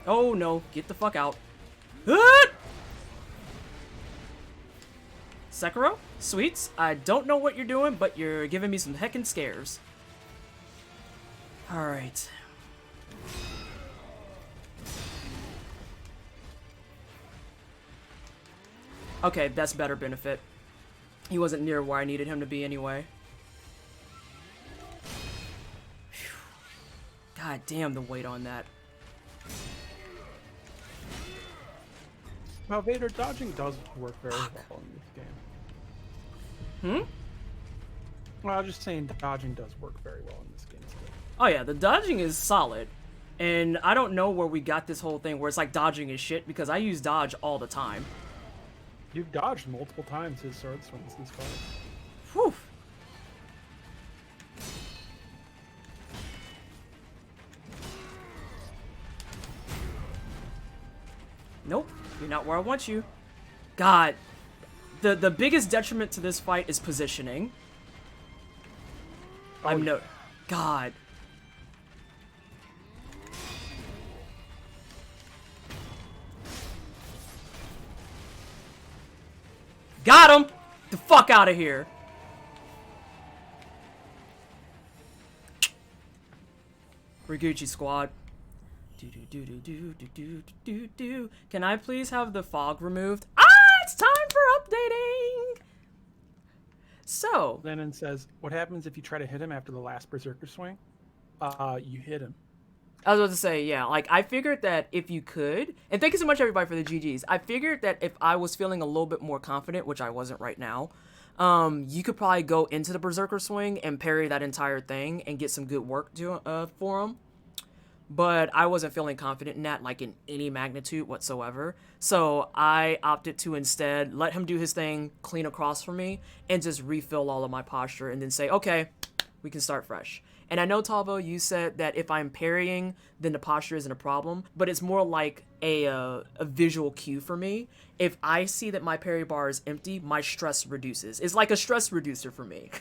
Oh no, get the fuck out. Sekiro? Sweets, I don't know what you're doing, but you're giving me some heckin' scares. Alright. Okay, that's better benefit. He wasn't near where I needed him to be anyway. Whew. God damn the weight on that. Well, Vader dodging does work very well in this game. Well, I was just saying dodging does work very well in this game still. Oh yeah, the dodging is solid. And I don't know where we got this whole thing where it's like dodging is shit, because I use dodge all the time. You've dodged multiple times his sword swings this far. Whew. Nope, you're not where I want you. God, the biggest detriment to this fight is positioning. Oh, I'm no... God. Got him! The fuck out of here. Riguchi squad. Do. Can I please have the fog removed? Ah, it's time for updating! So. Lennon says, what happens if you try to hit him after the last Berserker swing? You hit him. I was about to say, yeah, like, I figured that if you could, and thank you so much, everybody, for the GGs. I figured that if I was feeling a little bit more confident, which I wasn't right now, you could probably go into the Berserker swing and parry that entire thing and get some good work for him. But I wasn't feeling confident in that, like, in any magnitude whatsoever. So I opted to instead let him do his thing, clean across for me, and just refill all of my posture, and then say, okay, we can start fresh. And I know, Tavo, you said that if I'm parrying, then the posture isn't a problem, but it's more like a visual cue for me. If I see that my parry bar is empty, my stress reduces. It's like a stress reducer for me.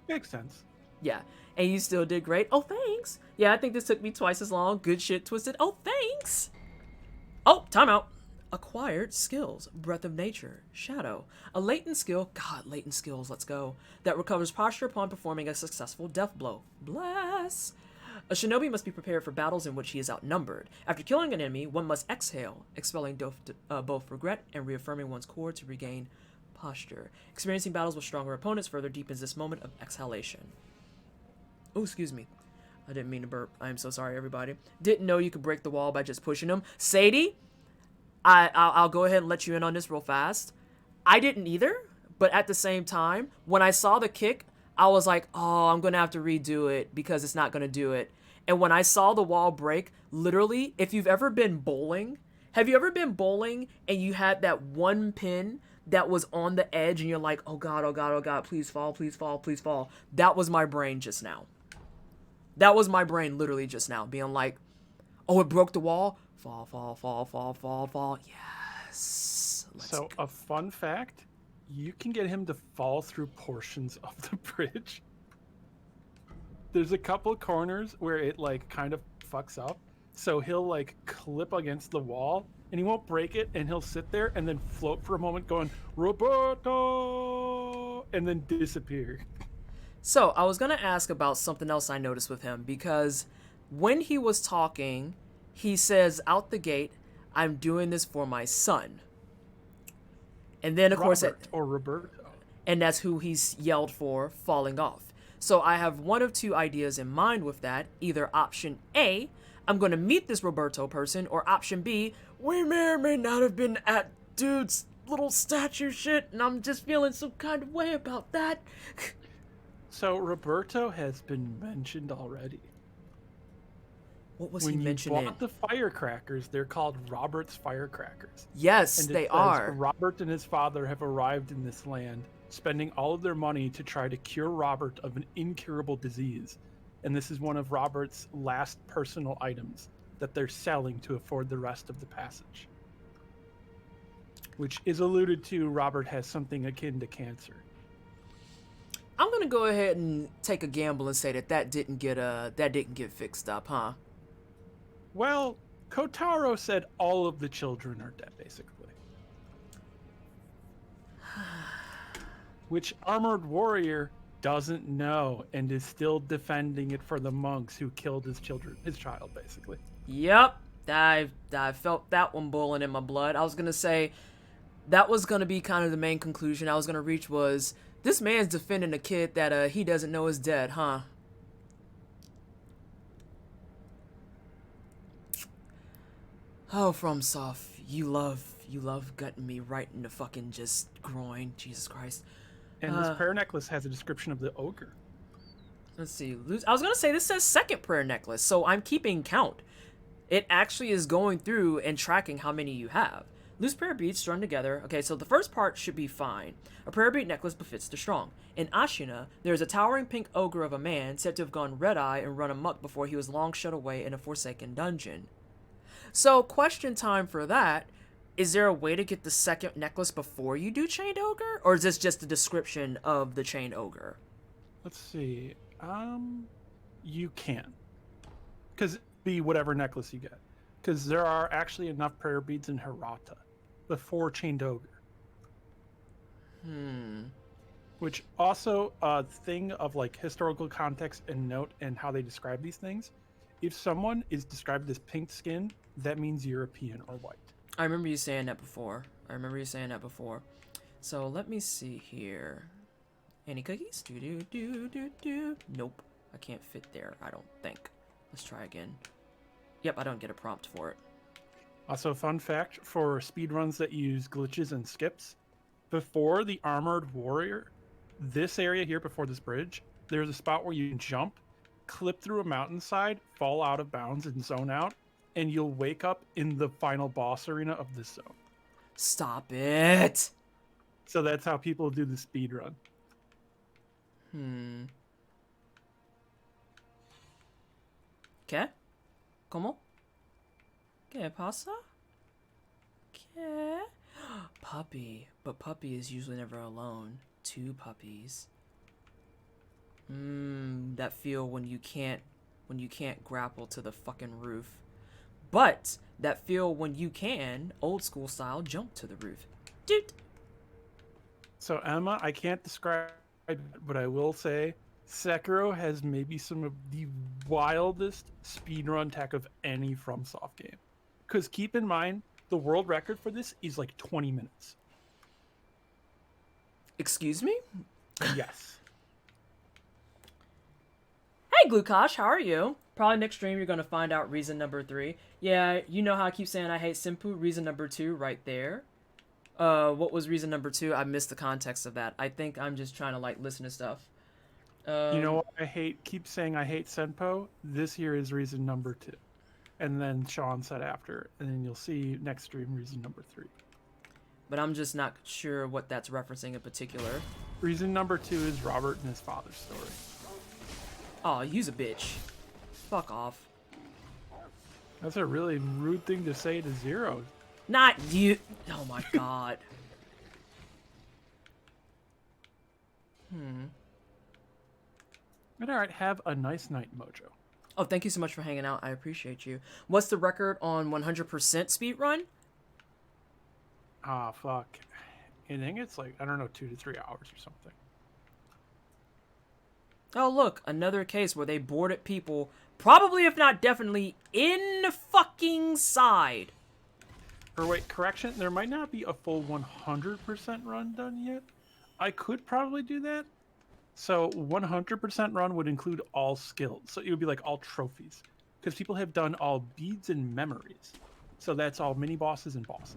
Makes sense. Yeah. And you still did great. Oh, thanks. Yeah, I think this took me twice as long. Good shit, Twisted. Oh, thanks. Oh, timeout. Acquired skills. Breath of Nature. Shadow. A latent skill. God, latent skills. Let's go. That recovers posture upon performing a successful death blow. Bless. A shinobi must be prepared for battles in which he is outnumbered. After killing an enemy, one must exhale, expelling both regret and reaffirming one's core to regain posture. Experiencing battles with stronger opponents further deepens this moment of exhalation. Oh, excuse me. I didn't mean to burp. I am so sorry, everybody. Didn't know you could break the wall by just pushing him. Sadie, I'll go ahead and let you in on this real fast. I didn't either, but at the same time, when I saw the kick, I was like, oh, I'm going to have to redo it because it's not going to do it. And when I saw the wall break, literally, if you've ever been bowling, have you ever been bowling and you had that one pin that was on the edge and you're like, oh God, oh God, oh God, please fall, please fall, please fall. That was my brain just now. That was my brain literally just now, being like, oh, it broke the wall. Fall, fall, fall, fall, fall, fall. Yes. Let's so go. A fun fact, you can get him to fall through portions of the bridge. There's a couple of corners where it like kind of fucks up. So he'll like clip against the wall and he won't break it, and he'll sit there and then float for a moment going, Roberto, and then disappear. So I was going to ask about something else I noticed with him, because when he was talking, he says out the gate, I'm doing this for my son. And then, of course, Robert or Roberto. and that's who he's yelled for falling off. So I have one of two ideas in mind with that. Either option A, I'm going to meet this Roberto person, or option B, we may or may not have been at dude's little statue shit, and I'm just feeling some kind of way about that. So Roberto has been mentioned already. What was When he you mentioning? bought the firecrackers, they're called Robert's firecrackers. Yes, And it they says, are. Robert and his father have arrived in this land, spending all of their money to try to cure Robert of an incurable disease. And this is one of Robert's last personal items that they're selling to afford the rest of the passage. Which is alluded to, Robert has something akin to cancer. I'm gonna go ahead and take a gamble and say that didn't get fixed up, huh? Well, Kotaro said all of the children are dead, basically. Which Armored Warrior doesn't know and is still defending it for the monks who killed his child, basically. Yep, I felt that one boiling in my blood. I was gonna say that was gonna be kind of the main conclusion I was gonna reach was this man's defending a kid that he doesn't know is dead, huh? Oh, FromSoft, you love gutting me right in the fucking just groin. Jesus Christ. And this prayer necklace has a description of the ogre. Let's see. I was gonna say this says second prayer necklace, so I'm keeping count. It actually is going through and tracking how many you have. Loose prayer beads strung together. Okay, so the first part should be fine. A prayer bead necklace befits the strong. In Ashina, there is a towering pink ogre of a man said to have gone red-eye and run amok before he was long shut away in a forsaken dungeon. So, question time for that. Is there a way to get the second necklace before you do Chained Ogre? Or is this just a description of the Chained Ogre? Let's see. You can. Because be whatever necklace you get. Because there are actually enough prayer beads in Hirata before Chained Ogre. Which also a thing of like historical context and note and how they describe these things. If someone is described as pink skinned, that means European or white. I remember you saying that before. So let me see here. Any cookies? Nope. I can't fit there, I don't think. Let's try again. Yep, I don't get a prompt for it. Also, fun fact for speedruns that use glitches and skips, before the Armored Warrior, this area here before this bridge, there's a spot where you can jump, clip through a mountainside, fall out of bounds and zone out, and you'll wake up in the final boss arena of this zone. Stop it! So that's how people do the speed run. ¿Qué? ¿Cómo? ¿Qué pasa? ¿Qué? Puppy. But puppy is usually never alone. Two puppies. That feel when you can't grapple to the fucking roof. But that feel when you can, old school style, jump to the roof. Dude. So Emma, I can't describe, but I will say Sekiro has maybe some of the wildest speedrun tech of any FromSoft game. Because keep in mind, the world record for this is like 20 minutes. Excuse me? Yes. Hey, Glukosh, how are you? Probably next stream you're going to find out reason number 3. Yeah, you know how I keep saying I hate Simpu? Reason number 2 right there. What was reason number 2? I missed the context of that. I think I'm just trying to, like, listen to stuff. You know what keep saying I hate Senpo? This here is reason number 2. And then Sean said after. And then you'll see next stream reason number 3. But I'm just not sure what that's referencing in particular. Reason number 2 is Robert and his father's story. Oh, you's a bitch. Fuck off. That's a really rude thing to say to Zero. Not you. Oh my god. Alright, have a nice night, Mojo. Oh, thank you so much for hanging out. I appreciate you. What's the record on 100% speedrun? Ah, fuck. I think it's like, I don't know, 2 to 3 hours or something. Oh, look. Another case where they boarded people, probably if not definitely, in the fucking side. Or wait, correction, there might not be a full 100% run done yet. I could probably do that. So 100% run would include all skills. So it would be like all trophies. Because people have done all beads and memories. So that's all mini bosses and bosses.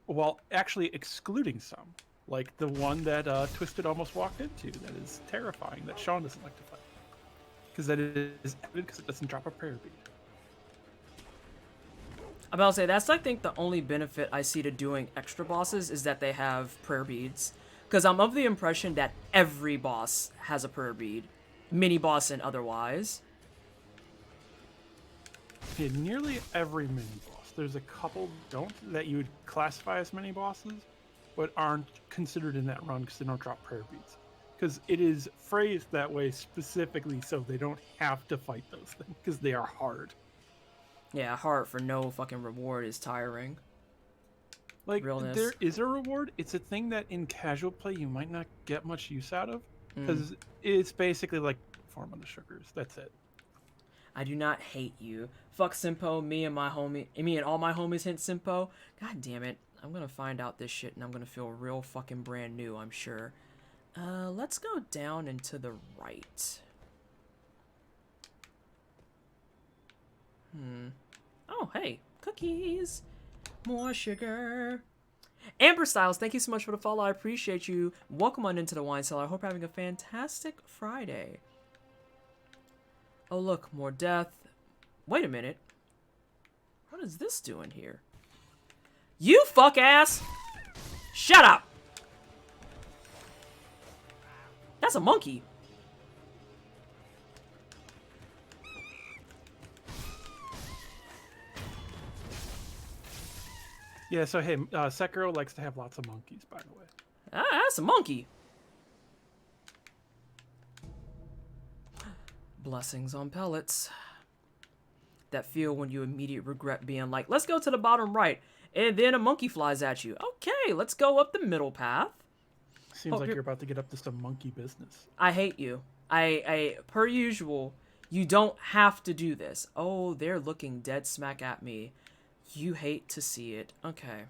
While actually excluding some. Like the one that Twisted almost walked into. That is terrifying. That Sean doesn't like to fight. Because that is added because it doesn't drop a prayer bead. I'm about to say, that's I think the only benefit I see to doing extra bosses is that they have prayer beads. Because I'm of the impression that every boss has a prayer bead. Mini boss and otherwise. Yeah, nearly every mini boss. There's a couple don't that you would classify as mini bosses, but aren't considered in that run because they don't drop prayer beads. Because it is phrased that way specifically so they don't have to fight those things because they are hard. Yeah, hard for no fucking reward is tiring. Like, Realness. there is a reward. It's a thing that in casual play you might not get much use out of. Because it's basically like form of the sugars. That's it. I do not hate you. Fuck Simpo, me and all my homies hint Simpo. God damn it. I'm gonna find out this shit and I'm gonna feel real fucking brand new, I'm sure. Let's go down and to the right. Oh, hey. Cookies. More sugar. Amber Styles, thank you so much for the follow. I appreciate you. Welcome on into the wine cellar. I hope you're having a fantastic Friday. Oh, look. More death. Wait a minute. What is this doing here? You fuck ass! Shut up! That's a monkey. Yeah, so hey, Sekiro likes to have lots of monkeys, by the way. Ah, that's a monkey. Blessings on pellets. That feel when you immediately regret being like, let's go to the bottom right. And then a monkey flies at you. Okay, let's go up the middle path. Seems like you're about to get up to some monkey business. I hate you. I per usual, you don't have to do this. Oh, they're looking dead smack at me. You hate to see it. Okay.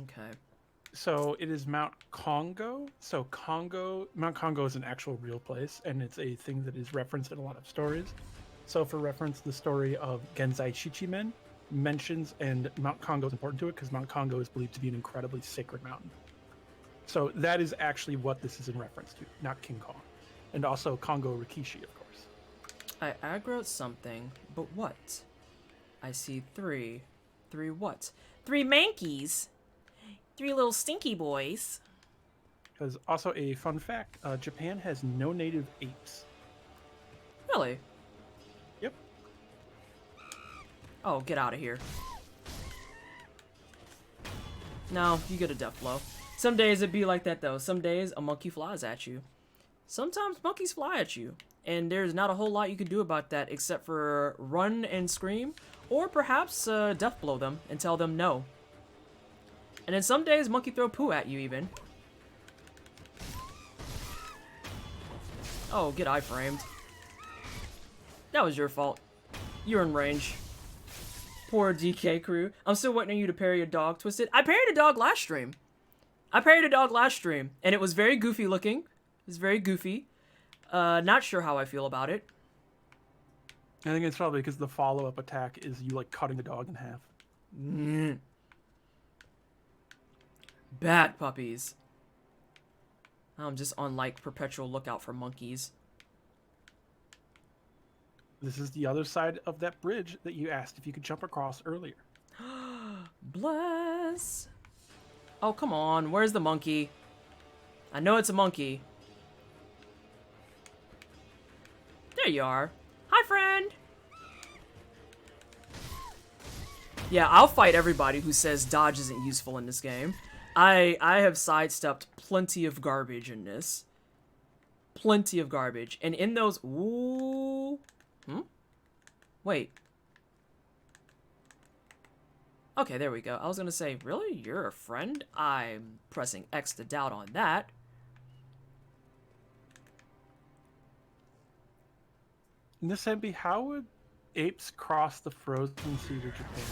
Okay. So it is Mount Congo. So Mount Congo is an actual real place, and it's a thing that is referenced in a lot of stories. So for reference, the story of Genzai Shichimen mentions, and Mount Congo is important to it because Mount Congo is believed to be an incredibly sacred mountain. So that is actually what this is in reference to, not King Kong. And also Congo Rikishi, of course. I aggroed something, but what? I see three. Three what? 3 mankeys. 3 little stinky boys. Because also a fun fact, Japan has no native apes. Really? Yep. Oh, get out of here. No, you get a death blow. Some days it'd be like that though. Some days a monkey flies at you. Sometimes monkeys fly at you. And there's not a whole lot you can do about that except for run and scream. Or perhaps death blow them and tell them no. And then some days monkey throw poo at you even. Oh, get iframed. That was your fault. You're in range. Poor DK crew. I'm still waiting on you to parry a dog, Twisted. I parried a dog last stream. And it was very goofy looking. It was very goofy. Not sure how I feel about it. I think it's probably because the follow-up attack is you, like, cutting the dog in half. Bad puppies. I'm just on, like, perpetual lookout for monkeys. This is the other side of that bridge that you asked if you could jump across earlier. Bless. Oh, come on. Where's the monkey? I know it's a monkey. There you are. Hi, friend. Yeah, I'll fight everybody who says dodge isn't useful in this game. I have sidestepped plenty of garbage in this. Plenty of garbage. And in those... Ooh... Wait. Okay, there we go. I was gonna say, really? You're a friend? I'm pressing X to doubt on that. Nisembi, how would apes cross the frozen sea to Japan?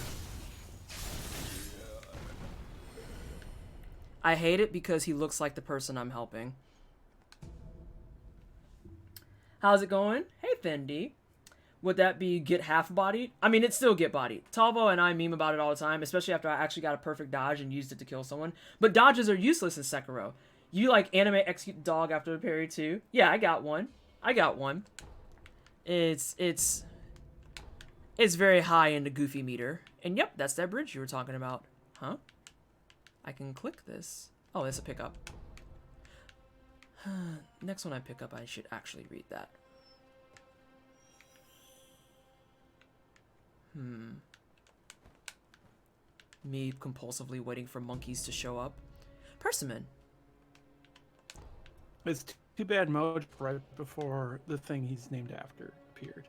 I hate it because he looks like the person I'm helping. How's it going? Hey, Fendi. Would that be get half-bodied? I mean, it's still get bodied. Talvo and I meme about it all the time, especially after I actually got a perfect dodge and used it to kill someone. But dodges are useless in Sekiro. You, like, animate execute the dog after the parry, too. Yeah, I got one. It's very high in the goofy meter. And yep, that's that bridge you were talking about. Huh? I can click this. Oh, that's a pickup. Next one I pick up, I should actually read that. Me compulsively waiting for monkeys to show up. Persimmon. It's too bad Moj right before the thing he's named after appeared.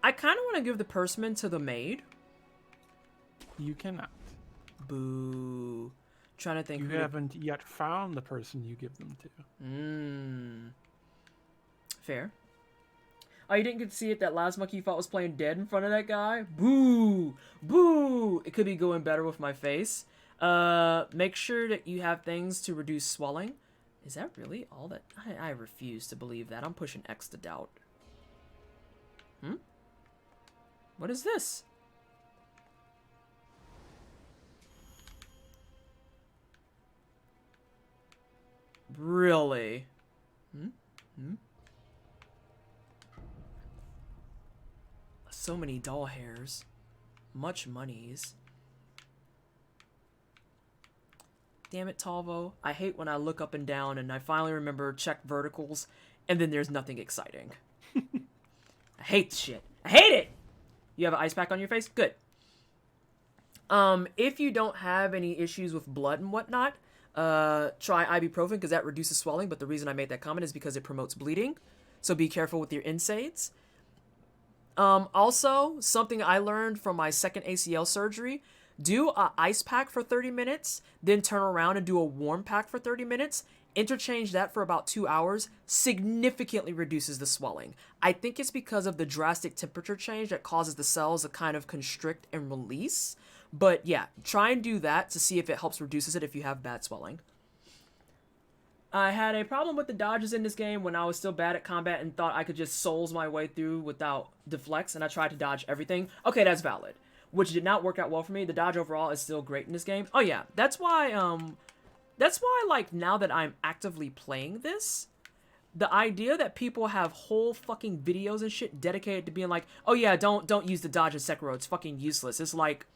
I kind of want to give the persimmon to the maid. You cannot. Boo. Trying to think. You haven't yet found the person you give them to. Fair. Oh, you didn't get to see it? That last monkey you fought was playing dead in front of that guy? Boo! Boo! It could be going better with my face. Make sure that you have things to reduce swelling. Is that really all that? I refuse to believe that. I'm pushing X to doubt. What is this? Really? So many doll hairs. Much monies. Damn it, Talvo. I hate when I look up and down and I finally remember check verticals and then there's nothing exciting. I hate the shit. I hate it! You have an ice pack on your face? Good. If you don't have any issues with blood and whatnot, try ibuprofen because that reduces swelling, but the reason I made that comment is because it promotes bleeding. So be careful with your NSAIDs. Also, something I learned from my second ACL surgery, do a ice pack for 30 minutes, then turn around and do a warm pack for 30 minutes. Interchange that for about 2 hours, significantly reduces the swelling. I think it's because of the drastic temperature change that causes the cells to kind of constrict and release. But yeah, try and do that to see if it helps reduces it if you have bad swelling. I had a problem with the dodges in this game when I was still bad at combat and thought I could just souls my way through without deflects, and I tried to dodge everything. Okay, that's valid. Which did not work out well for me. The dodge overall is still great in this game. Oh yeah, that's why, like, now that I'm actively playing this, the idea that people have whole fucking videos and shit dedicated to being like, oh yeah, don't use the dodge in Sekiro, it's fucking useless. It's like,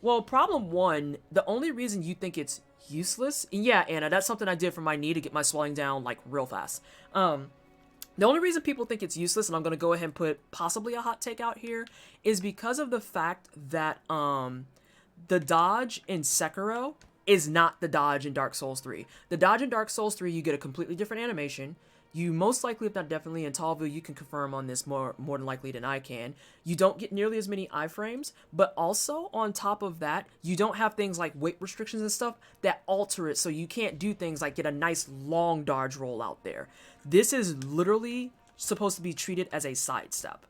well, problem one, the only reason you think it's useless, and yeah, Anna, that's something I did for my knee to get my swelling down, like, real fast. The only reason people think it's useless, and I'm going to go ahead and put possibly a hot take out here, is because of the fact that, the dodge in Sekiro is not the dodge in Dark Souls 3. The dodge in Dark Souls 3, you get a completely different animation. You most likely, if not definitely, in Talville, you can confirm on this more than likely than I can. You don't get nearly as many iframes, but also, on top of that, you don't have things like weight restrictions and stuff that alter it, so you can't do things like get a nice long dodge roll out there. This is literally supposed to be treated as a sidestep.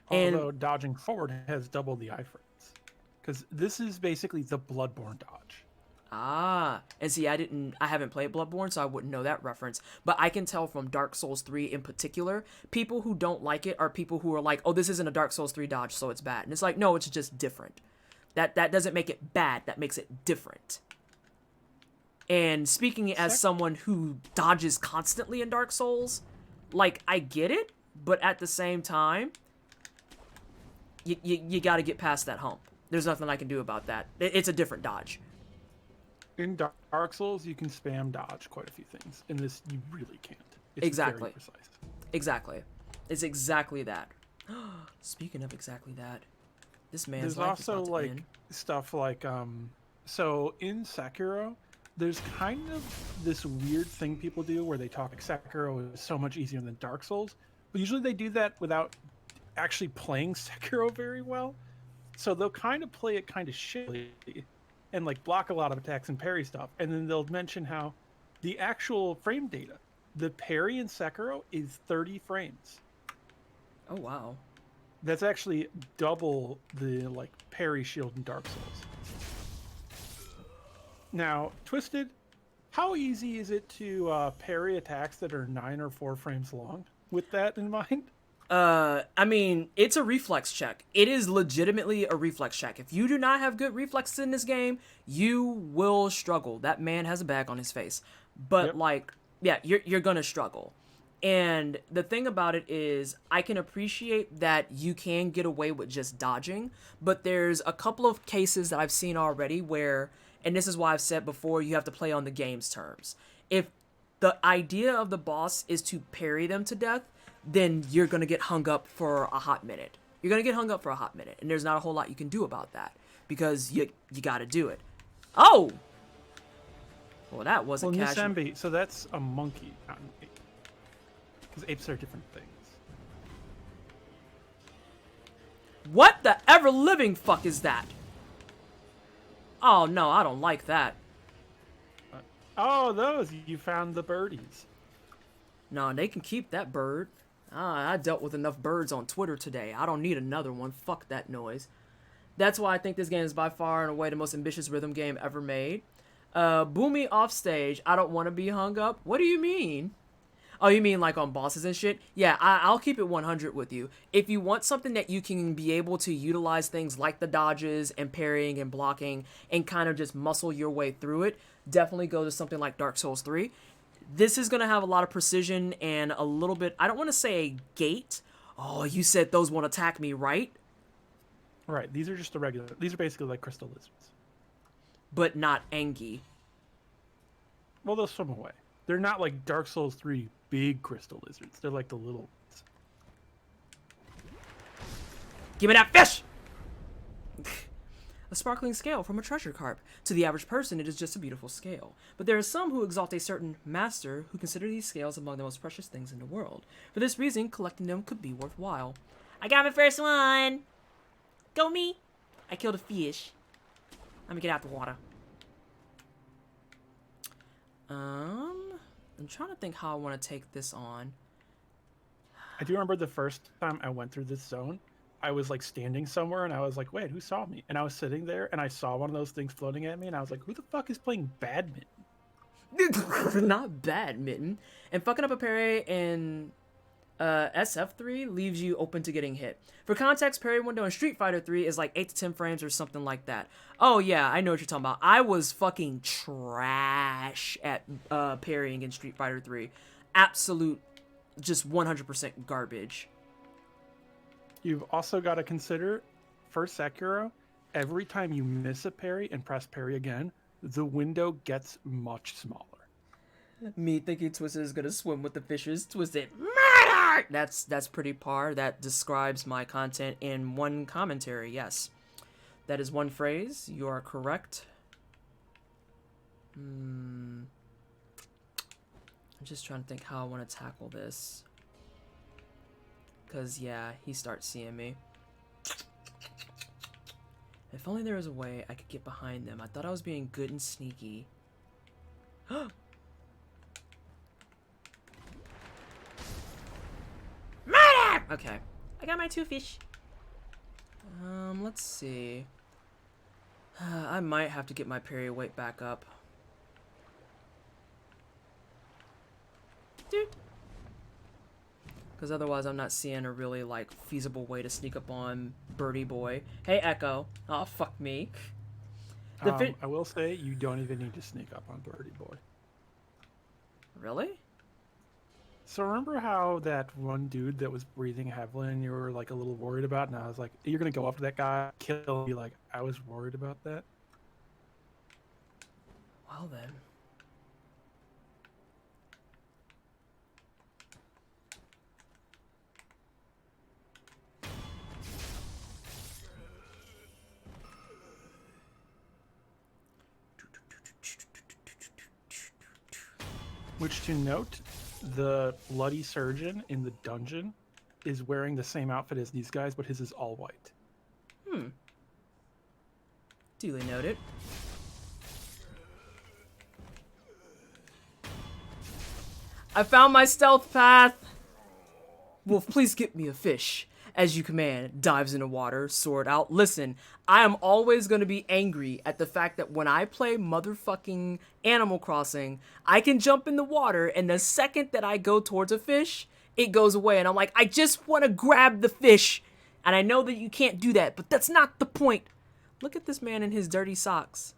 Although dodging forward has double the iframes. Because this is basically the Bloodborne dodge. Ah, and see, I haven't played Bloodborne, so I wouldn't know that reference. But I can tell from Dark Souls 3 in particular, people who don't like it are people who are like, oh, this isn't a Dark Souls 3 dodge, so it's bad. And it's like, no, it's just different. That doesn't make it bad, that makes it different. And speaking as someone who dodges constantly in Dark Souls, like, I get it, but at the same time, you gotta get past that hump. There's nothing I can do about that. It's a different dodge. In Dark Souls, you can spam dodge quite a few things. In this, you really can't. It's Exactly. very precise. Exactly. It's exactly that. Speaking of exactly that, this man's There's life is also, about to like, end. stuff like, so in Sekiro, there's kind of this weird thing people do where they talk like Sekiro is so much easier than Dark Souls. But usually they do that without actually playing Sekiro very well. So they'll kind of play it kind of shitty and like block a lot of attacks and parry stuff. And then they'll mention how the actual frame data, the parry in Sekiro is 30 frames. Oh, wow. That's actually double the like parry shield in Dark Souls. Now, Twisted, how easy is it to parry attacks that are 9 or 4 frames long with that in mind? I mean, it's a reflex check. It is legitimately a reflex check. If you do not have good reflexes in this game, you will struggle. That man has a bag on his face. But Yep. like, yeah, you're gonna struggle. And the thing about it is, I can appreciate that you can get away with just dodging, but there's a couple of cases that I've seen already where, and this is why I've said before, you have to play on the game's terms. If the idea of the boss is to parry them to death, then you're gonna get hung up for a hot minute. You're gonna get hung up for a hot minute, and there's not a whole lot you can do about that because you gotta do it. Oh, well, that wasn't casual. Nisembi, so that's a monkey, not an ape. Because apes are different things. What the ever living fuck is that? Oh no, I don't like that. Oh, those! You found the birdies. No, they can keep that bird. I dealt with enough birds on Twitter today. I don't need another one. Fuck that noise. That's why I think this game is by far and away the most ambitious rhythm game ever made. Boomy off stage. I don't want to be hung up. What do you mean? Oh, you mean like on bosses and shit? Yeah, I'll keep it 100 with you. If you want something that you can be able to utilize things like the dodges and parrying and blocking and kind of just muscle your way through it, definitely go to something like Dark Souls 3. This is going to have a lot of precision and a little bit, I don't want to say a gate. Oh, you said those won't attack me, right? Right, these are just the regular. These are basically like crystal lizards. But not Angie. Well, they'll swim away. They're not like Dark Souls 3 big crystal lizards. They're like the little ones. Give me that fish! A sparkling scale from a treasure carp. To the average person, it is just a beautiful scale. But there are some who exalt a certain master who consider these scales among the most precious things in the world. For this reason, collecting them could be worthwhile. I got my first one! Go me! I killed a fish. Let me get out the water. I'm trying to think how I want to take this on. I do remember the first time I went through this zone, I was like standing somewhere and I was like, wait, who saw me? And I was sitting there and I saw one of those things floating at me and I was like, who the fuck is playing badminton? Not badminton. And fucking up a parry in SF3 leaves you open to getting hit. For context, parry window in Street Fighter 3 is like 8 to 10 frames or something like that. Oh yeah, I know what you're talking about. I was fucking trash at parrying in Street Fighter 3. Absolute, just 100% garbage. You've also got to consider, for Sekiro, every time you miss a parry and press parry again, the window gets much smaller. Me thinking Twisted is gonna swim with the fishes. Twisted, murder! That's pretty par. That describes my content in one commentary. Yes, that is one phrase. You are correct. I'm just trying to think how I want to tackle this. Cause yeah, he starts seeing me. If only there was a way I could get behind them. I thought I was being good and sneaky. Murder! Okay. I got my 2 fish. Let's see. I might have to get my parry weight back up. Dude. Because otherwise I'm not seeing a really, like, feasible way to sneak up on Birdie Boy. Hey, Echo. Oh, fuck me. I will say, you don't even need to sneak up on Birdie Boy. Really? So remember how that one dude that was breathing heavily and you were, like, a little worried about? And I was like, you're going to go up to that guy, kill him, be like, I was worried about that? Well, then. Which, to note, the bloody surgeon in the dungeon is wearing the same outfit as these guys, but his is all white. Duly noted. I found my stealth path! Wolf, please get me a fish. as you command, dives into water, sword out. Listen, I am always going to be angry at the fact that when I play motherfucking Animal Crossing, I can jump in the water, and the second that I go towards a fish, it goes away. And I'm like, I just want to grab the fish. And I know that you can't do that, but that's not the point. Look at this man in his dirty socks.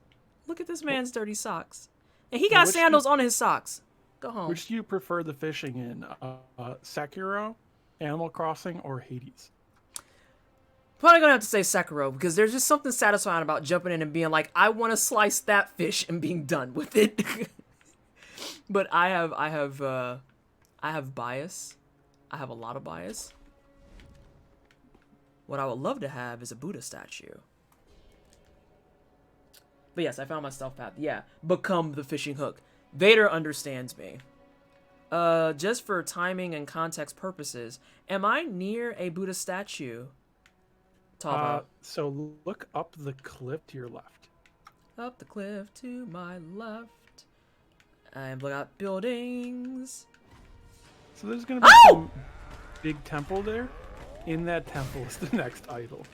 Look at this man's dirty socks. And he got sandals on his socks. Go home. Which do you prefer the fishing in? Sekiro, Animal Crossing, or Hades? Probably gonna have to say Sekiro, because there's just something satisfying about jumping in and being like, I want to slice that fish and being done with it. But I have bias. I have a lot of bias. What I would love to have is a Buddha statue. But yes, I found my stealth path. Yeah, become the fishing hook. Vader understands me. Just for timing and context purposes, am I near a Buddha statue? Tava. So look up the cliff to your left. Up the cliff to my left. I'm looking at buildings. So there's gonna be some big temple there. In that temple is the next idol.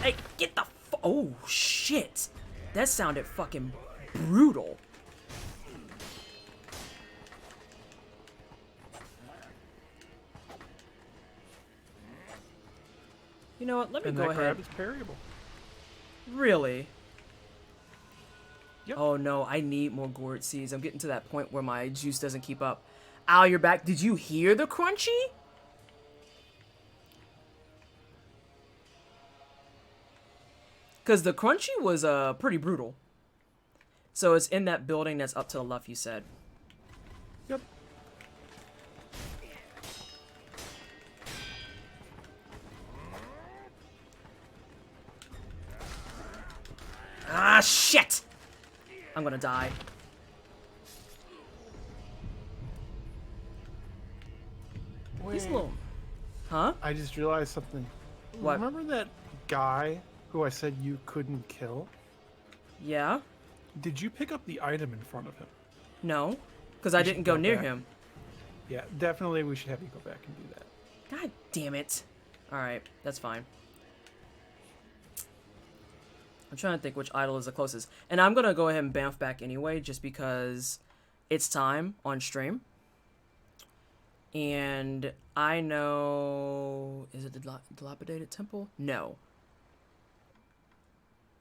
Hey, get the oh shit! That sounded fucking brutal. You know what? Let me go ahead. Grab is parryable. Really? Yep. Oh no, I need more gourd seeds. I'm getting to that point where my juice doesn't keep up. Ow, you're back. Did you hear the crunchy? Because the crunchy was pretty brutal. So it's in that building that's up to the left, you said. Yep. Ah, shit! I'm gonna die. He's a little... Huh? I just realized something. What? Remember that guy who I said you couldn't kill? Yeah? Did you pick up the item in front of him? No. Because I didn't go near him. Yeah, definitely we should have you go back and do that. God damn it. Alright, that's fine. I'm trying to think which idol is the closest. And I'm going to go ahead and bamf back anyway, just because it's time on stream. And I know... Is it the dilapidated temple? No.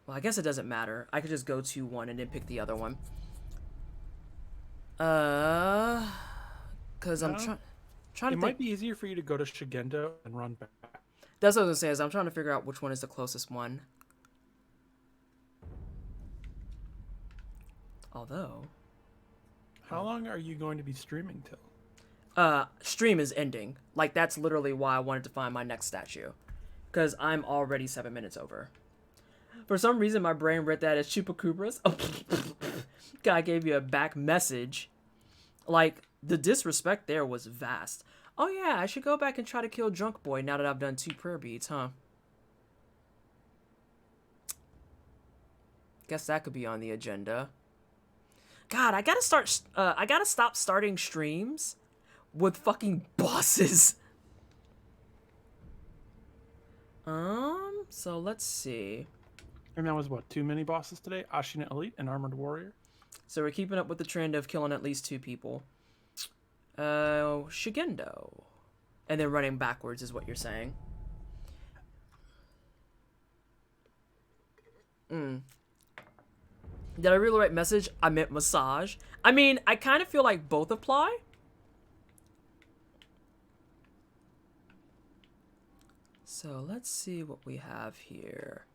Well, I guess it doesn't matter. I could just go to one and then pick the other one. Because I'm trying to think... It might be easier for you to go to Shigendo and run back. That's what I was going to say, is I'm trying to figure out which one is the closest one. Although... How long are you going to be streaming till? Stream is ending. Like, that's literally why I wanted to find my next statue. Because I'm already 7 minutes over. For some reason, my brain read that as Chupacabras. Oh, guy gave you a back message. Like, the disrespect there was vast. Oh yeah, I should go back and try to kill Drunk Boy now that I've done 2 prayer beads, huh? Guess that could be on the agenda. God, I gotta stop starting streams with fucking bosses. So let's see. And that was what, 2 mini bosses today? Ashina Elite and Armored Warrior. So we're keeping up with the trend of killing at least 2 people. Shigendo. And then running backwards is what you're saying. Did I read the right message? I meant massage. I mean, I kind of feel like both apply. So let's see what we have here.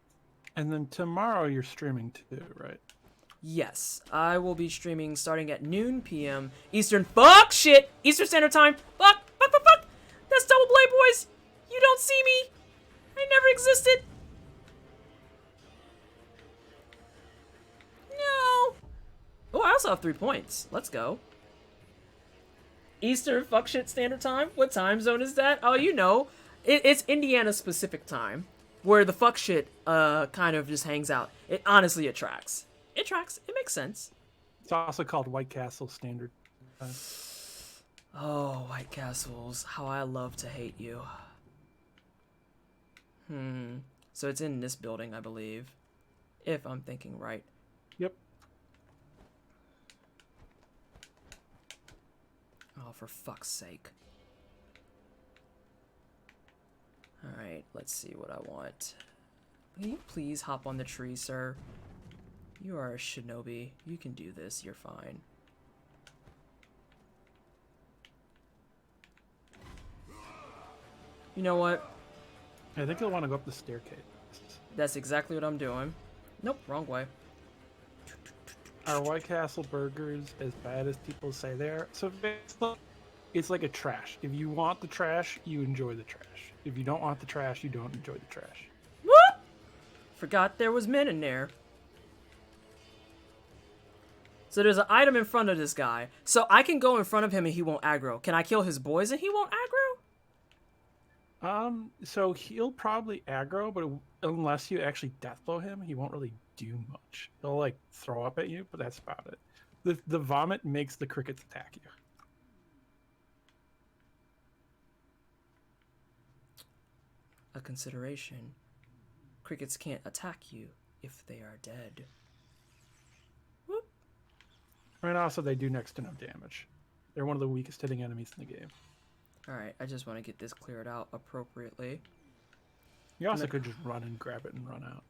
And then tomorrow you're streaming too, right? Yes, I will be streaming starting at noon p.m. Eastern. Fuck shit! Eastern Standard Time. Fuck! That's Double Blade Boys! You don't see me! I never existed! No! Oh, I also have 3 points. Let's go. Eastern fuck shit Standard Time? What time zone is that? Oh, you know. It's Indiana specific time. Where the fuck shit kind of just hangs out. It honestly, it tracks. It tracks. It makes sense. It's also called White Castle Standard Time. Oh, White Castles. How I love to hate you. So it's in this building, I believe. If I'm thinking right. Yep. Oh, for fuck's sake. Alright, let's see what I want. Can you please hop on the tree, sir? You are a shinobi. You can do this. You're fine. You know what? I think you'll want to go up the staircase. That's exactly what I'm doing. Nope, wrong way. Are White Castle burgers as bad as people say they are? So it's like a trash. If you want the trash, you enjoy the trash. If you don't want the trash, you don't enjoy the trash. What? Forgot there was men in there. So there's an item in front of this guy. So I can go in front of him and he won't aggro. Can I kill his boys and he won't aggro? So he'll probably aggro, but unless you actually deathblow him, he won't really do much. He'll like throw up at you, but that's about it. The vomit makes the crickets attack you. A consideration. Crickets can't attack you if they are dead. Whoop. And also they do next to no damage. They're one of the weakest hitting enemies in the game. Alright, I just want to get this cleared out appropriately. You also could just run and grab it and run out.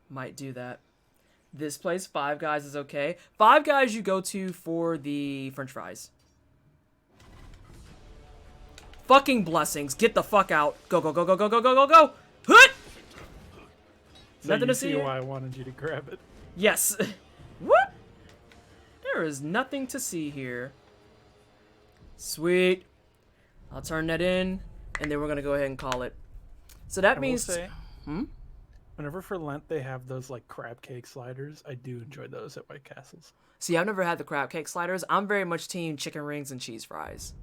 Might do that. This place, Five Guys, is okay. Five Guys you go to for the french fries. Fucking blessings. Get the fuck out. Go, go, go, go, go, go, go, go, go. Hut! So Nothing you to see see here? why I wanted you to grab it. Yes. What? There is nothing to see here. Sweet. I'll turn that in, and then we're going to go ahead and call it. So that means... Whenever for Lent they have those like crab cake sliders, I do enjoy those at White Castles. See, I've never had the crab cake sliders. I'm very much team chicken rings and cheese fries.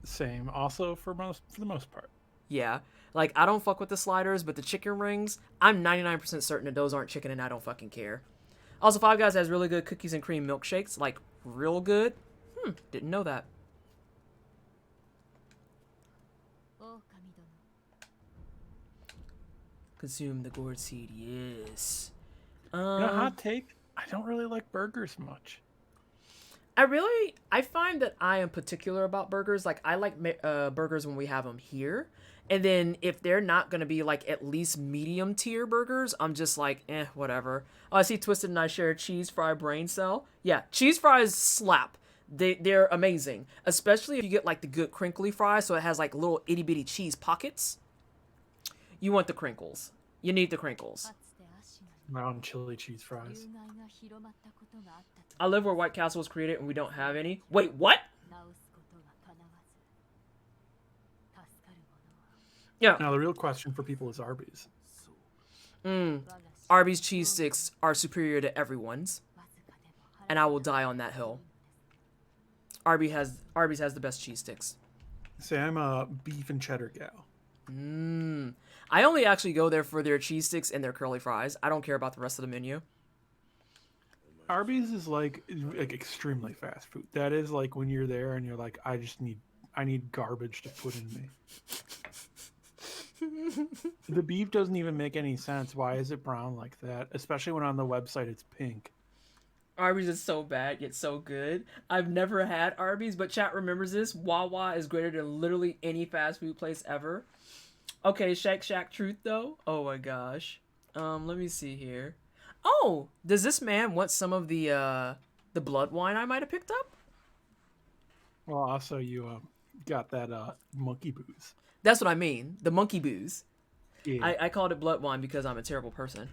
Same. Also for the most part. Yeah. Like, I don't fuck with the sliders, but the chicken rings, I'm 99% certain that those aren't chicken and I don't fucking care. Also, Five Guys has really good cookies and cream milkshakes. Like, real good. Didn't know that. Consume the gourd seed, yes. Hot take, I don't really like burgers much. I find that I am particular about burgers. Like, I like burgers when we have them here. And then if they're not going to be, like, at least medium tier burgers, I'm just like, whatever. Oh, I see Twisted and I share a cheese fry brain cell. Yeah, cheese fries slap. They're amazing. Especially if you get, like, the good crinkly fries, so it has, like, little itty-bitty cheese pockets. You want the crinkles. You need the crinkles. Round chili cheese fries. I live where White Castle was created and we don't have any. Wait, what? Yeah. Now the real question for people is Arby's. Arby's cheese sticks are superior to everyone's. And I will die on that hill. Arby's has the best cheese sticks. Say I'm a beef and cheddar gal. I only actually go there for their cheese sticks and their curly fries. I don't care about the rest of the menu. Arby's is like extremely fast food. That is like when you're there and you're like, I need garbage to put in me. The beef doesn't even make any sense. Why is it brown like that? Especially when on the website it's pink. Arby's is so bad, yet so good. I've never had Arby's, but chat remembers this. Wawa is greater than literally any fast food place ever. Okay, Shack Truth, though. Oh, my gosh. Let me see here. Oh, does this man want some of the blood wine I might have picked up? Well, also you got that monkey booze. That's what I mean. The monkey booze. Yeah. I called it blood wine because I'm a terrible person.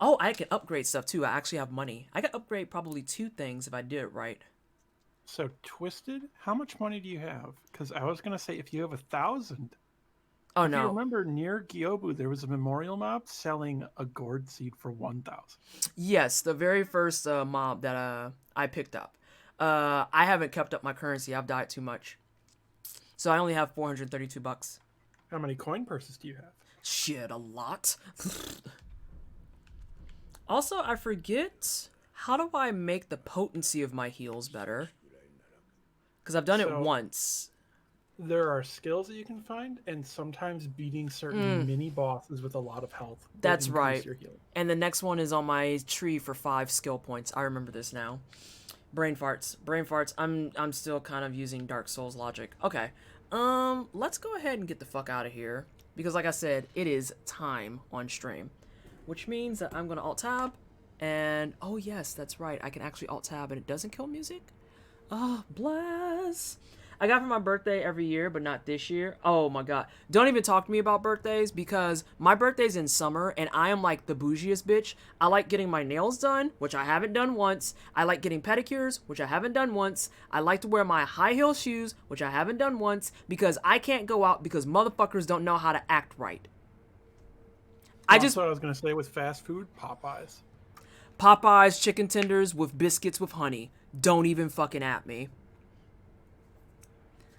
Oh, I can upgrade stuff too. I actually have money. I can upgrade probably 2 things if I did it right. So Twisted, how much money do you have? Because I was gonna say if you have 1,000. Oh If no! you remember near Gyobu, there was a memorial mob selling a gourd seed for 1,000. Yes, the very first mob that I picked up. I haven't kept up my currency. I've died too much, so I only have $432. How many coin purses do you have? Shit, a lot. Also, I forget, how do I make the potency of my heals better? Because I've done it once. there are skills that you can find, and sometimes beating certain mini bosses with a lot of health will That's increase right. your healing. And the next one is on my tree for 5 skill points. I remember this now. Brain farts. Brain farts. I'm still kind of using Dark Souls logic. Okay. Let's go ahead and get the fuck out of here. Because like I said, it is time on stream. Which means that I'm gonna alt tab. And oh yes, that's right. I can actually alt tab and it doesn't kill music. Oh, bless. I got for my birthday every year, but not this year. Oh my god. Don't even talk to me about birthdays because my birthday's in summer and I am like the bougiest bitch. I like getting my nails done, which I haven't done once. I like getting pedicures, which I haven't done once. I like to wear my high heel shoes, which I haven't done once because I can't go out because motherfuckers don't know how to act right. That's what I was going to say with fast food, Popeyes chicken tenders with biscuits with honey. Don't even fucking at me.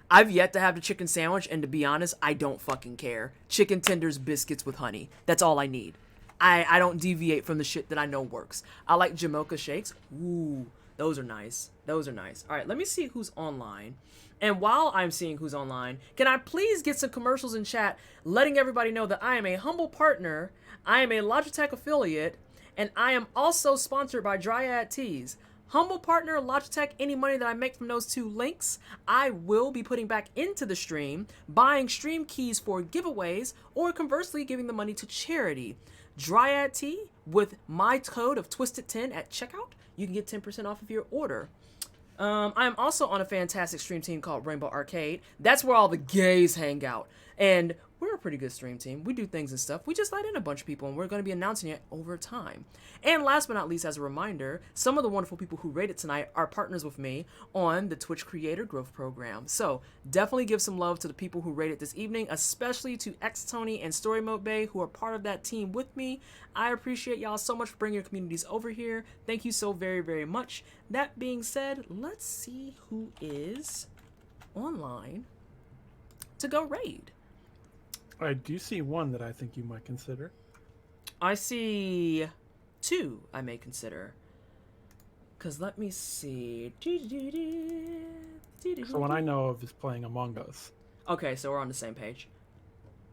I've yet to have the chicken sandwich, and to be honest, I don't fucking care. Chicken tenders, biscuits with honey. That's all I need. I don't deviate from the shit that I know works. I like Jamocha shakes. Ooh, those are nice. Those are nice. All right, let me see who's online. And while I'm seeing who's online, can I please get some commercials in chat letting everybody know that I am a humble partner, I am a Logitech affiliate, and I am also sponsored by Dryad Teas. Humble partner, Logitech, any money that I make from those 2 links, I will be putting back into the stream, buying stream keys for giveaways, or conversely giving the money to charity. Dryad Tea, with my code of Twisted10 at checkout, you can get 10% off of your order. I am also on a fantastic stream team called Rainbow Arcade. That's where all the gays hang out. And we're a pretty good stream team. We do things and stuff. We just let in a bunch of people, and we're going to be announcing it over time. And last but not least, as a reminder, some of the wonderful people who rated tonight are partners with me on the Twitch Creator Growth Program. So definitely give some love to the people who rated this evening, especially to X Tony and Story Mode Bay, who are part of that team with me. I appreciate y'all so much for bringing your communities over here. Thank you so very, very much. That being said, let's see who is online to go raid. I do see one that I think you might consider. I see 2 I may consider. Because let me see. So one I know of is playing Among Us. Okay, so we're on the same page.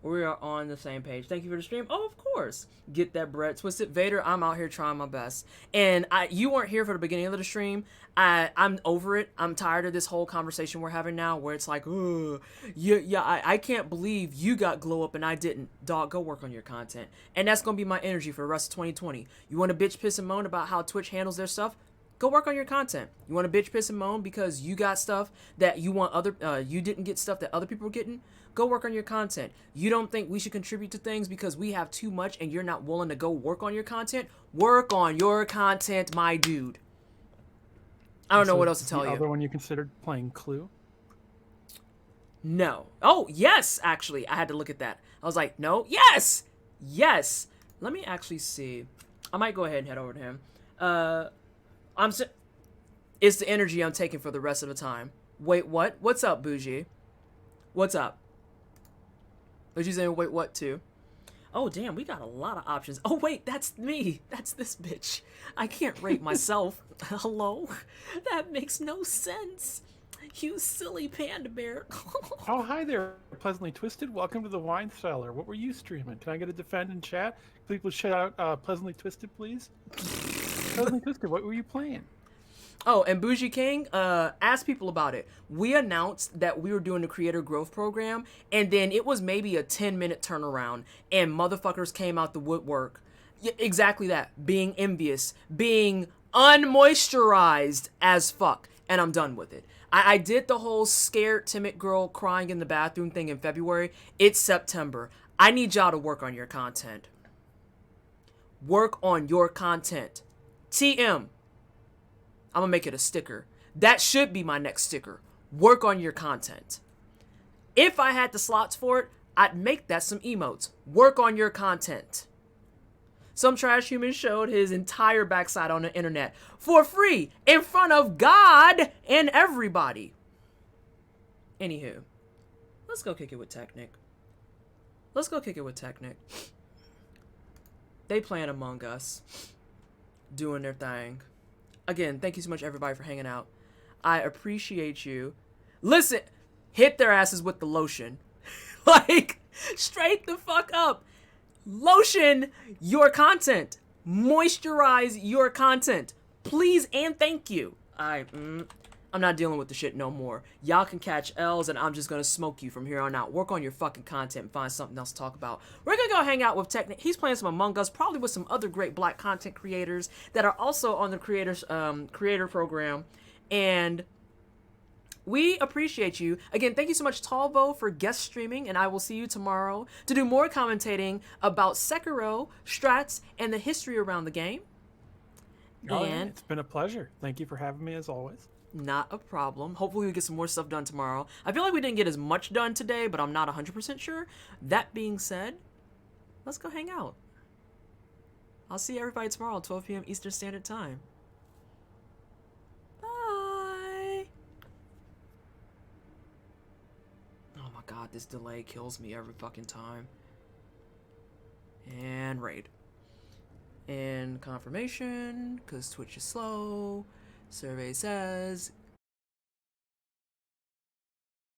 We are on the same page. Thank you for the stream. Oh, of course. Get that bread twisted. Vader, I'm out here trying my best. And you weren't here for the beginning of the stream. I'm over it. I'm tired of this whole conversation we're having now where it's like, I can't believe you got glow up and I didn't. Dog, go work on your content. And that's going to be my energy for the rest of 2020. You want to bitch, piss, and moan about how Twitch handles their stuff? Go work on your content. You want to bitch, piss, and moan because you got stuff that you want you didn't get stuff that other people were getting? Go work on your content. You don't think we should contribute to things because we have too much and you're not willing to go work on your content? Work on your content, my dude. I don't know what else to tell you. The other one you considered playing Clue? No. Oh, yes, actually. I had to look at that. I was like, no. Yes! Yes! Let me actually see. I might go ahead and head over to him. It's the energy I'm taking for the rest of the time. Wait, what? What's up, Bougie? What's up? What you saying? Wait, what? To? Oh, damn, we got a lot of options. Oh, wait, that's me. That's this bitch. I can't rate myself. Hello? That makes no sense. You silly panda bear. Oh, hi there, Pleasantly Twisted. Welcome to the Wine Cellar. What were you streaming? Can I get a defend in chat? People shout out Pleasantly Twisted, please. Pleasantly Twisted, what were you playing? Oh, and Bougie King, ask people about it. We announced that we were doing the Creator Growth Program, and then it was maybe a 10-minute turnaround, and motherfuckers came out the woodwork. Exactly that. Being envious. Being unmoisturized as fuck. And I'm done with it. I did the whole scared, timid girl crying in the bathroom thing in February. It's September. I need y'all to work on your content. Work on your content. TM. I'm gonna make it a sticker. That should be my next sticker. Work on your content. If I had the slots for it, I'd make that some emotes. Work on your content. Some trash human showed his entire backside on the internet for free in front of God and everybody. Anywho, let's go kick it with Technic. Let's go kick it with Technic. They playing Among Us, doing their thing. Again, thank you so much, everybody, for hanging out. I appreciate you. Listen, hit their asses with the lotion. Like, straight the fuck up. Lotion your content. Moisturize your content. Please and thank you. I'm not dealing with the shit no more. Y'all can catch L's and I'm just gonna smoke you from here on out. Work on your fucking content and find something else to talk about. We're gonna go hang out with Technic. He's playing some Among Us, probably with some other great black content creators that are also on the creator program. And we appreciate you. Again, thank you so much, Talvo, for guest streaming, and I will see you tomorrow to do more commentating about Sekiro, strats, and the history around the game. Oh, And yeah, it's been a pleasure. Thank you for having me as always. not a problem. Hopefully we get some more stuff done tomorrow. I feel like we didn't get as much done today, but I'm not 100% sure. That being said, let's go hang out. I'll see everybody tomorrow at 12 p.m. Eastern Standard Time. Bye. Oh my god, this delay kills me every fucking time. And raid. And confirmation, because Twitch is slow. Survey says